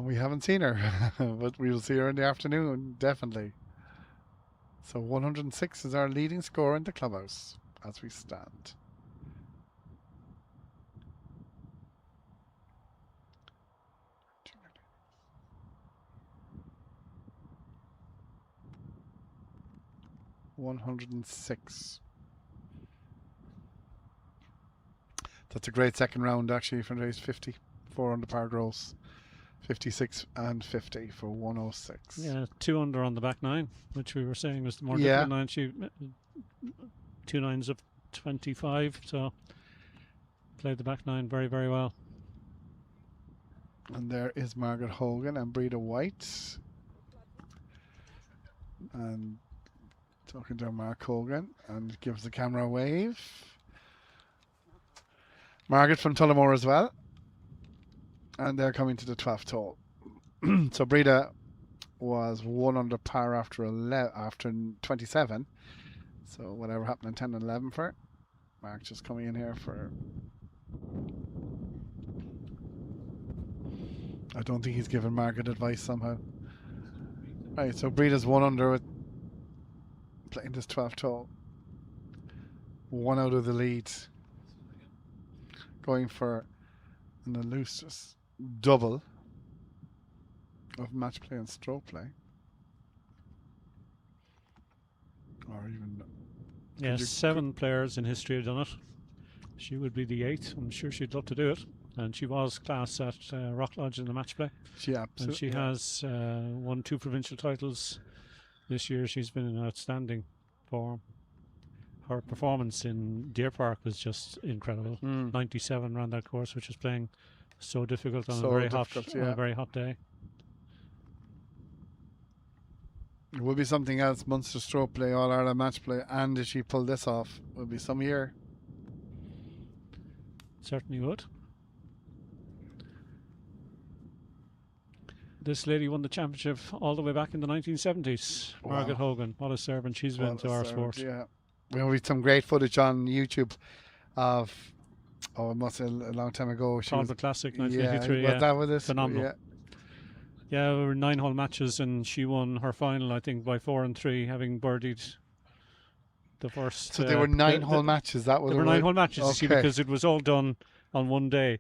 We haven't seen her, but we will see her in the afternoon, definitely. So 106 is our leading score in the clubhouse as we stand. $106. That's a great second round actually for today's 54 under par gross. 56 and 50 for 106. Yeah, 2 under on the back 9, which we were saying was the more difficult 9. She 2 nines of 25, so played the back 9 very, very well. And there is Margaret Hogan and Breda White. And talking to Mark Hogan, and gives the camera a wave. Margaret from Tullamore as well. And they're coming to the 12th hole. So Breda was 1 under par after 27. So whatever happened in 10 and 11 for her. Mark just coming in here for. I don't think he's given Margaret advice somehow. Right, so Breda's 1 under with playing this 12th hole. 1 out of the lead. Going for an elusive double of match play and stroke play. Or even. Yes, 7 players in history have done it. She would be the 8th. I'm sure she'd love to do it. And she was class at Rock Lodge in the match play. She absolutely. And she has won 2 provincial titles this year. She's been in outstanding form. Her performance in Deer Park was just incredible. 97 around that course, which was playing so difficult on, a very hot day. It will be something else. Munster stroke play, All Ireland match play, and if she pull this off, it will be some year. Certainly would. This lady won the championship all the way back in the 1970s. Wow. Margaret Hogan, what a servant she's been to our sport. Yeah, we have some great footage on YouTube of, it must have a long time ago. Called the Classic 1983. Yeah, that was it. Phenomenal. Yeah, there were 9-hole matches, and she won her final, I think, by 4 and 3, having birdied the first. So there were 9-hole matches. That was. There were 9-hole matches, you see, because it was all done on one day.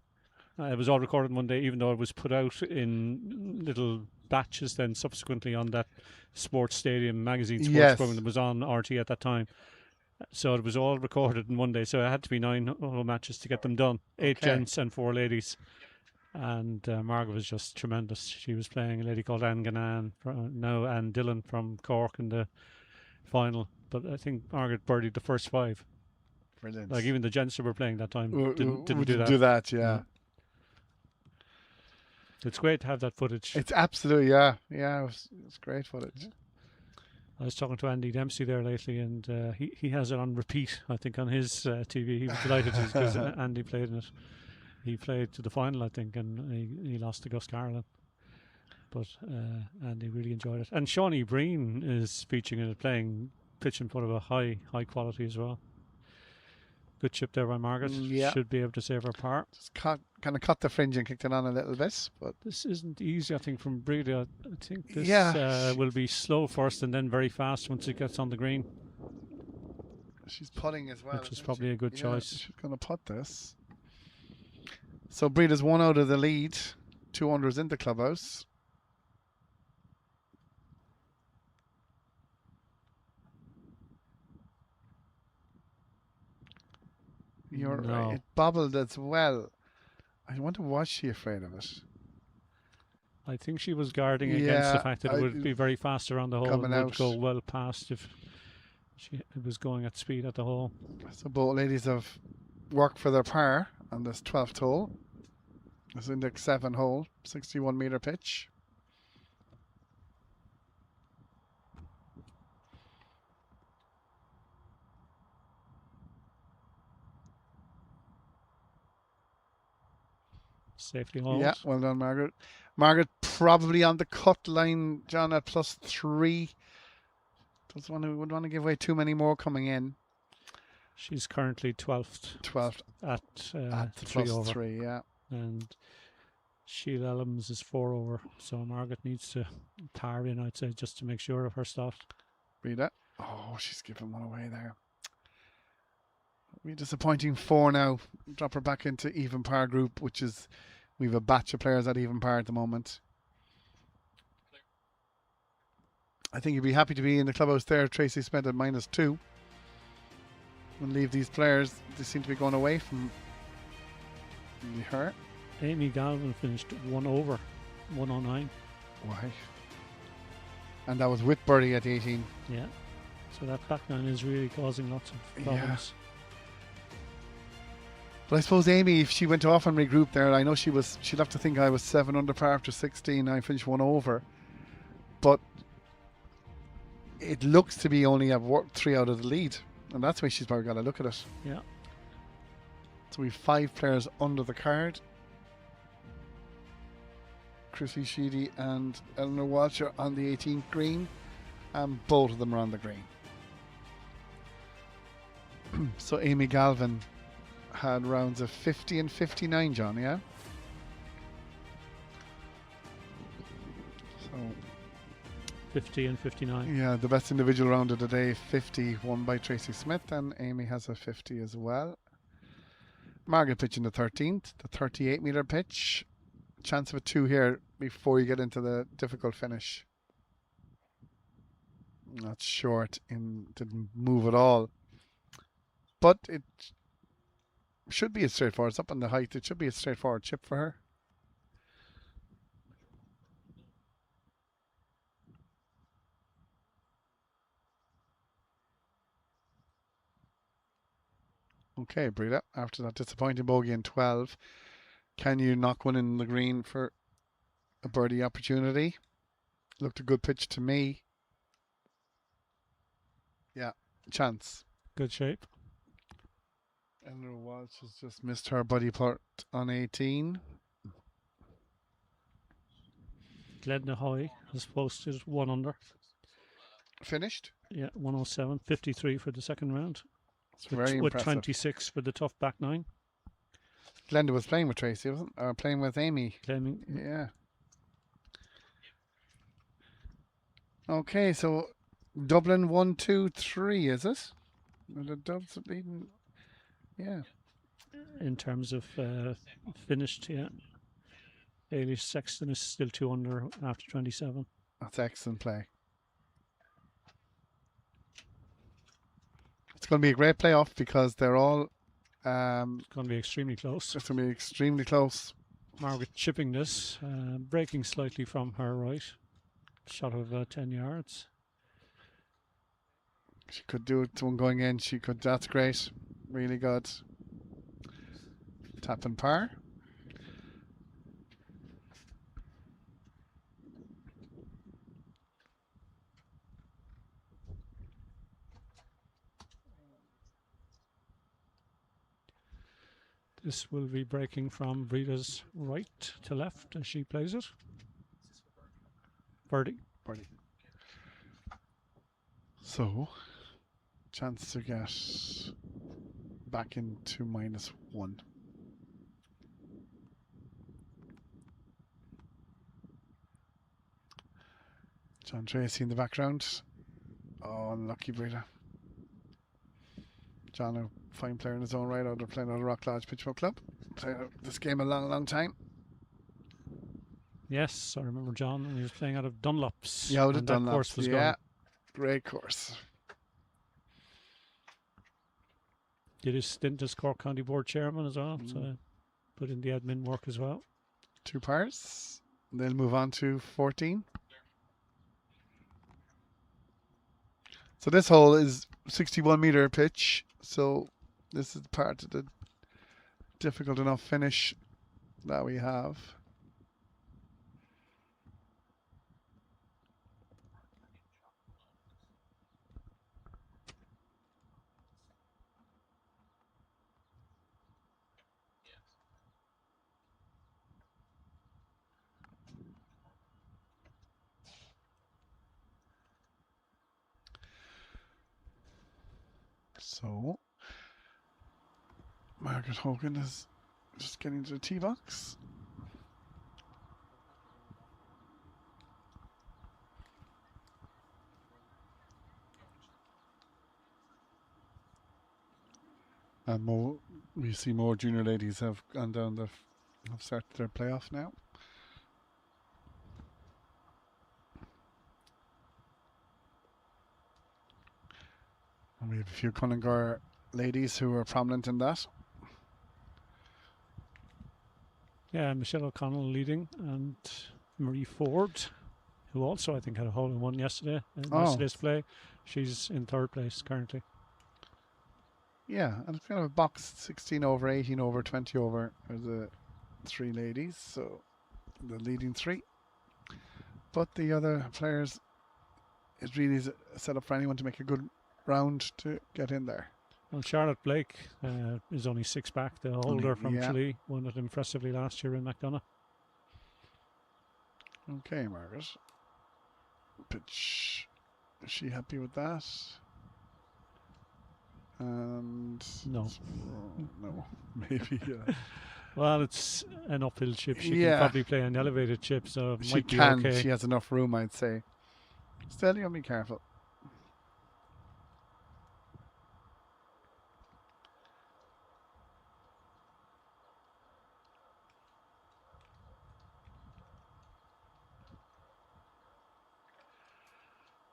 It was all recorded in one day, even though it was put out in little batches then subsequently on that Sports Stadium magazine program that was on RT at that time. So it was all recorded in one day. So it had to be 9-hole matches to get them done. 8 gents and 4 ladies. And Margaret was just tremendous. She was playing a lady called Anne Gannan, Anne Dillon from Cork in the final. But I think Margaret birdied the first 5. Brilliant. Like even the gents that were playing that time didn't do that. Do that, yeah. It's great to have that footage. It's absolutely, yeah. It's great footage. I was talking to Andy Dempsey there lately, and he has it on repeat, I think, on his TV. He was delighted because Andy played in it. He played to the final, I think, and he lost to Gus Garland. But Andy really enjoyed it. And Shawnee Breen is featuring in it, playing pitch and putt of a high quality as well. Good chip there by Margaret. Should be able to save her par. Just kind of cut the fringe and kicked it on a little bit. But this isn't easy, I think, from Breda. I think this will be slow first and then very fast once it gets on the green. She's putting as well. Which is probably a good choice. She's going to putt this. So Breda's 1 out of the lead. 2 unders in the clubhouse. You're right. It bobbled as well. I wonder, was she afraid of it? I think she was guarding against the fact that it would be very fast around the hole and would go well past if it was going at speed at the hole. So both ladies have worked for their par on this 12th hole. This index 7 hole, 61 metre pitch. Safely hold. Yeah, well done, Margaret. Margaret probably on the cut line, John, at +3. Would want to give away too many more coming in. She's currently 12th. 12th at 3 over. +3, yeah. And Sheila Ellams is 4 over. So Margaret needs to par in, I'd say, just to make sure of her stuff. Read that. Oh, she's giving one away there. Be disappointing 4 now. Drop her back into even par group, which is, we have a batch of players at even par at the moment. I think you'd be happy to be in the clubhouse there. Tracy Smith at -2. And leave these players, they seem to be going away from her. Amy Galvin finished 1 over, 109. Why? And that was with birdie at 18. Yeah. So that back nine is really causing lots of problems. Yeah. But I suppose Amy, if she went off and regrouped there, I know she'd have to think I was 7 under par after 16. I finished 1 over. But it looks to be only I've worked 3 out of the lead. And that's why she's probably got to look at it. Yeah. So we have 5 players under the card. Chrissy Sheedy and Eleanor Walsh are on the 18th green. And both of them are on the green. So Amy Galvin had rounds of 50 and 59, John, yeah? So 50 and 59. yeah, the best individual round of the day, 50, won by Tracy Smith, and Amy has a 50 as well. Margaret pitching the 13th, the 38-meter pitch. Chance of a 2 here before you get into the difficult finish. Not short, didn't move at all. But it should be a straightforward. It's up on the height. It should be a straightforward chip for her. Okay, Breda, after that disappointing bogey in 12, can you knock one in the green for a birdie opportunity? Looked a good pitch to me. Yeah, chance. Good shape. Eleanor Walsh has just missed her buddy putt on 18. Gledna Hoy has posted 1 under. Finished? Yeah, 107, 53 for the second round. It's very With impressive. 26 for the tough back 9. Glenda was playing with Tracy, wasn't? Or playing with Amy. Claiming. Yeah. Okay, so Dublin 1, 2, 3, is it? Are the Dubs leading? Yeah. In terms of finished, yeah. Ailish Sexton is still 2 under after 27. That's excellent play. It's going to be a great playoff because they're all. It's going to be extremely close. It's going to be extremely close. Margaret chipping this, breaking slightly from her right. Shot of 10 yards. She could do it. One going in. She could. That's great. Really good. Tap and par. This will be breaking from Breda's right to left as she plays it. Birdie. Birdie. So, chance to get back into -1. John Tracy in the background. Oh, unlucky Breda. John, a fine player in his own right, out there playing out of Rock Lodge Pitch and Putt Club. Played this game a long, long time. Yes, I remember John when he was playing out of Dunlop's. Yeah, out of and that Dunlop's. course was Yeah, gone. great course. Did his stint as Cork County Board Chairman as well, so put in the admin work as well. 2 pars. They'll move on to 14. So this hole is 61-meter pitch. So this is part of the difficult enough finish that we have. So Margaret Hogan is just getting to the tee box. And we see more junior ladies have gone down have started their playoff now. And we have a few Cunnigar ladies who are prominent in that. Yeah, Michelle O'Connell leading, and Marie Ford, who also I think had a hole in one yesterday in yesterday's play. She's in 3rd place currently. Yeah, and it's kind of a box 16 over, 18 over, 20 over are the 3 ladies. So the leading 3. But the other players, it really is set up for anyone to make a good round to get in there. Well, Charlotte Blake is only 6 back. The holder from Tralee won it impressively last year in McDonough. Okay, Margaret. Pitch. Is she happy with that? And No. no, maybe. Well, it's an uphill chip. She Yeah. can probably play an elevated chip, so it She might be can. okay. She has enough room, I'd say. Still, you gotta be careful.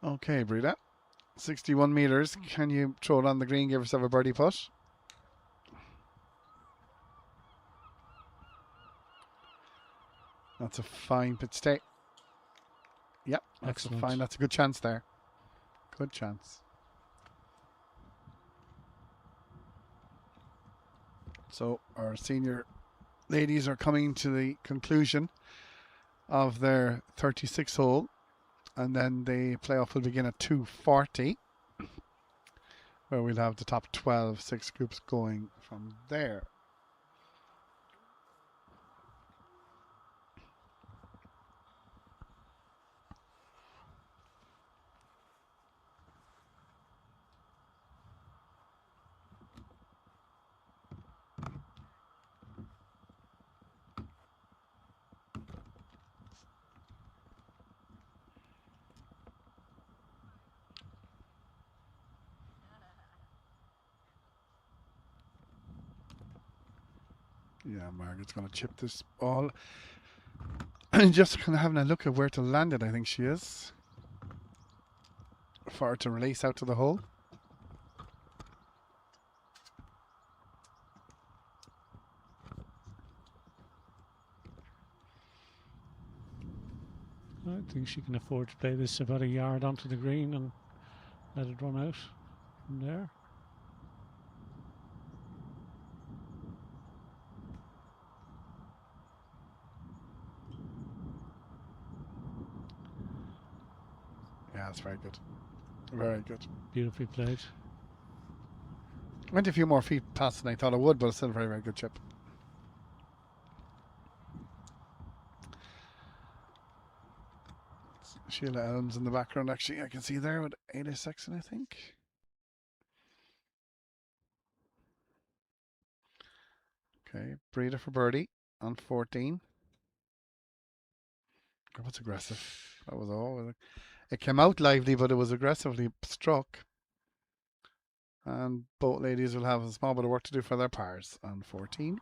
Okay, Breda. 61 metres. Can you throw it on the green, give yourself a birdie putt? That's a fine pitch stay. Yep, that's Excellent. a fine. That's a good chance there. Good chance. So our senior ladies are coming to the conclusion of their 36 hole, and then the playoff will begin at 2:40, where we'll have the top 12 six groups going from there. Yeah, Margaret's going to chip this ball. And just kind of having a look at where to land it, I think she is. For her to release out to the hole. I think she can afford to play this about a yard onto the green and let it run out from there. Yeah, that's very good. Very good. Beautifully played. Went a few more feet past than I thought it would, but it's still a very, very good chip. Sheila Elms in the background, actually, I can see there with Ada Sexton, I think. Okay, Breda for birdie on 14. That was aggressive. That was all. It came out lively, but it was aggressively struck. And both ladies will have a small bit of work to do for their pars on 14.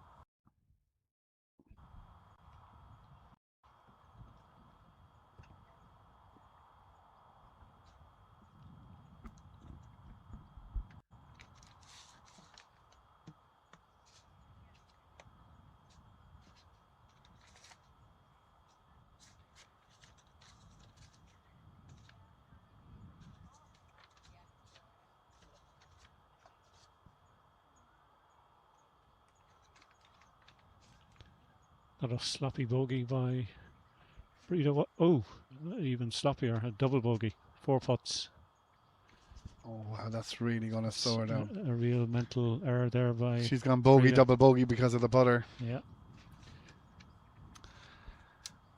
Not a sloppy bogey by Breda. Oh, even sloppier. A double bogey. 4 putts. Oh, wow, that's really going to slow her down. A real mental error there by She's gone bogey, Breda. double bogey because of the putter. Yeah.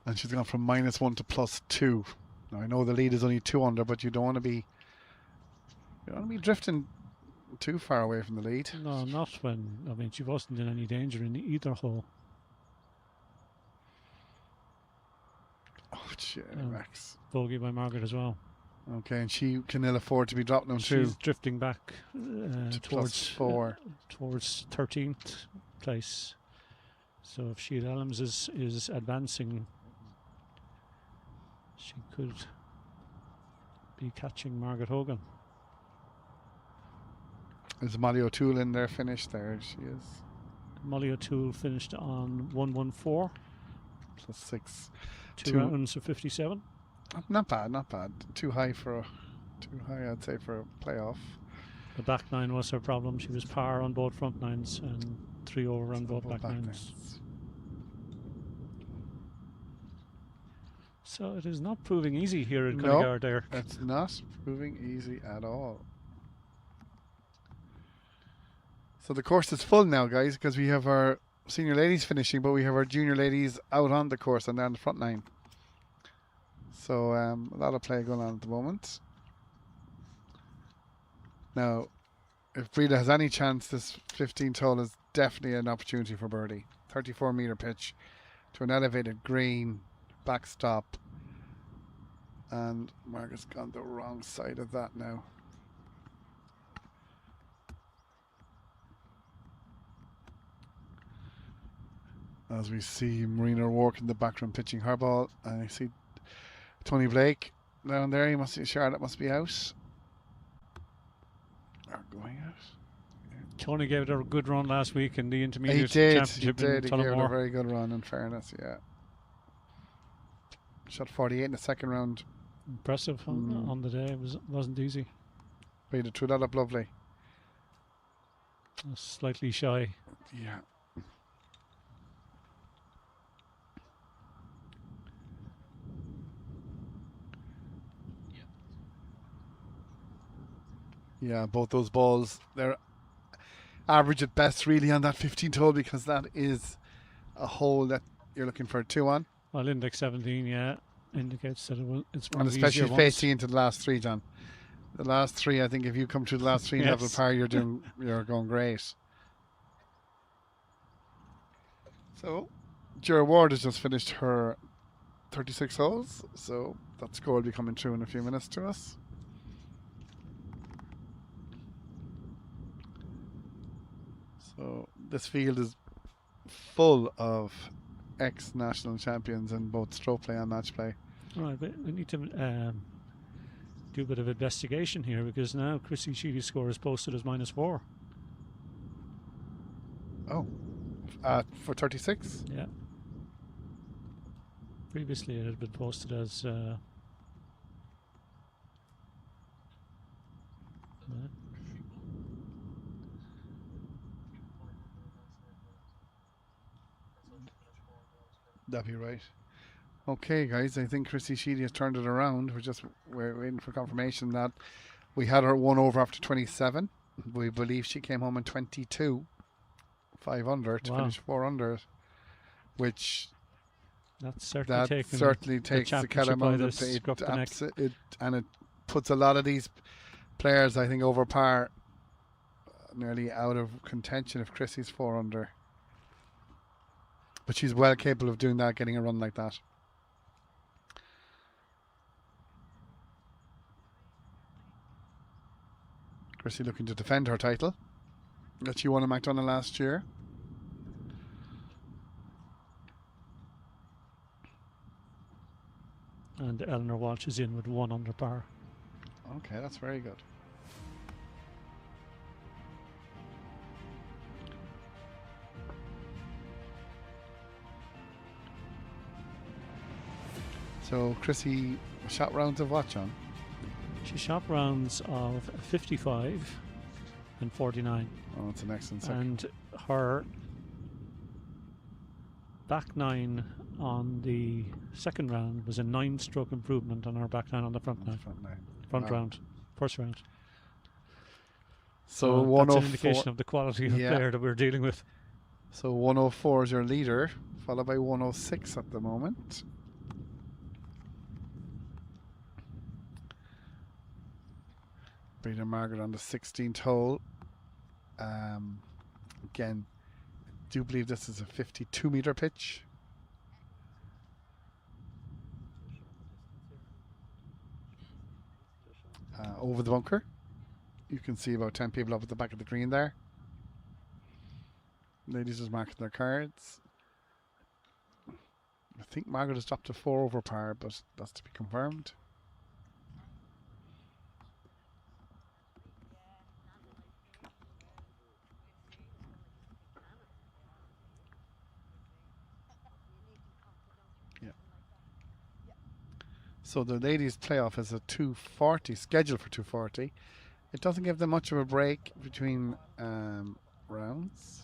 And she's gone from -1 to +2. Now, I know the lead is only 2 under, but you don't want to be drifting too far away from the lead. No, not when. I mean, she wasn't in any danger in either hole. Oh, shit, Max. Bogey by Margaret as well. Okay, and she can ill afford to be dropping them too. She's drifting back towards +4. Towards 13th place. So if Sheila Elms is advancing, she could be catching Margaret Hogan. Is Molly O'Toole in there? Finished there? She is. Molly O'Toole finished on 114. +6. Two rounds of 57. Not bad, not bad. Too high, I'd say, for a playoff. The back nine was her problem. She was par on both front nines and 3 over on both back nines. So it is not proving easy here at Cunnigar there. It's not proving easy at all. So the course is full now, guys, because we have our senior ladies finishing, but we have our junior ladies out on the course and they're on the front nine. So a lot of play going on at the moment. Now, if Breda has any chance, this 15th hole is definitely an opportunity for birdie. 34-metre pitch to an elevated green, backstop. And Margaret's gone the wrong side of that now. As we see Marina O'Rourke in the background pitching her ball. And I see Tony Blake down there. You must see Charlotte must be out. Or going out. Tony gave it a good run last week in the intermediate He did. championship He in gave it a Tullamore. very good run, in fairness, yeah. Shot 48 in the second round. Impressive on the day. It wasn't easy. Breda threw that up lovely. Slightly shy. Yeah. Yeah, both those balls, they're average at best really on that 15th hole, because that is a hole that you're looking for a 2 on. Well, index 17, yeah, indicates that it's one And of the especially easier ones. facing into the last 3, John. The last 3, I think if you come to the last 3 Yes. level par, you're going great. So, Ger Ward has just finished her 36 holes, so that score will be coming through in a few minutes to us. So this field is full of ex-national champions in both Strokeplay and match play. All right, but we need to do a bit of investigation here, because now Chrissy Sheedy's score is posted as -4. Oh, for 36? Yeah. Previously it had been posted as That'd be right. Okay, guys, I think Chrissy Sheedy has turned it around. We're waiting for confirmation that we had her 1 over after 27. We believe she came home in 22, 5 under to finish 4 under, which that's certainly takes the cat among the and it puts a lot of these players, I think, over par, nearly out of contention if Chrissy's 4 under. But she's well capable of doing that, getting a run like that. Chrissy looking to defend her title that she won in McDonagh last year. And Eleanor Walsh is in with 1 under par. Okay, that's very good. So Chrissy shot rounds of what, John? She shot rounds of 55 and 49. Oh, that's an excellent second. And her back 9 on the second round was a 9-stroke improvement on her back 9 on the front 9. Front round. First round. So that's an indication of the quality of the player that we're dealing with. So 104 is your leader, followed by 106 at the moment. Breda Margaret on the 16th hole. Again, I do believe this is a 52-metre pitch. Over the bunker. You can see about 10 people up at the back of the green there. Ladies just marking their cards. I think Margaret has dropped to 4 over par, but that's to be confirmed. So the ladies' playoff is a 240, scheduled for 240. It doesn't give them much of a break between rounds.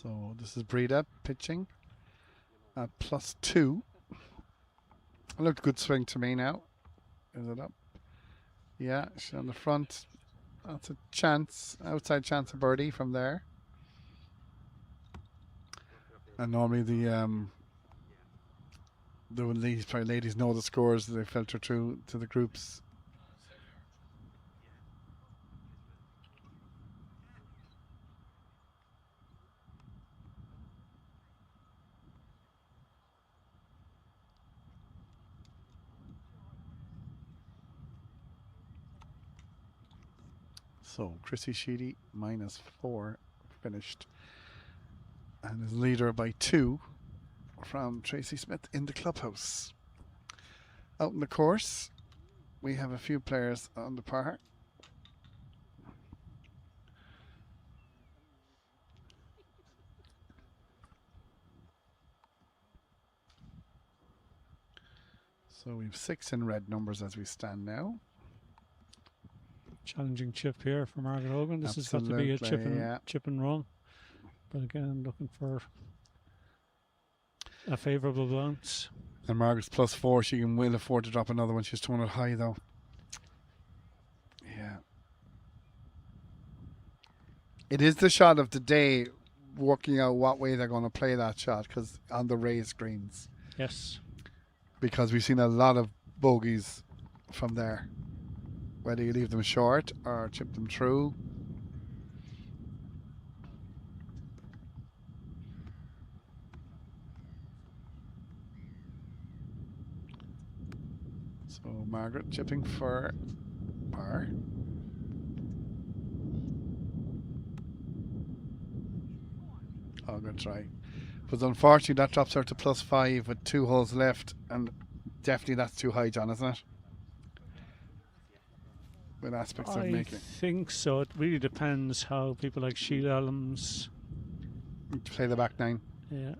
So this is Breda pitching at +2. It looked a good swing to me now. Is it up? Yeah, she's on the front. That's a chance, outside chance of birdie from there. And normally the ladies know the scores. They filter through to the groups. So Chrissy Sheedy -4 finished, and is leader by 2 from Tracy Smith in the clubhouse. Out in the course, we have a few players on the par. So we have 6 in red numbers as we stand now. Challenging chip here for Margaret Hogan. This has got to be a chip and run. But again, looking for a favourable bounce. And Margaret's +4. She will afford to drop another one. She's thrown it high though. Yeah. It is the shot of the day, working out what way they're going to play that shot, because on the raised greens. Yes. Because we've seen a lot of bogeys from there. Whether you leave them short or chip them through. So Margaret chipping for par. Oh, good try. But unfortunately that drops her to +5 with 2 holes left, and definitely that's too high, John, isn't it? With aspects of making. I think so. It really depends how people like Sheila Elms play the back 9. Yeah.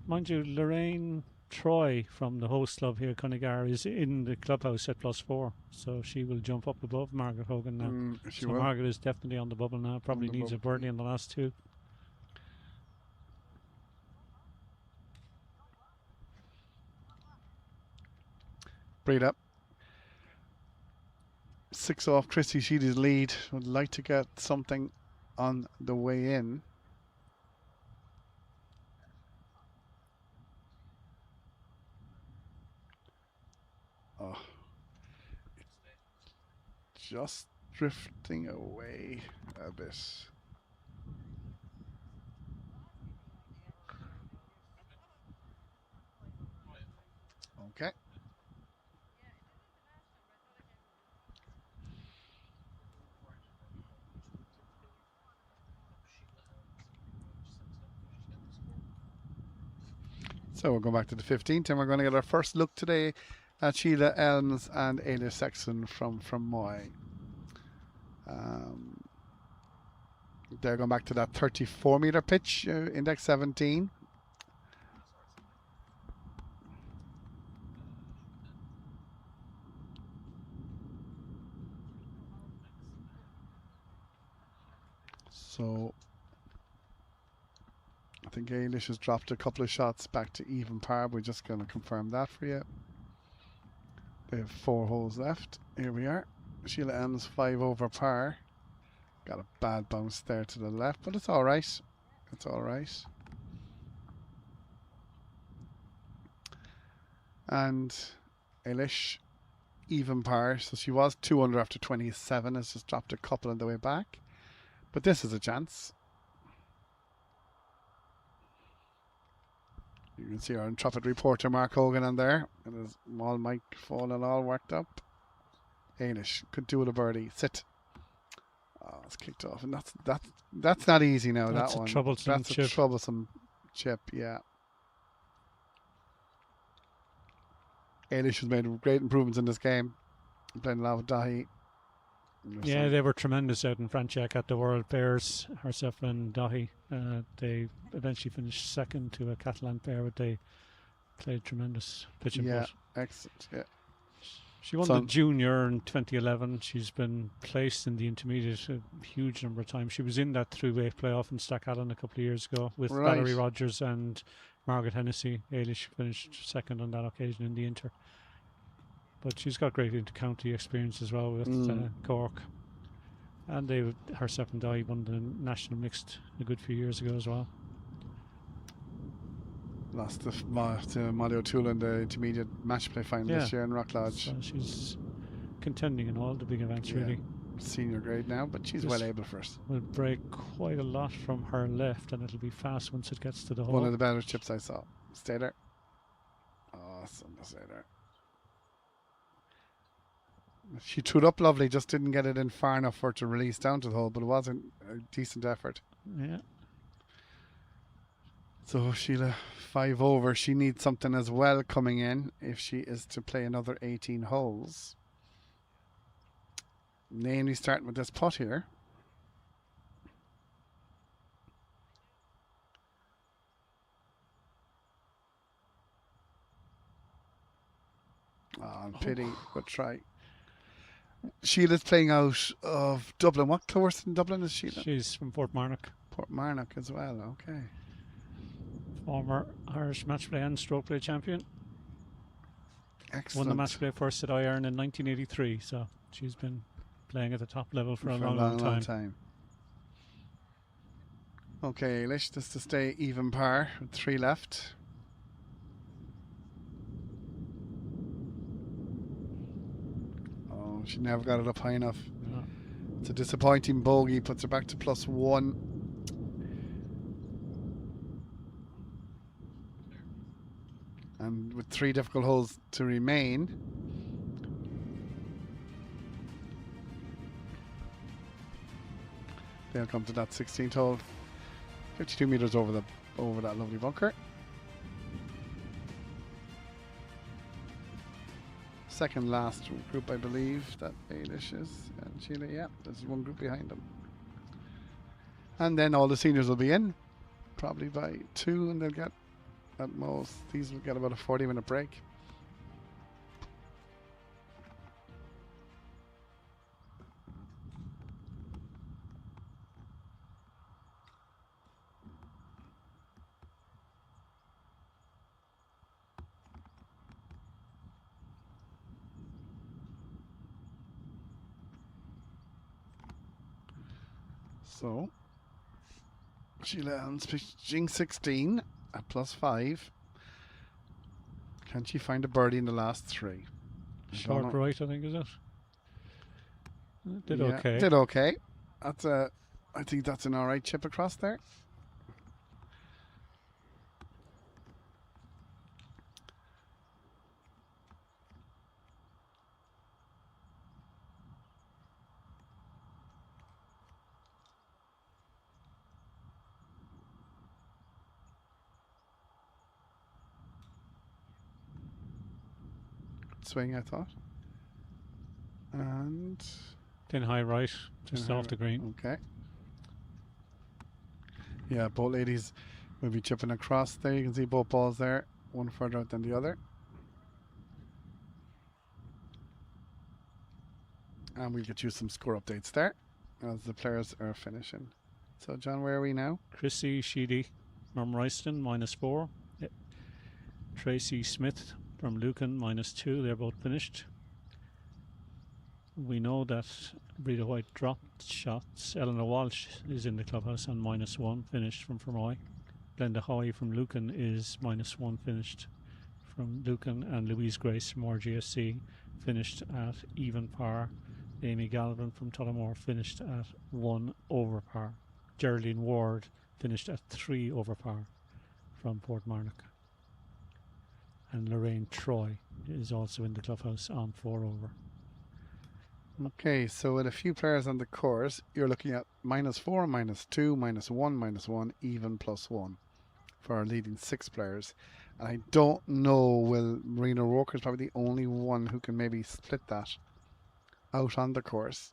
Mind you, Lorraine Troy from the host club here, Cunnigar, is in the clubhouse at +4, so she will jump up above Margaret Hogan now. She will. Margaret is definitely on the bubble now. Probably needs a birdie in the last 2. Breed up. 6 off Christy Sheedy's lead. Would like to get something on the way in. Oh, it's just drifting away a bit. Okay. So we'll go back to the 15th, and we're going to get our first look today at Sheila Elms and Ailish Sexton from Moy. They're going back to that 34-meter pitch, index 17. So I think Ailish has dropped a couple of shots back to even par. We're just going to confirm that for you. They have 4 holes left. Here we are. Sheila Elms 5 over par. Got a bad bounce there to the left, but it's all right. It's all right. And Ailish even par. So she was 2 under after 27. Has just dropped a couple on the way back. But this is a chance. You can see our intrepid reporter Mark Hogan on there, and his small microphone and all worked up. Ailish could do with a birdie. Sit. Oh, it's kicked off, and that's not easy now. That's that a one. troublesome That's chip. a troublesome chip. Yeah. Ailish has made great improvements in this game. Playing a lot with Dahi. Yeah, they were tremendous out in Franchak at the World Pairs, herself and Dahi. They eventually finished second to a Catalan pair, but they played tremendous pitch and putt. Excellent. Yeah. She won the junior in 2011. She's been placed in the intermediate a huge number of times. She was in that three-way playoff in Stackallan a couple of years ago with Valerie Rogers and Margaret Hennessy. Ailish finished second on that occasion in the inter. But she's got great inter-county experience as well with Cork. And herself and Di won the national mixed a good few years ago as well. Lost to Molly O'Toole in the intermediate match play final this year in Rock Lodge. So she's contending in all the big events, really. Senior grade now, but she's well able for it. Will break quite a lot from her left, and it'll be fast once it gets to the hole. One of the better chips I saw. Stay there. Awesome to stay there. She threw it up lovely, just didn't get it in far enough for it to release down to the hole, but it was a decent effort. Yeah. So Sheila, 5 over. She needs something as well coming in if she is to play another 18 holes. Namely starting with this putt here. Oh, pity, but try. Sheila's playing out of Dublin. What course in Dublin is Sheila? She's from Portmarnock. Portmarnock as well, okay. Former Irish match play and stroke play champion. Excellent. Won the match play first at Iron in 1983, so she's been playing at the top level for a long time. Okay, Lish, just to stay even par with 3 left. Oh, she never got it up high enough. No. It's a disappointing bogey, puts her back to +1. And with 3 difficult holes to remain, they'll come to that 16th hole, 52 meters over that lovely bunker. Second last group, I believe, that Ailish is, and Sheila. Yeah, there's one group behind them, and then all the seniors will be in, probably by 2, and they'll get. At most, these will get about a 40-minute break. So, Sheila Allen's pitching 16. At +5. Can she find a birdie in the last 3? Short right, I think, is it? Did okay. Did okay. That's I think that's an alright chip across there. Swing, I thought. And then high right, just off the green. Okay. Yeah, both ladies will be chipping across there. You can see both balls there, one further out than the other. And we'll get you some score updates there as the players are finishing. So, John, where are we now? Chrissy Sheedy from Royston, -4. Tracy Smith from Lucan, -2. They're both finished. We know that Breda White dropped shots. Eleanor Walsh is in the clubhouse on -1, finished from Fermoy. Glenda Hoy from Lucan is -1, finished from Lucan. And Louise Grace from RGSC finished at even par. Amy Galvin from Tullamore finished at 1 over par. Geraldine Ward finished at 3 over par from Portmarnock. And Lorraine Troy is also in the clubhouse on 4 over. Okay, so with a few players on the course, you're looking at -4, -2, -1, -1, even +1 for our leading 6 players. And I don't know, will Marina Roker is probably the only one who can maybe split that out on the course.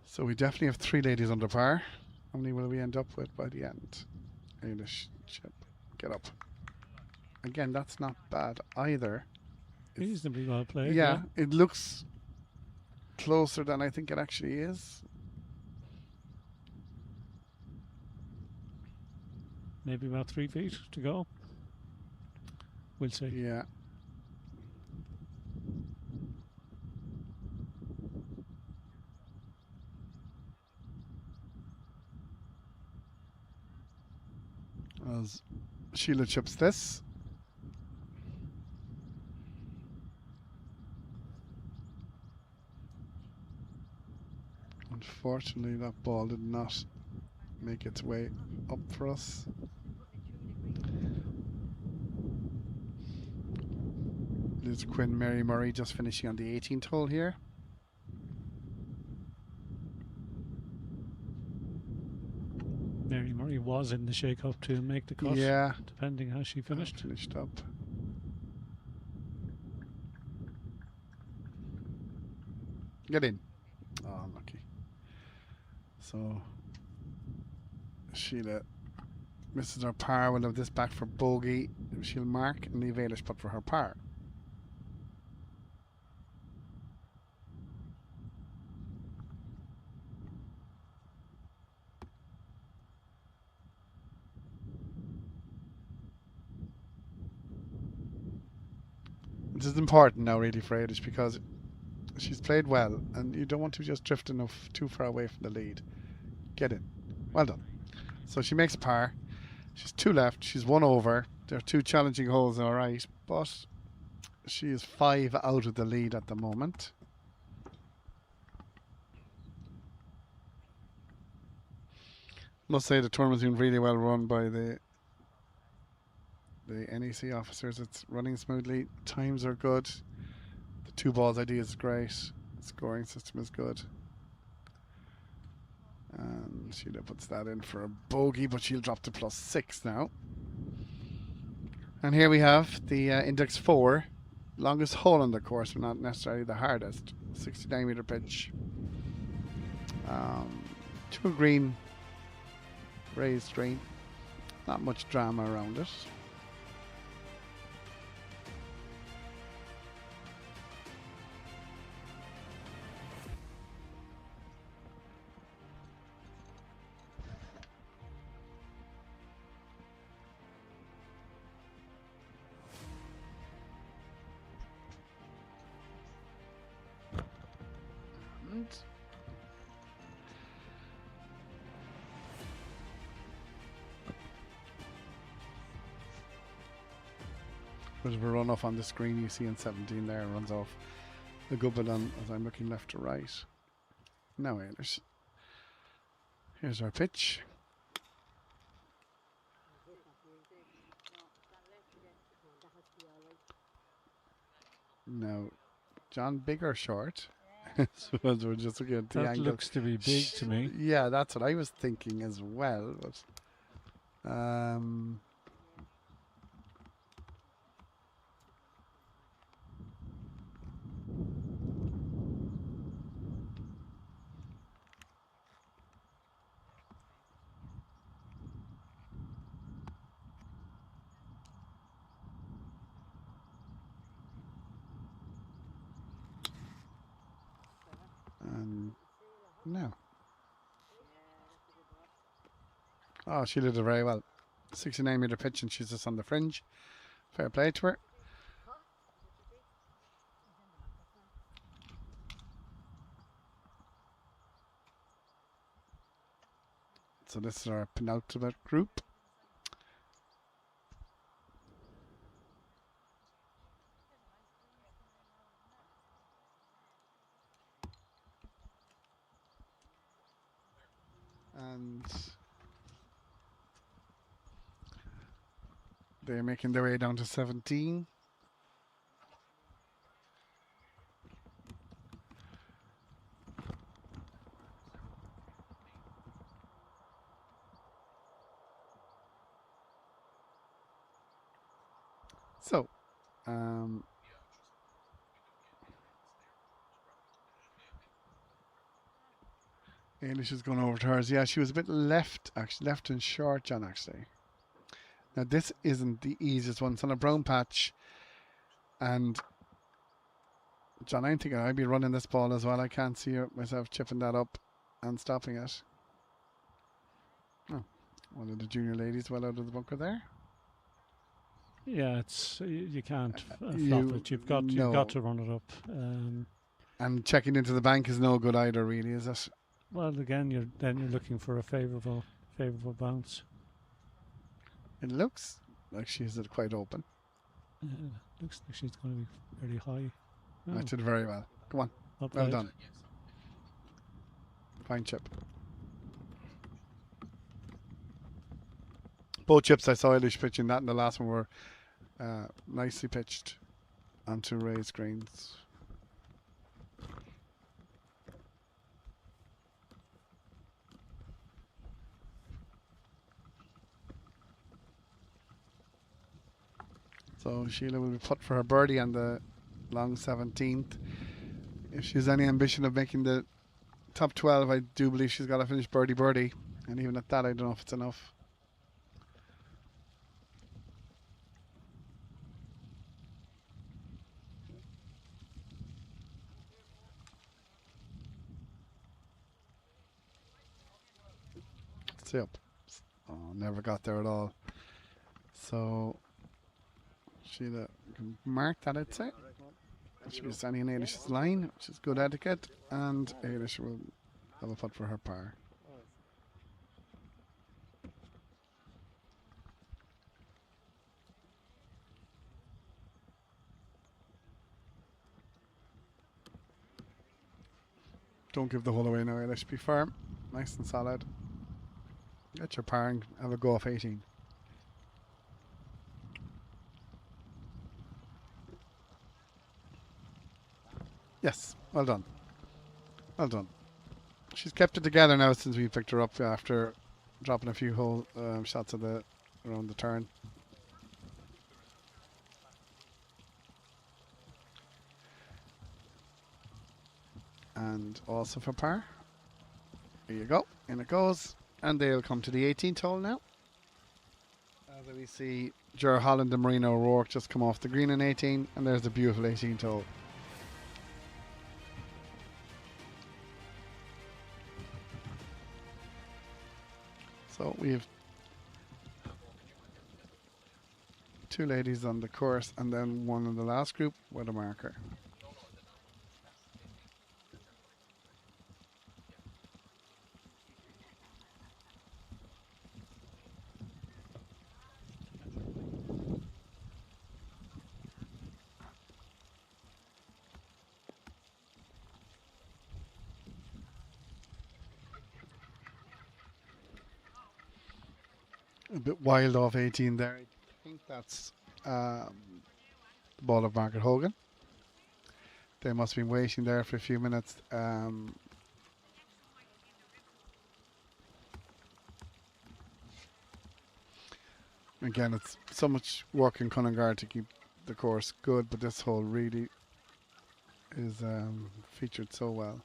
So we definitely have 3 ladies under par. How many will we end up with by the end? Ailish, chip, get up. Again, that's not bad either. Reasonably well played. Yeah, it looks closer than I think it actually is. Maybe about 3 feet to go. We'll see. Yeah. As Sheila chips this. Unfortunately, that ball did not make its way up for us. Liz Quinn, Mary Murray just finishing on the 18th hole here. Mary Murray was in the shake-up to make the cut. Yeah. Depending how she finished. Finished up. Get in. Oh, unlucky. So Sheila misses her par. We'll have this back for bogey. She'll mark and leave Eilish putt for her par. This is important now, really, for Eilish, because she's played well, and you don't want to just drift enough too far away from the lead. Get in. Well done. So she makes a par. She's 2 left. She's 1 over. There are 2 challenging holes, all right, but she is 5 out of the lead at the moment. Must say the tournament's been really well run by the NEC officers. It's running smoothly. Times are good. The 2 balls idea is great. The scoring system is good. And Sheila puts that in for a bogey, but she'll drop to +6 now. And here we have the index 4, longest hole on the course, but not necessarily the hardest. 69-meter pitch. To a green, raised green. Not much drama around it. Bit of a run off on the screen you see in 17 there, runs off a good bit on as I'm looking left to right. Now Eilish. Here's our pitch. Now, John, big or short? So we're just looking at the That angle. looks to be big to me. Yeah, that's what I was thinking as well. But no. Oh, she did it very well. 69-meter pitch, and she's just on the fringe. Fair play to her. So this is our penultimate group. And they're making their way down to 17. So, Eilish is going over to hers. Yeah, she was a bit left, actually, left and short, John, actually. Now, this isn't the easiest one. It's on a brown patch, and John, I think I'd be running this ball as well. I can't see myself chipping that up and stopping it. Oh, one of the junior ladies well out of the bunker there. Yeah, it's you can't flop You- it. You've got no. to run it up. And checking into the bank is no good either, really, is it? Well, again, you're looking for a favourable bounce. It looks like she's quite open. Looks like she's going to be very high. Oh, That did very well. Come on. up Well right. done. Fine chip. Both chips I saw Eilish pitching that and the last one were nicely pitched onto raised greens. So Sheila will be put for her birdie on the long 17th. If she has any ambition of making the top 12, I do believe she's got to finish birdie. And even at that, I don't know if it's enough. Stay up. Oh, never got there at all. So Sheila can mark that, I'd say. She'll be standing in Eilish's line, which is good etiquette, and Eilish will have a putt for her par. Don't give the hole away now, Eilish. Be firm, nice and solid. Get your par and have a go off 18. Yes, well done. Well done. She's kept it together now since we picked her up after dropping a few hole shots around the turn. And also for par. Here you go. In it goes. And they'll come to the 18th hole now. As we see Ger Holland and Marina O'Rourke just come off the green in 18. And there's the beautiful 18th hole. So we have two ladies on the course and then one in the last group with a marker. A bit wild off 18 there. I think that's the ball of Margaret Hogan. They must have been waiting there for a few minutes. Again, it's so much work in Cunnigar to keep the course good, but this hole really is featured so well.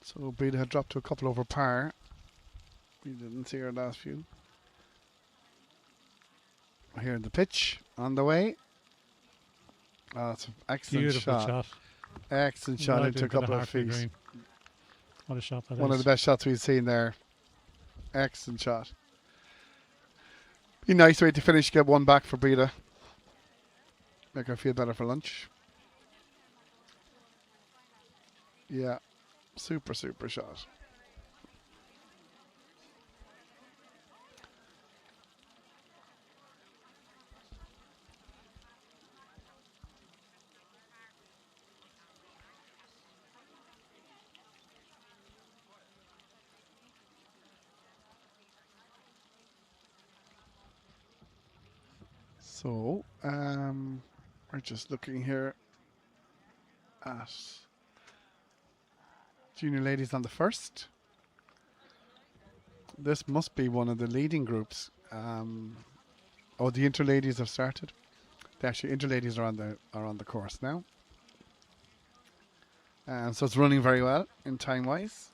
So Breda had dropped to a couple over par. We didn't see her last few. Here in the pitch, on the way. Oh, it's an excellent Beautiful shot. Excellent shot Right into a the couple of heart of the feet. green. What a shot that One of is. the best shots we've seen there. Excellent shot. Be a nice way to finish, get one back for Breda. Make her feel better for lunch. Yeah, super shot. So, we're just looking here at junior ladies on the first. This must be one of the leading groups. Oh, the interladies have started. The actually interladies are on the course now. So it's running very well in time wise.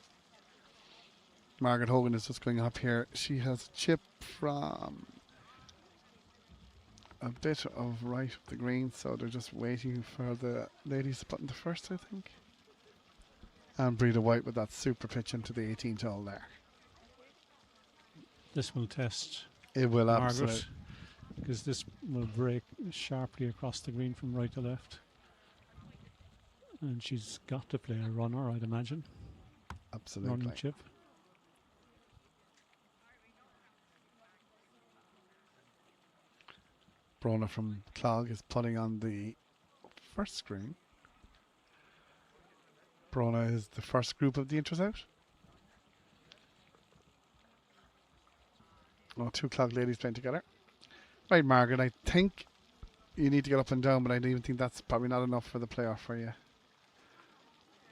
Margaret Hogan is just going up here. She has a chip from a bit of right of the green, so they're just waiting for the ladies to put in the first, I think. And Breda White with that super pitch into the 18th hole there. This will test It will Margaret, absolutely. because this will break sharply across the green from right to left. And she's got to play a runner, I'd imagine. Absolutely. Running chip. Brona from Clog is putting on the first screen. Brona is the first group of the intros out. Oh, 2 Clog ladies playing together. Right, Margaret, I think you need to get up and down, but I don't even think that's probably not enough for the playoff for you.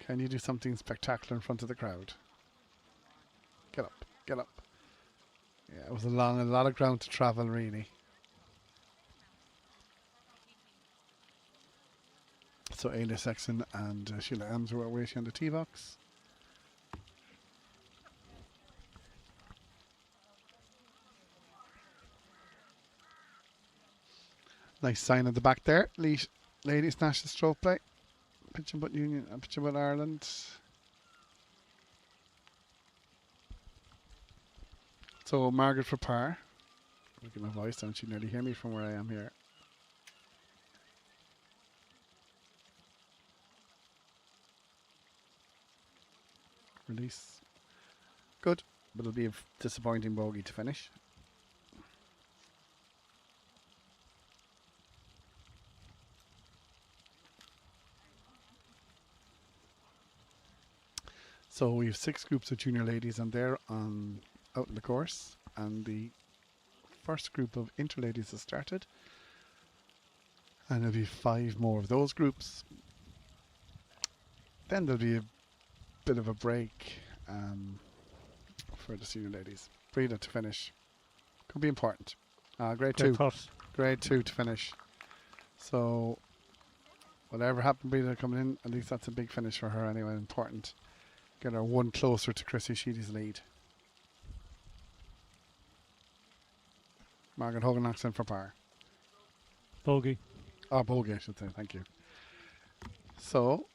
Can you do something spectacular in front of the crowd? Get up, get up. Yeah, it was a lot of ground to travel, really. So Ayla Sexton and Sheila Ems were waiting on the tee box. Nice sign at the back there. Ladies National Stroke Play. Pitch and Putt Union and Pitch and Putt Ireland. So Margaret for par. Look at my voice down. She nearly hear me from where I am here. Release. Good. But it'll be a disappointing bogey to finish. So we have 6 groups of junior ladies and they're out in the course, and the first group of inter ladies has started, and there'll be 5 more of those groups. Then there'll be a bit of a break for the senior ladies. Breda to finish could be important. Grade 2, grade 2 to finish. So whatever happened, Breda coming in, at least that's a big finish for her anyway. Important. Get her 1 closer to Chrissy Sheedy's lead. Margaret Hogan knocks in for par. Bogey. Oh, bogey, I should say. Thank you. So,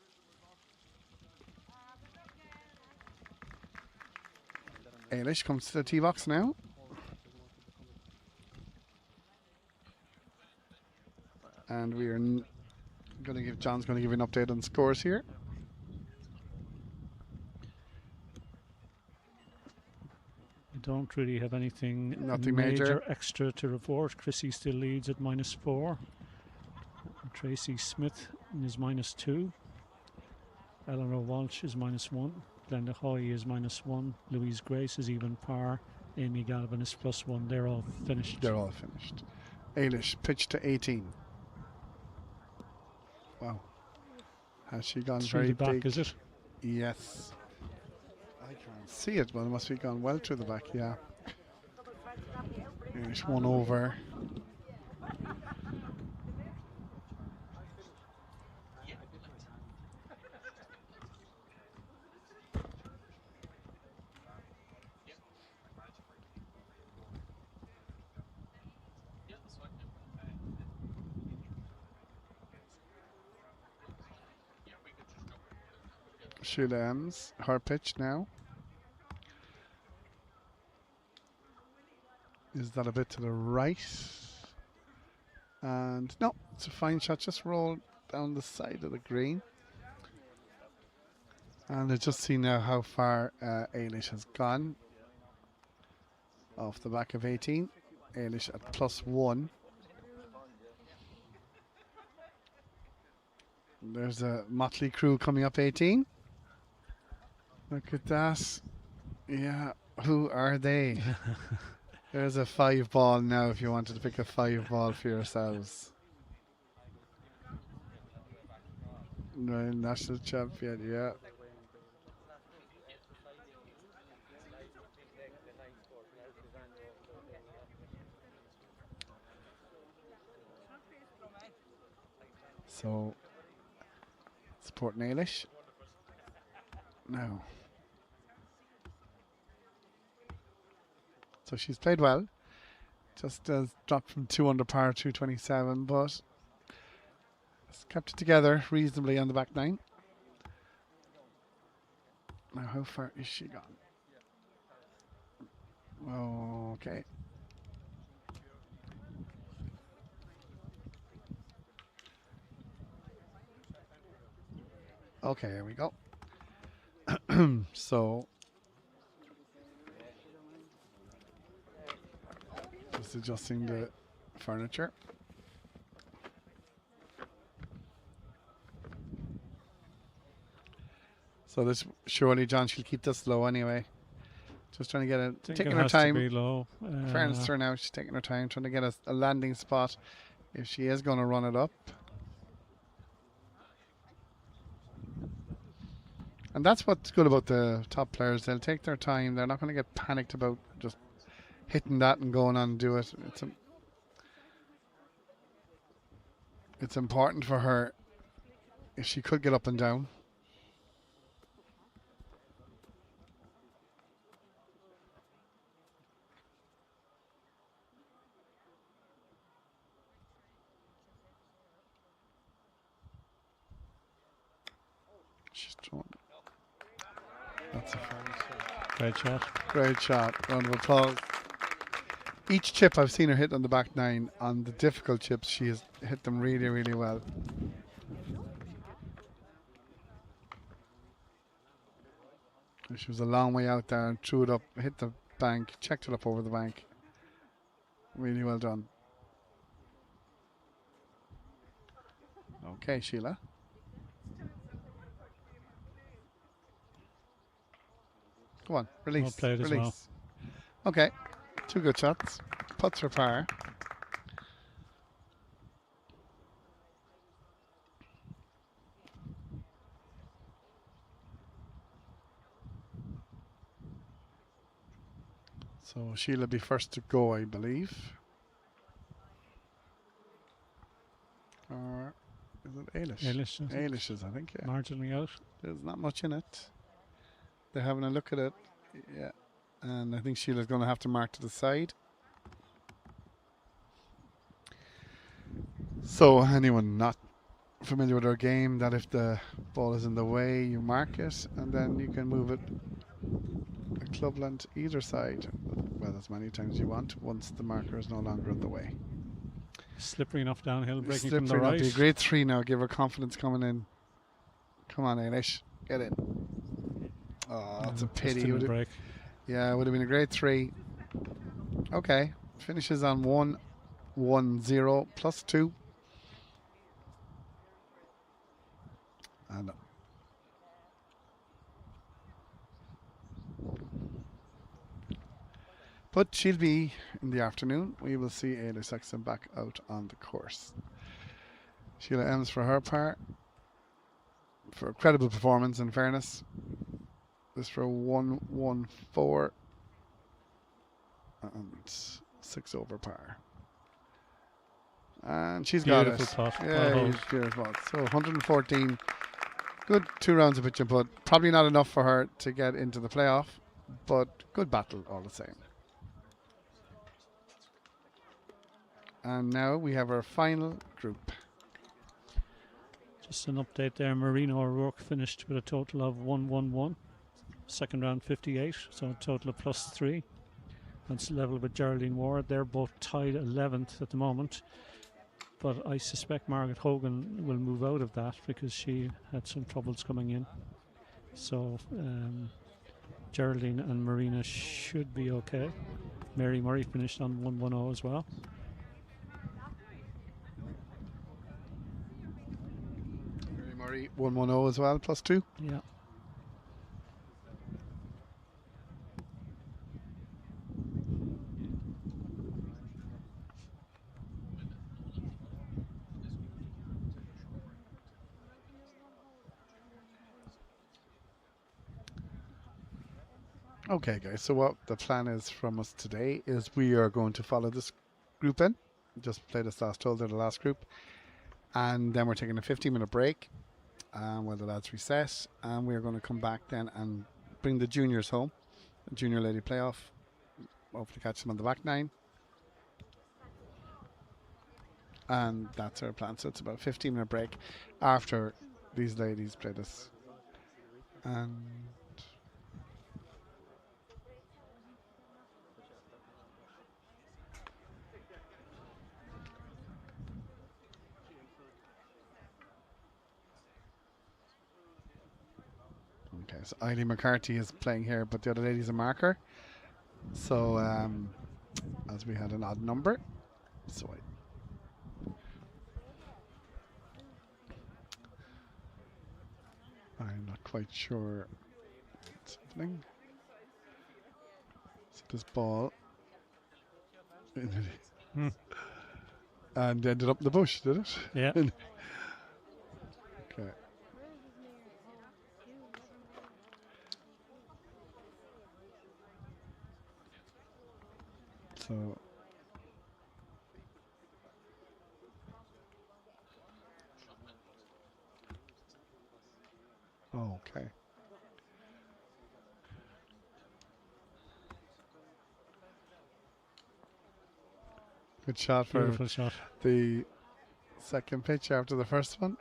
Ailish comes to the tee box now. And we are going to give John's going to give you an update on scores here. Don't really have anything Nothing major extra to report. Chrissy still leads at -4. Tracy Smith is -2. Eleanor Walsh is -1. Glenda Hoy is -1. Louise Grace is even par. Amy Galvin is +1. They're all finished. They're all finished. Ailish pitch to 18. Wow. Has she gone Through very the back, big? is it? Yes. I can't see it, but it must be gone well through the back, yeah. Ailish 1 over. Sheila Ems, her pitch now. Is that a bit to the right? And no, it's a fine shot. Just roll down the side of the green. And let's just see now how far Ailish has gone. Off the back of 18. Ailish at +1. There's a motley crew coming up 18. Look at that. Yeah, who are they? There's a 5 ball now if you wanted to pick a 5 ball for yourselves. National champion, yeah. So, support Ailish. Now. So she's played well. Just dropped from 2 under par, 227, but it's kept it together reasonably on the back nine. Now, how far is she gone? Okay. Okay, here we go. So, just adjusting the furniture. So this surely, John, she'll keep this low anyway. Just trying to get it, taking her time. To be low. Fairness to her now, she's taking her time, trying to get a landing spot if she is going to run it up. And that's what's good about the top players. They'll take their time. They're not going to get panicked about just hitting that and going on and do it. It's important for her if she could get up and down. She's throwing. That's a fine shot. Great shot. Great shot. Round of applause. Each chip I've seen her hit on the back nine, on the difficult chips, she has hit them really, really well. She was a long way out there and threw it up, hit the bank, checked it up over the bank. Really well done. Okay, Sheila. Go on, release. Well played as release. Okay, 2 good shots. Putts for par. So Sheila be first to go, I believe. Or is it Ailish? Ailish. Ailish is, I think, yeah. Marginally out. There's not much in it. They're having a look at it. Yeah. And I think Sheila's going to have to mark to the side. So anyone not familiar with our game, that if the ball is in the way, you mark it, and then you can move it a club length either side, well, as many times as you want, once the marker is no longer in the way. Slippery enough downhill, breaking Slippery from the right. Be a great 3 now. Give her confidence coming in. Come on, Ailish. Get in. Oh, that's a pity. Break. Yeah, it would have been a great 3. Okay. Finishes on 1-1-0 plus 2. And but she'll be in the afternoon. We will see Ailish Sexton back out on the course. Sheila Ems for her part. For a credible performance, in fairness. This for 1-1-4 and 6 over par. And she's Beautiful got it. putt. Yeah, beautiful. So 114. Good 2 rounds of pitch and putt. Probably not enough for her to get into the playoff, but good battle all the same. And now we have our final group. Just an update there. Marina O'Rourke finished with a total of 111. Second round 58, so a total of plus 3. That's level with Geraldine Ward. They're both tied 11th at the moment. But I suspect Margaret Hogan will move out of that because she had some troubles coming in. So Geraldine and Marina should be okay. Mary Murray finished on 110 as well. Mary Murray 110 as well, plus 2. Yeah. Okay, guys, so what the plan is from us today is we are going to follow this group in. Just played this last hole, they're the last group. And then we're taking a 15-minute break while the lads reset. And we're going to come back then and bring the juniors home. The junior lady playoff. Hopefully catch them on the back nine. And that's our plan. So it's about a 15-minute break after these ladies play this. And okay, so Eileen McCarthy is playing here, but the other lady's a marker. So as we had an odd number, so I'm not quite sure what's happening. So this ball and ended up in the bush, did it? Yeah. Okay. So okay. Good shot for Beautiful shot. the second pitch after the first one.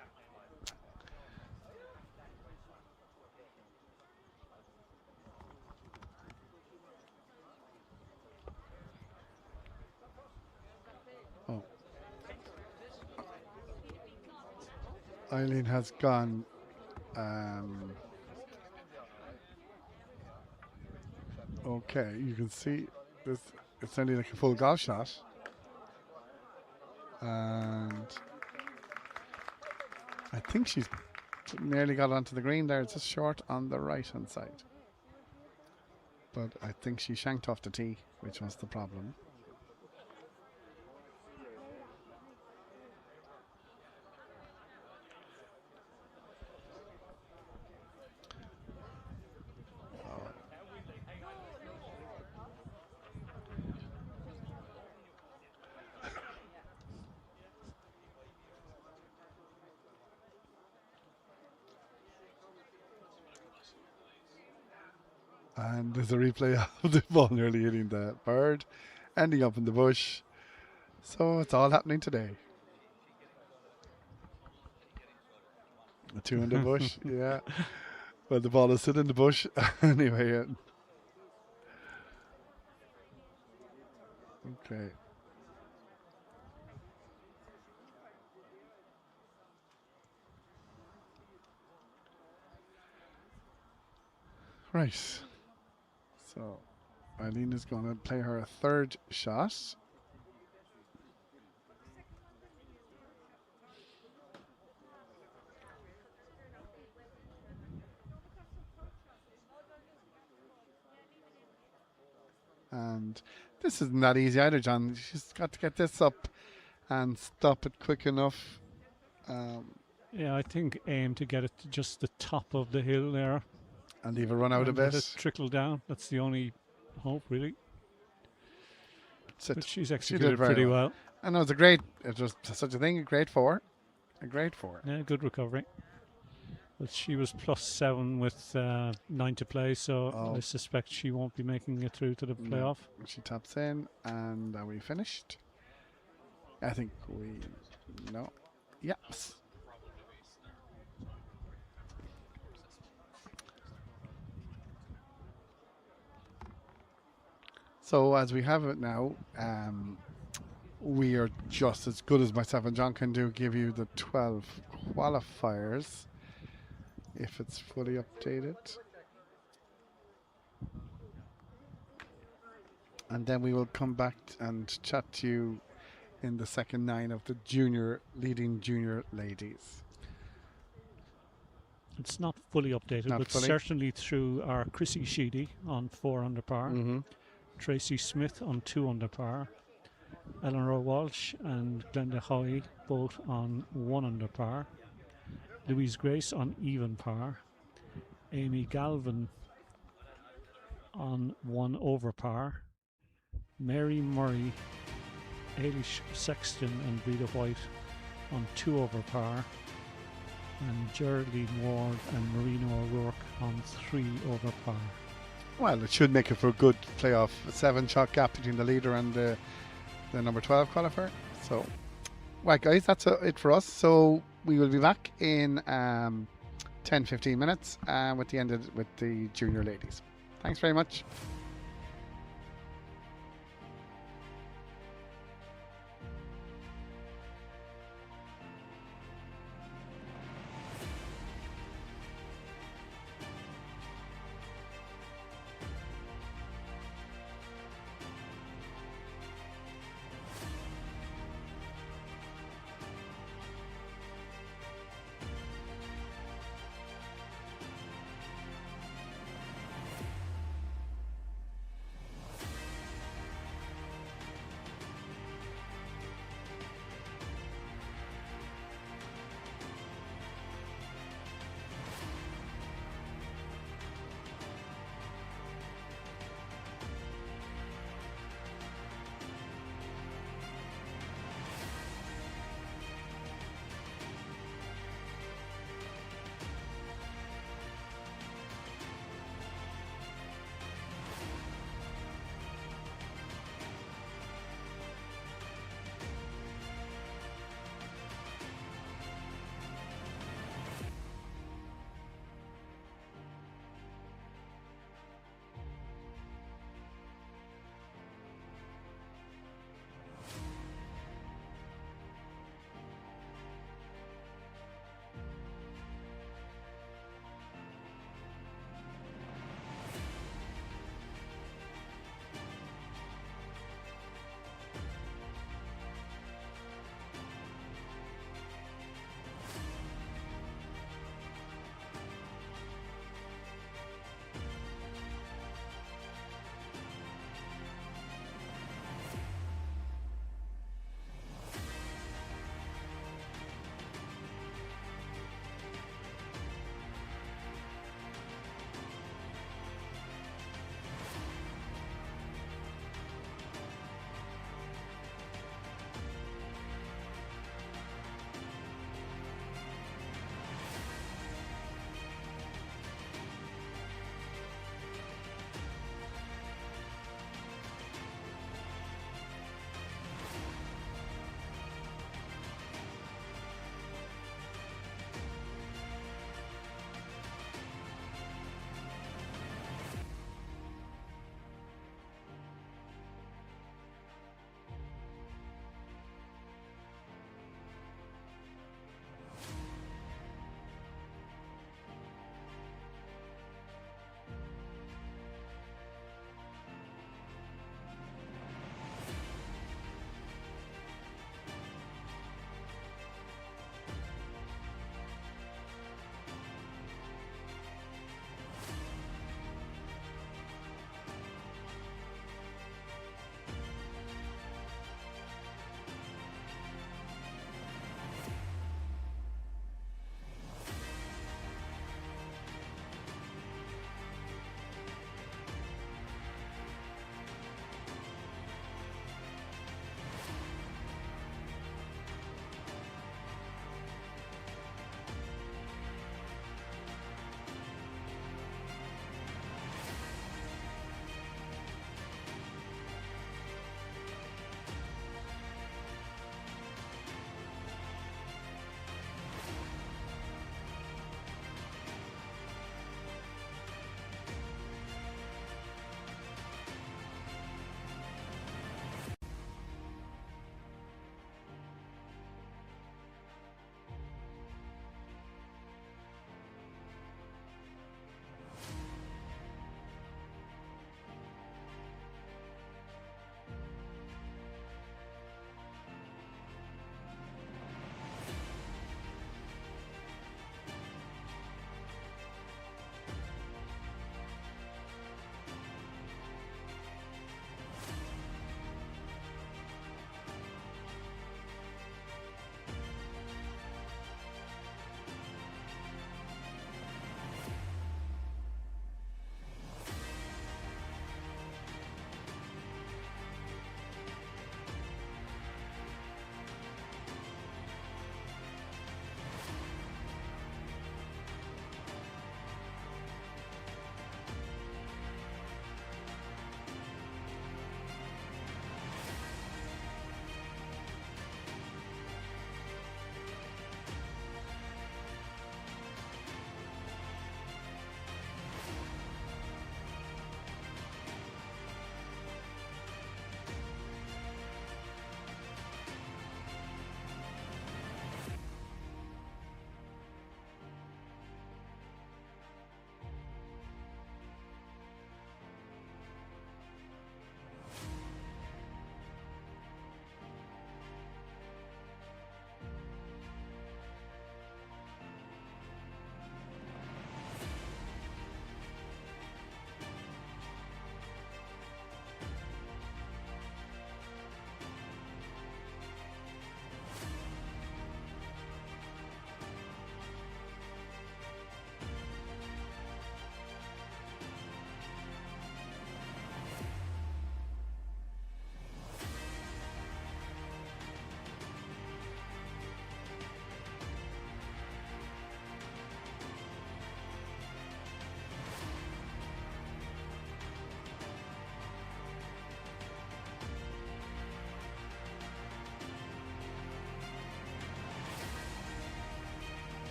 Oh. Eileen has gone okay, you can see this, it's nearly like a full golf shot. And I think she's nearly got onto the green there. It's just short on the right hand side. But I think she shanked off the tee, which was the problem. And there's a replay of the ball nearly hitting the bird, ending up in the bush. So it's all happening today. A 2 in the bush, yeah. Well, the ball is sitting in the bush anyway. Okay. Right. So Eileen is going to play her third shot. And this isn't that easy either, John. She's got to get this up and stop it quick enough. Yeah, I think aim to get it to just the top of the hill there. And leave it run out a and let bit. it trickle down. That's the only hope, really. But she's executed pretty well. I know it was such a thing, a grade 4. A grade 4. Yeah, good recovery. But she was +7 with 9 to play, so I suspect she won't be making it through to the playoff. She taps in, and are we finished? I think no. Yes. So as we have it now, we are just as good as myself and John can do, give you the 12 qualifiers if it's fully updated. And then we will come back and chat to you in the second 9 of the leading junior ladies. It's not fully updated, but certainly through our Chrissy Sheedy on 4 under par, Tracy Smith on 2 under par, Eleanor Walsh and Glenda Hoy both on 1 under par, Louise Grace on even par, Amy Galvin on 1 over par, Mary Murray, Ailish Sexton and Rita White on 2 over par, and Geraldine Ward and Marina O'Rourke on 3 over par. Well, it should make it for a good playoff. A 7-shot gap between the leader and the number 12 qualifier. So Right, guys, that's it for us. So we will be back in 10-15 minutes with with the junior ladies. Thanks very much.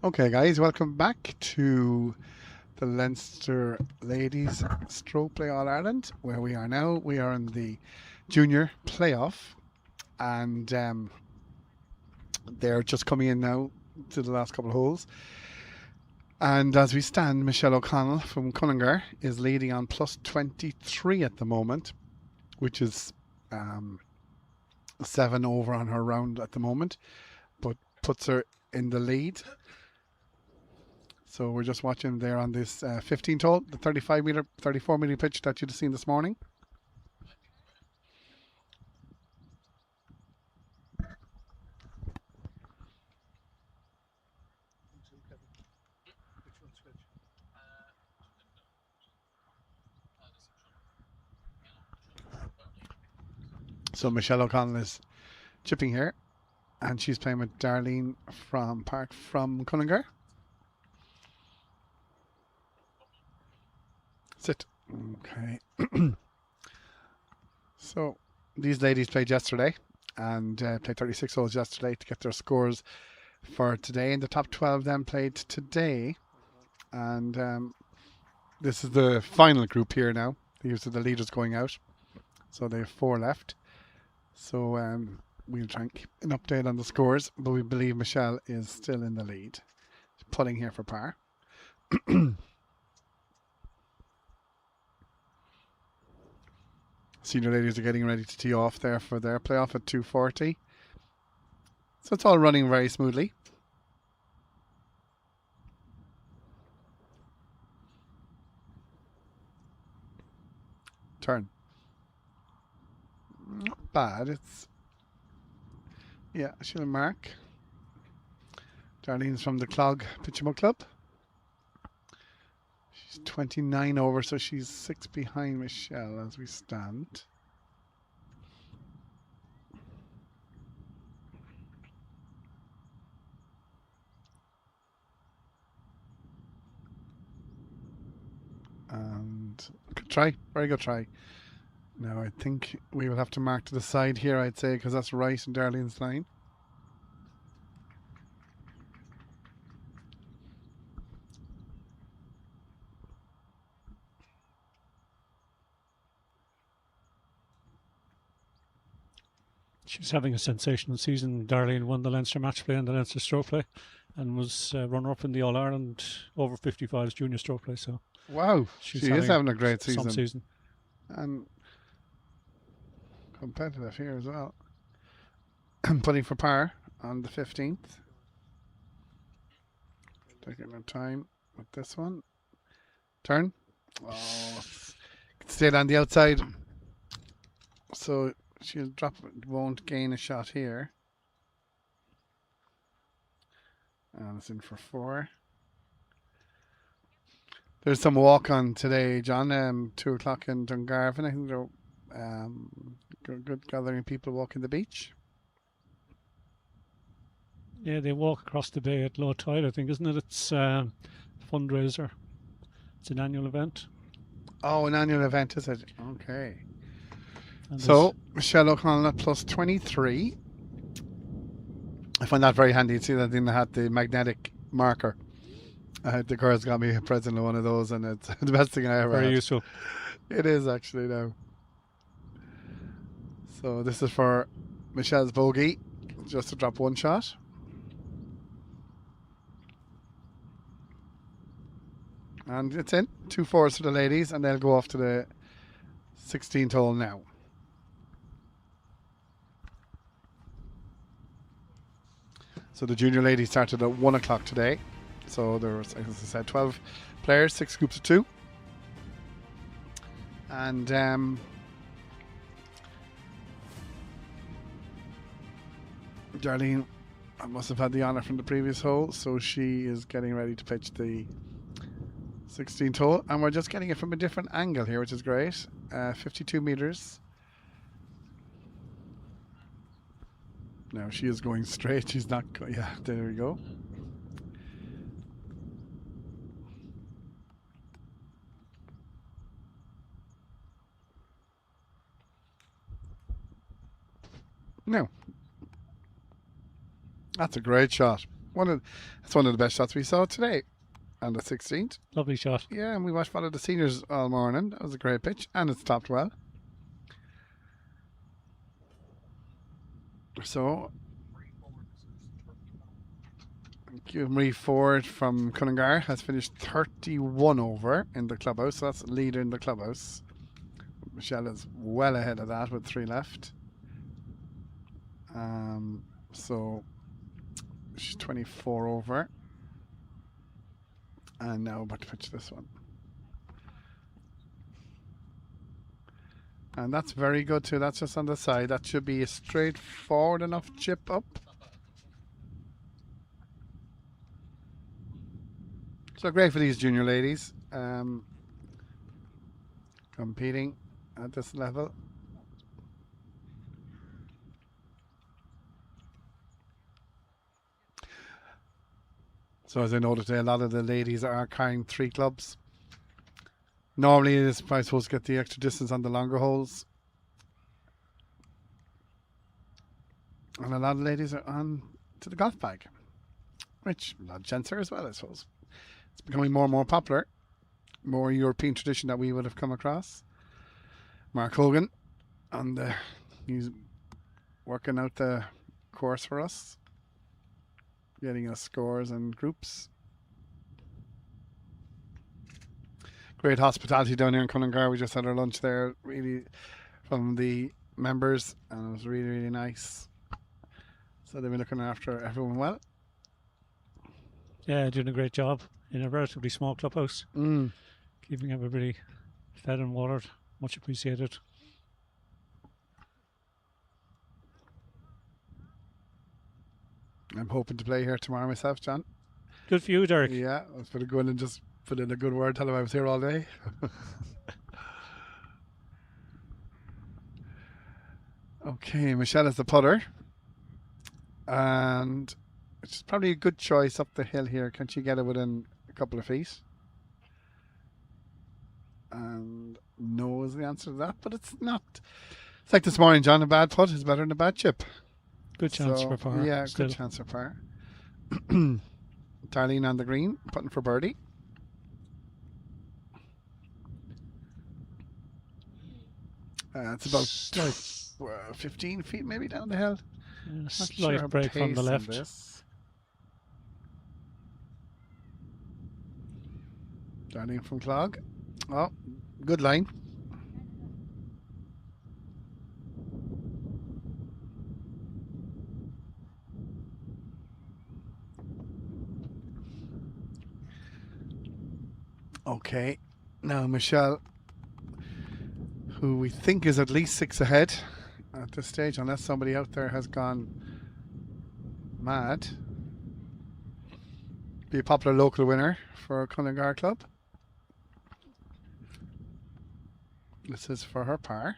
Okay, guys, welcome back to the Leinster Ladies Stroke Play All Ireland, where we are now. We are in the junior playoff, and they're just coming in now to the last couple of holes. And as we stand, Michelle O'Connell from Cunnigar is leading on plus 23 at the moment, which is 7 over on her round at the moment, but puts her in the lead. So we're just watching there on this 15th hole, the 34 meter pitch that you'd have seen this morning. So Michelle O'Connell is chipping here, and she's playing with Darlene from Cunnigar. Sit. Okay. So these ladies played yesterday and played 36 holes yesterday to get their scores for today. And the top 12 then played today. And this is the final group here now. These are the leaders going out. So they have 4 left. So we'll try and keep an update on the scores. But we believe Michelle is still in the lead. She's putting here for par. Senior ladies are getting ready to tee off there for their playoff at 2:40. So it's all running very smoothly. Turn. Not bad. It's, yeah, she'll mark. Darlene's from the Clog Pitch and Putt Club. She's 29 over, so she's 6 behind Michelle as we stand. And good try, very good try. Now I think we will have to mark to the side here, I'd say, because that's right in Darlene's line. She's having a sensational season. Darlene won the Leinster match play and the Leinster stroke play, and was runner-up in the All Ireland over 55s junior stroke play. So wow, she is having a great some season, and competitive here as well. Putting for par on the 15th. Taking our time with this one. Turn. Oh, stayed on the outside, so she'll drop it, won't gain a shot here. And it's in for 4. There's some walk on today, John. 2 o'clock in Dungarvan. I think they're good gathering people walking the beach. Yeah, they walk across the bay at low tide, I think, isn't it? It's a fundraiser. It's an annual event. Oh, an annual event, is it? Okay. And so, Michelle O'Connell at plus 23. I find that very handy. You see that in the hat, the magnetic marker. The girls got me a present of one of those, and it's the best thing I ever had. Very useful. It is actually now. So this is for Michelle's bogey, just to drop 1 shot. And it's in. 2 4s for the ladies, and they'll go off to the 16th hole now. So the junior ladies started at 1 o'clock today. So there was, as I said, 12 players, 6 groups of 2. And Darlene must have had the honour from the previous hole, so she is getting ready to pitch the 16th hole. And we're just getting it from a different angle here, which is great. 52 metres. Now she is going straight. She's not going. Yeah, there we go. No. That's a great shot. That's one of the best shots we saw today on the 16th. Lovely shot. Yeah, and we watched one of the seniors all morning. That was a great pitch, and it's topped well. So, Marie Ford from Cunnigar has finished 31 over in the clubhouse. So that's the leader in the clubhouse. Michelle is well ahead of that with 3 left. So she's 24 over. And now about to pitch this one. And that's very good too. That's just on the side. That should be a straightforward enough chip up. So great for these junior ladies. Competing at this level. So as I noted today, a lot of the ladies are carrying 3 clubs. Normally it is, I suppose, get the extra distance on the longer holes. And a lot of ladies are on to the golf bag, which a lot of gents are as well, I suppose. It's becoming more and more popular. More European tradition that we would have come across. Mark Hogan, and he's working out the course for us, getting us scores and groups. Great hospitality down here in Cunnigar. We just had our lunch there, really, from the members, and it was really, really nice. So they've been looking after everyone well. Yeah, doing a great job in a relatively small clubhouse. Keeping everybody fed and watered. Much appreciated. I'm hoping to play here tomorrow myself, John. Good for you, Derek. Yeah, I was going to go in and just put in a good word, tell him I was here all day. Okay, Michelle is the putter. And it's probably a good choice up the hill here. Can she get it within a couple of feet? And no is the answer to that, but it's not. It's like this morning, John, a bad putt is better than a bad chip. Good chance for par. Yeah, still. good chance for par. Darlene on the green, putting for birdie. It's about 15 feet maybe down the hill. Yeah, slight break from the left. Darlene from Clog. Oh, good line. Okay, now Michelle, who we think is at least 6 ahead at this stage, unless somebody out there has gone mad. Be a popular local winner for Cunnigar Club. This is for her par.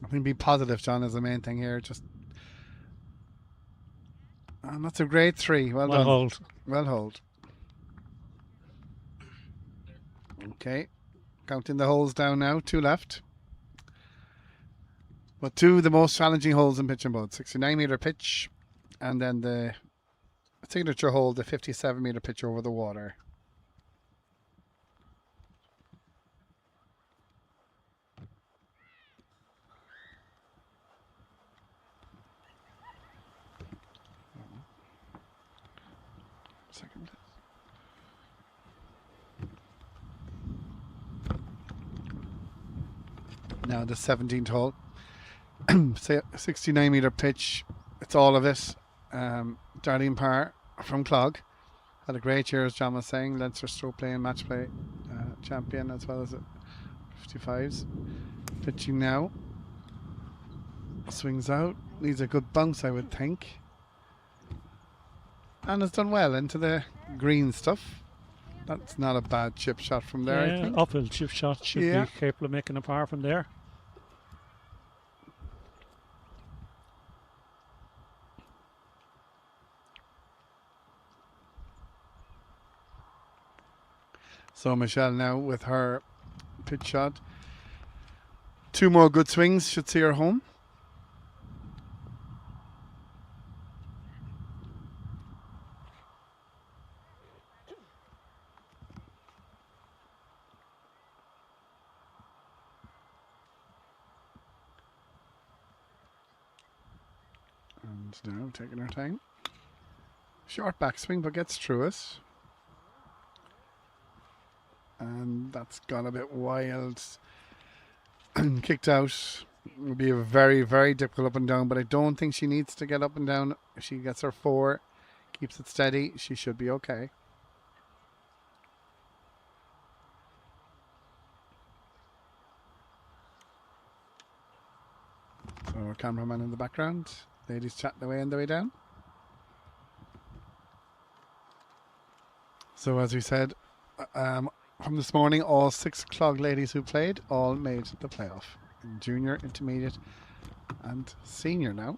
I think be positive, John, is the main thing here. Just, and that's a great 3. Well done. Hold. Well hold. Okay, counting the holes down now. 2 left. But 2 of the most challenging holes in pitch and putt. 69-meter pitch, and then the signature hole, the 57-meter pitch over the water. Second. Now the 17th hole. 69-meter pitch. It's all of it. Darlene Parr from Clog had a great year, as John was saying. Leinster Strokeplay and match play champion, as well as 55s. Pitching now. Swings out. Needs a good bounce, I would think. And has done well into the green stuff. That's not a bad chip shot from there, I think. Uphill chip shot should be capable of making a par from there. So Michelle now with her pitch shot 2 more good swings should see her home. And now taking her time. Short backswing, but gets through it. And that's gone a bit wild. Kicked out. Would be a very, very difficult up and down, but I don't think she needs to get up and down. If she gets her 4, keeps it steady, she should be okay. So our cameraman in the background. Ladies chatting away on the way down. So as we said, from this morning, all 6 o'clock ladies who played all made the playoff. In junior, intermediate and senior now,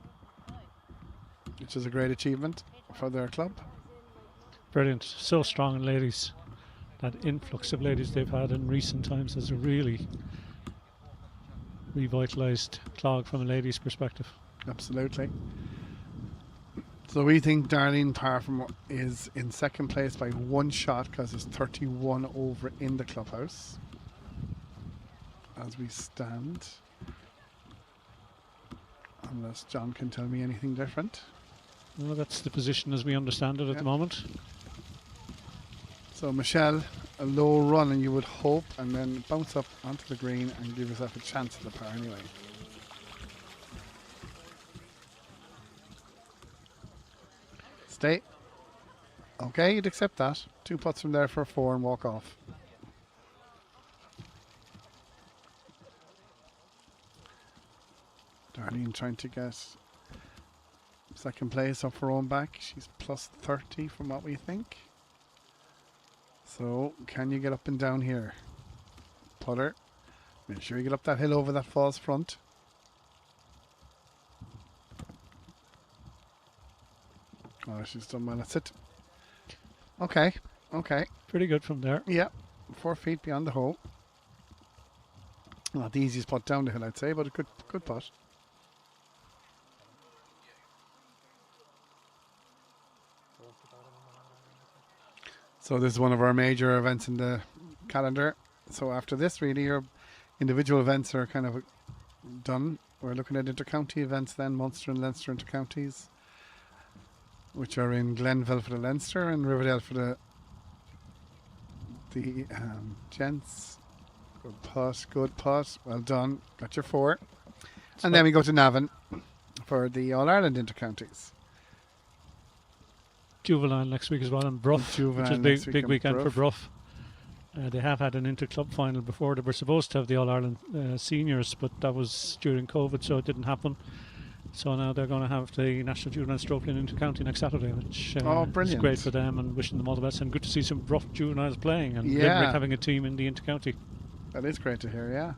which is a great achievement for their club. Brilliant. So strong in ladies. That influx of ladies they've had in recent times has really revitalised Clog from a ladies' perspective. Absolutely. So we think Darlene Parfum is in second place by 1 shot because there's 31 over in the clubhouse as we stand. Unless John can tell me anything different. Well, that's the position as we understand it at the moment. So Michelle, a low run and you would hope, and then bounce up onto the green and give yourself a chance at the par anyway. Stay. Okay, you'd accept that. 2 putts from there for a 4 and walk off. Darlene trying to get second place off her own back. She's plus 30 from what we think. So, can you get up and down here? Putter. Make sure you get up that hill over that false front. Oh, she's done well. That's it. Okay. Okay. Pretty good from there. Yeah. 4 feet beyond the hole. Not the easiest putt down the hill, I'd say, but a good putt. So this is one of our major events in the calendar. So after this, really, your individual events are kind of done. We're looking at inter-county events then, Munster and Leinster inter-counties, which are in Glenville for the Leinster and Riverdale for the gents. Good putt. Well done. Got your 4. And then we go to Navan for the All-Ireland inter-counties. Juvenile next week as well, and Brough, which is big weekend for Brough. They have had an inter-club final before. They were supposed to have the All-Ireland seniors, but that was during COVID, so it didn't happen. So now they're going to have the National Juvenile Strokeplay inter-county next Saturday, which is great for them, and wishing them all the best. And good to see some Brough juveniles playing, and Limerick having a team in the inter-county. That is great to hear, yeah.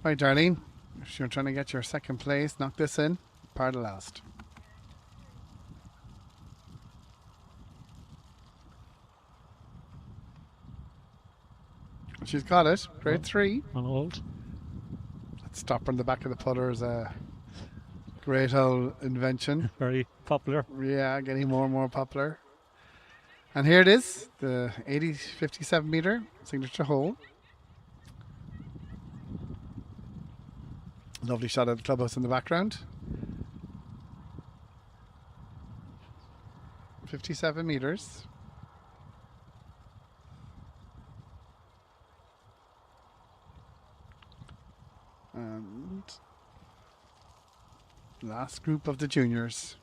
Right, Darlene, if you're trying to get your second place, knock this in. Par the last. She's got it. Grade 3. On hold. That stopper in the back of the putter is a great old invention. Very popular. Yeah, getting more and more popular. And here it is, the 57 metre signature hole. Lovely shot of the clubhouse in the background. 57 metres. And last group of the juniors.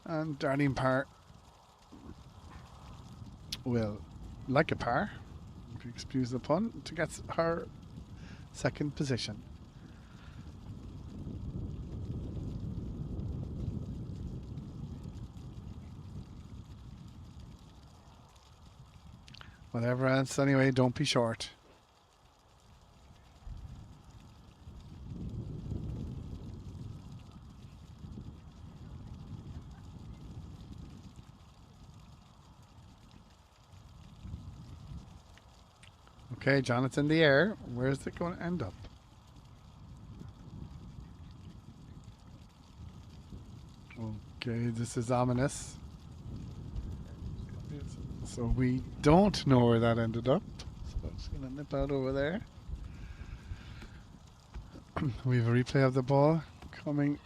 And Darlene Parr will like a par, if you excuse the pun, to get her second position. Whatever else, anyway, don't be short. Okay, John, it's in the air. Where's it going to end up? Okay, this is ominous. So we don't know where that ended up. So it's going to nip out over there. We have a replay of the ball coming.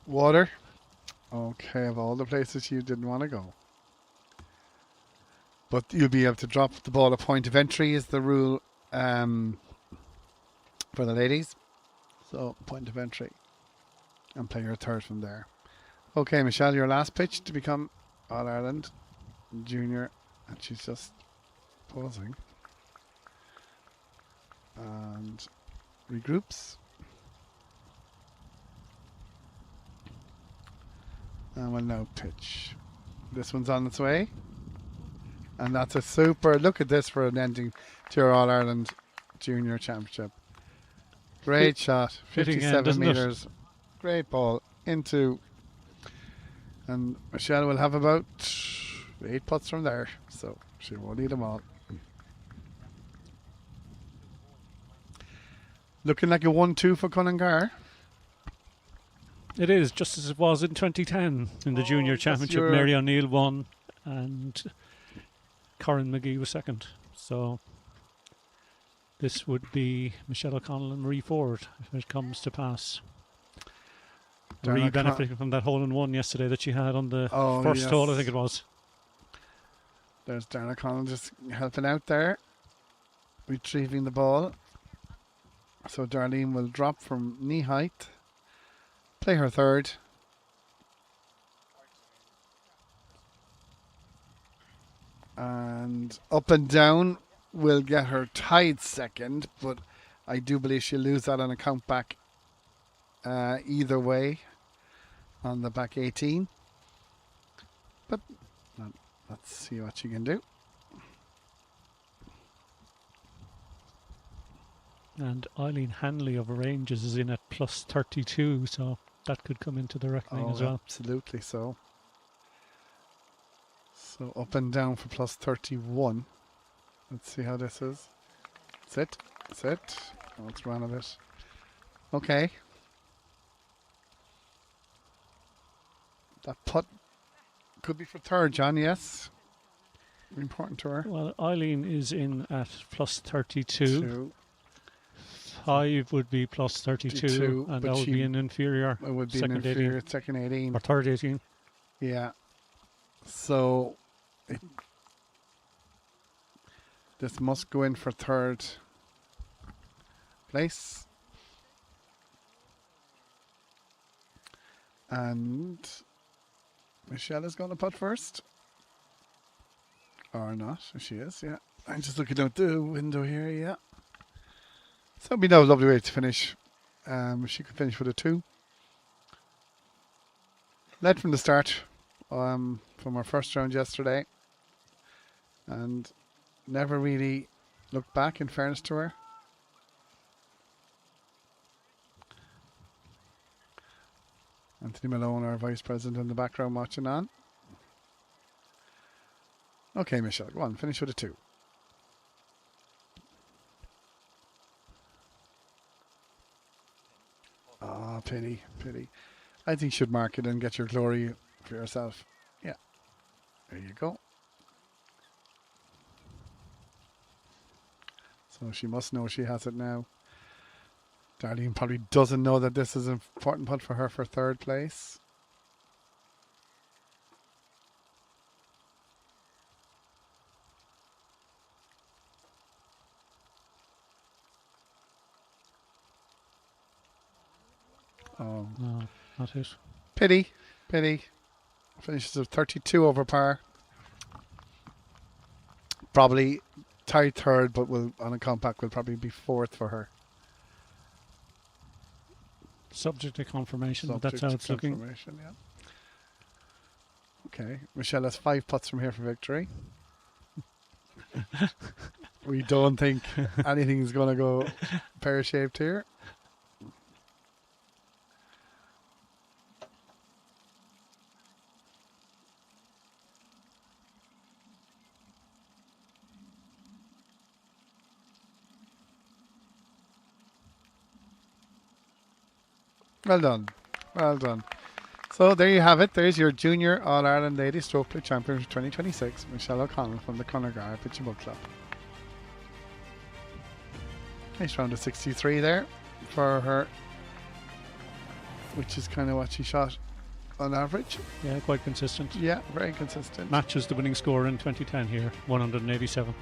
Water. Okay, of all the places you didn't want to go. But you'll be able to drop the ball. A point of entry is the rule for the ladies. So, point of entry. And play your third from there. Okay, Michelle, your last pitch to become All-Ireland Junior. And she's just pausing. And regroups. And we'll now pitch. This one's on its way. And that's a super, look at this for an ending to your All-Ireland Junior Championship. Great shot, 57 metres. Great ball into, and Michelle will have about 8 putts from there, so she won't need them all. Looking like a 1-2 for Cunnigar. It is, just as it was in 2010 in the Junior Championship. Mary O'Neill won and Corinne McGee was second. So this would be Michelle O'Connell and Marie Ford if it comes to pass. Marie benefiting from that hole-in-one yesterday that she had on the first hole, I think it was. There's Darren O'Connell just helping out there, retrieving the ball. So Darlene will drop from knee height, play her third. And up and down will get her tied second, but I do believe she'll lose that on a count back either way on the back 18. But let's see what she can do. And Eileen Hanley of Ranges is in at plus 32, so that could come into the reckoning as well. Absolutely so. So up and down for plus 31. Let's see how this is. Sit. Oh, it's run a bit. Okay. That putt could be for third, John, yes. Important to her. Well, Eileen is in at plus 32. 5 would be plus 32, and that would be an inferior. It would be second an inferior 18. second 18. Or third 18. Yeah. So this must go in for third place. And Michelle is going to putt first. Or not. She is, yeah. I'm just looking out the window here, yeah. So it'd be no lovely way to finish. She could finish with a 2. Led from the start from our first round yesterday. And never really looked back, in fairness to her. Anthony Malone, our vice president, in the background watching on. Okay, Michelle, go on, finish with a 2. Ah, pity. I think you should mark it and get your glory for yourself. Yeah, there you go. So she must know she has it now. Darlene probably doesn't know that this is an important putt for her for third place. Oh, no, not it. Pity. Finishes at 32 over par. Probably tied third, but will on a compact will probably be fourth for her. Subject to confirmation, but that's how it's looking. Yeah. Okay, Michelle has 5 putts from here for victory. We don't think anything's going to go pear-shaped here. Well done. Well done. So there you have it. There's your Junior All-Ireland Ladies Strokeplay Championship 2026, Michelle O'Connell from the Cunnigar Pitch and Putt Club. Nice round of 63 there for her, which is kind of what she shot on average. Yeah, quite consistent. Yeah, very consistent. Matches the winning score in 2010 here, 187.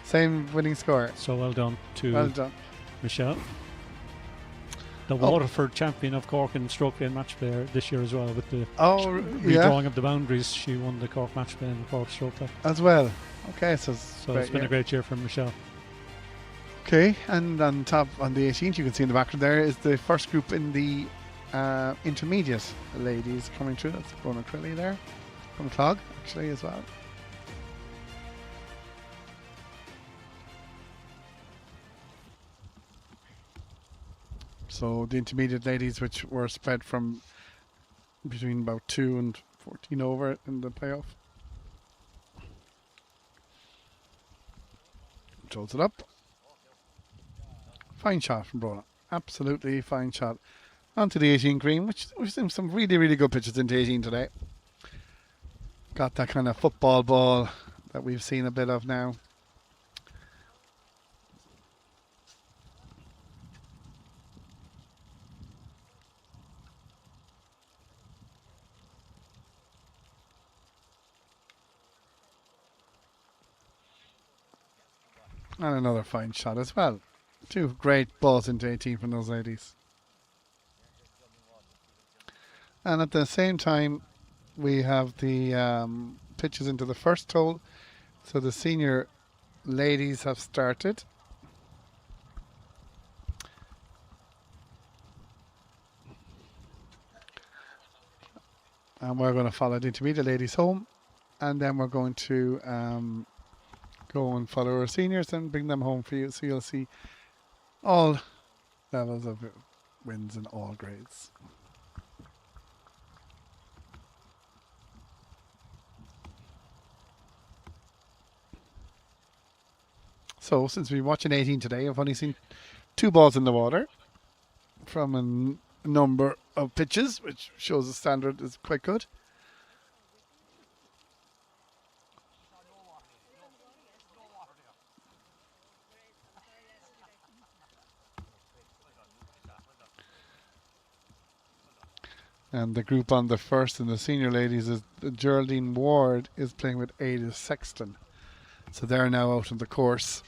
Same winning score. So well done to Well done. Michelle. The Waterford champion of Cork in stroke play and match play this year as well, with the redrawing of the boundaries. She won the Cork match play and Cork stroke play as well. Okay, so it's been a great year for Michelle. Okay, and on top, on the 18th, you can see in the background there is the first group in the intermediate ladies coming through. That's Brona Crilly there from Clog, actually, as well. So the intermediate ladies, which were spread from between about 2 and 14 over in the playoff. Throws it up. Fine shot from Brona. Absolutely fine shot. Onto the 18 green, which we've seen some really, really good pitches into 18 today. Got that kind of football ball that we've seen a bit of now. And another fine shot as well. 2 great balls into 18 from those ladies. And at the same time, we have the pitches into the first hole. So the senior ladies have started. And we're going to follow the intermediate ladies home. And then we're going to go and follow our seniors and bring them home for you. So you'll see all levels of wins in all grades. So since we're watching 18 today, I've only seen 2 balls in the water from a number of pitches, which shows the standard is quite good. And the group on the first and the senior ladies is Geraldine Ward is playing with Ada Sexton. So they're now out on the course.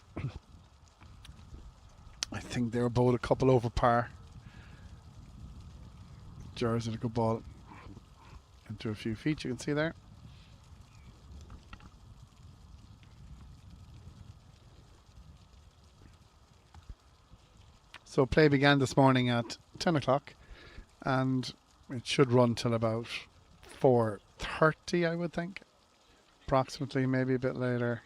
I think they were both a couple over par. Gerald's had a good ball into a few feet, you can see there. So play began this morning at 10 o'clock and it should run till about 4:30, I would think. Approximately, maybe a bit later.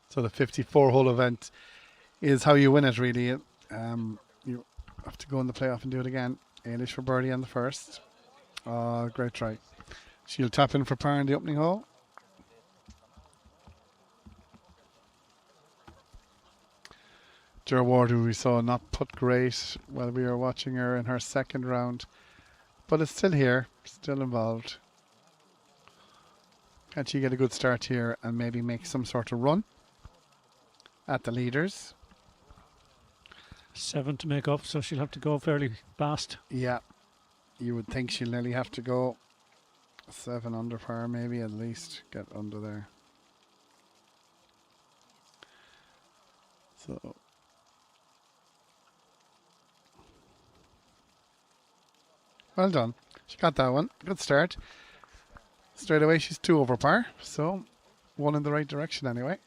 So the 54-hole event is how you win it, really. You have to go in the playoff and do it again. Ailish for birdie on the first. Oh, great try. She'll tap in for par in the opening hole. Ger Ward, who we saw not put great while we were watching her in her second round, but is still here, still involved. Can she get a good start here and maybe make some sort of run at the leaders? 7 to make up, so she'll have to go fairly fast. Yeah, you would think she'll nearly have to go 7 under par, maybe at least get under there. So well done. She got that one. Good start. Straight away she's 2 over par, so 1 in the right direction anyway.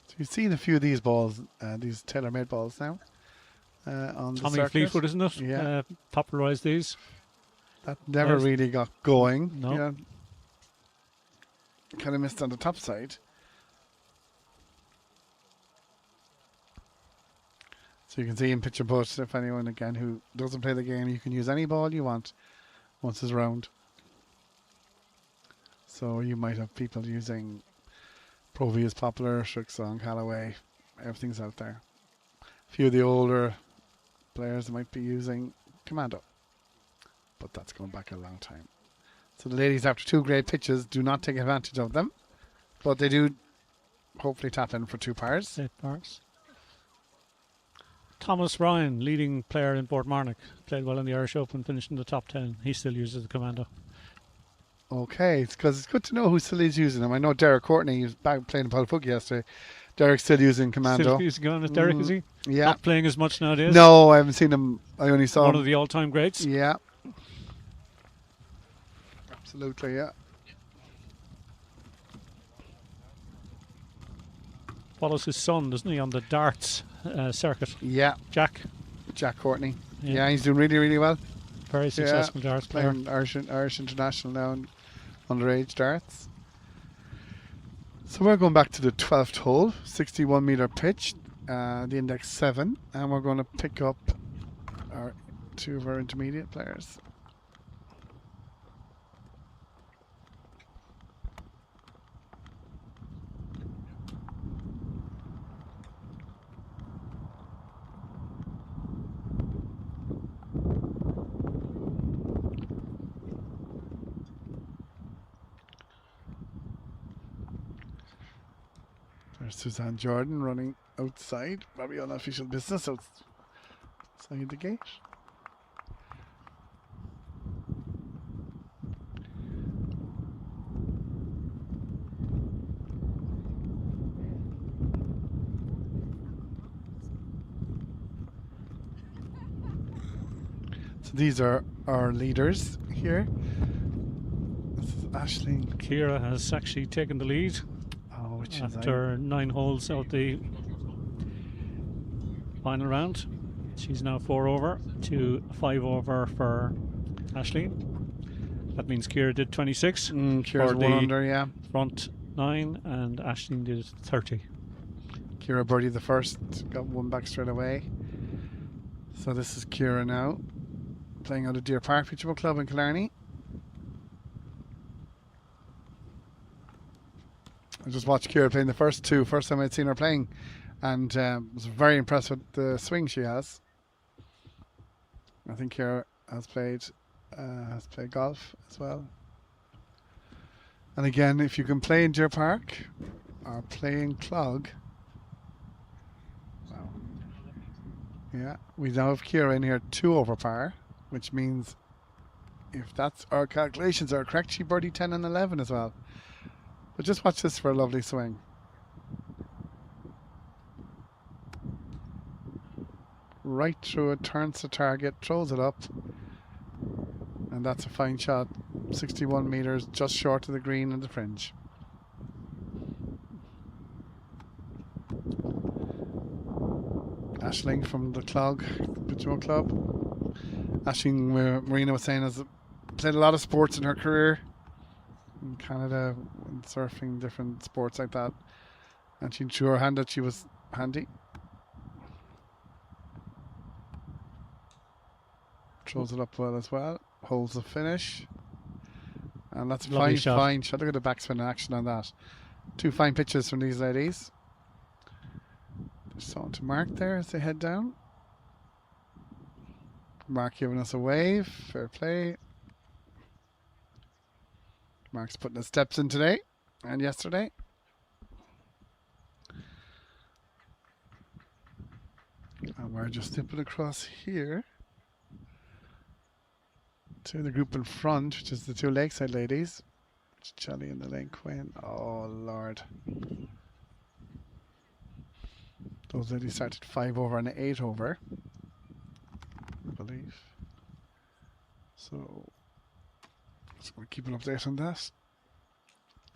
So you've seen a few of these balls, these tailor-made balls now. On Tommy the Fleetwood, isn't it? Yeah. Popularised these. That never really got going. No. Yeah. Kind of missed on the top side. So you can see in pitch and putt, if anyone again who doesn't play the game, you can use any ball you want once it's round. So you might have people using Pro V is popular, Shrixon, Callaway, everything's out there. A few of the older players might be using Commando, but that's going back a long time. So the ladies, after 2 great pitches, do not take advantage of them, but they do hopefully tap in for 2 pars. 8 pars. Thomas Ryan, leading player in Portmarnock, played well in the Irish Open, finished in the top 10. He still uses the Commando. Okay, because it's good to know who still is using them. I know Derek Courtney, he was back playing Pulpug yesterday. Derek's still using Commando. Still using going as Derek, is he? Yeah. Not playing as much nowadays? No, I haven't seen him. I only saw One him. of the all-time greats? Yeah. Absolutely, yeah. Follows his son, doesn't he, on the darts circuit? Yeah. Jack Courtney. Yeah. Yeah, he's doing really, really well. Very successful darts player. Playing Irish International now in underage darts. So we're going back to the 12th hole, 61 metre pitch, the index 7, and we're going to pick up our 2 of our intermediate players. There's Suzanne Jordan running outside, probably on official business outside the gate. So these are our leaders here. This is Aisling. Kira has actually taken the lead after 9 holes of the final round. She's now 4 over to 5 over for Aisling. That means Kira did 26 Kira's for 1 the under, yeah. front 9, and Aisling did 30. Kira birdied the first, got 1 back straight away. So this is Kira now, playing out of Deer Park Pitchable Club in Killarney. I just watched Kira playing the first 2, first time I'd seen her playing, and was very impressed with the swing she has. I think Kira has played golf as well. And again, if you can play in Deer Park or play in Clog, wow. Yeah, we now have Kira in here 2 over par, which means if that's our calculations are correct, she birdied 10 and 11 as well. But just watch this for a lovely swing. Right through it, turns the target, throws it up. And that's a fine shot. 61 metres, just short of the green and the fringe. Aisling from the Clog Pitchable Club. Aisling, Marina was saying, has played a lot of sports in her career. In Canada, and surfing, different sports like that, and she threw her hand that she was handy. Throws it up well as well, holds the finish, and that's a fine shot. Look at the backspin in action on that. 2 fine pitches from these ladies. There's someone to Mark there as they head down. Mark giving us a wave, fair play. Mark's putting his steps in today and yesterday. And we're just dipping across here to the group in front, which is the 2 Lakeside ladies. It's Jelly and Elaine Quinn. Oh, Lord. Those ladies started 5 over and 8 over, I believe. So just going to keep an update on that.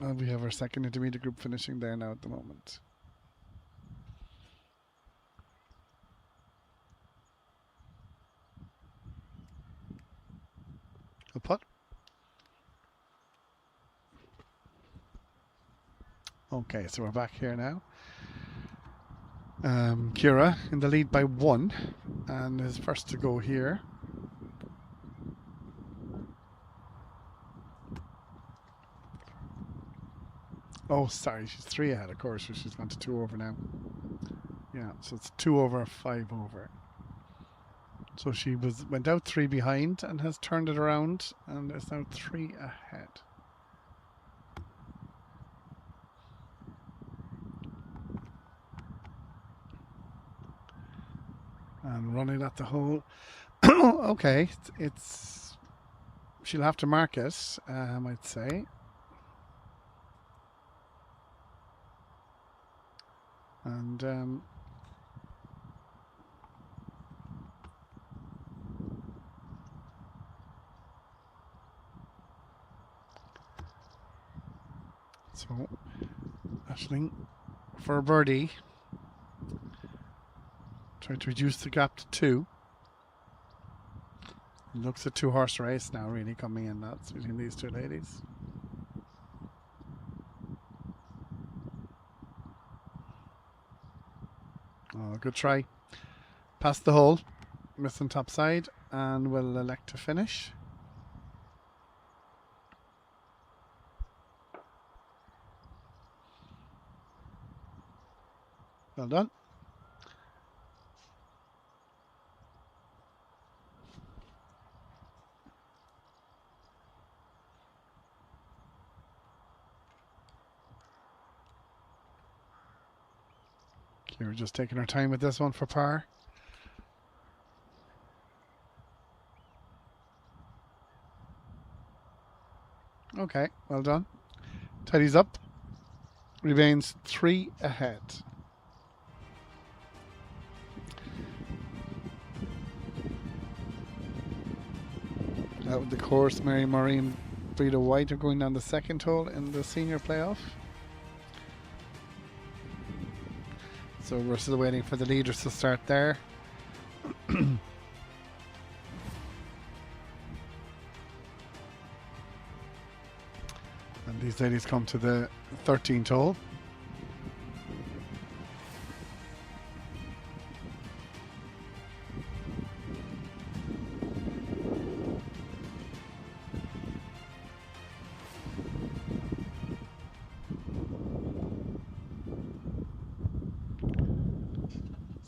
And we have our second intermediate group finishing there now at the moment. A putt. Okay, so we're back here now. Kira in the lead by 1 and is first to go here. Oh, sorry, she's 3 ahead, of course, so she's gone to 2 over now. Yeah, so it's 2 over, 5 over. So she went out 3 behind and has turned it around and is now 3 ahead. And running at the hole. Okay, it's she'll have to mark it, I'd say. And so Aisling for a birdie. Trying to reduce the gap to 2. It looks a 2-horse race now really coming in. That's between these 2 ladies. Oh, good try. Past the hole. Missing top side and will elect to finish. Well done. Kira just taking her time with this one for par. Okay, well done. Tidies up. Remains 3 ahead. Out with the course, Mary Murray and Frida White are going down the 2nd hole in the senior playoff. So we're still waiting for the leaders to start there. And these ladies come to the 13th hole.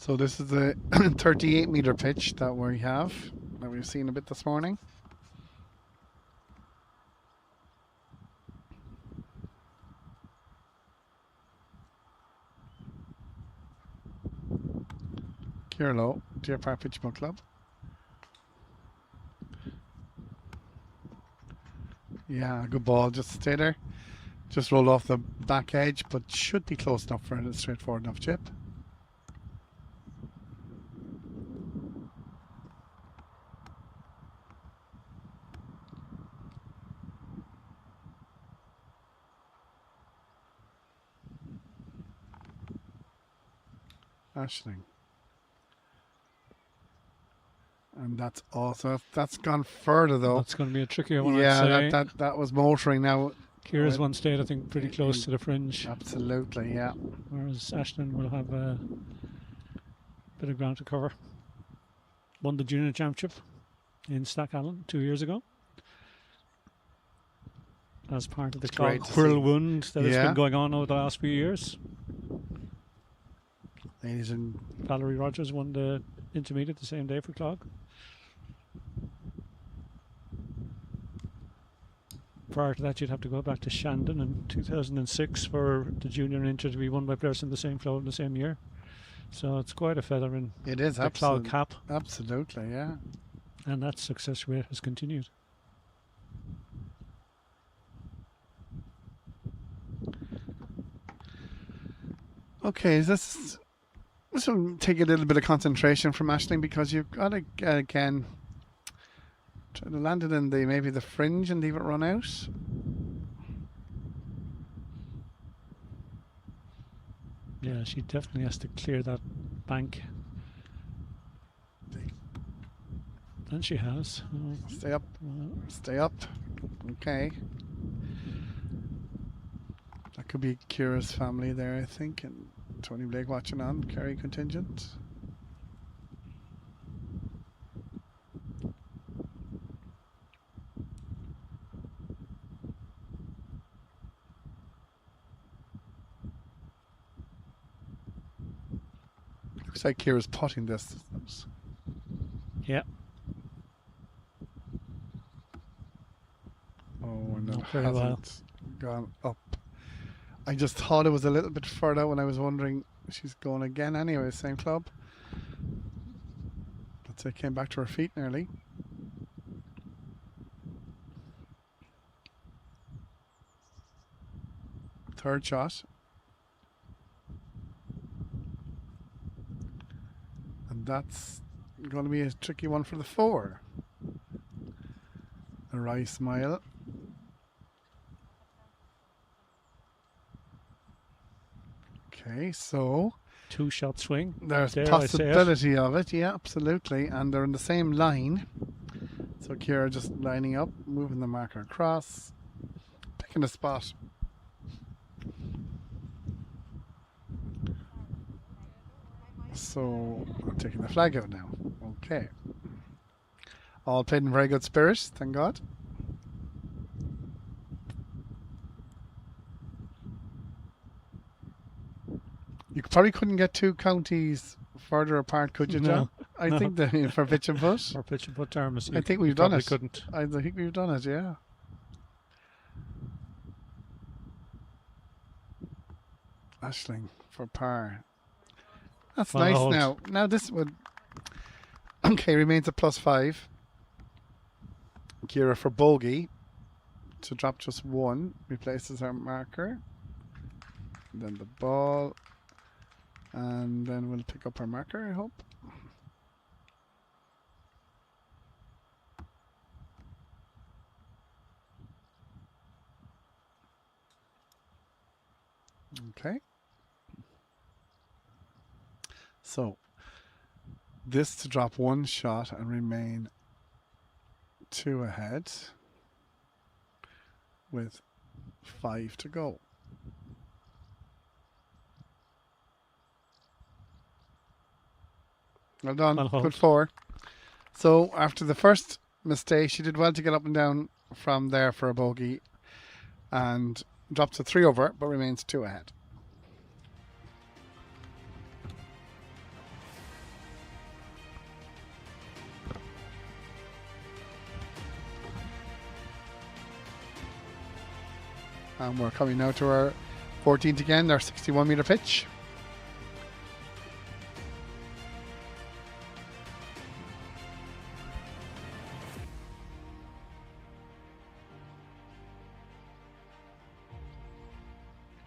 So this is the 38-meter pitch that we've seen a bit this morning. Kira Lowe, Deer Park Pitch Book Club. Yeah, good ball. Just stay there. Just roll off the back edge, but should be close enough for a straightforward enough chip. Aisling. And that's also, that's gone further though. That's going to be a trickier one, yeah, I'd say. that was motoring now. Kira's one stayed, I think, pretty close to the fringe. Absolutely, yeah. Whereas Aisling will have a bit of ground to cover. Won the junior championship in Stackallan 2 years ago. As part of the whirlwind that has been going on over the last few years. Ladies and Valerie Rogers won the intermediate the same day for Clog. Prior to that, you'd have to go back to Shandon in 2006 for the junior and inter to be won by players in the same float in the same year. So it's quite a feather in the Clog cap. Absolutely, yeah. And that success rate has continued. Okay, this will take a little bit of concentration from Aisling because you've got to again try to land it in maybe the fringe and leave it run out. Yeah, she definitely has to clear that bank. And she has. Stay up. Stay up. Okay. That could be Kira's family there, I think. And Tony Blake watching on, Kerry contingent. Looks like Kira's putting this. Yeah. Oh, and it Not very well. hasn't gone up. I just thought it was a little bit further when I was wondering. She's going again anyway, same club. Let's say came back to her feet nearly. Third shot. And that's going to be a tricky one for the 4. A Rice Mile. Okay, so 2-shot swing. there's Dare I say it? possibility of it. Yeah, absolutely. And they're in the same line. So Kira just lining up, moving the marker across, picking a spot. So I'm taking the flag out now. Okay. All played in very good spirit, thank God. You probably couldn't get 2 counties further apart, could you, John? No, I no. think that for pitch and putt. Or pitch and putt terms. I think we've done probably it. Couldn't. I think we've done it, yeah. Ashling for par. That's Well, nice hold. now. Now this would... Okay, remains a +5. Kira for bogey. To drop just 1. Replaces our marker. And then the ball. And then we'll pick up our marker, I hope. Okay. So, this to drop 1 shot and remain 2 ahead with 5 to go. Well done. Well hold. Good 4. So, after the first mistake, she did well to get up and down from there for a bogey and drops to 3 over, but remains 2 ahead. And we're coming now to our 14th again, our 61-meter pitch.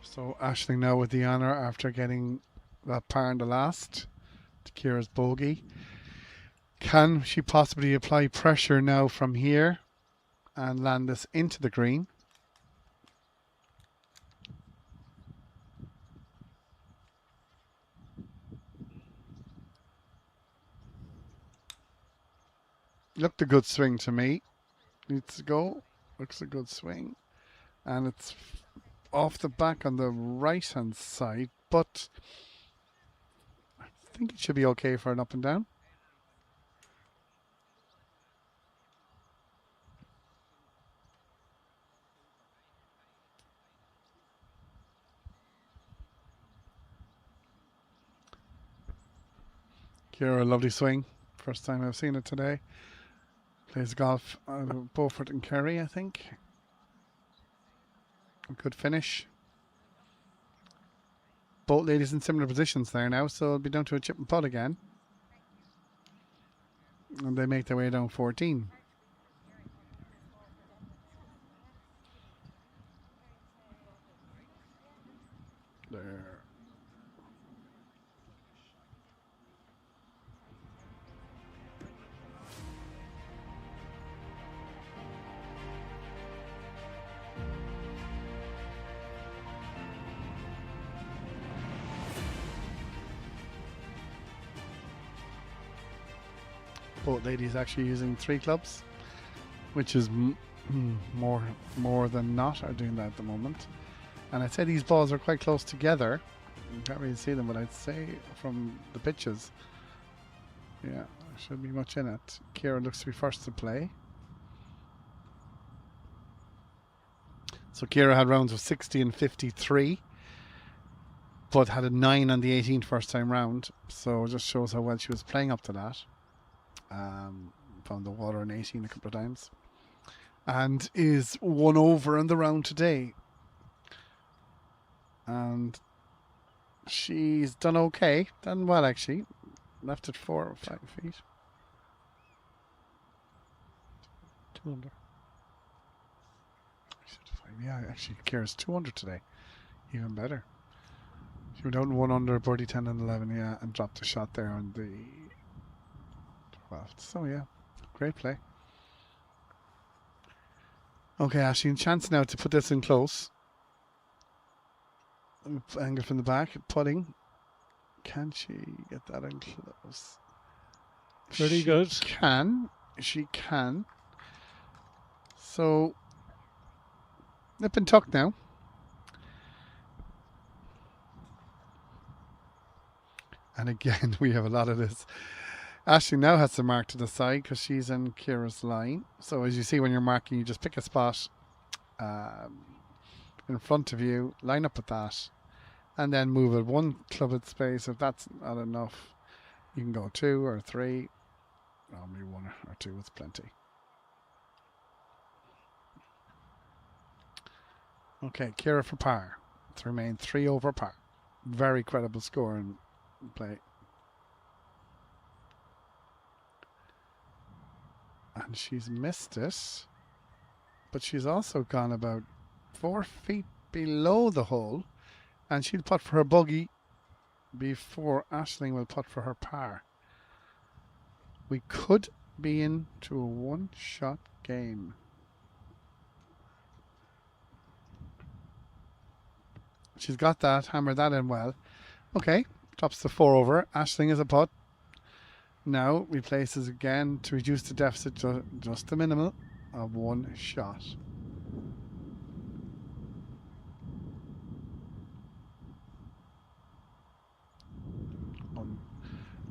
So Aisling now with the honour after getting that par in the last to Kira's bogey. Can she possibly apply pressure now from here and land this into the green? Looked a good swing to me. Needs to go. Looks a good swing. And it's off the back on the right hand side, but I think it should be okay for an up and down. Kira, a lovely swing. First time I've seen it today. Plays golf out of Beaufort and Kerry, I think. A good finish. Both ladies in similar positions there now, so it'll be down to a chip and putt again. And they make their way down 14. There. Both ladies actually using 3 clubs, which is more than not are doing that at the moment. And I'd say these balls are quite close together. You can't really see them, but I'd say from the pitches, yeah, there shouldn't be much in it. Kira looks to be first to play. So Kira had rounds of 60 and 53, but had a 9 on the 18th first time round. So it just shows how well she was playing up to that. Found the water in 18 a couple of times. And is 1 over in the round today. And she's done okay. Done well, actually. Left at 4 or 5 feet. 2 under. Yeah, actually, Kira's 2 under today. Even better. She went out in 1 under, birdie 10 and 11, yeah, and dropped a shot there on the 12th. So, yeah, great play. Okay, Aisling, chance now to put this in close. Angle from the back, putting. Can she get that in close? Pretty good. She can. So, nip and tuck now. And again, we have a lot of this. Aisling now has to mark to the side because she's in Kira's line. So as you see when you're marking, you just pick a spot in front of you, line up with that, and then move it 1 clubbed space. If that's not enough, you can go 2 or 3. Maybe 1 or 2 is plenty. Okay, Kira for par. To remain 3 over par. Very credible score in play. And she's missed it. But she's also gone about 4 feet below the hole. And she'll putt for her bogey before Aisling will putt for her par. We could be into a 1-shot game. She's got that, hammered that in well. Okay, drops the 4 over. Aisling is a putt. Now replaces again to reduce the deficit to just the minimal of 1 shot.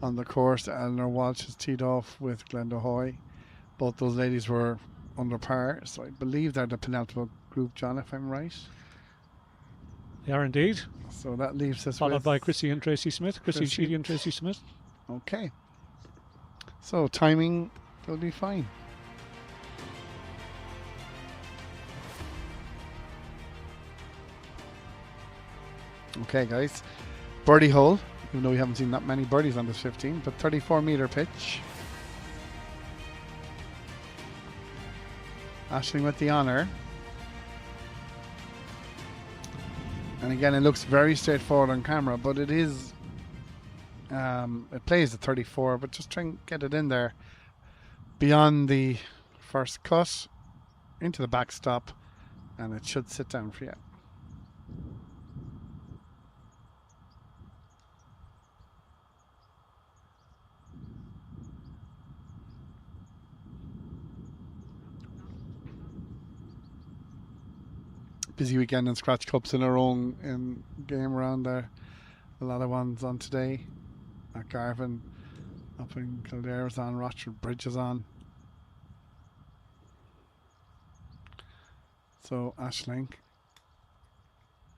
On the course, Eleanor Walsh has teed off with Glenda Hoy. Both those ladies were under par, so I believe they're the penultimate group, John, if I'm right. They are indeed. So that leaves us followed with by Chrissy and Tracy Smith. Chrissy Sheedy and Tracy Smith. Okay. So timing will be fine. Okay, guys. Birdie hole. Even though we haven't seen that many birdies on this 15, but 34-meter pitch. Aisling with the honour. And again, it looks very straightforward on camera, but it is. It plays at 34, but just try and get it in there beyond the first cut into the backstop, and it should sit down for you. Busy weekend in Scratch Cups in our own game around there. A lot of ones on today. At Garvan, up in Kildare's on, Rochford Bridge is on. So Aisling.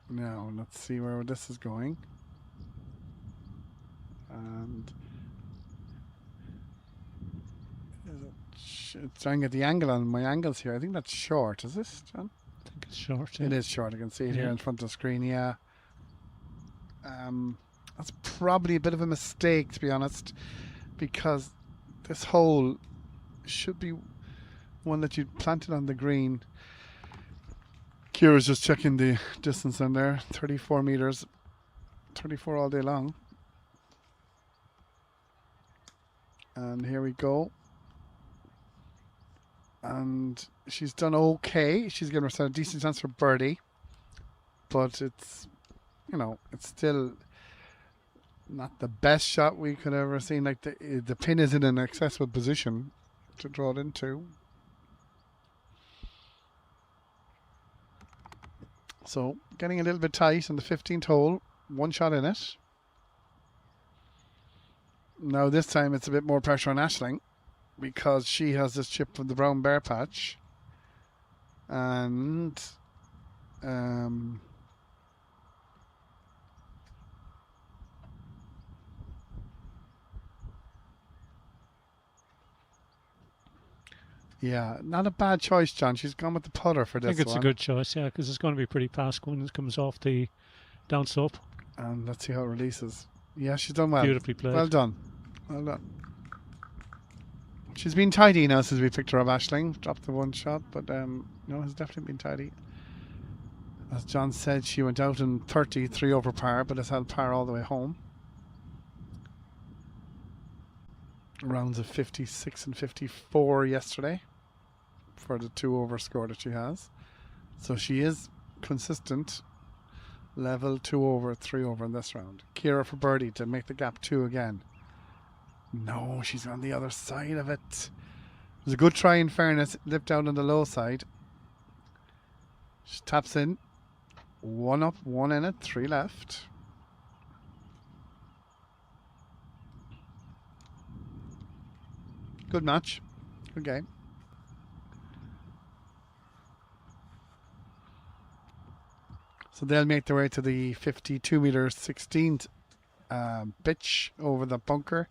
Now let's see where this is going. And it's trying to get the angle on my angles here. I think that's short, is this, John? I think it's short. Yeah. It is short. I can see it here in front of the screen. Yeah. That's probably a bit of a mistake, to be honest, because this hole should be one that you'd planted on the green. Kira's just checking the distance in there. 34 meters. 34 all day long. And here we go. And she's done okay. She's given herself a decent chance for birdie. But it's, it's still not the best shot we could ever seen. Like the pin is in an accessible position to draw it into. So getting a little bit tight on the 15th hole. one shot in it. Now this time it's a bit more pressure on Aisling because she has this chip from the brown bear patch. And yeah, not a bad choice, John. She's gone with the putter for this one. I think it's a good choice, yeah, because it's going to be pretty fast when it comes off the down slope. And let's see how it releases. Yeah, she's done well. Beautifully played. Well done. Well done. She's been tidy now since we picked her up, Aisling. Dropped the one shot, but no, has definitely been tidy. As John said, she went out in 30, 3 over par, but has held par all the way home. Rounds of 56 and 54 yesterday for the 2 over score that she has. So she is consistent. Level 2 over, 3 over in this round. Kira for birdie to make the gap 2 again. No, she's on the other side of it. It was a good try in fairness. Lipped out on the low side. She taps in. 1 up, 1 in it, 3 left. Good match. Good game. So they'll make their way to the 52 meter 16th pitch over the bunker.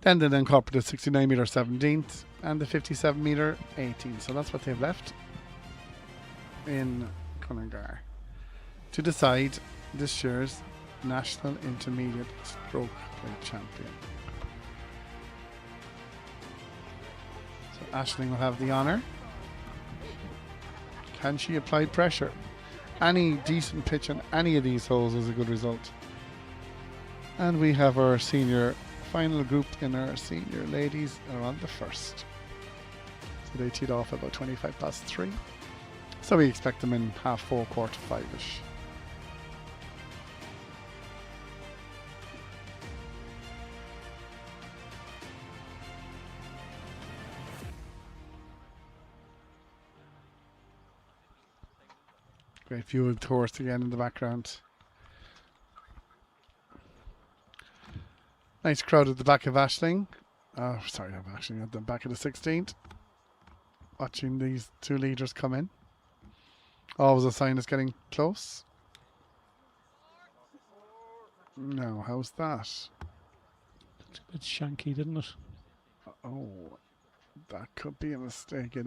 Then they'll incorporate the 69 meter 17th and the 57 meter 18th. So that's what they've left in Cunnigar to decide this year's National Intermediate Stroke Play Champion. So Aisling will have the honour. Can she apply pressure? Any decent pitch on any of these holes is a good result. And we have our senior final group in our senior ladies are on the first. So they teed off about 25 past 3. So we expect them in half 4, quarter 5-ish. Great view of the course again in the background. Nice crowd at the back of Aisling. Oh, sorry, not Aisling, at the back of the 16th. Watching these 2 leaders come in. Always a sign it's getting close. No, how's that? It's a bit shanky, didn't it? Oh, that could be a mistake.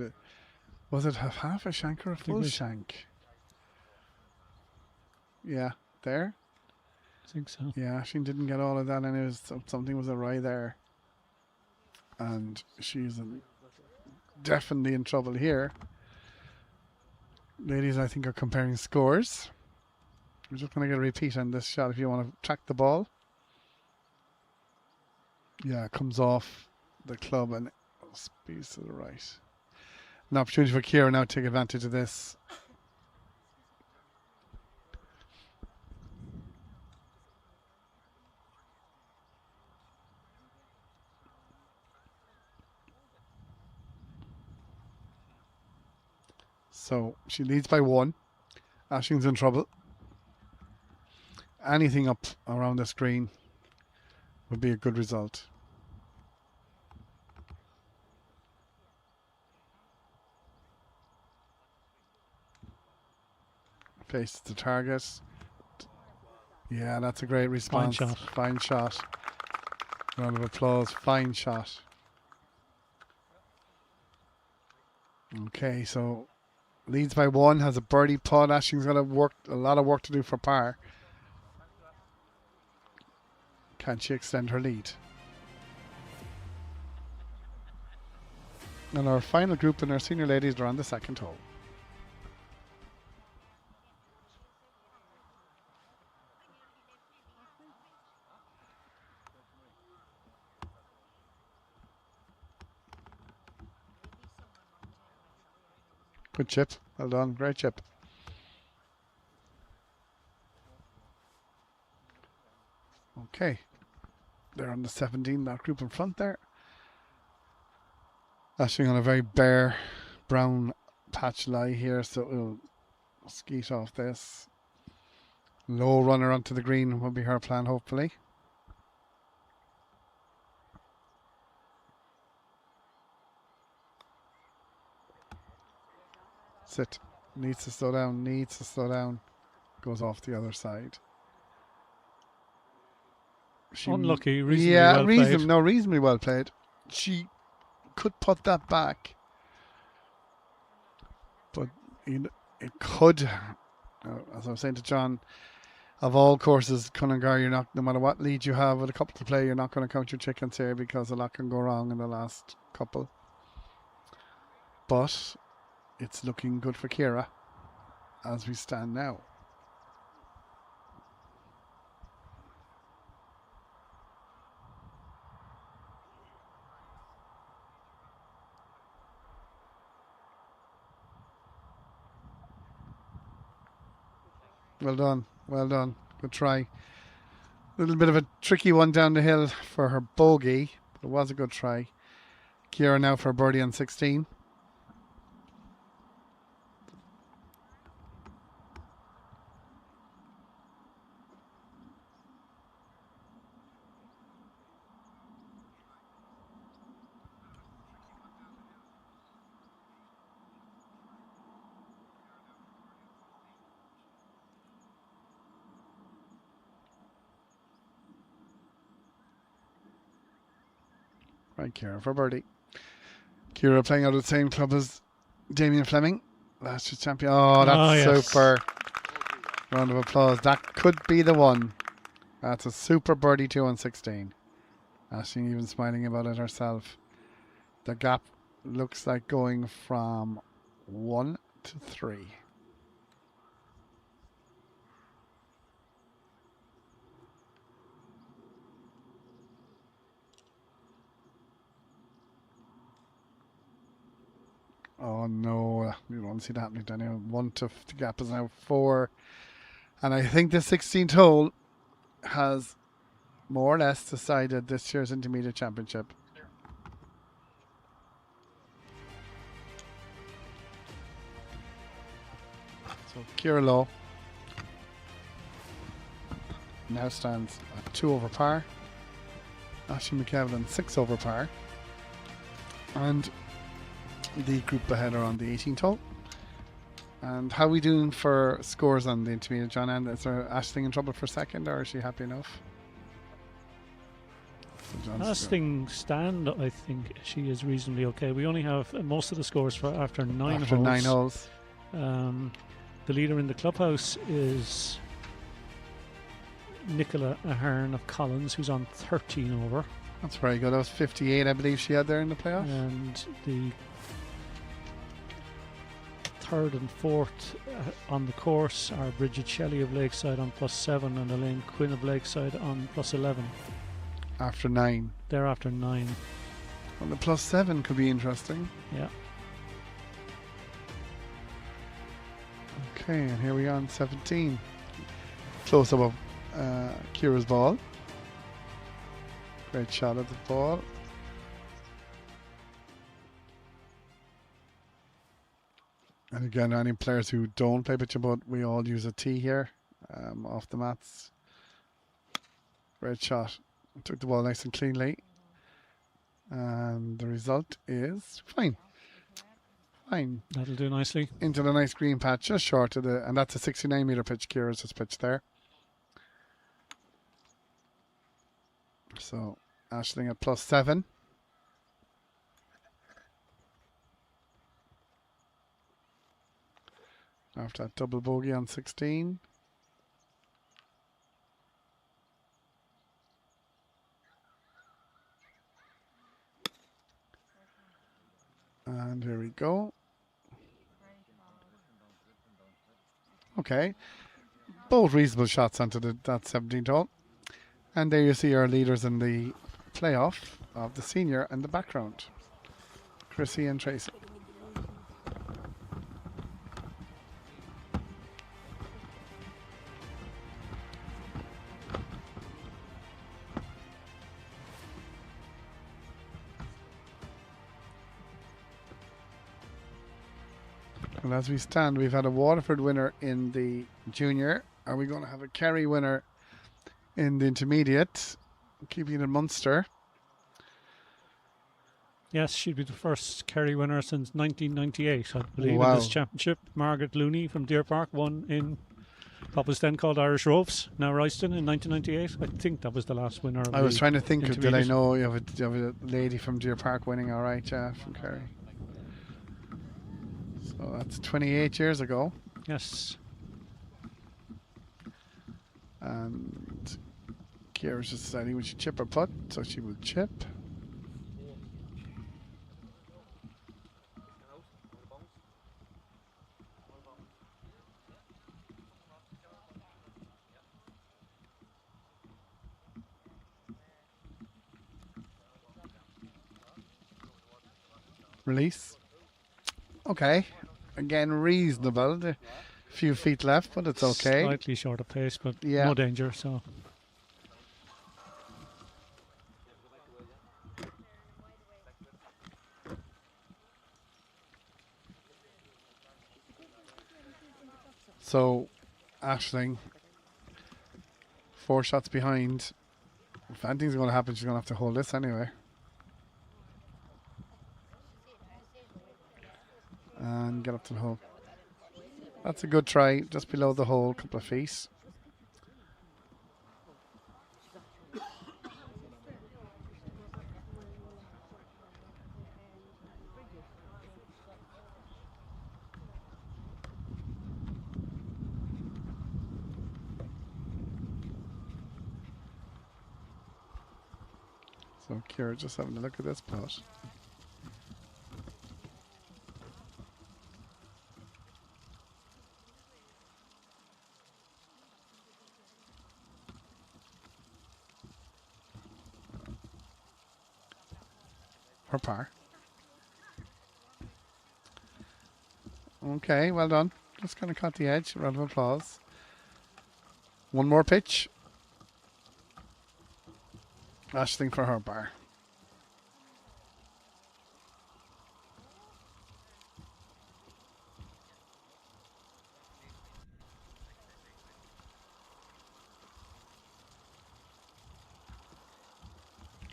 Was it half a shank or a full shank? Yeah, there. I think so. Yeah, she didn't get all of that, and it was something was awry there, and she's definitely in trouble here. Ladies, I think, are comparing scores. We're just going to get a repeat on this shot if you want to track the ball. Yeah, it comes off the club and speeds to the right. An opportunity for Kira now to take advantage of this. So she leads by 1. Aisling's in trouble. Anything up around the screen would be a good result. Faces the target. Yeah, that's a great response. Fine shot. Fine shot. Round of applause. Fine shot. Okay, so leads by 1, has a birdie putt. Aisling's got a lot of work to do for par. Can she extend her lead? And our final group in our senior ladies are on the 2nd hole. Good chip. Well done. Great chip. Okay. They're on the 17, that group in front there. Aisling on a very bare brown patch lie here, so we'll skeet off this. Low runner onto the green will be her plan, hopefully. Sit. Needs to slow down. Needs to slow down. Goes off the other side. Unlucky. Reasonably well played. Reasonably well played. She could put that back, but it could. As I was saying to John, of all courses, Cunnigar, you're not, no matter what lead you have with a couple to play, you're not going to count your chickens here because a lot can go wrong in the last couple. But it's looking good for Ciara as we stand now. Well done, well done. Good try. A little bit of a tricky one down the hill for her bogey, but it was a good try. Ciara now for birdie on 16. Right, Ciara for birdie. Ciara playing out of the same club as Damien Fleming, last year's champion. Oh, that's super. Round of applause. That could be the one. That's a super birdie 2 on 16. Aisling even smiling about it herself. The gap looks like going from 1 to 3. Oh no, you don't see that happening down here. 1 to the gap is now 4. And I think the 16th hole has more or less decided this year's Intermediate Championship. So Ciara Lowe now stands at 2 over par. Aisling McKevlin 6 over par. And the group ahead are on the 18th hole. And how are we doing for scores on the Intermediate, John? And is there Aisling in trouble for second, or is she happy enough? Aisling stand, I think she is reasonably okay. We only have most of the scores for after 9 holes. After 9 holes. The leader in the clubhouse is Nicola Ahern of Collins, who's on 13 over. That's very good. That was 58, I believe, she had there in the playoff. And the third and fourth on the course are Bridget Shelley of Lakeside on +7 and Elaine Quinn of Lakeside on +11. After 9. They're after 9. Well, the +7 could be interesting. Yeah. Okay, and here we are on 17. Close up of Ciara's ball. Great shot at the ball. And again, any players who don't play pitch and putt, we all use a tee here off the mats. Great shot. Took the ball nice and cleanly. And the result is fine. Fine. That'll do nicely. Into the nice green patch, just short of the, and that's a 69-metre pitch. Ciara's just pitched there. So Aisling at +7. After that double bogey on 16. And here we go. Okay. Both reasonable shots onto that 17th hole. And there you see our leaders in the playoff of the senior in the background. Chrissy and Tracy. And as we stand, we've had a Waterford winner in the junior, Are we going to have a Kerry winner in the intermediate? Keeping it in Munster. Yes, she'd be the first Kerry winner since 1998, I believe, in Wow. this championship. Margaret Looney from Deer Park won in what was then called Irish Rovers, now Royston, in 1998. I think that was the last winner of I was the trying to think, did I intermediate. know you have a lady from Deer Park winning? All right, yeah, from Kerry. So that's 28 years ago. Yes. And Ciara's just deciding we should chip or putt, so she will chip. Release. Okay. Again, reasonable. A few feet left, but it's okay. Slightly short of pace, but Yeah. no danger. So So, Aisling, 4 shots behind. If anything's going to happen, she's going to have to hold this anyway. And get up to the hole. That's a good try, just below the hole, couple of feet. So Ciara just having a look at this putt. For par. Okay, well done. Just kind of caught the edge. Round of applause. One more pitch. Aisling for her par.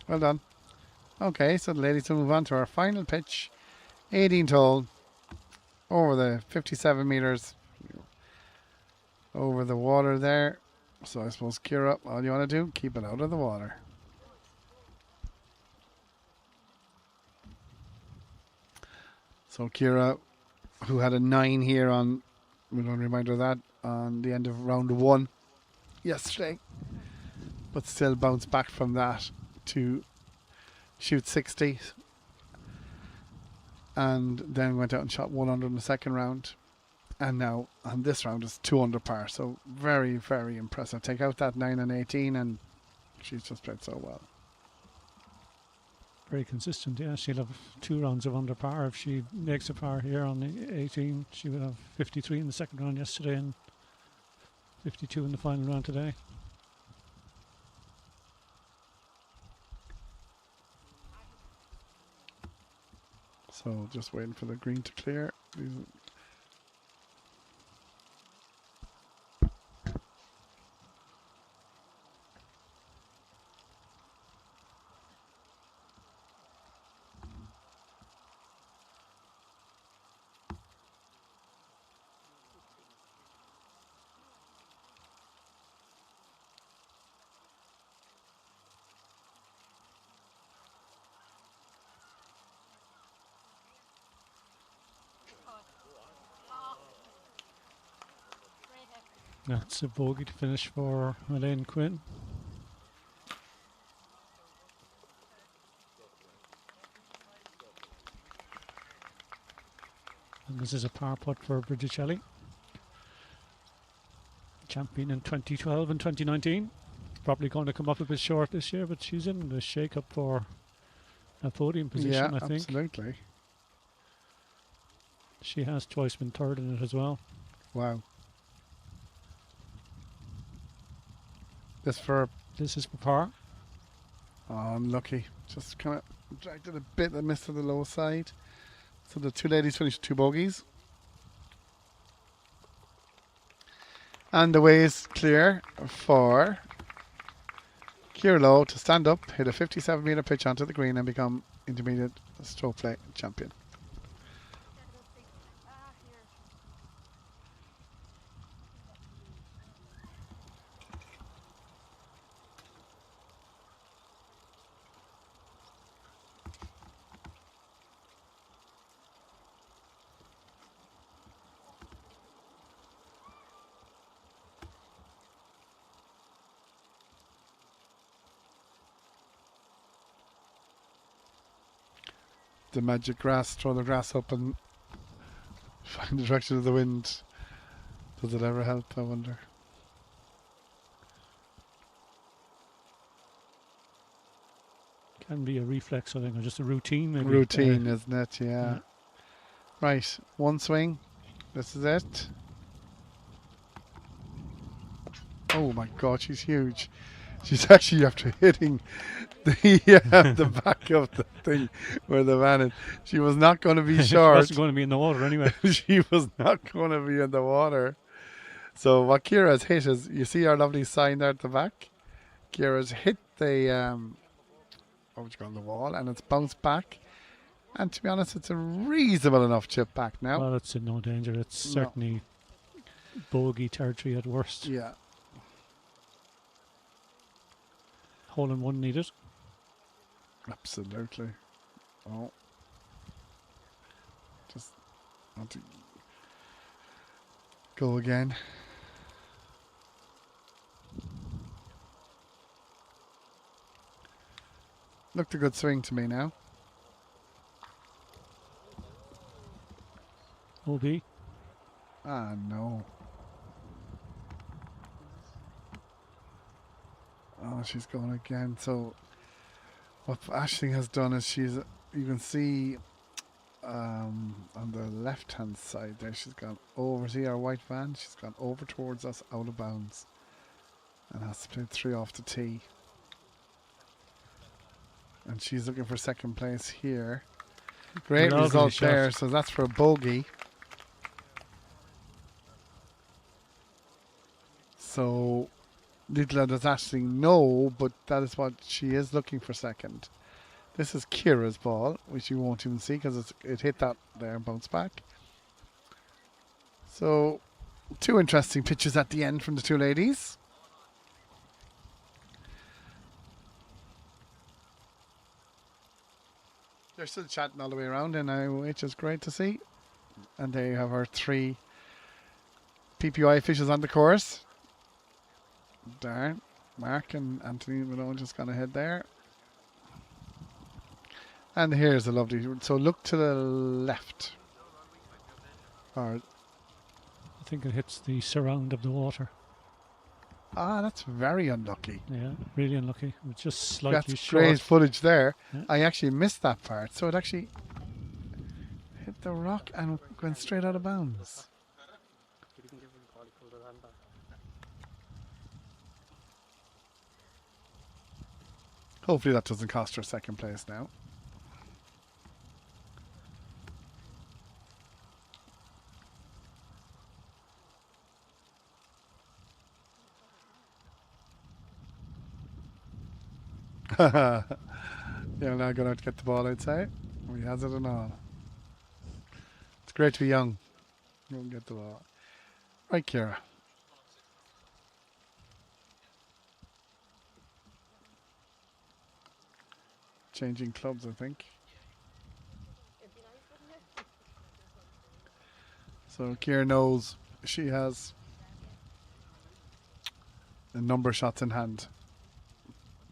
Well done. Okay, so the ladies will move on to our final pitch. 18 hole. Over the 57 meters. Over the water there. So I suppose, Ciara, all you want to do, keep it out of the water. So Ciara, who had a 9 here on, we don't remind her of that, on the end of round 1 yesterday, but still bounced back from that to shoot 60, and then went out and shot 1 under in the second round, and now on this round is 2 under par. So very, very impressive. Take out that 9 and 18, and she's just played so well. very consistent. Yeah, she'll have 2 rounds of under par. If she makes a par here on the 18, she would have 53 in the second round yesterday and 52 in the final round today. So just waiting for the green to clear. That's a bogey to finish for Elaine Quinn. And this is a par putt for Bridget Shelley, champion in 2012 and 2019. Probably going to come up a bit short this year, but she's in the shake-up for a podium position, I think. Absolutely. She has twice been third in it as well. Wow. This is for par. Oh, unlucky. Just kind of dragged it a bit. I missed to the low side. So the 2 ladies finished 2 bogeys. And the way is clear for Kierlow to stand up, hit a 57-metre pitch onto the green and become intermediate stroke play champion. The magic grass, throw the grass up and find the direction of the wind. Does it ever help, I wonder? Can be a reflex, I think, or just a routine, maybe. Routine, isn't it? Yeah. Right, one swing. This is it. Oh my God, she's huge. She's actually after hitting the back of the thing where the man is. She was not going to be She short. wasn't going to be in the water anyway. She was not going to be in the water. So what Kira's hit is, you see our lovely sign there at the back? Kira's hit the what would you call the wall, and it's bounced back. And to be honest, it's a reasonable enough chip back now. Well, it's in no danger. It's certainly bogey territory at worst. Yeah. Hole in one needed. Absolutely. Oh. Just want to go again. Looked a good swing to me now. OB. Ah, no. Oh, she's going again. So what Aisling has done is you can see on the left hand side there, she's gone over. See our white van? She's gone over towards us, out of bounds, and has to play 3 off the tee. And she's looking for second place here. Great Lovely result shot. there. So that's for a bogey. So little does actually know, but that is what she is looking for second. This is Kira's ball, which you won't even see because it hit that there and bounced back. So 2 interesting pitches at the end from the 2 ladies. They're still chatting all the way around, and which is great to see. And there you have our 3 PPI officials on the course. Darren, Mark and Anthony Malone just gone ahead there. And here's a lovely, so look to the left. Or, I think it hits the surround of the water. that's very unlucky. Yeah, really unlucky. It was just slightly That's short. great footage there. Yeah. I actually missed that part. So it actually hit the rock and went straight out of bounds. Hopefully that doesn't cost her second place now. Yeah, now going to get the ball, I'd say. He has it and all. It's great to be young. Go and get the ball. Right, Kira. Changing clubs, I think. So Kira knows she has a number of shots in hand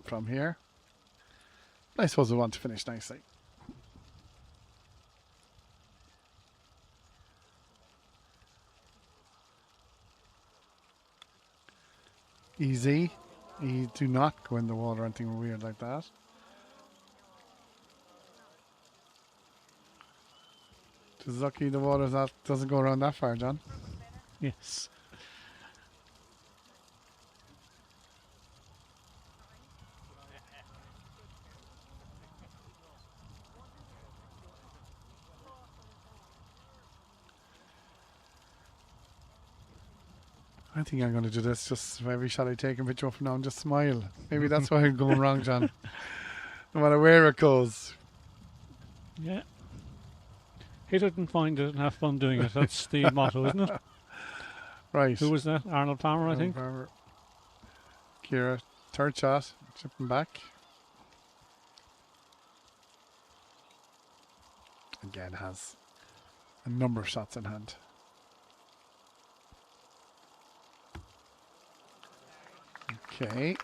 from here. I suppose we want to finish nicely. Easy. You do not go in the water or anything weird like that. Just lucky the water doesn't go around that far, John. Yes. I think I'm going to do this. Just every shot I take a picture of now and just smile. Maybe that's why I'm going wrong, John. No matter where it goes. Yeah. Hit it and find it and have fun doing it. That's the motto, isn't it? Right. Who was that? Arnold Palmer, I think. Palmer. Ciara, third shot, chipping back. Again, has a number of shots in hand. Okay.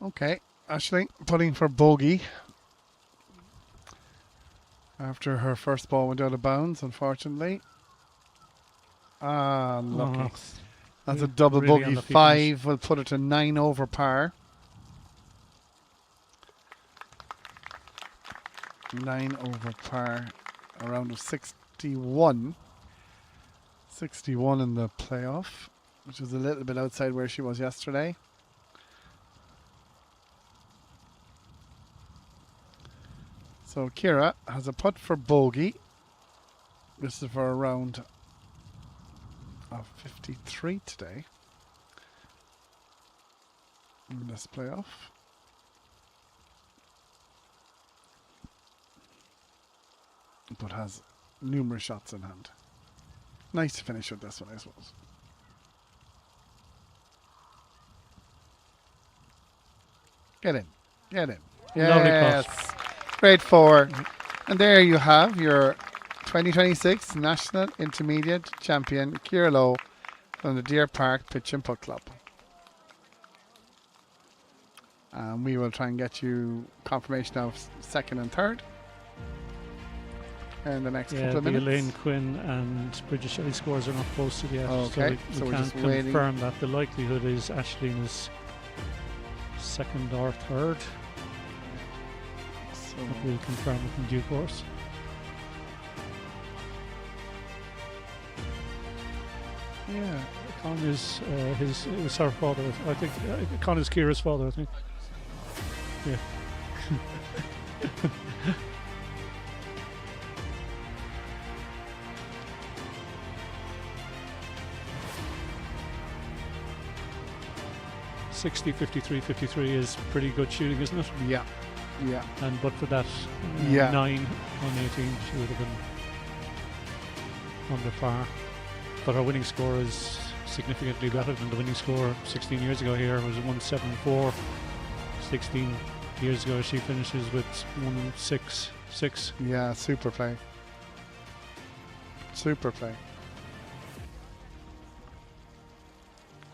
Okay, Aisling putting for bogey after her first ball went out of bounds, unfortunately. Ah, unlucky. That's a double really bogey. 5 will put her to 9 over par. 9 over par, a round of 61. 61 in the playoff, which was a little bit outside where she was yesterday. So Ciara has a putt for bogey. This is for a round of 53 today in this playoff. But has numerous shots in hand. Nice to finish with this one, I suppose. Get in. Get in. Yes. Grade 4. And there you have your 2026 National Intermediate Champion, Ciara Lowe, from the Deer Park Pitch and Putt Club. We will try and get you confirmation of second and third in the next couple of minutes. Elaine Quinn and Bridget Shelley scores are not posted yet. Okay, so we we're can't just waiting. confirm that. The likelihood is Aisling is second or third. So But we'll confirm it in due course. Yeah, Con is it was her father. I think Con is Ciara's father. I think. Yeah. .60, 53, 53 is pretty good shooting, isn't it? yeah, yeah. And but for that 9 on 18, she would have been under par. But her winning score is significantly better than the winning score 16 years ago here. It was 174. 16 years ago she finishes with 166. Yeah, super play. Super play.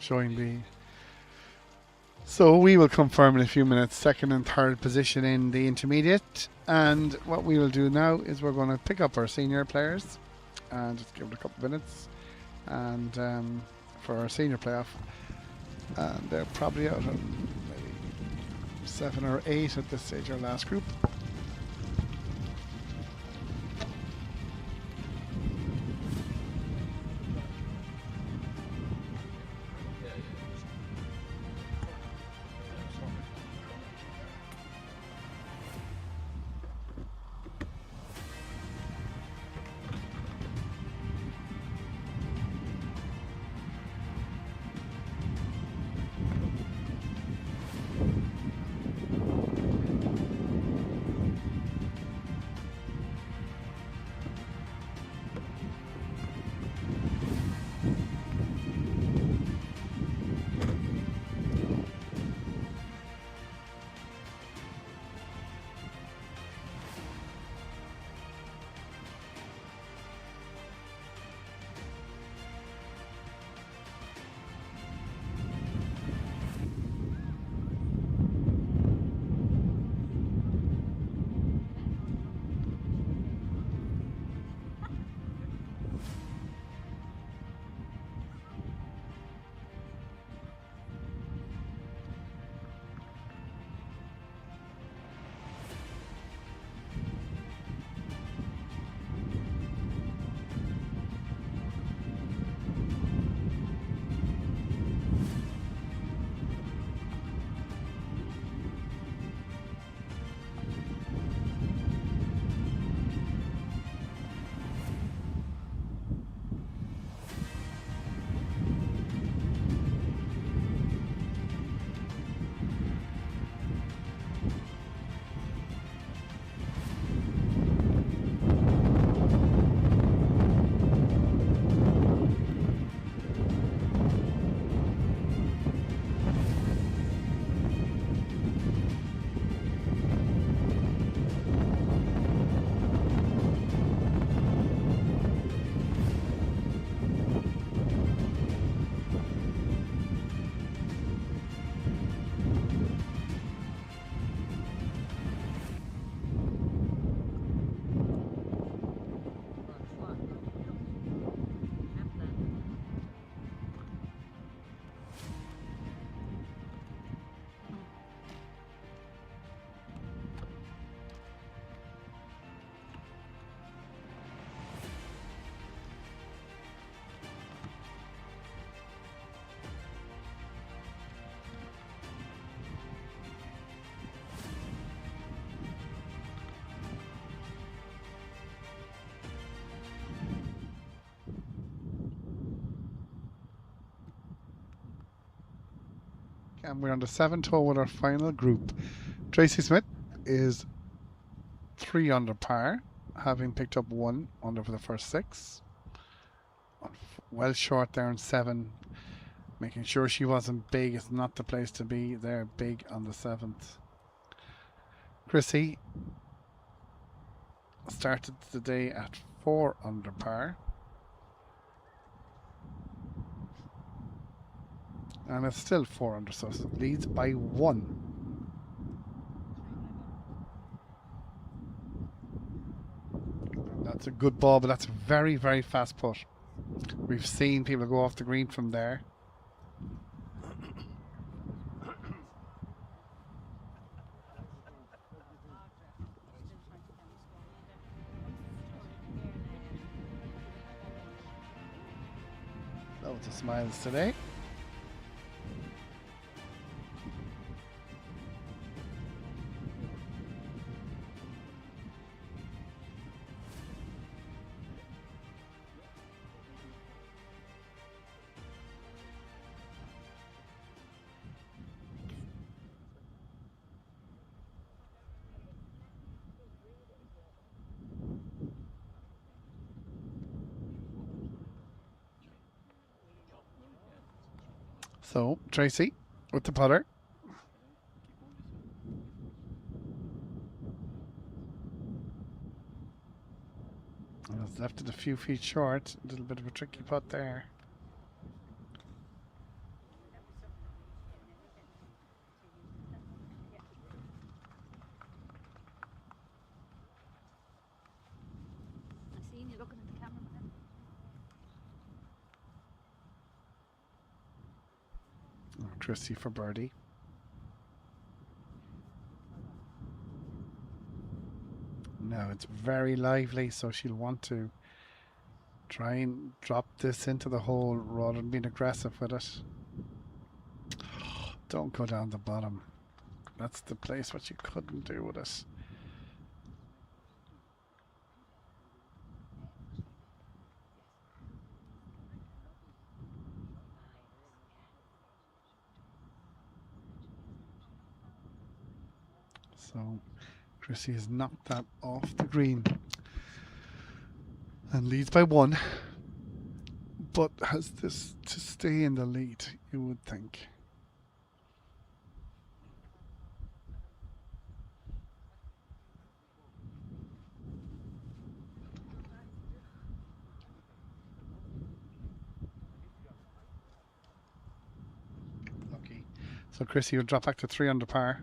Showing the... So we will confirm in a few minutes second and third position in the intermediate. And what we will do now is we're going to pick up our senior players and just give it a couple of minutes. And for our senior playoff, and they're probably out of maybe 7 or 8 at this stage, our last group. and we're on the 7th hole with our final group. Tracy Smith is 3 under par, having picked up 1 under for the first 6. Well short there in 7, making sure she wasn't big. It's not the place to be. They're big on the 7th. Chrissy started the day at 4 under par. And it's still 4 under, so it leads by 1. That's a good ball, but that's a very, very fast putt. We've seen people go off the green from there. Loads of smiles today. So, Tracy with the putter. And it's left it a few feet short. A little bit of a tricky putt there. I seen you looking at the camera. Tracy for birdie. No, it's very lively, so she'll want to try and drop this into the hole rather than being aggressive with it. Don't go down the bottom. That's the place what you couldn't do with it. So Chrissy has knocked that off the green and leads by 1, but has this to stay in the lead, you would think. Lucky. So Chrissy will drop back to 3 under par.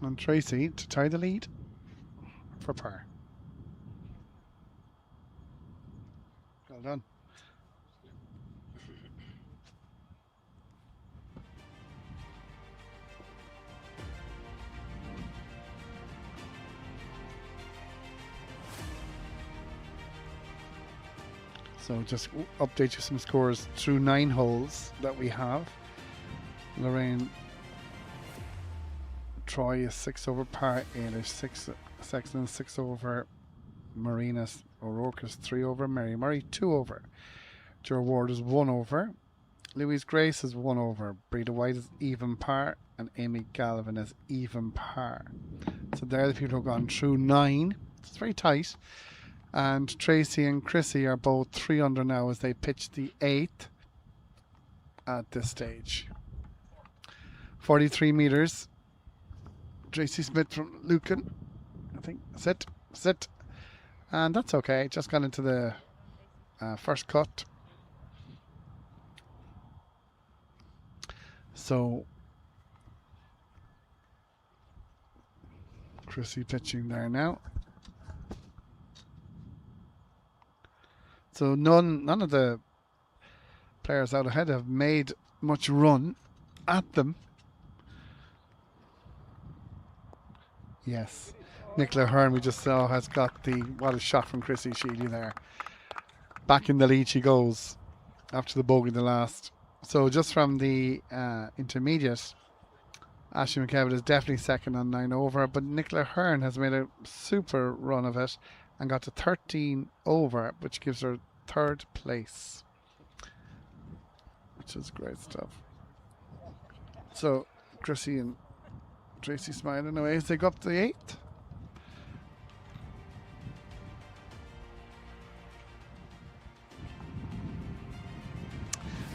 And Tracy to tie the lead for par. Well done. So just update you some scores through 9 holes that we have. Lorraine Troy is 6 over, par 8 is 6, Sexton 6 over, Marina O'Rourke is 3 over, Mary Murray 2 over, Joe Ward is 1 over, Louise Grace is 1 over, Breda White is even par, and Amy Galvin is even par. So they're the people who have gone through 9. It's very tight. And Tracy and Chrissy are both 3 under now as they pitch the 8th at this stage. 43 metres. Tracy Smith from Lucan, I think. Sit. And that's okay. Just got into the first cut. So Chrissy pitching there now. So none of the players out ahead have made much run at them. Yes. Nicola Hearn, we just saw, has got the, what a shot from Chrissy Sheely there. Back in the lead she goes after the bogey the last. So just from the intermediate, Ashley McKevitt is definitely second on 9 over, but Nicola Hearn has made a super run of it and got to 13 over, which gives her third place, which is great stuff. So Chrissy and Tracy smiling away as they go up to the 8th.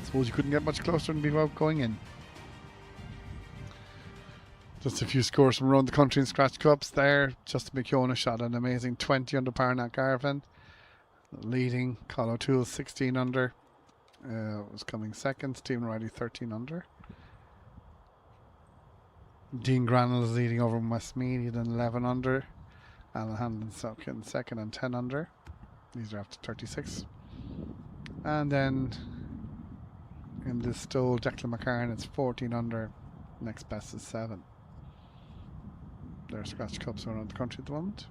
Suppose you couldn't get much closer than without going in. Just a few scores from around the country in Scratch Cups there. Justin McKeown shot an amazing 20 under par in Dungarvan. Leading, Colin O'Toole 16 under. Was coming second. Stephen Riley 13 under. Dean Granell is leading over Westmead at 11 under. Alan Hanlon second and 10 under. These are after 36. And then in this stole, Declan McCarran, it's 14 under. Next best is 7. Their Scratch Cups around the country at the moment.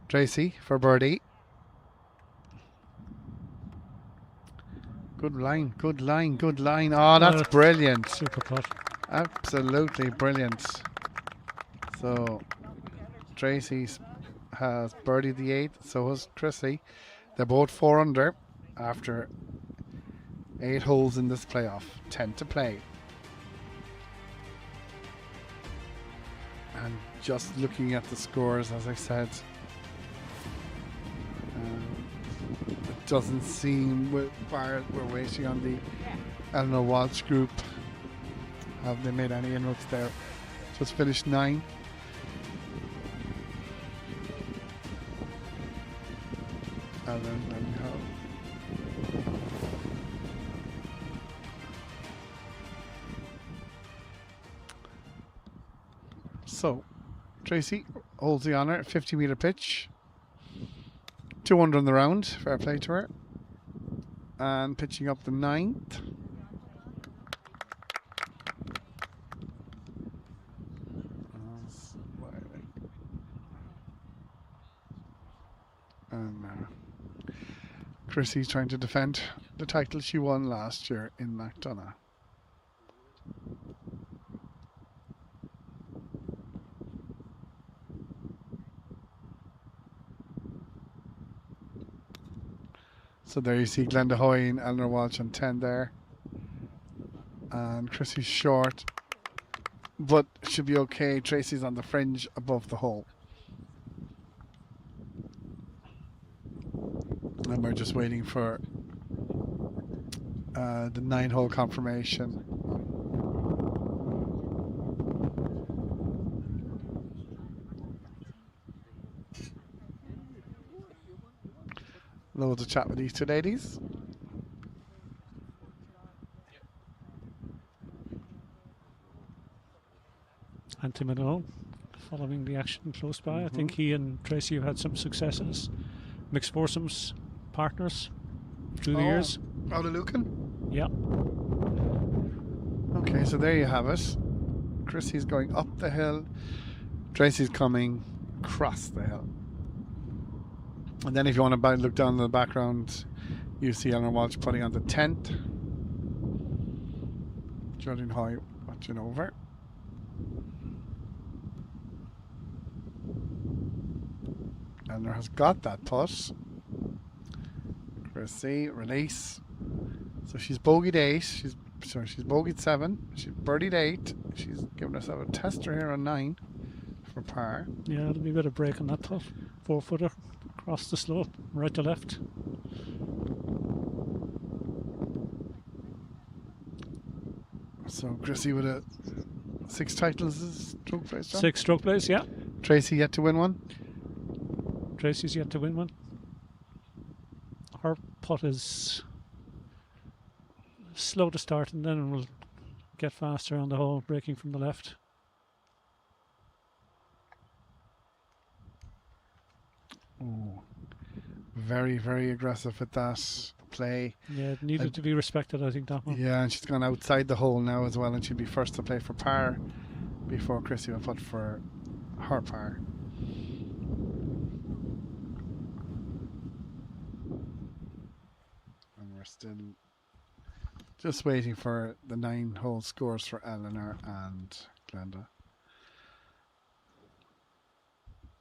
Tracy for birdie. Good line, good line, good line. Oh, that's brilliant. Super putt. Absolutely brilliant. So Tracy has birdied the 8th, so has Chrissy. They're both 4 under after 8 holes in this playoff. 10 to play. And just looking at the scores, as I said, it doesn't seem we're waiting on the Eleanor Walsh group. Have they made any inroads there? Just finished 9. And then we have so Tracy holds the honour, 50-metre pitch. 2 under on the round, fair play to her. And pitching up the 9th. And Chrissy's trying to defend the title she won last year in McDonough. So there you see Glenda Hoy and Eleanor Walsh on 10 there. And Chrissy's short, but should be okay. Tracy's on the fringe above the hole. And we're just waiting for the 9-hole confirmation. Loads of chat with these two ladies. And Tim Minot following the action close by. I think he and Tracy have had some successes. Mixed foursomes partners through the years. Out of Lucan? Yeah. Okay, so there you have it. Chrissy's going up the hill. Tracy's coming across the hill. And then if you want to look down in the background, you see Eleanor Walsh putting on the 10th. Jordan Hoy watching over. Eleanor has got that putt. Chrissy, release. So she's bogeyed 8. She's bogeyed 7. She's birdied 8. She's given herself a tester here on 9 for par. Yeah, there'll be a bit of break on that putt. 4-footer across the slope, right to left. So Chrissy with 6 titles is stroke place, John? 6 stroke plays, yeah. Tracy yet to win one? Tracy's yet to win one. Her putt is slow to start and then will get faster on the hole, breaking from the left. Ooh. Very, very aggressive with that play. Yeah, it needed to be respected, I think, that one. Yeah, and she's gone outside the hole now as well, and she'll be first to play for par before Chrissy will put for her par. just waiting for the 9-hole scores for Eleanor and Glenda.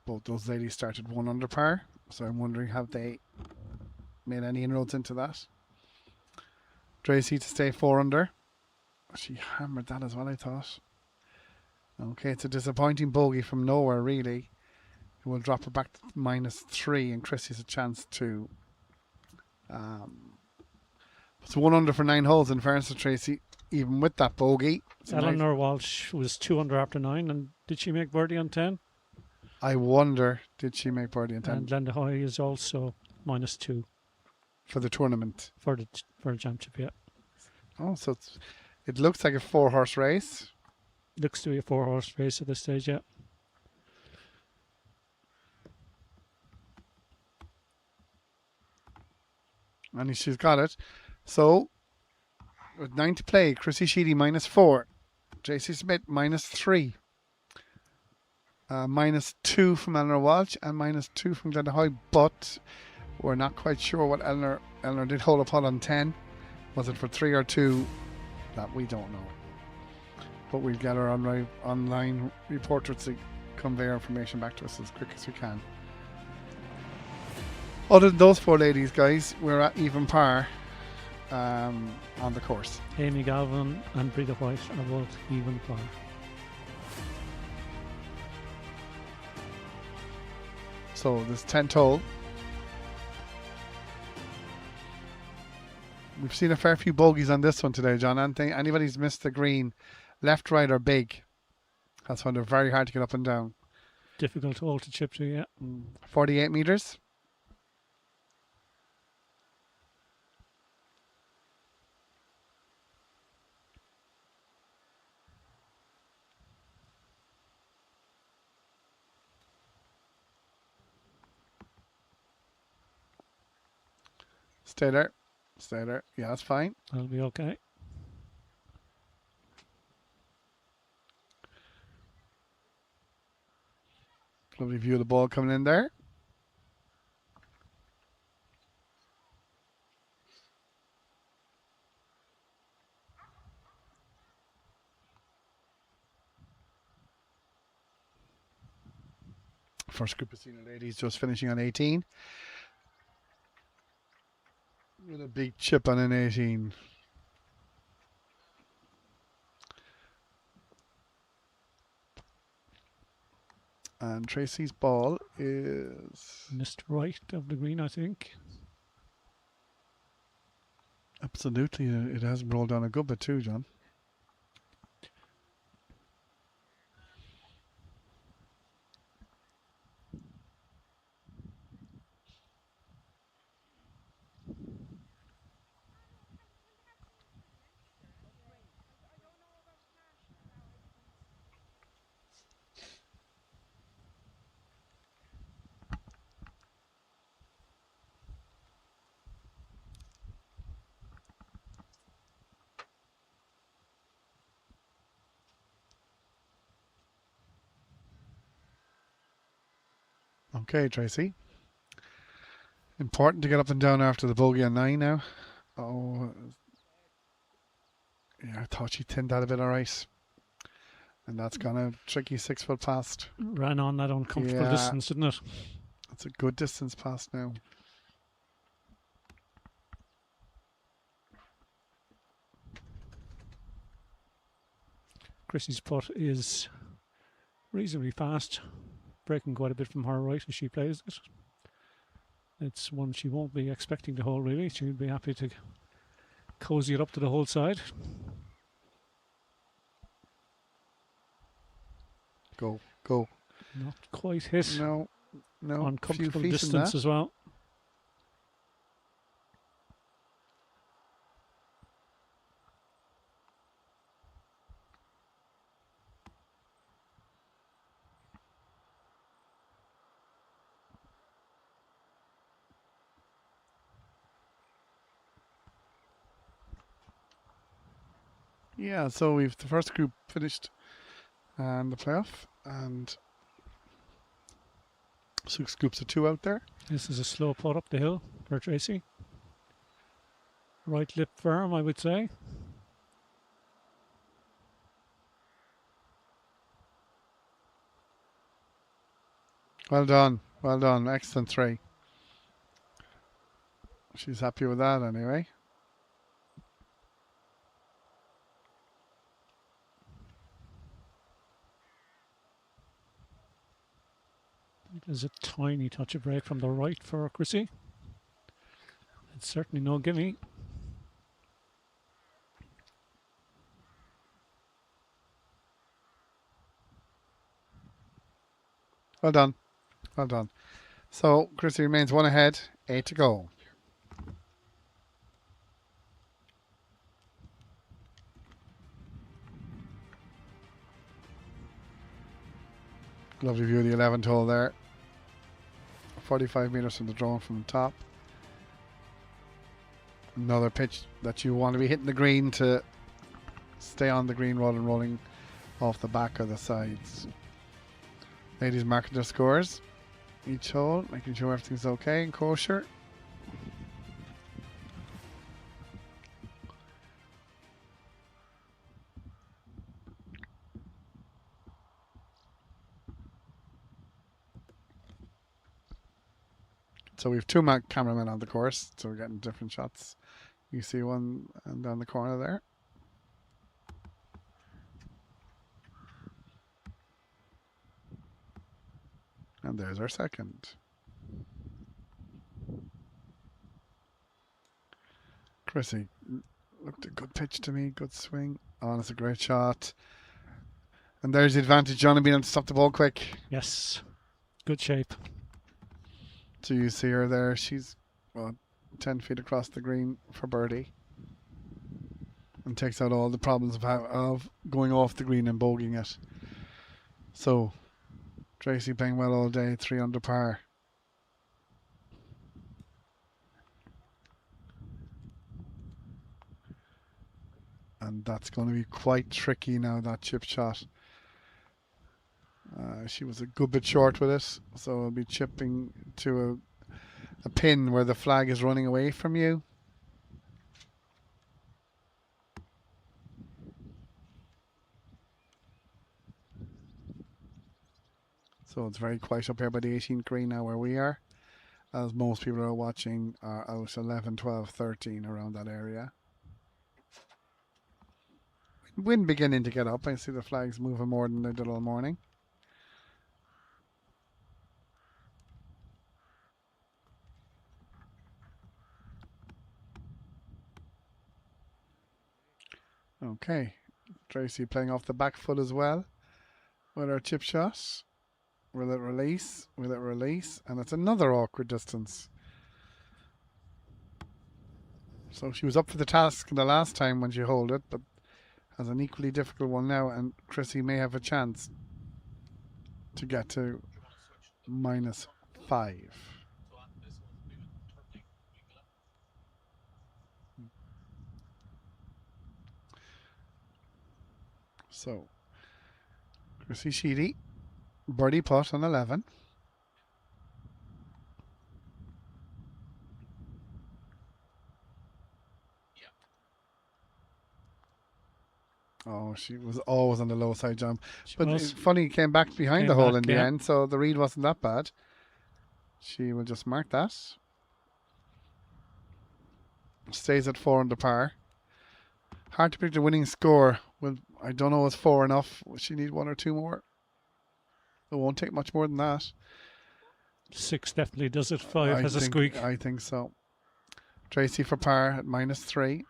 Both those ladies started 1 under par, so I'm wondering, have they made any inroads into that? Tracy to stay 4 under. She hammered that as well, I thought. Okay, it's a disappointing bogey from nowhere, really. It will drop her back to -3, and Chrissy's a chance to. It's 1 under for 9 holes, in fairness to Tracy, even with that bogey. Eleanor Walsh was 2 under after 9, and did she make birdie on 10? I wonder, did she make birdie on 10? And Glenda Hoy is also -2 for the tournament. For the championship, yeah. Oh, so it looks like a 4-horse race. Looks to be a 4-horse race at this stage, yeah. And she's got it. So, with 9 to play, Chrissy Sheedy -4. JC Smith -3. -2 from Eleanor Walsh and -2 from Glenda Hoy. But we're not quite sure what Eleanor did hold a putt on 10. Was it for 3 or 2? That we don't know. But we'll get our online reporter to convey our information back to us as quick as we can. Other than those 4 ladies, guys, we're at even par on the course. Amy Galvin and Breda White are both even par. So this 10th hole. We've seen a fair few bogeys on this one today, John. Anybody's missed the green, left, right, or big. That's when they're very hard to get up and down. Difficult hole to chip to, yeah. 48 metres. Stay there. Stay there. Yeah, that's fine. That'll be okay. Lovely view of the ball coming in there. First group of senior ladies just finishing on 18. With a big chip on an 18. And Tracy's ball is missed right of the green, I think. Absolutely, it has rolled down a good bit too, John. Okay, Tracy. Important to get up and down after the bogey on 9 now. Oh, yeah, I thought she thinned that a bit alright. And that's gone a tricky 6-foot past. Ran on that uncomfortable distance, didn't it? That's a good distance past now. Chrissy's putt is reasonably fast, breaking quite a bit from her right as she plays it. It's one she won't be expecting to hold, really. She'll be happy to cozy it up to the whole side. Go, go. Not quite hit. No. Uncomfortable distance as well. Yeah, so we've the first group finished and the playoff, and 6 groups of 2 out there. This is a slow putt up the hill for Tracy. Right lip firm, I would say. Well done. Well done. Excellent 3. She's happy with that anyway. There's a tiny touch of break from the right for Chrissy. It's certainly no gimme. Well done. Well done. So Chrissy remains 1 ahead, 8 to go. Lovely view of the 11th hole there. 45 metres from the drone from the top. Another pitch that you want to be hitting the green to stay on the green rather than rolling off the back or the sides. Ladies marking their scores each hole, making sure everything's okay and kosher. So we have 2 cameramen on the course, so we're getting different shots. You see one and down the corner there. And there's our second. Chrissy, looked a good pitch to me, good swing. Oh, that's a great shot. And there's the advantage, John, being able to stop the ball quick. Yes, good shape. So you see her there. She's 10 feet across the green for birdie. And takes out all the problems of going off the green and bogeying it. So Tracy playing well all day, 3 under par. And that's going to be quite tricky now, that chip shot. She was a good bit short with it, so it'll be chipping to a pin where the flag is running away from you. So it's very quiet up here by the 18th green now where we are, as most people are watching are out 11, 12, 13 around that area. Wind beginning to get up. I see the flags moving more than they did all morning. Okay, Tracy playing off the back foot as well with her chip shot. Will it release? Will it release? And it's another awkward distance. So she was up for the task the last time when she holed it, but has an equally difficult one now, and Chrissy may have a chance to get to -5. So Chrissy Sheedy, birdie putt on 11. Oh, she was always on the low side jump. But it's funny, came back behind the hole in the end, so the read wasn't that bad. She will just mark that. Stays at 4 under par. Hard to pick the winning score. Well, I don't know, is 4 enough? She need 1 or 2 more. It won't take much more than that. 6 definitely does it. 5 has a squeak. I think so. Tracy for par at -3.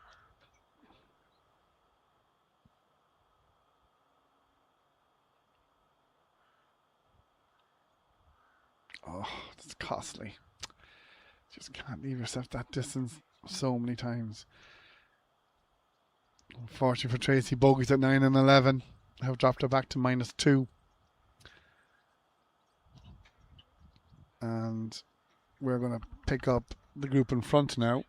Oh, that's costly. Just can't leave yourself that distance so many times. Unfortunately for Tracy, bogeys at 9 and 11 have dropped her back to -2. And we're going to pick up the group in front now.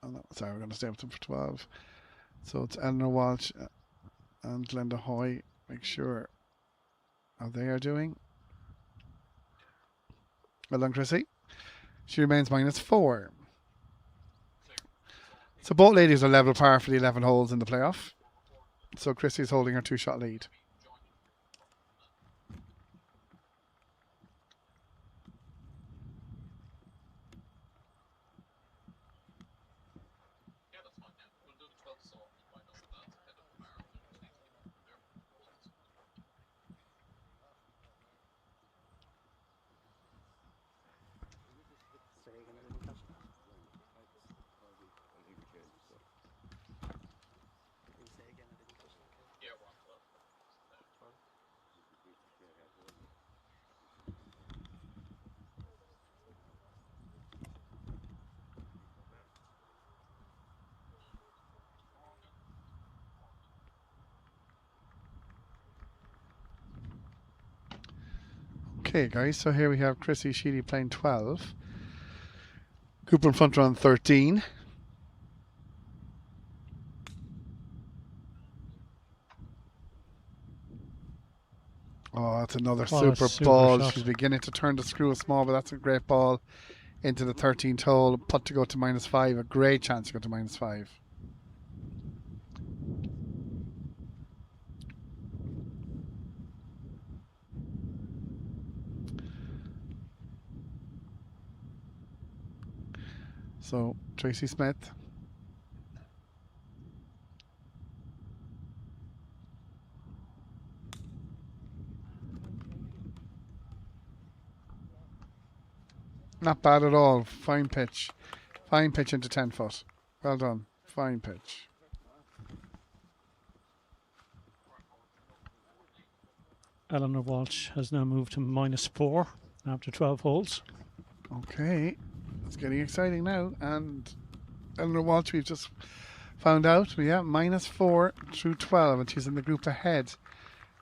Oh, no, sorry, we're going to stay up to 12. So it's Eleanor Walsh and Glenda Hoy. Make sure how they are doing. Well done, Chrissy. She remains -4. So both ladies are level par for the 11 holes in the playoff. So Chrissy's holding her 2-shot lead. Okay, guys, so here we have Chrissy Sheedy playing 12. Cooper in front on 13. Oh, that's another super ball. Shot. She's beginning to turn the screw small, but that's a great ball into the 13th hole. Putt to go to -5. A great chance to go to -5. So, Tracy Smith. Not bad at all. Fine pitch. Fine pitch into 10 foot. Well done. Fine pitch. Eleanor Walsh has now moved to -4 after 12 holes. Okay. It's getting exciting now. And Eleanor Walsh, we've just found out. Yeah, -4 through 12. And she's in the group ahead.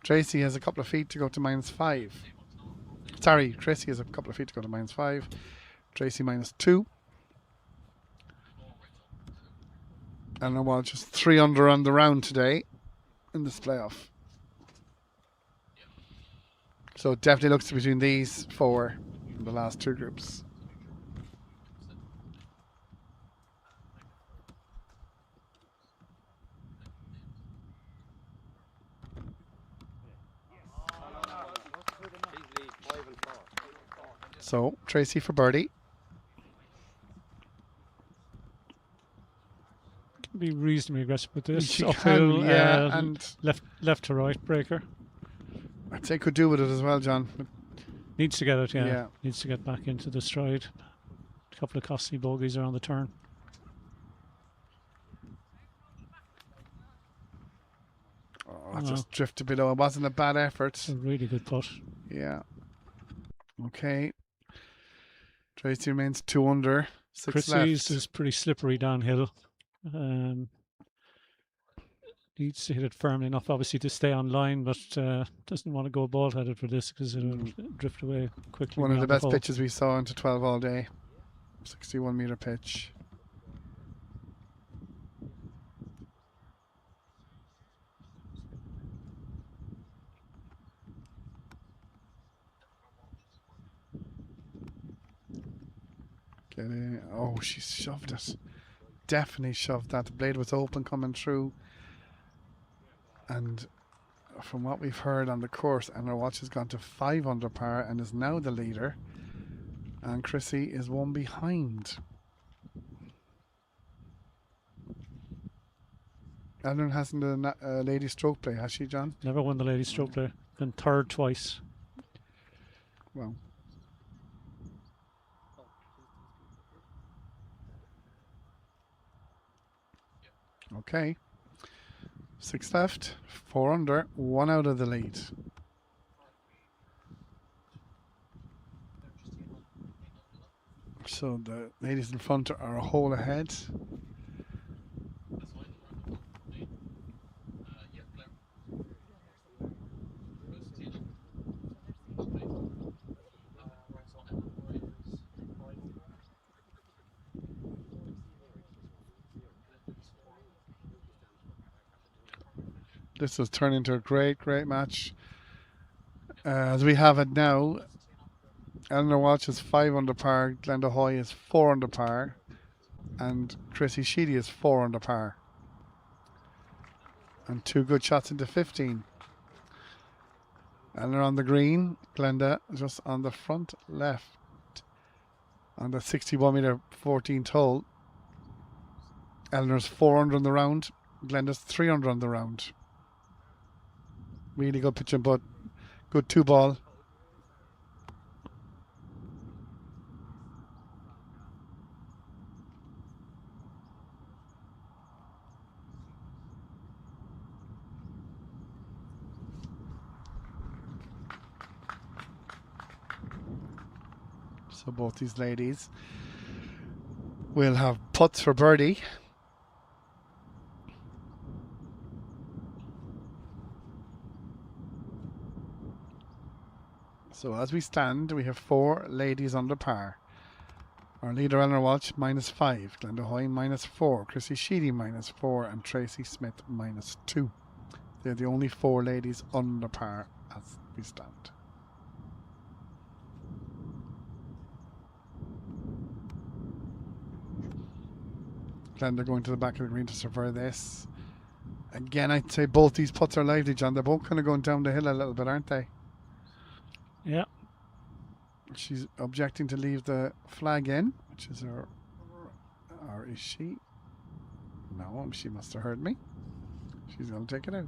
Tracy has a couple of feet to go to -5. Sorry, Tracy has a couple of feet to go to -5. Tracy -2. Eleanor Walsh just 3 under on the round today in this playoff. So it definitely looks between these 4 in the last 2 groups. So Tracy for birdie. Can be reasonably aggressive with this. She Uphill, can, yeah, and left to right breaker. I'd say could do with it as well, John. But Needs to get it, Yeah. Needs to get back into the stride. A couple of costly bogeys around the turn. Oh, just drifted below. It wasn't a bad effort. It's a really good putt. Yeah. Okay. Tracy remains 2 under. 6 Chrissy's left. is pretty slippery downhill. Needs to hit it firmly enough, obviously, to stay on line, but doesn't want to go bald-headed for this because it'll drift away quickly. One of the beyond best hole. pitches we saw into 12 all day. 61-meter pitch. Get in. Oh, she shoved it. Definitely shoved that. The blade was open coming through. And from what we've heard on the course, Eleanor Walsh has gone to 5 under par and is now the leader. And Chrissy is 1 behind. Eleanor hasn't done a lady stroke play, has she, John? Never won the ladies' stroke play. Been third twice. Well. Okay. 6 left, 4 under, 1 out of the lead. So the ladies in front are a hole ahead. This has turned into a great match. As we have it now, Eleanor Walsh is 5 under par, Glenda Hoy is 4 under par. And Chrissy Sheedy is 4 under par. And 2 good shots into 15. Eleanor on the green, Glenda just on the front left. On the 61 metre 14th hole. Eleanor's 4 under on the round. Glenda's 3 under on the round. Really good pitch and putt. Good 2-ball. So both these ladies will have putts for birdie. So as we stand, we have 4 ladies under par. Our leader, Eleanor Walsh, -5. Glenda Hoy, -4. Chrissy Sheedy, -4. And Tracy Smith, -2. They're the only 4 ladies under par as we stand. Glenda going to the back of the green to survey this. Again, I'd say both these putts are lively, John. They're both kind of going down the hill a little bit, aren't they? Yeah. She's objecting to leave the flag in, which is her. Or is she? No, she must have heard me. She's going to take it out.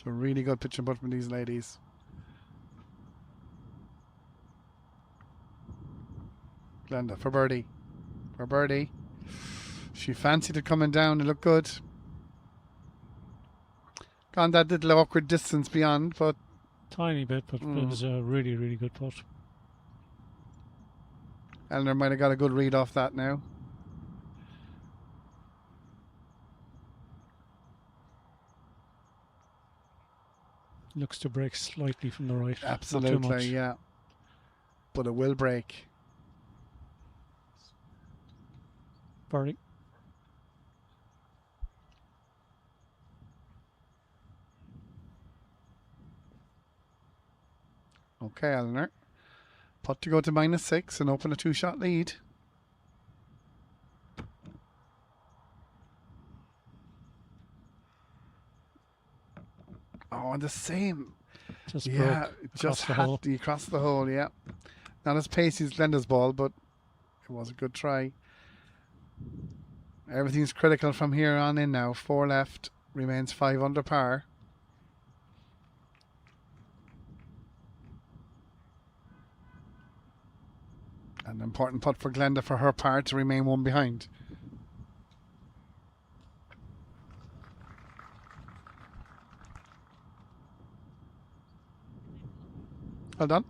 So really good pitch and putt from these ladies. Glenda for birdie. For birdie. She fancied it coming down. It looked good. Gone that little awkward distance beyond, but Tiny bit, but it was a really, really good putt. Eleanor might have got a good read off that now. Looks to break slightly from the right. Absolutely, Not too much. yeah. But it will break. Birdie. Okay, Eleanor. Putt to go to -6 and open a 2-shot lead. Oh, and the same. Just Yeah, broke just across the had hole. to cross the hole, yeah. Not as pacey as Glenda's ball, but it was a good try. Everything's critical from here on in now. 4 left, remains 5 under par. An important putt for Glenda for her part to remain 1 behind. Well done.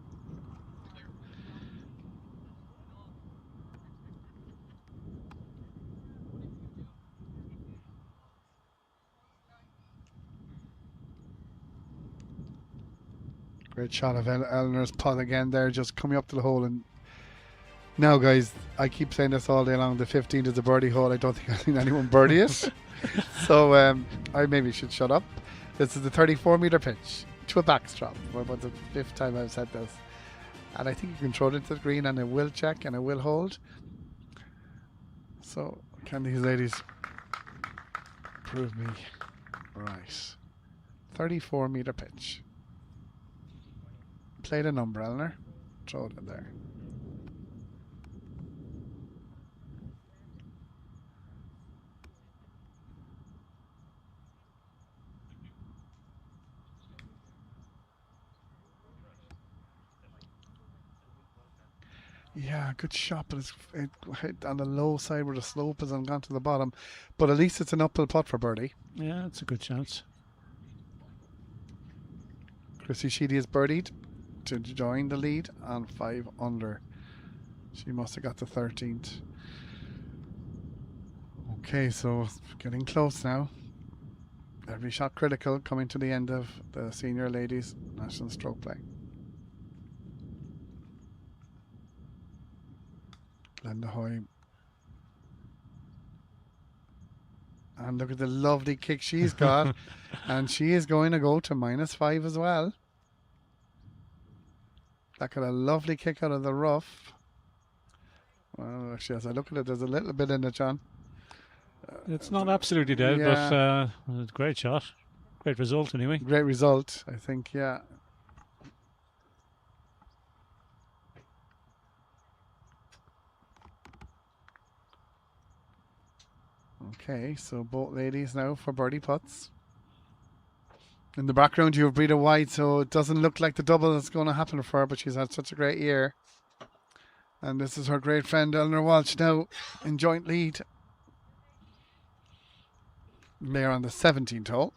Great shot of Eleanor's putt again there, just coming up to the hole. And now, guys, I keep saying this all day long, the 15 is the birdie hole. I don't think I've seen anyone birdie it. So I maybe should shut up. This is the 34-metre pitch to a backstrap. About the 5th time I've said this. And I think you can throw it into the green and it will check and it will hold. So can these ladies prove me right? 34-metre pitch. Play the number, Eleanor. Throw it in there. Yeah, good shot, but it hit on the low side where the slope is and gone to the bottom. But at least it's an uphill putt for birdie. Yeah, it's a good chance. Chrissy Sheedy is birdied to join the lead on 5 under. She must have got the 13th. Okay, so getting close now. Every shot critical, coming to the end of the Senior Ladies National Stroke Play. Glenda Hoy And look at the lovely kick she's got. And she is going to go to -5 as well. That got a lovely kick out of the rough. Well, actually, as I look at it, there's a little bit in it, John. It's not absolutely dead, yeah. but it's a great shot. Great result, anyway. Great result, I think, yeah. Okay, so both ladies now for birdie putts. In the background, you have Breda White, so it doesn't look like the double that's going to happen for her, but she's had such a great year. And this is her great friend, Eleanor Walsh, now in joint lead. They're on the 17th hole.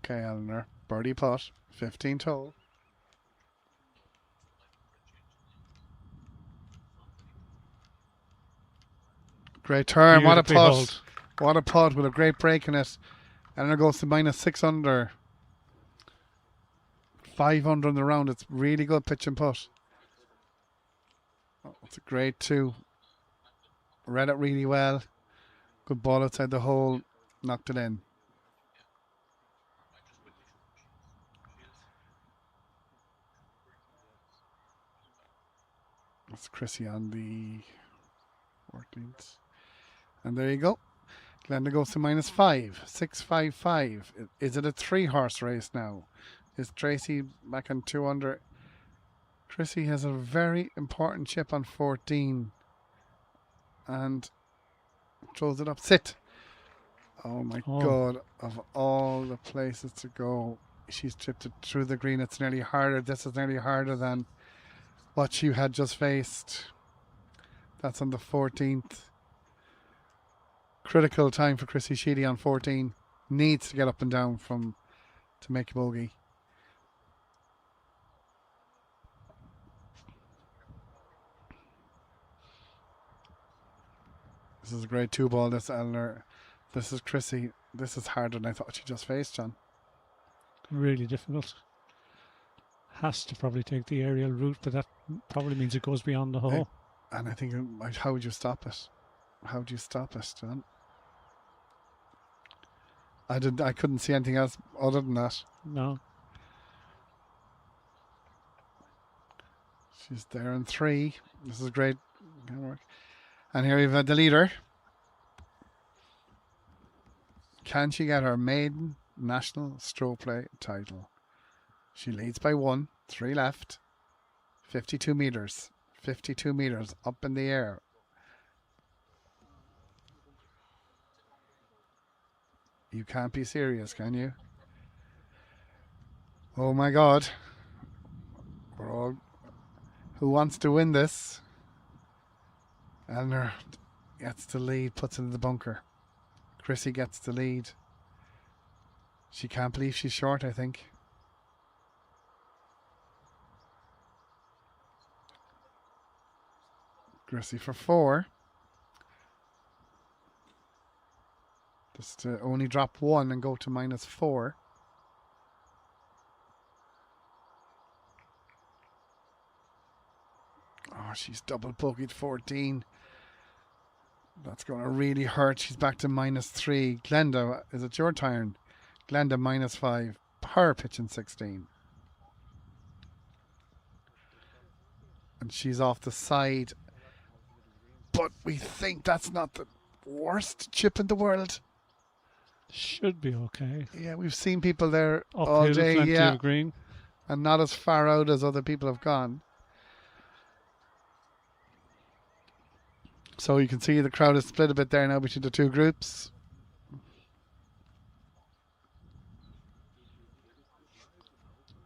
Okay, Eleanor. Birdie putt. 15th hole. Great turn. What a putt. What a putt with a great break in it. Eleanor goes to -6 under. 5 under in the round. It's really good pitch and putt. Oh, it's a great 2. Read it really well. Good ball outside the hole. Knocked it in. That's Chrissy on the 14th. And there you go. Glenda goes to -5. 655. Is it a 3-horse race now? Is Tracy back on 2 under? Chrissy has a very important chip on 14. And throws it up. Sit. Oh my God. Of all the places to go, she's chipped it through the green. It's nearly harder. This is nearly harder than what she had just faced. That's on the 14th. Critical time for Chrissy Sheedy on 14. Needs to get up and down to make a bogey. This is a great 2 ball, this Eleanor. This is Chrissy. This is harder than I thought she just faced, John. Really difficult. Has to probably take the aerial route, but that probably means it goes beyond the hole. And I think, how would you stop it? How do you stop it, John? I couldn't see anything else other than that. No. She's there in 3. This is great. And here we've the leader. Can she get her maiden national Strokeplay title? She leads by 1. 3 left. 52 meters. 52 meters up in the air. You can't be serious, can you? Oh my God. Who wants to win this? Eleanor gets the lead, puts it in the bunker. Chrissy gets the lead. She can't believe she's short, I think. Chrissy for 4. Just to only drop 1 and go to -4. Oh, she's double bogeyed 14. That's going to really hurt. She's back to -3. Glenda, is it your turn? Glenda -5. Her pitching 16. And she's off the side. But we think that's not the worst chip in the world. Should be okay. Yeah, we've seen people there Uphill, all day. plenty Yeah, of green. and not as far out as other people have gone. So you can see the crowd is split a bit there now between the 2 groups.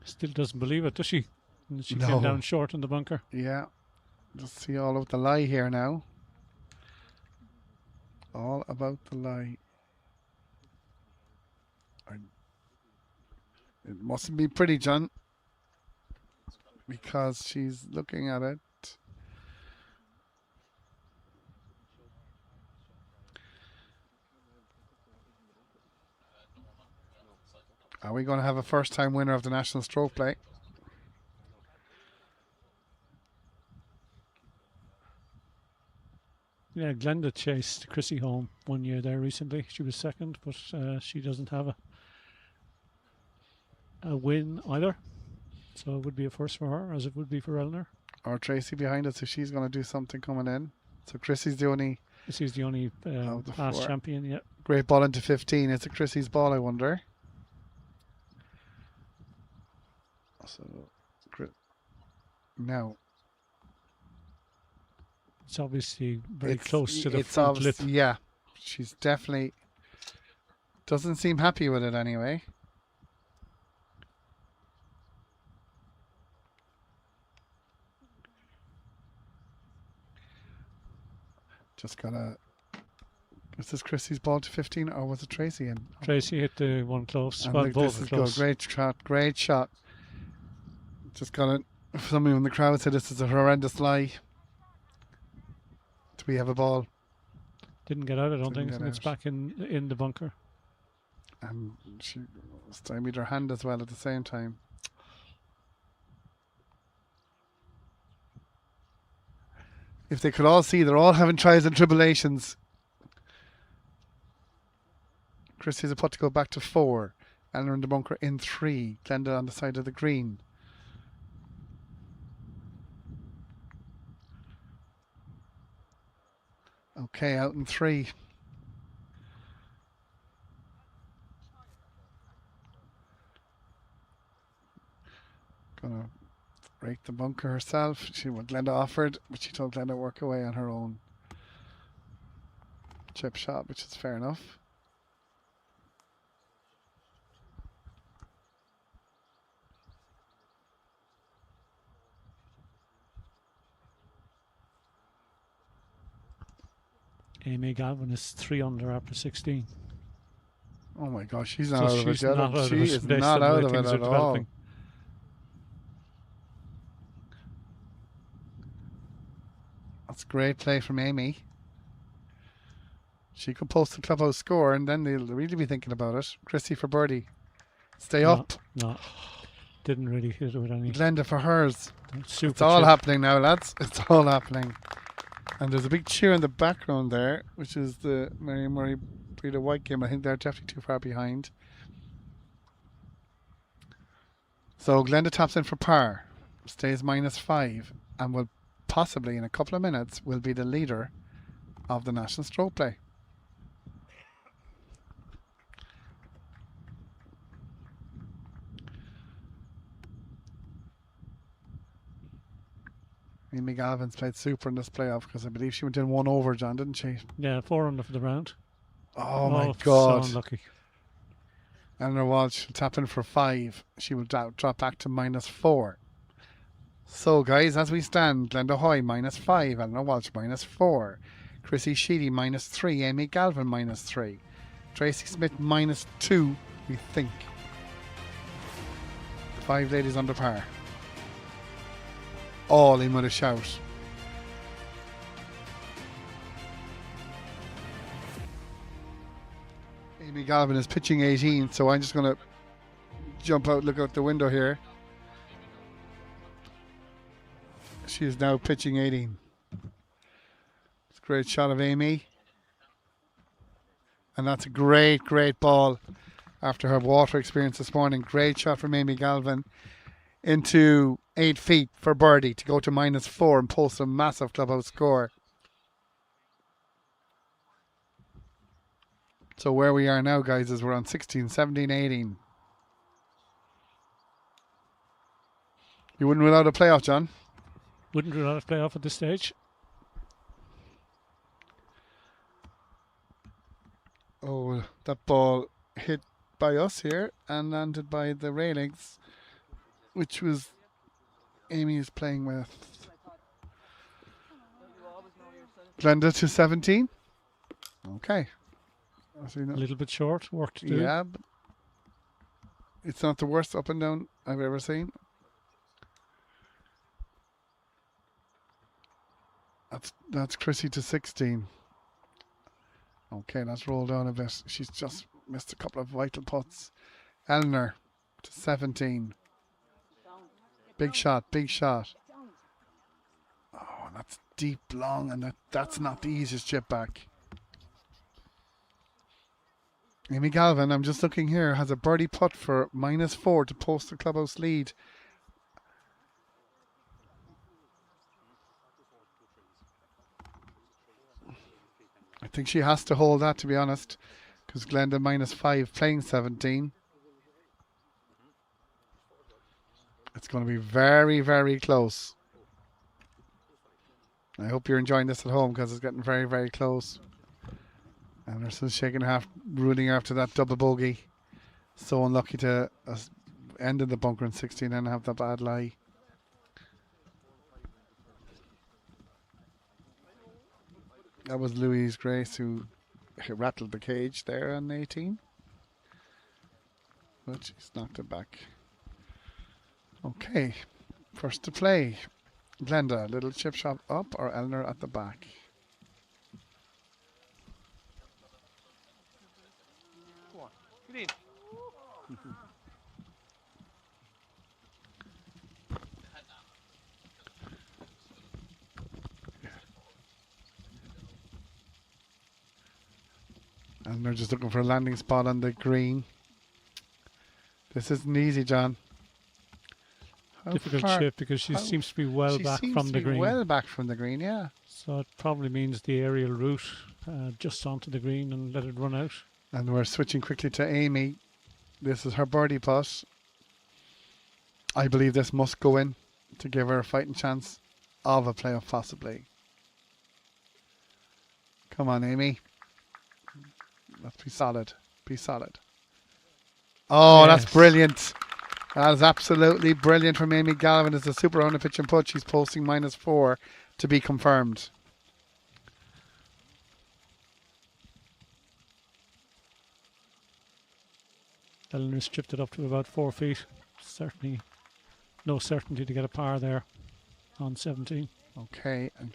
Still doesn't believe it, does she? And she No. came down short in the bunker. Yeah, just see all about the lie here now. All about the lie. It mustn't be pretty, John. because she's looking at it. Are we going to have a first-time winner of the National Stroke Play? Yeah, Glenda chased Chrissy home 1 year there recently. She was second, but she doesn't have a win either. So it would be a first for her, as it would be for Eleanor. Or Tracy behind us if she's going to do something coming in. So Chrissy's the only Past champion, yeah. great ball into 15. Is it Chrissy's ball, I wonder? So, now. It's obviously very close to the front lip. Yeah, she's definitely doesn't seem happy with it anyway. Just gotta. Is this Chrissy's ball to 15 or was it Tracy in? Tracy hit the one close. And Well, look, both this is close. good. Great shot. Just gotta. Somebody in the crowd said this is a horrendous lie. Do we have a ball? Didn't get out, I don't Didn't think. get It's out. back in the bunker. And she stymied her hand as well at the same time. If they could all see, they're all having trials and tribulations. Chrissy's a putt to go back to 4. Eleanor in the bunker in 3. Glenda on the side of the green. Okay, out in 3. Gonna break the bunker herself. She what Glenda offered, but she told Glenda to work away on her own chip shot, which is fair enough. Amy Galvin is 3 under after 16. Oh my gosh, she's not So out of it she's yet. not out of She it is based not on the out way of it things are at all. developing. That's great play from Amy. She could post the clubhouse score and then they'll really be thinking about it. Chrissy for birdie. Stay up. No, didn't really hit it with any. Glenda for hers. Super It's all chip. happening now, lads. It's all happening. And there's a big cheer in the background there, which is the Mary Murray Breda White game. I think they're definitely too far behind. So Glenda taps in for par, stays -5, and will possibly in a couple of minutes will be the leader of the National Stroke Play. Amy Galvin's played super in this playoff because I believe she went in 1 over, John, didn't she? Yeah, 4 under for the round. Oh my So God. unlucky. Eleanor Walsh will tap in for 5. She will drop back to -4. So, guys, as we stand, Glenda Hoy -5, Eleanor Walsh -4, Chrissy Sheedy -3, Amy Galvin -3, Tracy Smith -2, we think. 5 ladies under par. All in with a shout. Amy Galvin is pitching 18, so I'm just going to jump out, look out the window here. She is now pitching 18. It's a great shot of Amy. And that's a great ball after her water experience this morning. Great shot from Amy Galvin into 8 feet for birdie to go to -4 and post a massive clubhouse score. So where we are now, guys, is we're on 16, 17, 18. You wouldn't rule out a playoff, John? Wouldn't rule out a playoff at this stage. Oh, that ball hit by us here and landed by the railings, which was Amy is playing with. Glenda to 17. Okay. A little bit short, work to do. Yeah, but it's not the worst up and down I've ever seen. That's Chrissy to 16. Okay, let's roll down a bit. She's just missed a couple of vital putts. Eleanor to 17. Big shot, big shot. Oh, that's deep, long, and that's not the easiest chip back. Amy Galvin, I'm just looking here, has a birdie putt for -4 to post the clubhouse lead. I think she has to hold that, to be honest, because Glenda -5 playing 17. It's going to be very, very close. I hope you're enjoying this at home because it's getting very, very close. Anderson's shaking half, ruling after that double bogey. So unlucky to end in the bunker in 16 and have the bad lie. That was Louise Grace who rattled the cage there on 18. But she's knocked it back. Okay, first to play. Glenda, little chip shot up or Eleanor at the back? Go on, get in. And they're just looking for a landing spot on the green. This isn't easy, John. Difficult chip because she seems to be well back from the green. Well back from the green, yeah. So it probably means the aerial route just onto the green and let it run out. And we're switching quickly to Amy. This is her birdie putt. I believe this must go in to give her a fighting chance of a playoff possibly. Come on, Amy. Let's be solid. Be solid. Oh, yes. That's brilliant. That is absolutely brilliant from Amy Galvin. It's a super round of pitch and putt. She's posting -4 to be confirmed. Eleanor's chipped it up to about 4 feet. Certainly no certainty to get a par there on 17. Okay. And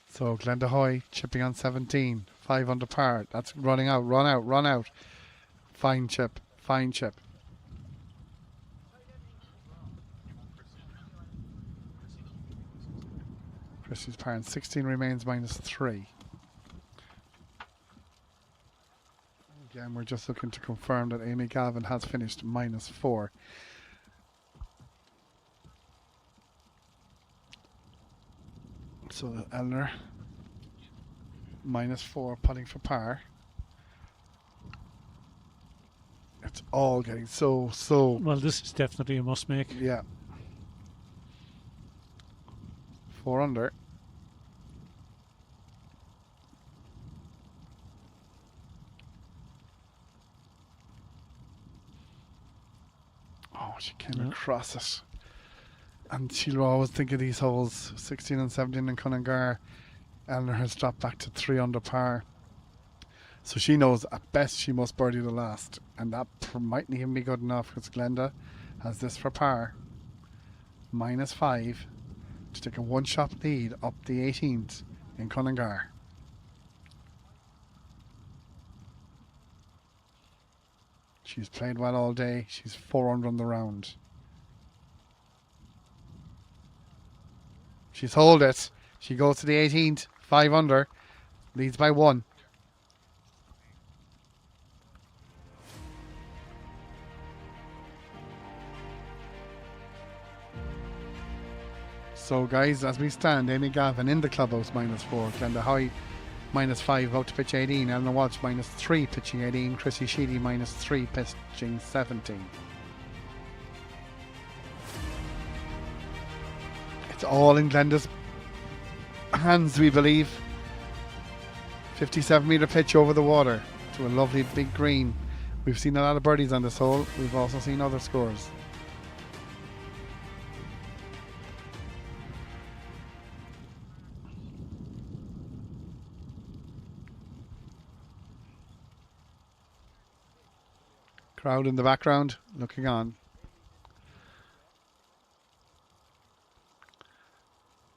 so Glenda Hoy chipping on 17, 5 under par. That's running out, run out, run out. Fine chip, fine chip. Chrissy's par on 16 remains -3. Again, we're just looking to confirm that Amy Galvin has finished -4. So Eleanor -4 putting for par. It's all getting so Well, this is definitely a must make. yeah. 4 under. Oh, she came across it. And she'll always think of these holes, 16 and 17 in Cunnigar. Eleanor has dropped back to 3 under par. So she knows at best she must birdie the last. And that mightn't even be good enough because Glenda has this for par. -5 to take a one-shot lead up the 18th in Cunnigar. She's played well all day. She's 4 under on the round. She's hold it. She goes to the 18th, 5 under, leads by 1. So guys, as we stand, Amy Galvin in the clubhouse -4, Glenda Hoy -5 out to pitch 18, Eleanor Walsh -3 pitching 18, Chrissy Sheedy -3 pitching 17. It's all in Glenda's hands, we believe. 57-metre pitch over the water to a lovely big green. We've seen a lot of birdies on this hole. We've also seen other scores. Crowd in the background looking on.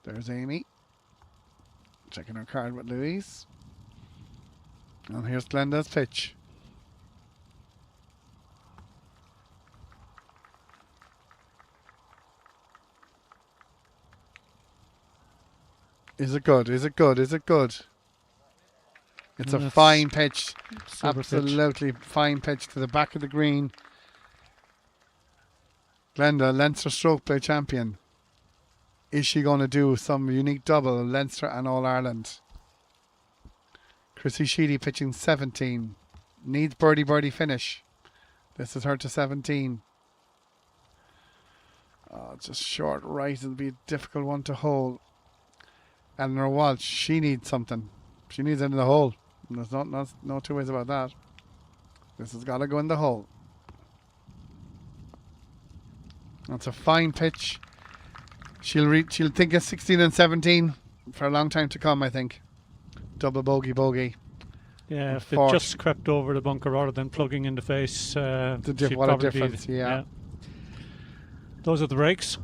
There's Amy checking her card with Louise. And here's Glenda's pitch. Is it good? Is it good? Is it good? It's a fine pitch. Absolutely fine pitch to the back of the green. Glenda, Leinster stroke play champion. Is she going to do some unique double, Leinster and All Ireland? Chrissy Sheedy pitching 17. Needs birdie finish. This is her to 17. Oh, just short right. It'll be a difficult one to hold. Eleanor Walsh, she needs something. She needs it in the hole. There's no two ways about that. This has got to go in the hole. That's a fine pitch. She'll think of 16 and 17 for a long time to come, I think. Double bogey. Yeah, if it just crept over the bunker rather than plugging in the face, what a difference, yeah. Those are the breaks.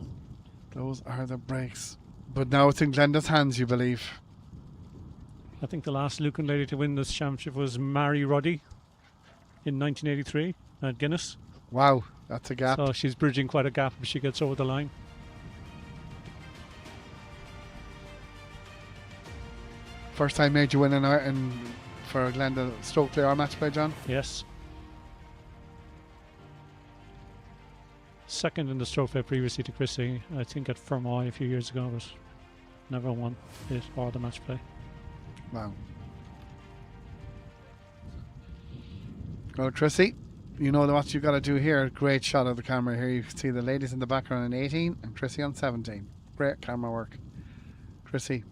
Those are the breaks. But now it's in Glenda's hands, you believe. I think the last Lucan lady to win this championship was Mary Ruddy in 1983 at Guinness. Wow, that's a gap. So she's bridging quite a gap if she gets over the line. First time major win for Glenda stroke play or match play, John? Yes. Second in the stroke play previously to Chrissy, I think at Fermoy a few years ago, but never won it or the match play. Wow. Well, Chrissy, you know what you've got to do here. Great shot of the camera here. You can see the ladies in the background on 18 and Chrissy on 17. Great camera work. Chrissy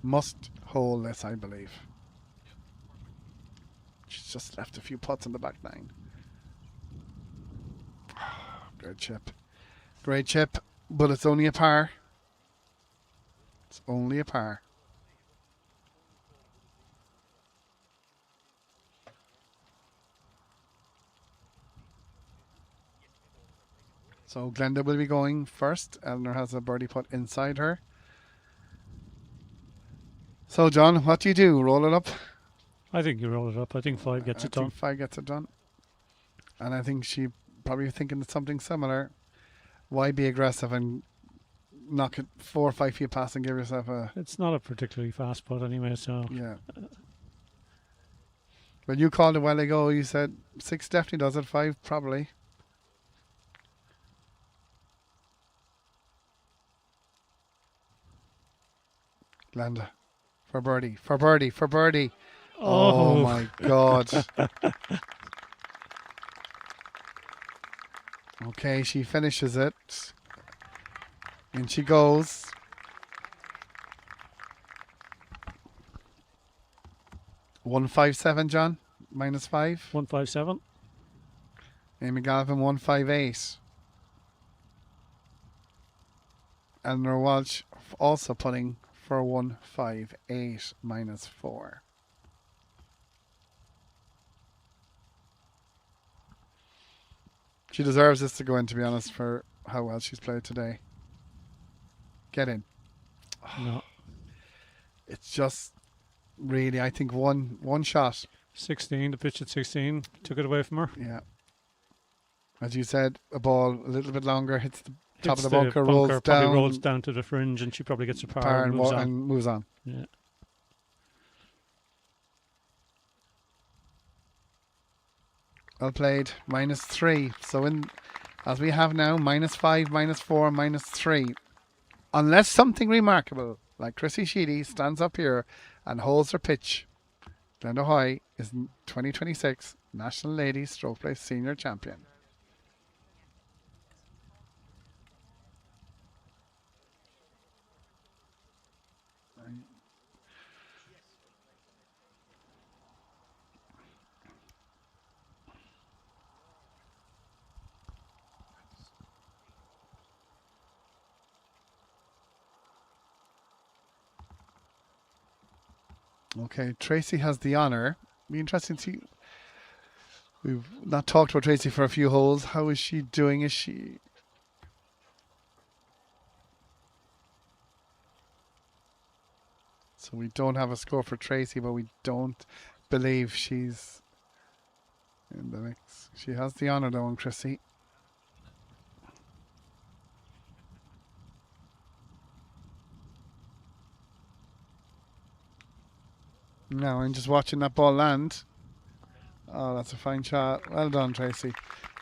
must hold this, I believe. She's just left a few putts in the back nine. Great chip. Great chip, but it's only a par. It's only a par. So Glenda will be going first. Eleanor has a birdie putt inside her. So John, what do you do? Roll it up? I think you roll it up. I think 5 gets it done. 5 gets it done. And I think she probably thinking of something similar. Why be aggressive and knock it 4 or 5 feet past and give yourself a... It's not a particularly fast putt anyway, so... Yeah. When you called a while ago, you said 6 definitely does it, 5 probably. Glenda. For birdie. For birdie. For birdie. Oh my God. Okay, she finishes it. And she goes. $157, John. -5. 157. Amy Galvin 158. Eleanor Walsh also putting for 158 -4. She deserves this to go in, to be honest, for how well she's played today. Get in. No. It's just really, I think, one shot. 16, the pitch at 16 took it away from her. Yeah. As you said, a ball a little bit longer, hits the top of the bunker, rolls down. Rolls down to the fringe, and she probably gets a par and moves on. Yeah. Well played. -3. So as we have now, -5, -4, -3. Unless something remarkable, like Chrissy Sheedy stands up here and holds her pitch, Glenda Hoy is 2026 National Ladies Stroke Play Senior Champion. Okay, Tracy has the honour. Be interesting to see. We've not talked about Tracy for a few holes. How is she doing? Is she... So we don't have a score for Tracy, but we don't believe she's in the mix. She has the honour though on Chrissy. Now I'm just watching that ball land. Oh, that's a fine shot. Well done, Tracy.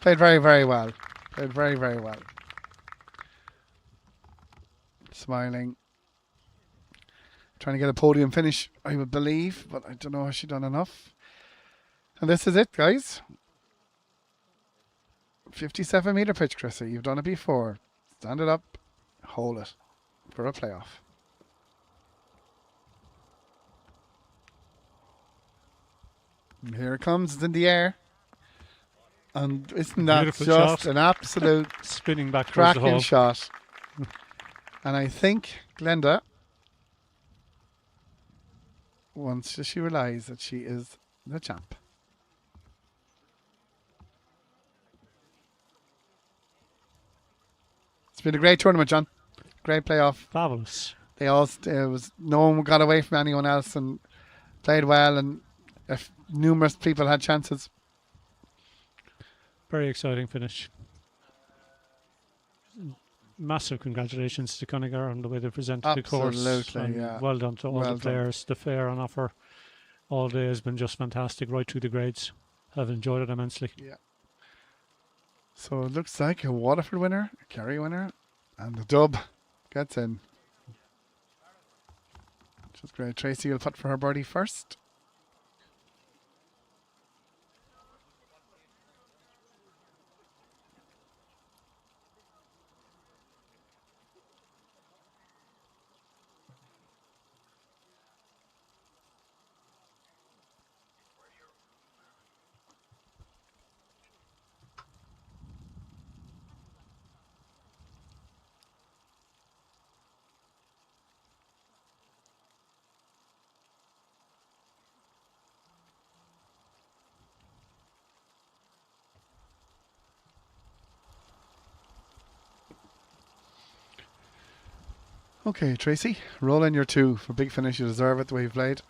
Played very, very well. Played very, very well. Smiling. Trying to get a podium finish, I would believe, but I don't know if she's done enough. And this is it, guys. 57-metre pitch, Chrissy. You've done it before. Stand it up, hold it for a playoff. And here it comes. It's in the air. And isn't that Beautiful just shot. an absolute Spinning back towards the cracking hole. shot? And I think Glenda, once she realised that she is the champ. It's been a great tournament, John. Great playoff. Fabulous. They all no one got away from anyone else and played well, and numerous people had chances. Very exciting finish. Massive congratulations to Cunnigar on the way they presented the course. Absolutely, And yeah. well done to all Well the done. players. The fair on offer all day has been just fantastic, right through the grades. I've enjoyed it immensely. Yeah. So it looks like a Waterford winner, a Kerry winner, and the dub gets in. Which is great. Tracy will putt for her birdie first. Okay, Tracy, roll in your two for big finish. You deserve it the way you've played.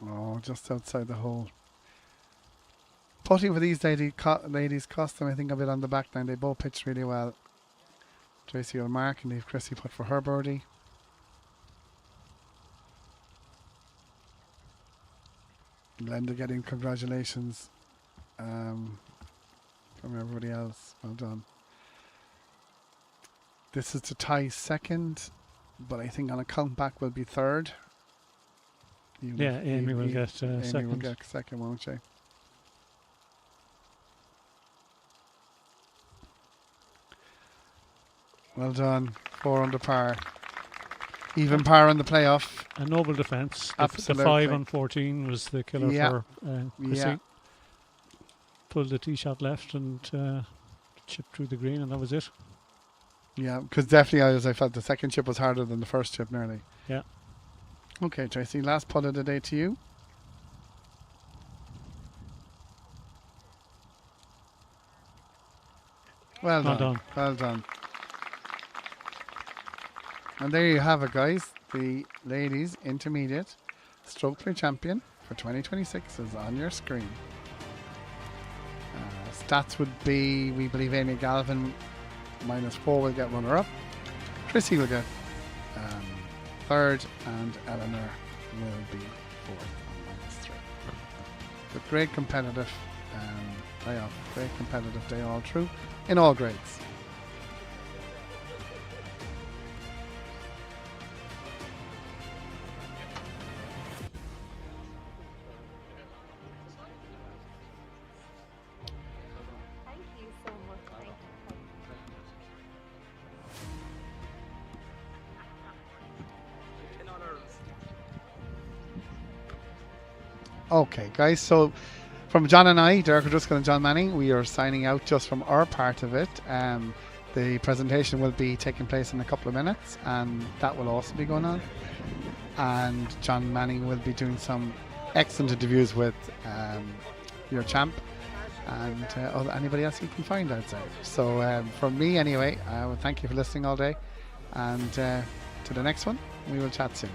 Oh, just outside the hole. Putting for these ladies cost them, I think, a bit on the back nine. They both pitched really well. Tracy will mark and leave Chrissy put for her birdie. Glenda getting congratulations from everybody else. Well done. This is to tie second, but I think on a count back will be third. Yeah, Amy will get Amy second. will get second, won't she? Well done. 4 under par. Even par on the playoff. A noble defence. The Absolutely. 5 on 14 was the killer Yeah. for Chrissy. Yeah. Pulled the tee shot left and chipped through the green, and that was it. Yeah, because definitely I felt the second chip was harder than the first chip nearly. Yeah. Okay, Tracy, last putt of the day to you. Well Well done. done. Well done. And there you have it, guys. The ladies intermediate Strokeplay champion for 2026 is on your screen. Stats would be, we believe Amy Galvin -4 will get runner-up. Chrissy will get third, and Eleanor will be fourth on -3. But great competitive playoff, great competitive day all through in all grades. Thank you so much. Thank you. Okay, guys, so from John and I, Derek O'Driscoll and John Manning, we are signing out just from our part of it. The presentation will be taking place in a couple of minutes, and that will also be going on. And John Manning will be doing some excellent interviews with your champ and anybody else you can find outside. So from me anyway, I will thank you for listening all day, and to the next one, we will chat soon.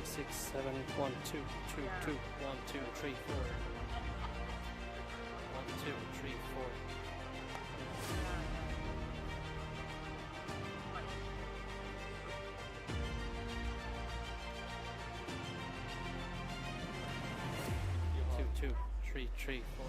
Six, seven, 1, 2, 2, 2, 1, 2, 3, 4. 1, 2, 3, 4. Two, 3, 3, 4.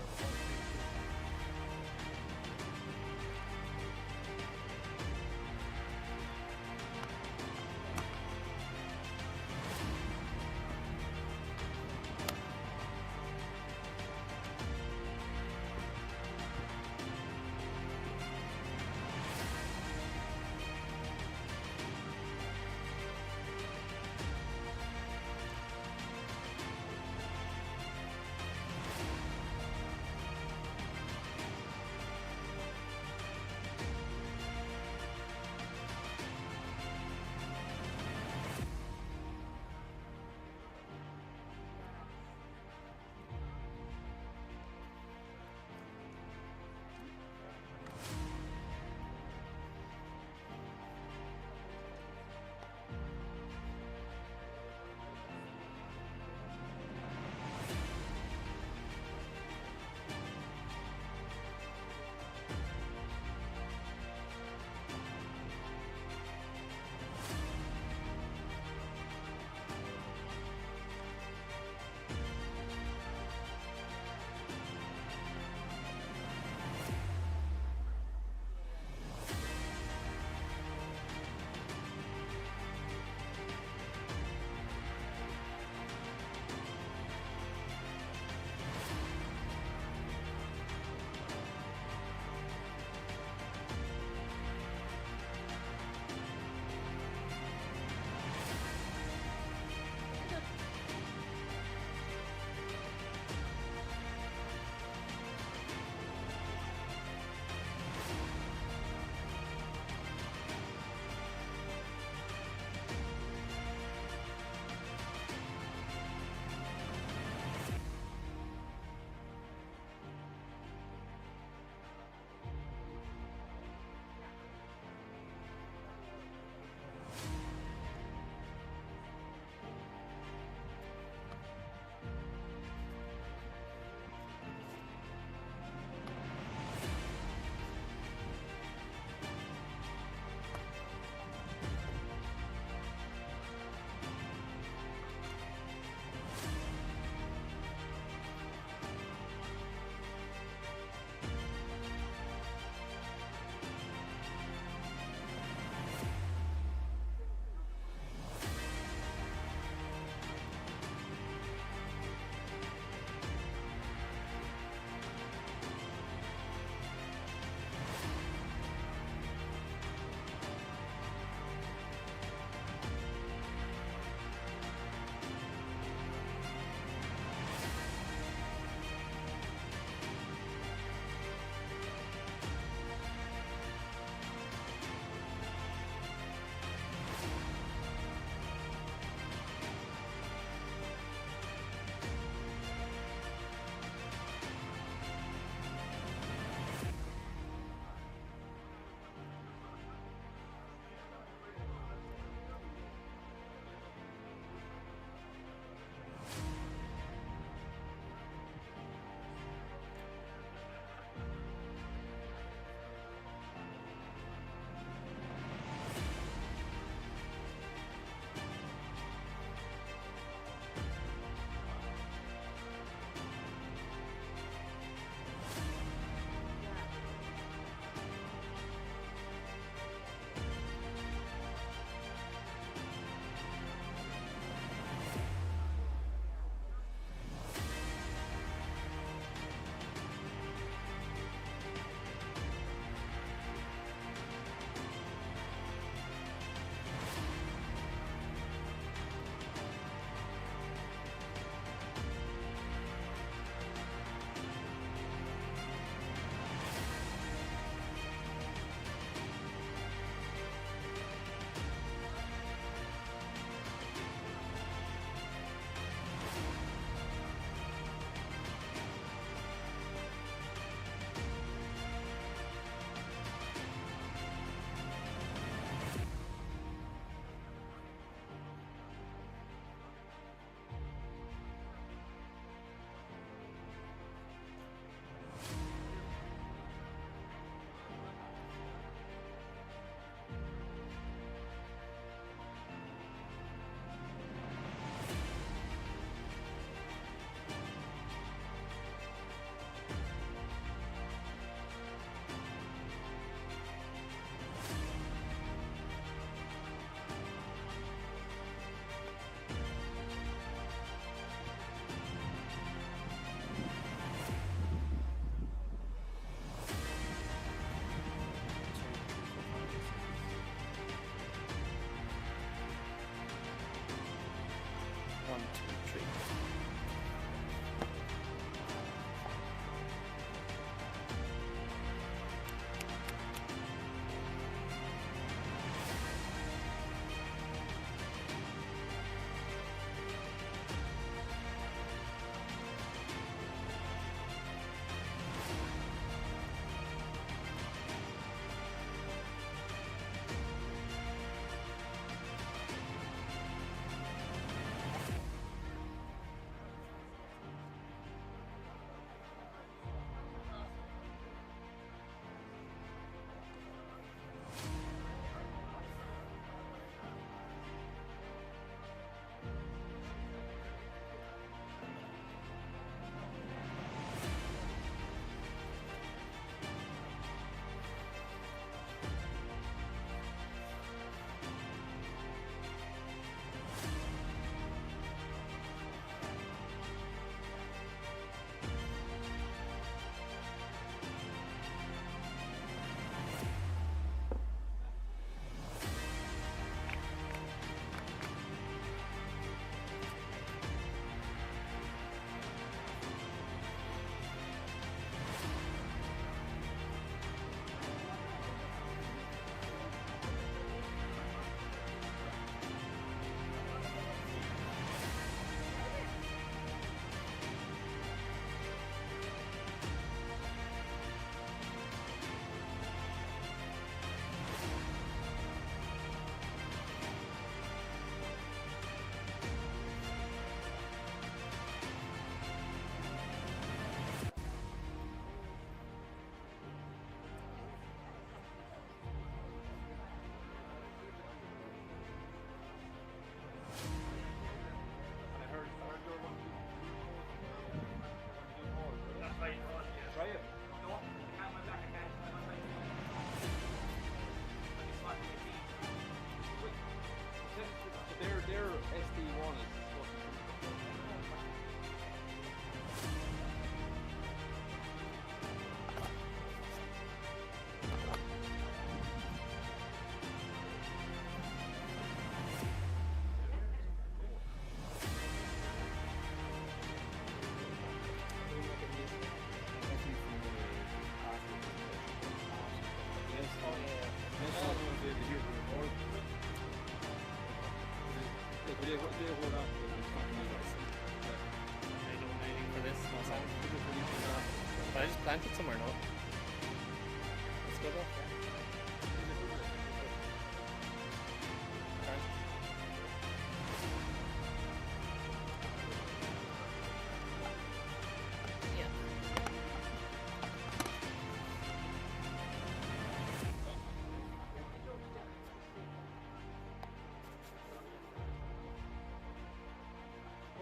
they hold on to it. I don't waiting for this. No sound. But I just planted somewhere now. Let's go though. Yeah.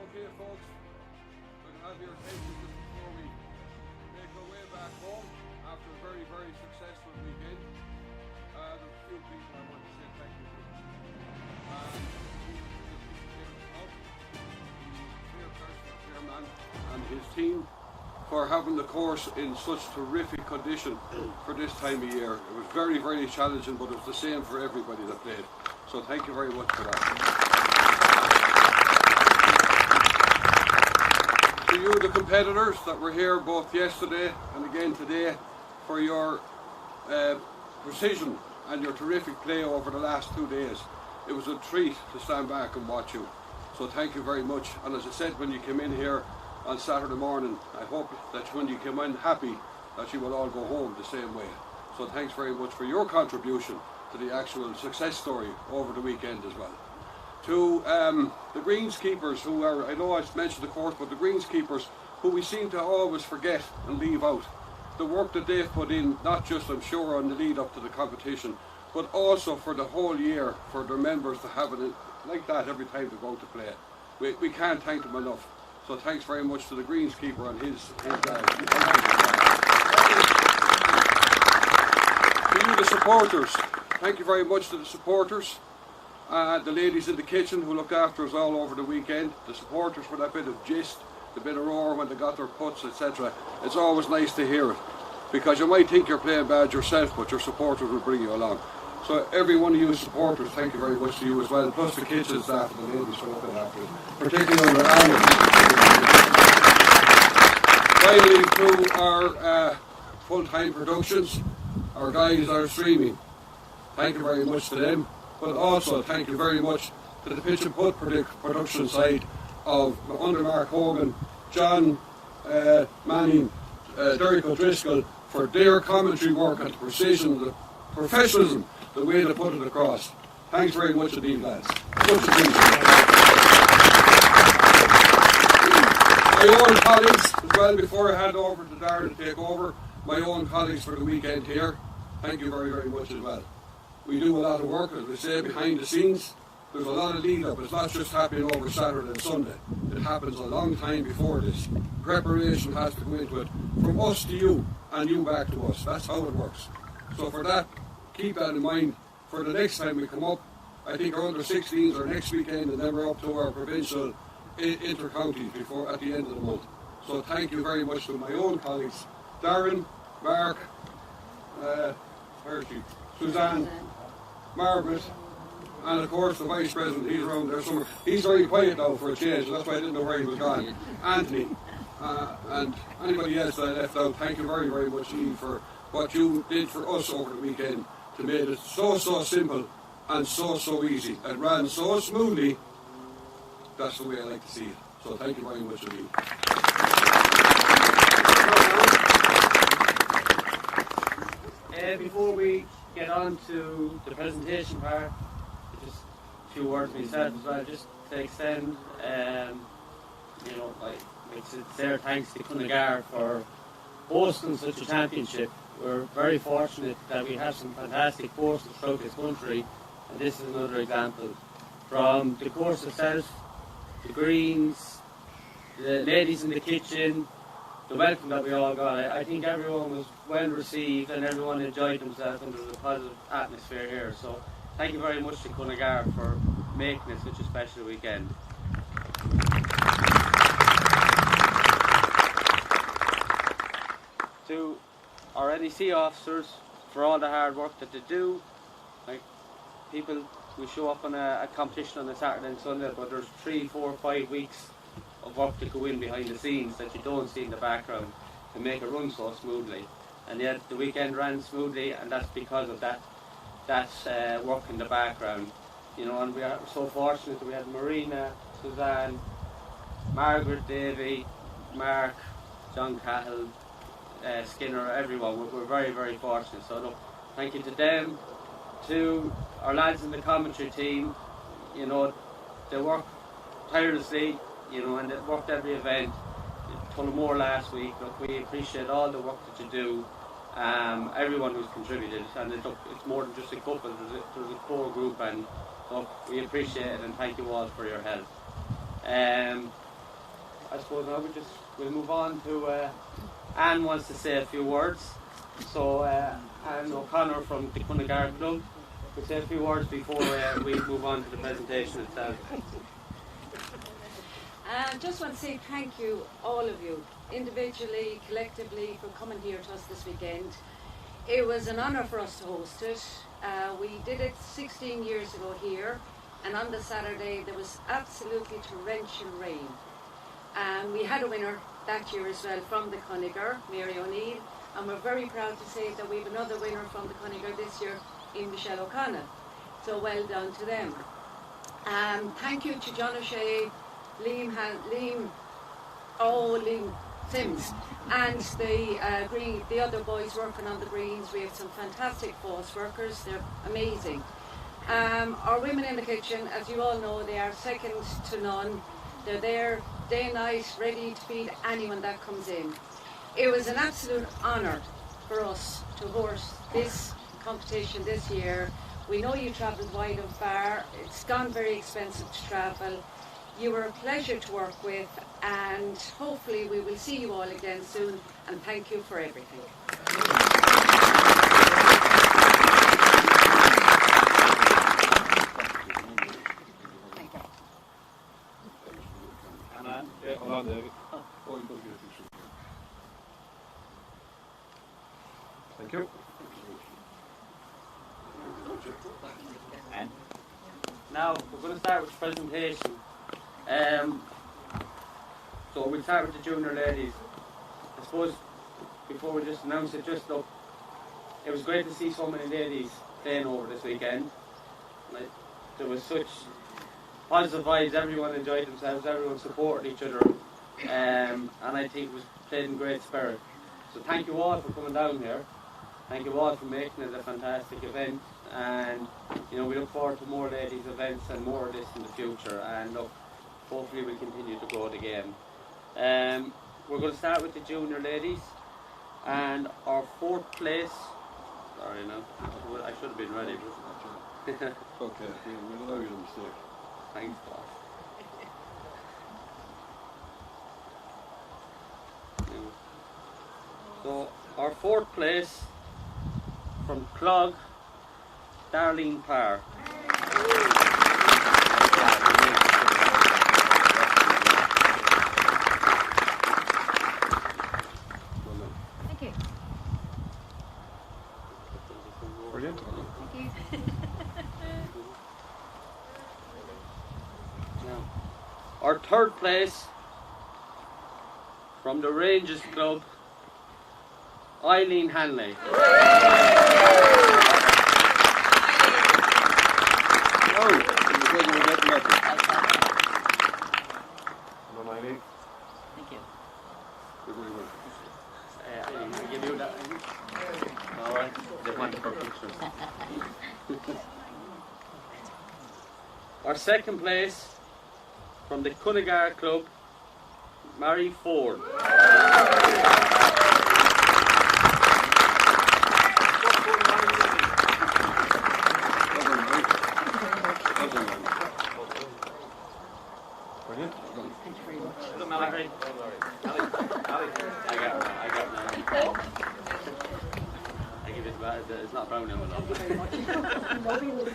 Okay, folks, we'll have your attention just before we make our way back home after a very, very successful weekend. There's a few people I want to say thank you to. Chairman and his team for having the course in such terrific condition for this time of year. It was very, very challenging, but it was the same for everybody that played. So thank you very much for that. To you, the competitors that were here both yesterday and again today, for your precision and your terrific play over the last 2 days. It was a treat to stand back and watch you. So thank you very much. And as I said when you came in here on Saturday morning, I hope that when you came in happy, that you will all go home the same way. So thanks very much for your contribution to the actual success story over the weekend as well. To the greenskeepers who are, I know I mentioned the course, but the greenskeepers who we seem to always forget and leave out. The work that they've put in, not just I'm sure on the lead up to the competition, but also for the whole year, for their members to have it like that every time they go to play. We can't thank them enough. So thanks very much to the greenskeeper and his guys. To you, the supporters, thank you very much to the supporters. The ladies in the kitchen who looked after us all over the weekend, the supporters for that bit of gist, the bit of roar when they got their putts, etc. It's always nice to hear it, because you might think you're playing bad yourself, but your supporters will bring you along. So every one of you supporters, thank you very much to you as well, plus the kitchen staff and the ladies for looking after us, particularly under Anna. Finally, to our full-time productions, our guys are streaming. Thank you very much to them. But also thank you very much to the Pitch and Putt production side of under Mark Hogan, John Manning, Derek O'Driscoll for their commentary work and the precision, the professionalism, the way they put it across. Thanks very much indeed, lads. Much appreciated. My own colleagues as well, before I hand over to Darren to take over, my own colleagues for the weekend here, thank you very, very much as well. We do a lot of work, as we say, behind the scenes. There's a lot of lead up. It's not just happening over Saturday and Sunday. It happens a long time before this. Preparation has to go into it from us to you and you back to us. That's how it works. So for that, keep that in mind for the next time we come up. I think our under 16s are next weekend, and then we're up to our provincial inter-counties at the end of the month. So thank you very much to my own colleagues, Darren, Mark, Suzanne, Margaret, and of course the Vice President. He's around there somewhere. He's very quiet now for a change, so that's why I didn't know where he was gone. Anthony, and anybody else that I left out, thank you very, very much indeed for what you did for us over the weekend to make it so simple and so easy. It ran so smoothly. That's the way I like to see it. So thank you very much indeed. Before we get on to the presentation part, just a few words myself as well, just to extend, like sincere thanks to Cunnigar for hosting such a championship. We're very fortunate that we have some fantastic courses throughout this country, and this is another example. From the course itself, the greens, the ladies in the kitchen, the welcome that we all got. I think everyone was well received and everyone enjoyed themselves, and there was a positive atmosphere here. So thank you very much to Cunnigar for making it such a special weekend. To our NEC officers for all the hard work that they do. Like people who show up on a competition on a Saturday and Sunday, but there's 3, 4, 5 weeks of work to go in behind the scenes that you don't see in the background to make it run so smoothly. And yet the weekend ran smoothly, and that's because of that work in the background. you know, and we are so fortunate that we had Marina, Suzanne, Margaret, Davy, Mark, John Cahill, Skinner, everyone. We're very, very fortunate. So look, thank you to them, to our lads in the commentary team. You know, they work tirelessly, you know, and they worked every event. Tullamore last week. Look, we appreciate all the work that you do. Everyone who's contributed, and it's more than just a couple. There's a core group, and look, we appreciate it, and thank you all for your help. I suppose now we'll move on to Anne wants to say a few words. So Anne O'Connor from the Cunnigar Club will say a few words before we move on to the presentation itself. Just want to say thank you, all of you, individually, collectively, for coming here to us this weekend. It was an honour for us to host it. We did it 16 years ago here, and on the Saturday there was absolutely torrential rain. We had a winner that year as well from the Cunnigar, Mary O'Neill, and we're very proud to say that we have another winner from the Cunnigar this year in Michelle O'Connor. So well done to them. Thank you to John O'Shea, Liam Sims, and the other boys working on the greens. We have some fantastic post workers. They're amazing. Our women in the kitchen, as you all know, they are second to none. They're there day and night, ready to feed anyone that comes in. It was an absolute honour for us to host this competition this year. We know you travelled wide and far. It's gone very expensive to travel. You were a pleasure to work with, and hopefully we will see you all again soon, and thank you for everything. Thank you. Now we're going to start with the presentation. So we'll start with the junior ladies. I suppose before we just announce it, just look, it was great to see so many ladies playing over this weekend. Like, there was such positive vibes, everyone enjoyed themselves, everyone supported each other, and I think it was played in great spirit. So thank you all for coming down here. Thank you all for making it a fantastic event, and you know, we look forward to more ladies events and more of this in the future, and look, hopefully we'll continue to grow the game. We're going to start with the junior ladies, and our fourth place, sorry no, I should have been ready. Okay, we'll allow you a mistake. Thanks, boss. So our fourth place from Clog, Darlene Parr. Thank you. Brilliant. Thank you. Now, our third place from the Rangers Club, Eileen Hanley. Thank you. I give you that. All right, they want for pictures. Our second place from the Cunnigar Club, Mary Ford. Brilliant. Thank you very much. Mary. I got it. I give it back. It's not brown now. Thank you very much.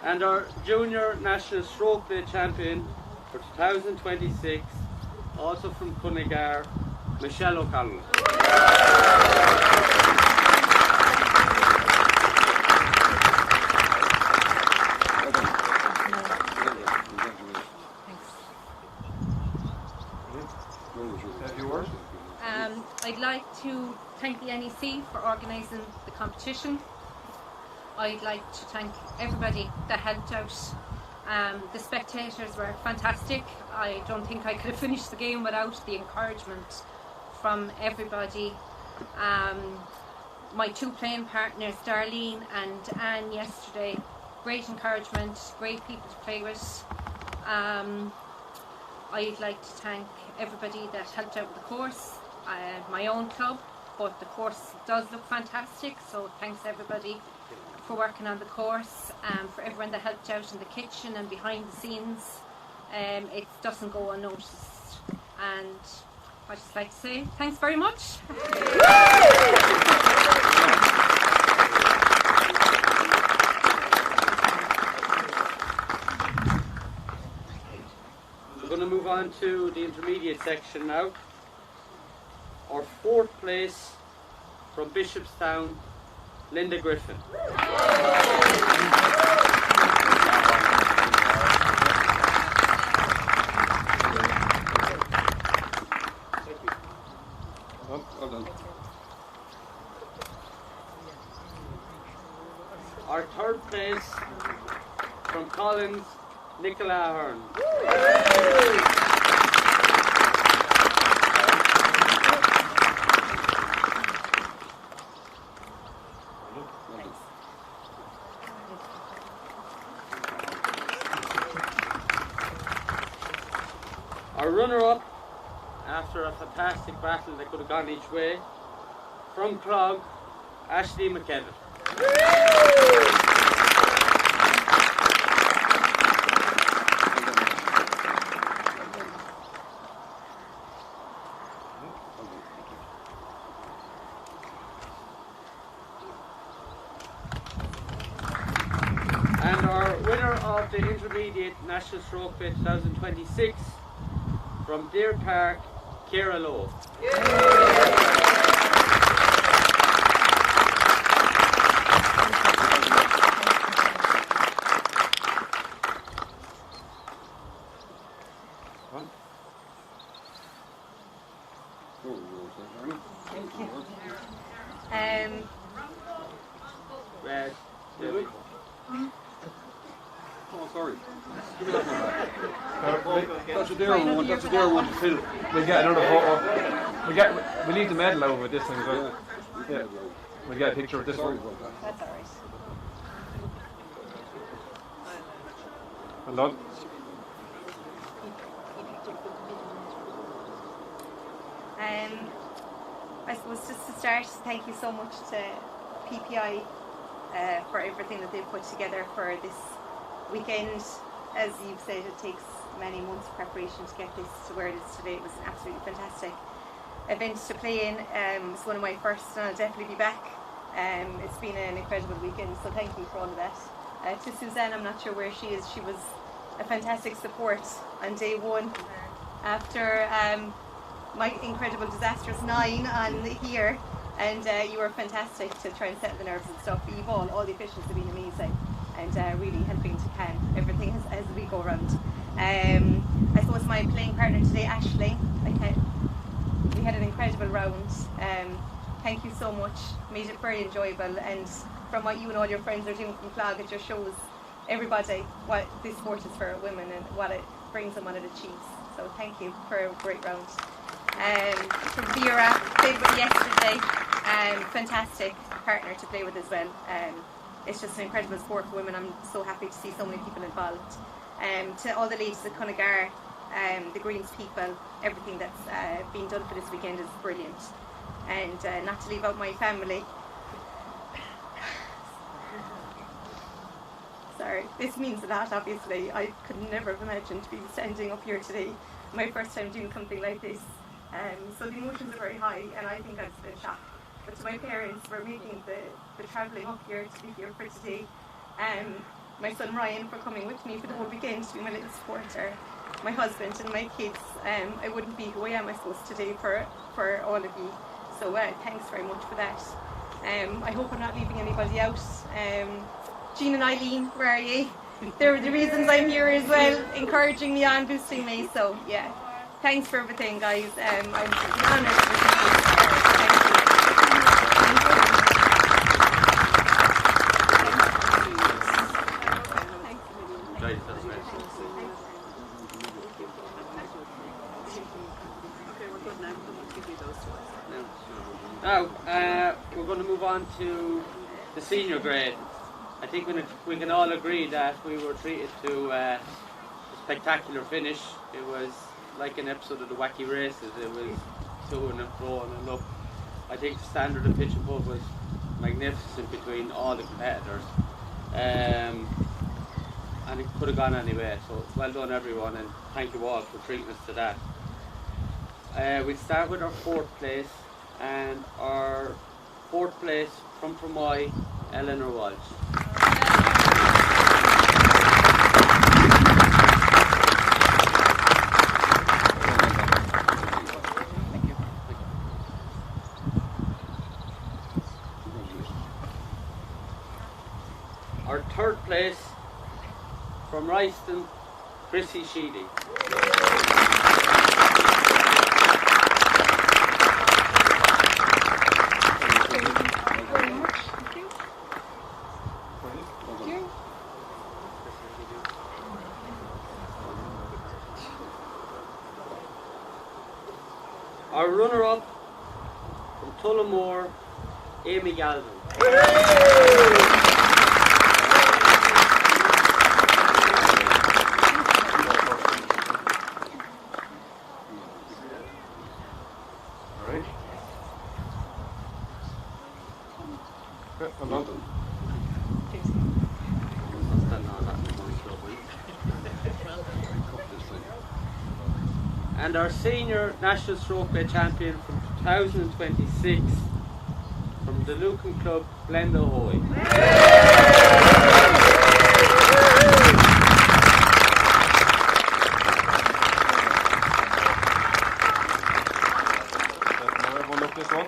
And our junior national Strokeplay champion for 2026, also from Cunnigar, Michelle O'Connell. I'd like to thank the NEC for organising the competition. I'd like to thank everybody that helped out. The spectators were fantastic. I don't think I could have finished the game without the encouragement from everybody. My two playing partners, Darlene and Anne, yesterday, great encouragement, great people to play with. I'd like to thank everybody that helped out with the course, my own club, but the course does look fantastic, so thanks everybody for working on the course, for everyone that helped out in the kitchen and behind the scenes. It doesn't go unnoticed, and I'd just like to say thanks very much. We're going to move on to the intermediate section now. Our fourth place from Bishopstown, Linda Griffin. Well done. Our third place from Collins, Nicola Ahern. Our runner-up, after a fantastic battle that could have gone each way, from Clog, Ashley McKenna. And our winner of the Intermediate National Strokeplay 2026 from Deer Park, Ciara Lowe. Red. There we go. Oh, sorry. That's a dear one. That's a dear one to fill. We'll get another photo. We'll leave the medal over with this thing as well. Yeah. We'll get a picture of this one. That's alright. Well done. I suppose just to start, thank you so much to PPI for everything that they've put together for this weekend. As you've said, it takes many months of preparation to get this to where it is today. It was an absolutely fantastic event to play in. It's one of my first, and I'll definitely be back. It's been an incredible weekend, so thank you for all of that. To Suzanne, I'm not sure where she is. She was a fantastic support on day one after my incredible disastrous 9 on here, and you were fantastic to try and settle the nerves and stuff. But you've all the officials have been amazing and really helping to calm everything as we go around. I suppose my playing partner today, Ashley, we had an incredible round. Thank you so much, made it very enjoyable, and from what you and all your friends are doing from Clog, it just shows everybody what this sport is for women and what it brings and what it achieves. So thank you for a great round. From Vera, played with yesterday, fantastic partner to play with as well. It's just an incredible sport for women. I'm so happy to see so many people involved. To all the ladies at Cunnigar, the Greens people, everything that's been done for this weekend is brilliant. And not to leave out my family. Sorry, this means a lot, obviously. I could never have imagined to be standing up here today. My first time doing something like this. So the emotions are very high, and I think I'm still in shock. But to my parents for making the travelling up here to be here for today. My son Ryan for coming with me for the whole weekend to be my little supporter. My husband and my kids. I wouldn't be who I am, I suppose, today for all of you. So thanks very much for that. I hope I'm not leaving anybody out. Jean and Eileen, where are you? They're the reasons I'm here as well, encouraging me on, boosting me. So yeah, thanks for everything, guys. I'm honoured to receive this. Thank you. enjoy the celebration. Now, we're going to move on to the senior grade. I think we can all agree that we were treated to a spectacular finish. It was like an episode of the Wacky Races. It was to and fro and up. I think the standard of pitch and putt was magnificent between all the competitors. And it could have gone anywhere. So well done everyone, and thank you all for treating us to that. We'll start with our fourth place, and our fourth place from Fermoy, Eleanor Walsh. Our third place from Royston, Chrissy Sheedy. Our runner-up from Tullamore, Amy Galvin. And our senior national Strokeplay champion from 2026 from the Lucan Club, Glendohoy. Everyone look this one.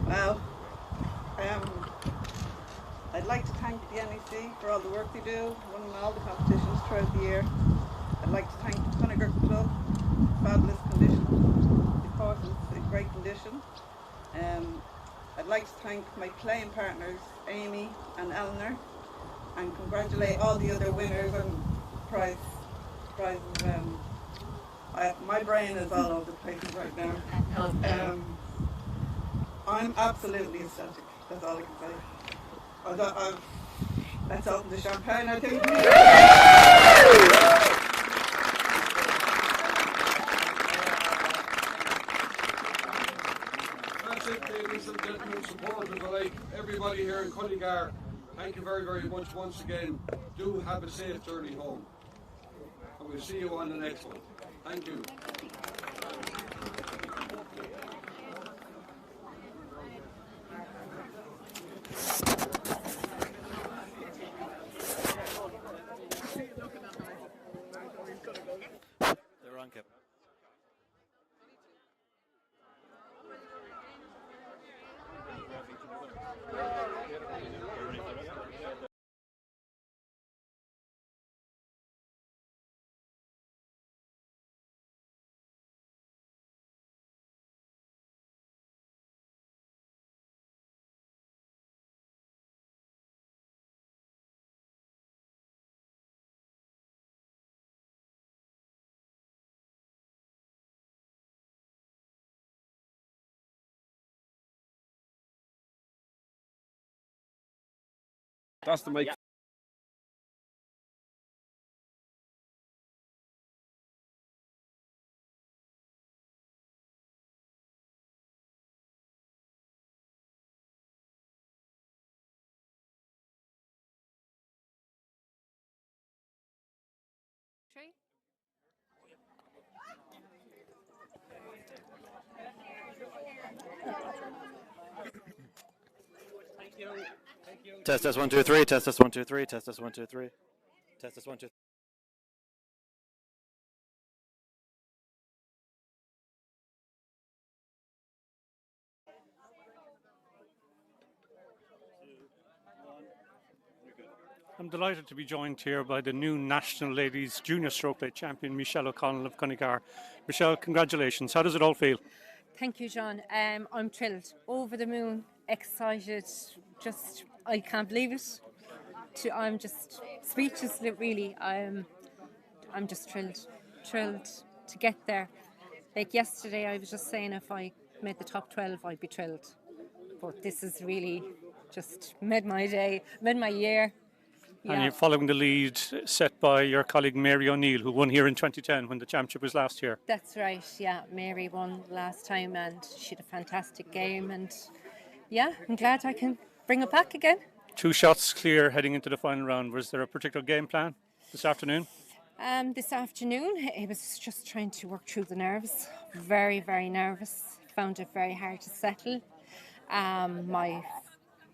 Well, I'd like to thank the NEC for all the work they do, running all the competitions throughout the year. I'd like to thank the Cunnigar Club, fabulous condition. The course is in great condition. I'd like to thank my playing partners, Amy and Eleanor, and congratulate all the other winners and prizes. My brain is all over the place right now. I'm absolutely ecstatic. That's all I can say. Let's open the champagne, I think. That's it, ladies and gentlemen, supporters alike, everybody here in Cunnigar. Thank you very, very much once again. Do have a safe journey home. And we'll see you on the next one. Thank you. They're on, Kip. That's the mic. Test 1 2 3. Test 1 2 3. Test 1 2 3. Test 1 2 3. I'm delighted to be joined here by the new National Ladies Junior Strokeplay Champion, Michelle O'Connell of Cunnigar. Michelle, congratulations. How does it all feel? Thank you, John. I'm thrilled, over the moon, excited. Just, I can't believe it. I'm just speechless, really. I'm just thrilled to get there. Like yesterday, I was just saying if I made the top 12, I'd be thrilled. But this has really just made my day, made my year. And you're following the lead set by your colleague Mary O'Neill, who won here in 2010 when the championship was last year. That's right, yeah. Mary won last time and she had a fantastic game. And yeah, I'm glad I can bring it back again. 2 shots clear heading into the final round. Was there a particular game plan this afternoon? This afternoon, it was just trying to work through the nerves. Very, very nervous. Found it very hard to settle. My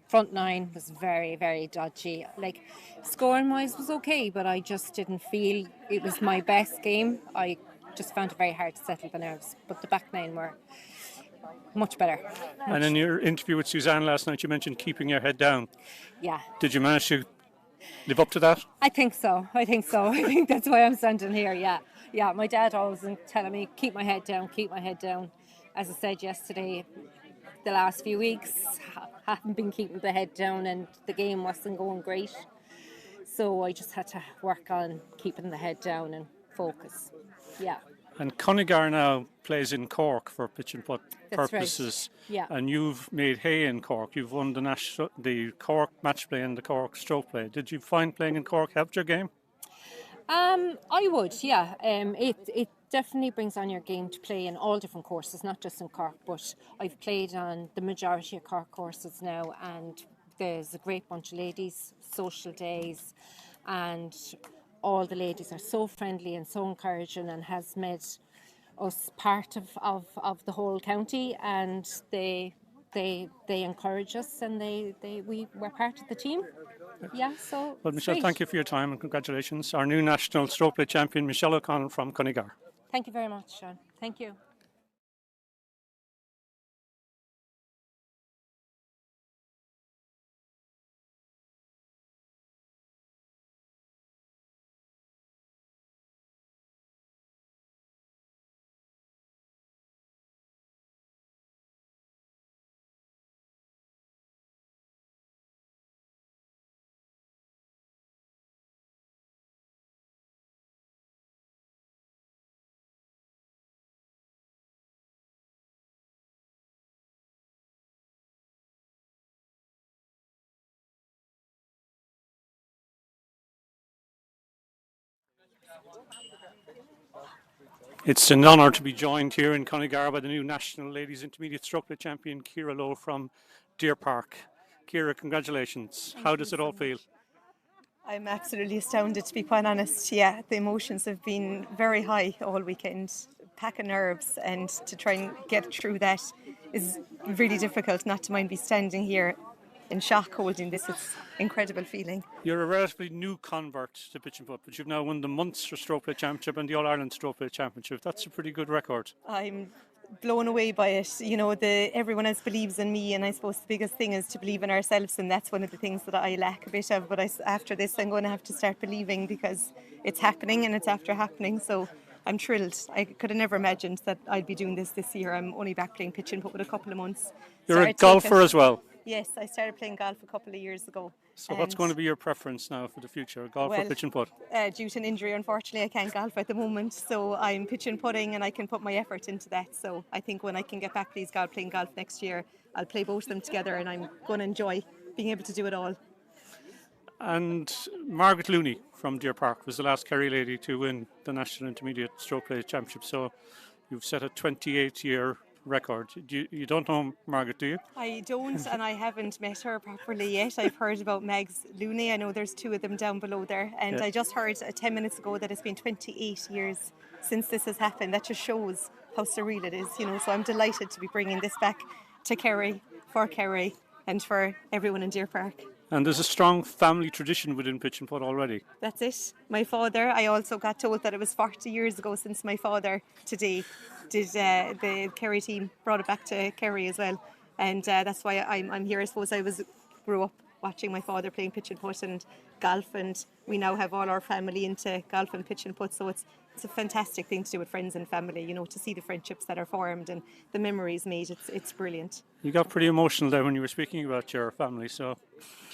front 9 was very, very dodgy. Like, scoring wise was okay, but I just didn't feel it was my best game. I just found it very hard to settle the nerves. But the back 9 were much better. And in your interview with Suzanne last night, you mentioned keeping your head down. Yeah. Did you manage to live up to that? I think so. I think that's why I'm standing here, yeah. Yeah, my dad always was telling me, keep my head down. As I said yesterday, the last few weeks haven't been keeping the head down and the game wasn't going great. So I just had to work on keeping the head down and focus. Yeah. And Cunnigar now plays in Cork for pitch and putt purposes. Right. Yeah. And you've made hay in Cork. You've won the Cork match play and the Cork stroke play. Did you find playing in Cork helped your game? I would, yeah. It definitely brings on your game to play in all different courses, not just in Cork, but I've played on the majority of Cork courses now, and there's a great bunch of ladies, social days, and all the ladies are so friendly and so encouraging and has made us part of the whole county, and they encourage us and we're part of the team. Yeah, so. Well, Michelle, great. thank you for your time and congratulations. Our new national strokeplay champion, Michelle O'Connell from Cunnigar. Thank you very much, Sean. Thank you. It's an honour to be joined here in Cunnigar by the new National Ladies Intermediate Strokeplay Champion, Ciara Lowe from Deer Park. Ciara, congratulations. How does it all feel? I'm absolutely astounded, to be quite honest. Yeah, the emotions have been very high all weekend. Pack of nerves, and to try and get through that is really difficult, not to mind be standing here in shock holding this. It's incredible feeling. You're a relatively new convert to pitch and putt, but you've now won the Munster Strokeplay Championship and the All-Ireland Strokeplay Championship. That's a pretty good record. I'm blown away by it. You know, everyone else believes in me, and I suppose the biggest thing is to believe in ourselves, and that's one of the things that I lack a bit of. But after this, I'm going to have to start believing, because it's happening and it's after happening. So I'm thrilled. I could have never imagined that I'd be doing this year. I'm only back playing pitch and putt with a couple of months. You're a golfer as well. Yes, I started playing golf a couple of years ago. So what's going to be your preference now for the future, golf or pitch and putt? Due to an injury, unfortunately, I can't golf at the moment. So I'm pitch and putting, and I can put my effort into that. So I think when I can get back playing golf next year, I'll play both of them together, and I'm going to enjoy being able to do it all. And Margaret Looney from Deer Park was the last Kerry lady to win the National Intermediate Strokeplay Championship. So you've set a 28-year record. You don't know Margaret, do you? I don't, and I haven't met her properly yet. I've heard about Mags Looney. I know there's 2 of them down below there, and yeah. I just heard 10 minutes ago that it's been 28 years since this has happened. That just shows how surreal it is, you know. So I'm delighted to be bringing this back to Kerry, for Kerry, and for everyone in Deer Park. And there's a strong family tradition within pitch and putt already. That's it. My father, I also got told that it was 40 years ago since my father today did the Kerry team brought it back to Kerry as well. And that's why I'm here. I suppose I grew up watching my father playing pitch and putt and golf, and we now have all our family into golf and pitch and putt, so it's a fantastic thing to do with friends and family, you know, to see the friendships that are formed and the memories made. It's brilliant. You got pretty emotional there when you were speaking about your family, so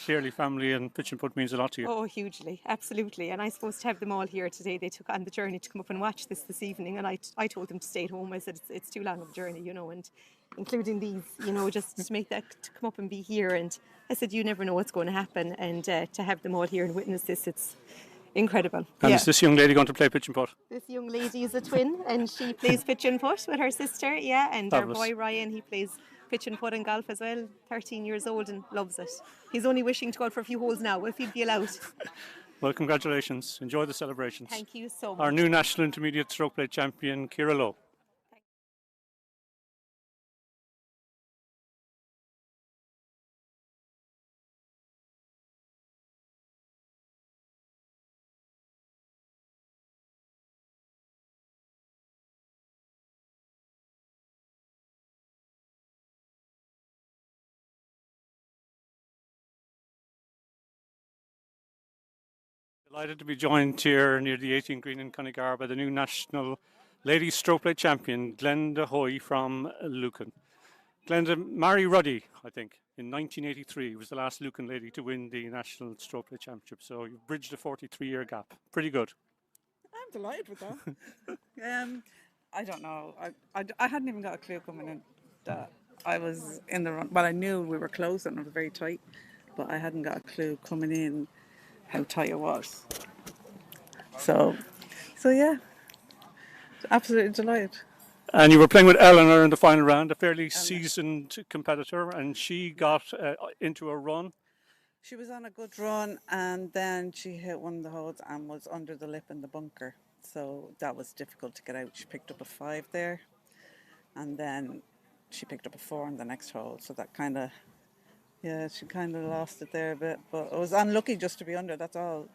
clearly family and pitch and putt means a lot to you. Oh, hugely, absolutely. And I suppose to have them all here today, they took on the journey to come up and watch this evening, and I told them to stay at home. I said it's too long of a journey, you know, and including these, you know, just to make that, to come up and be here. And I said, you never know what's going to happen, and to have them all here and witness this, it's incredible. And is this young lady going to play pitch and putt? This young lady is a twin, and she plays pitch and putt with her sister, yeah, and Fabulous. Our boy Ryan, he plays pitch and putt and golf as well, 13 years old and loves it. He's only wishing to go out for a few holes now, if he'd be allowed. Well, congratulations. Enjoy the celebrations. Thank you so much. Our new National Intermediate Stroke Play champion, Ciara Lowe. Delighted to be joined here near the 18 green in Cunnigar by the new National Ladies Stroke Play champion, Glenda Hoy from Lucan. Glenda, Mary Ruddy, I think, in 1983 was the last Lucan lady to win the National Stroke Play Championship, so you've bridged a 43-year gap. Pretty good. I'm delighted with that. I don't know. I hadn't even got a clue coming in that I was in the run. Well, I knew we were close and it was very tight, but I hadn't got a clue coming in how tight it was. So yeah, absolutely delighted. And you were playing with Eleanor in the final round, a fairly seasoned competitor, and she got into a run. She was on a good run, and then she hit one of the holes and was under the lip in the bunker. So that was difficult to get out. She picked up a 5 there, and then she picked up a 4 on the next hole. So that kind of, yeah, she kind of lost it there a bit. But it was unlucky just to be under, that's all.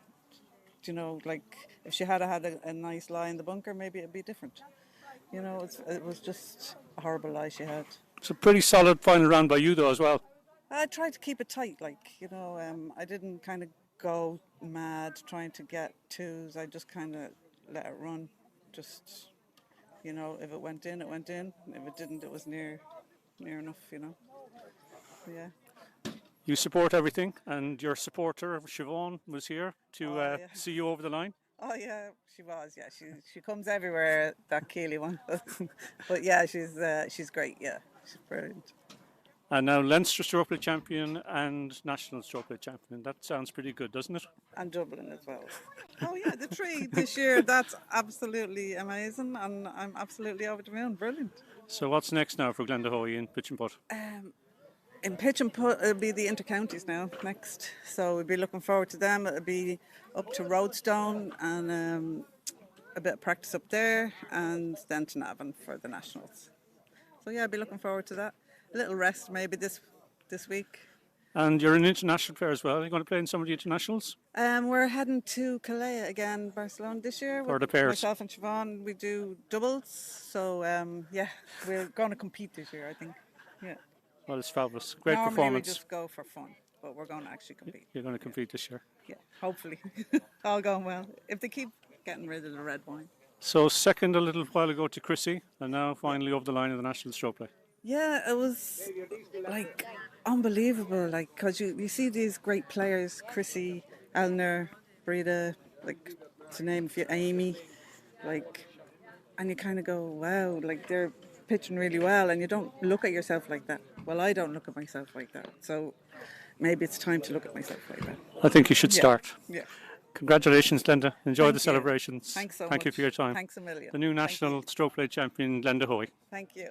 You know, like if she had a nice lie in the bunker, maybe it'd be different. You know, it was just a horrible lie she had. It's a pretty solid final round by you, though, as well. I tried to keep it tight, like, you know, I didn't kind of go mad trying to get 2s. I just kind of let it run. Just, you know, if it went in, it went in. If it didn't, it was near enough, you know. Yeah. You support everything, and your supporter, Siobhan, was here to see you over the line. Oh yeah, she was. Yeah, she comes everywhere. That Keely one, but yeah, she's great. Yeah, she's brilliant. And now Leinster Stroke Play champion and National Stroke Play champion. That sounds pretty good, doesn't it? And Dublin as well. Oh yeah, the 3 this year. That's absolutely amazing, and I'm absolutely over the moon. Brilliant. So what's next now for Glenda Hoy in pitch and putt? In pitch and putt, it'll be the intercounties now next. So we'll be looking forward to them. It'll be up to Roadstone and a bit of practice up there, and then to Navan for the nationals. So yeah, I'll be looking forward to that. A little rest maybe this week. And you're an international player as well. Are you going to play in some of the internationals? We're heading to Calais again, Barcelona this year. For the pairs. Myself and Siobhan, we do doubles. So yeah, we're going to compete this year, I think. Yeah. Well, it's fabulous. Great Normally performance. we just go for fun, but we're going to actually compete. You're going to compete this year. Yeah, hopefully. All going well. If they keep getting rid of the red wine. So second a little while ago to Chrissy, and now finally over the line in the National Stroke Play. Yeah, it was like unbelievable. Like, because you see these great players, Chrissy, Eleanor, Breda, like to name a few, Amy, like, and you kind of go, wow, like they're pitching really well, and you don't look at yourself like that. Well, I don't look at myself like that. So maybe it's time to look at myself like that. I think you should start. Yeah. Congratulations, Glenda. Enjoy Thank the you. celebrations. Thanks so Thank much. you for your time. Thanks a million. The new National Stroke Play champion, Glenda Hoy. Thank you.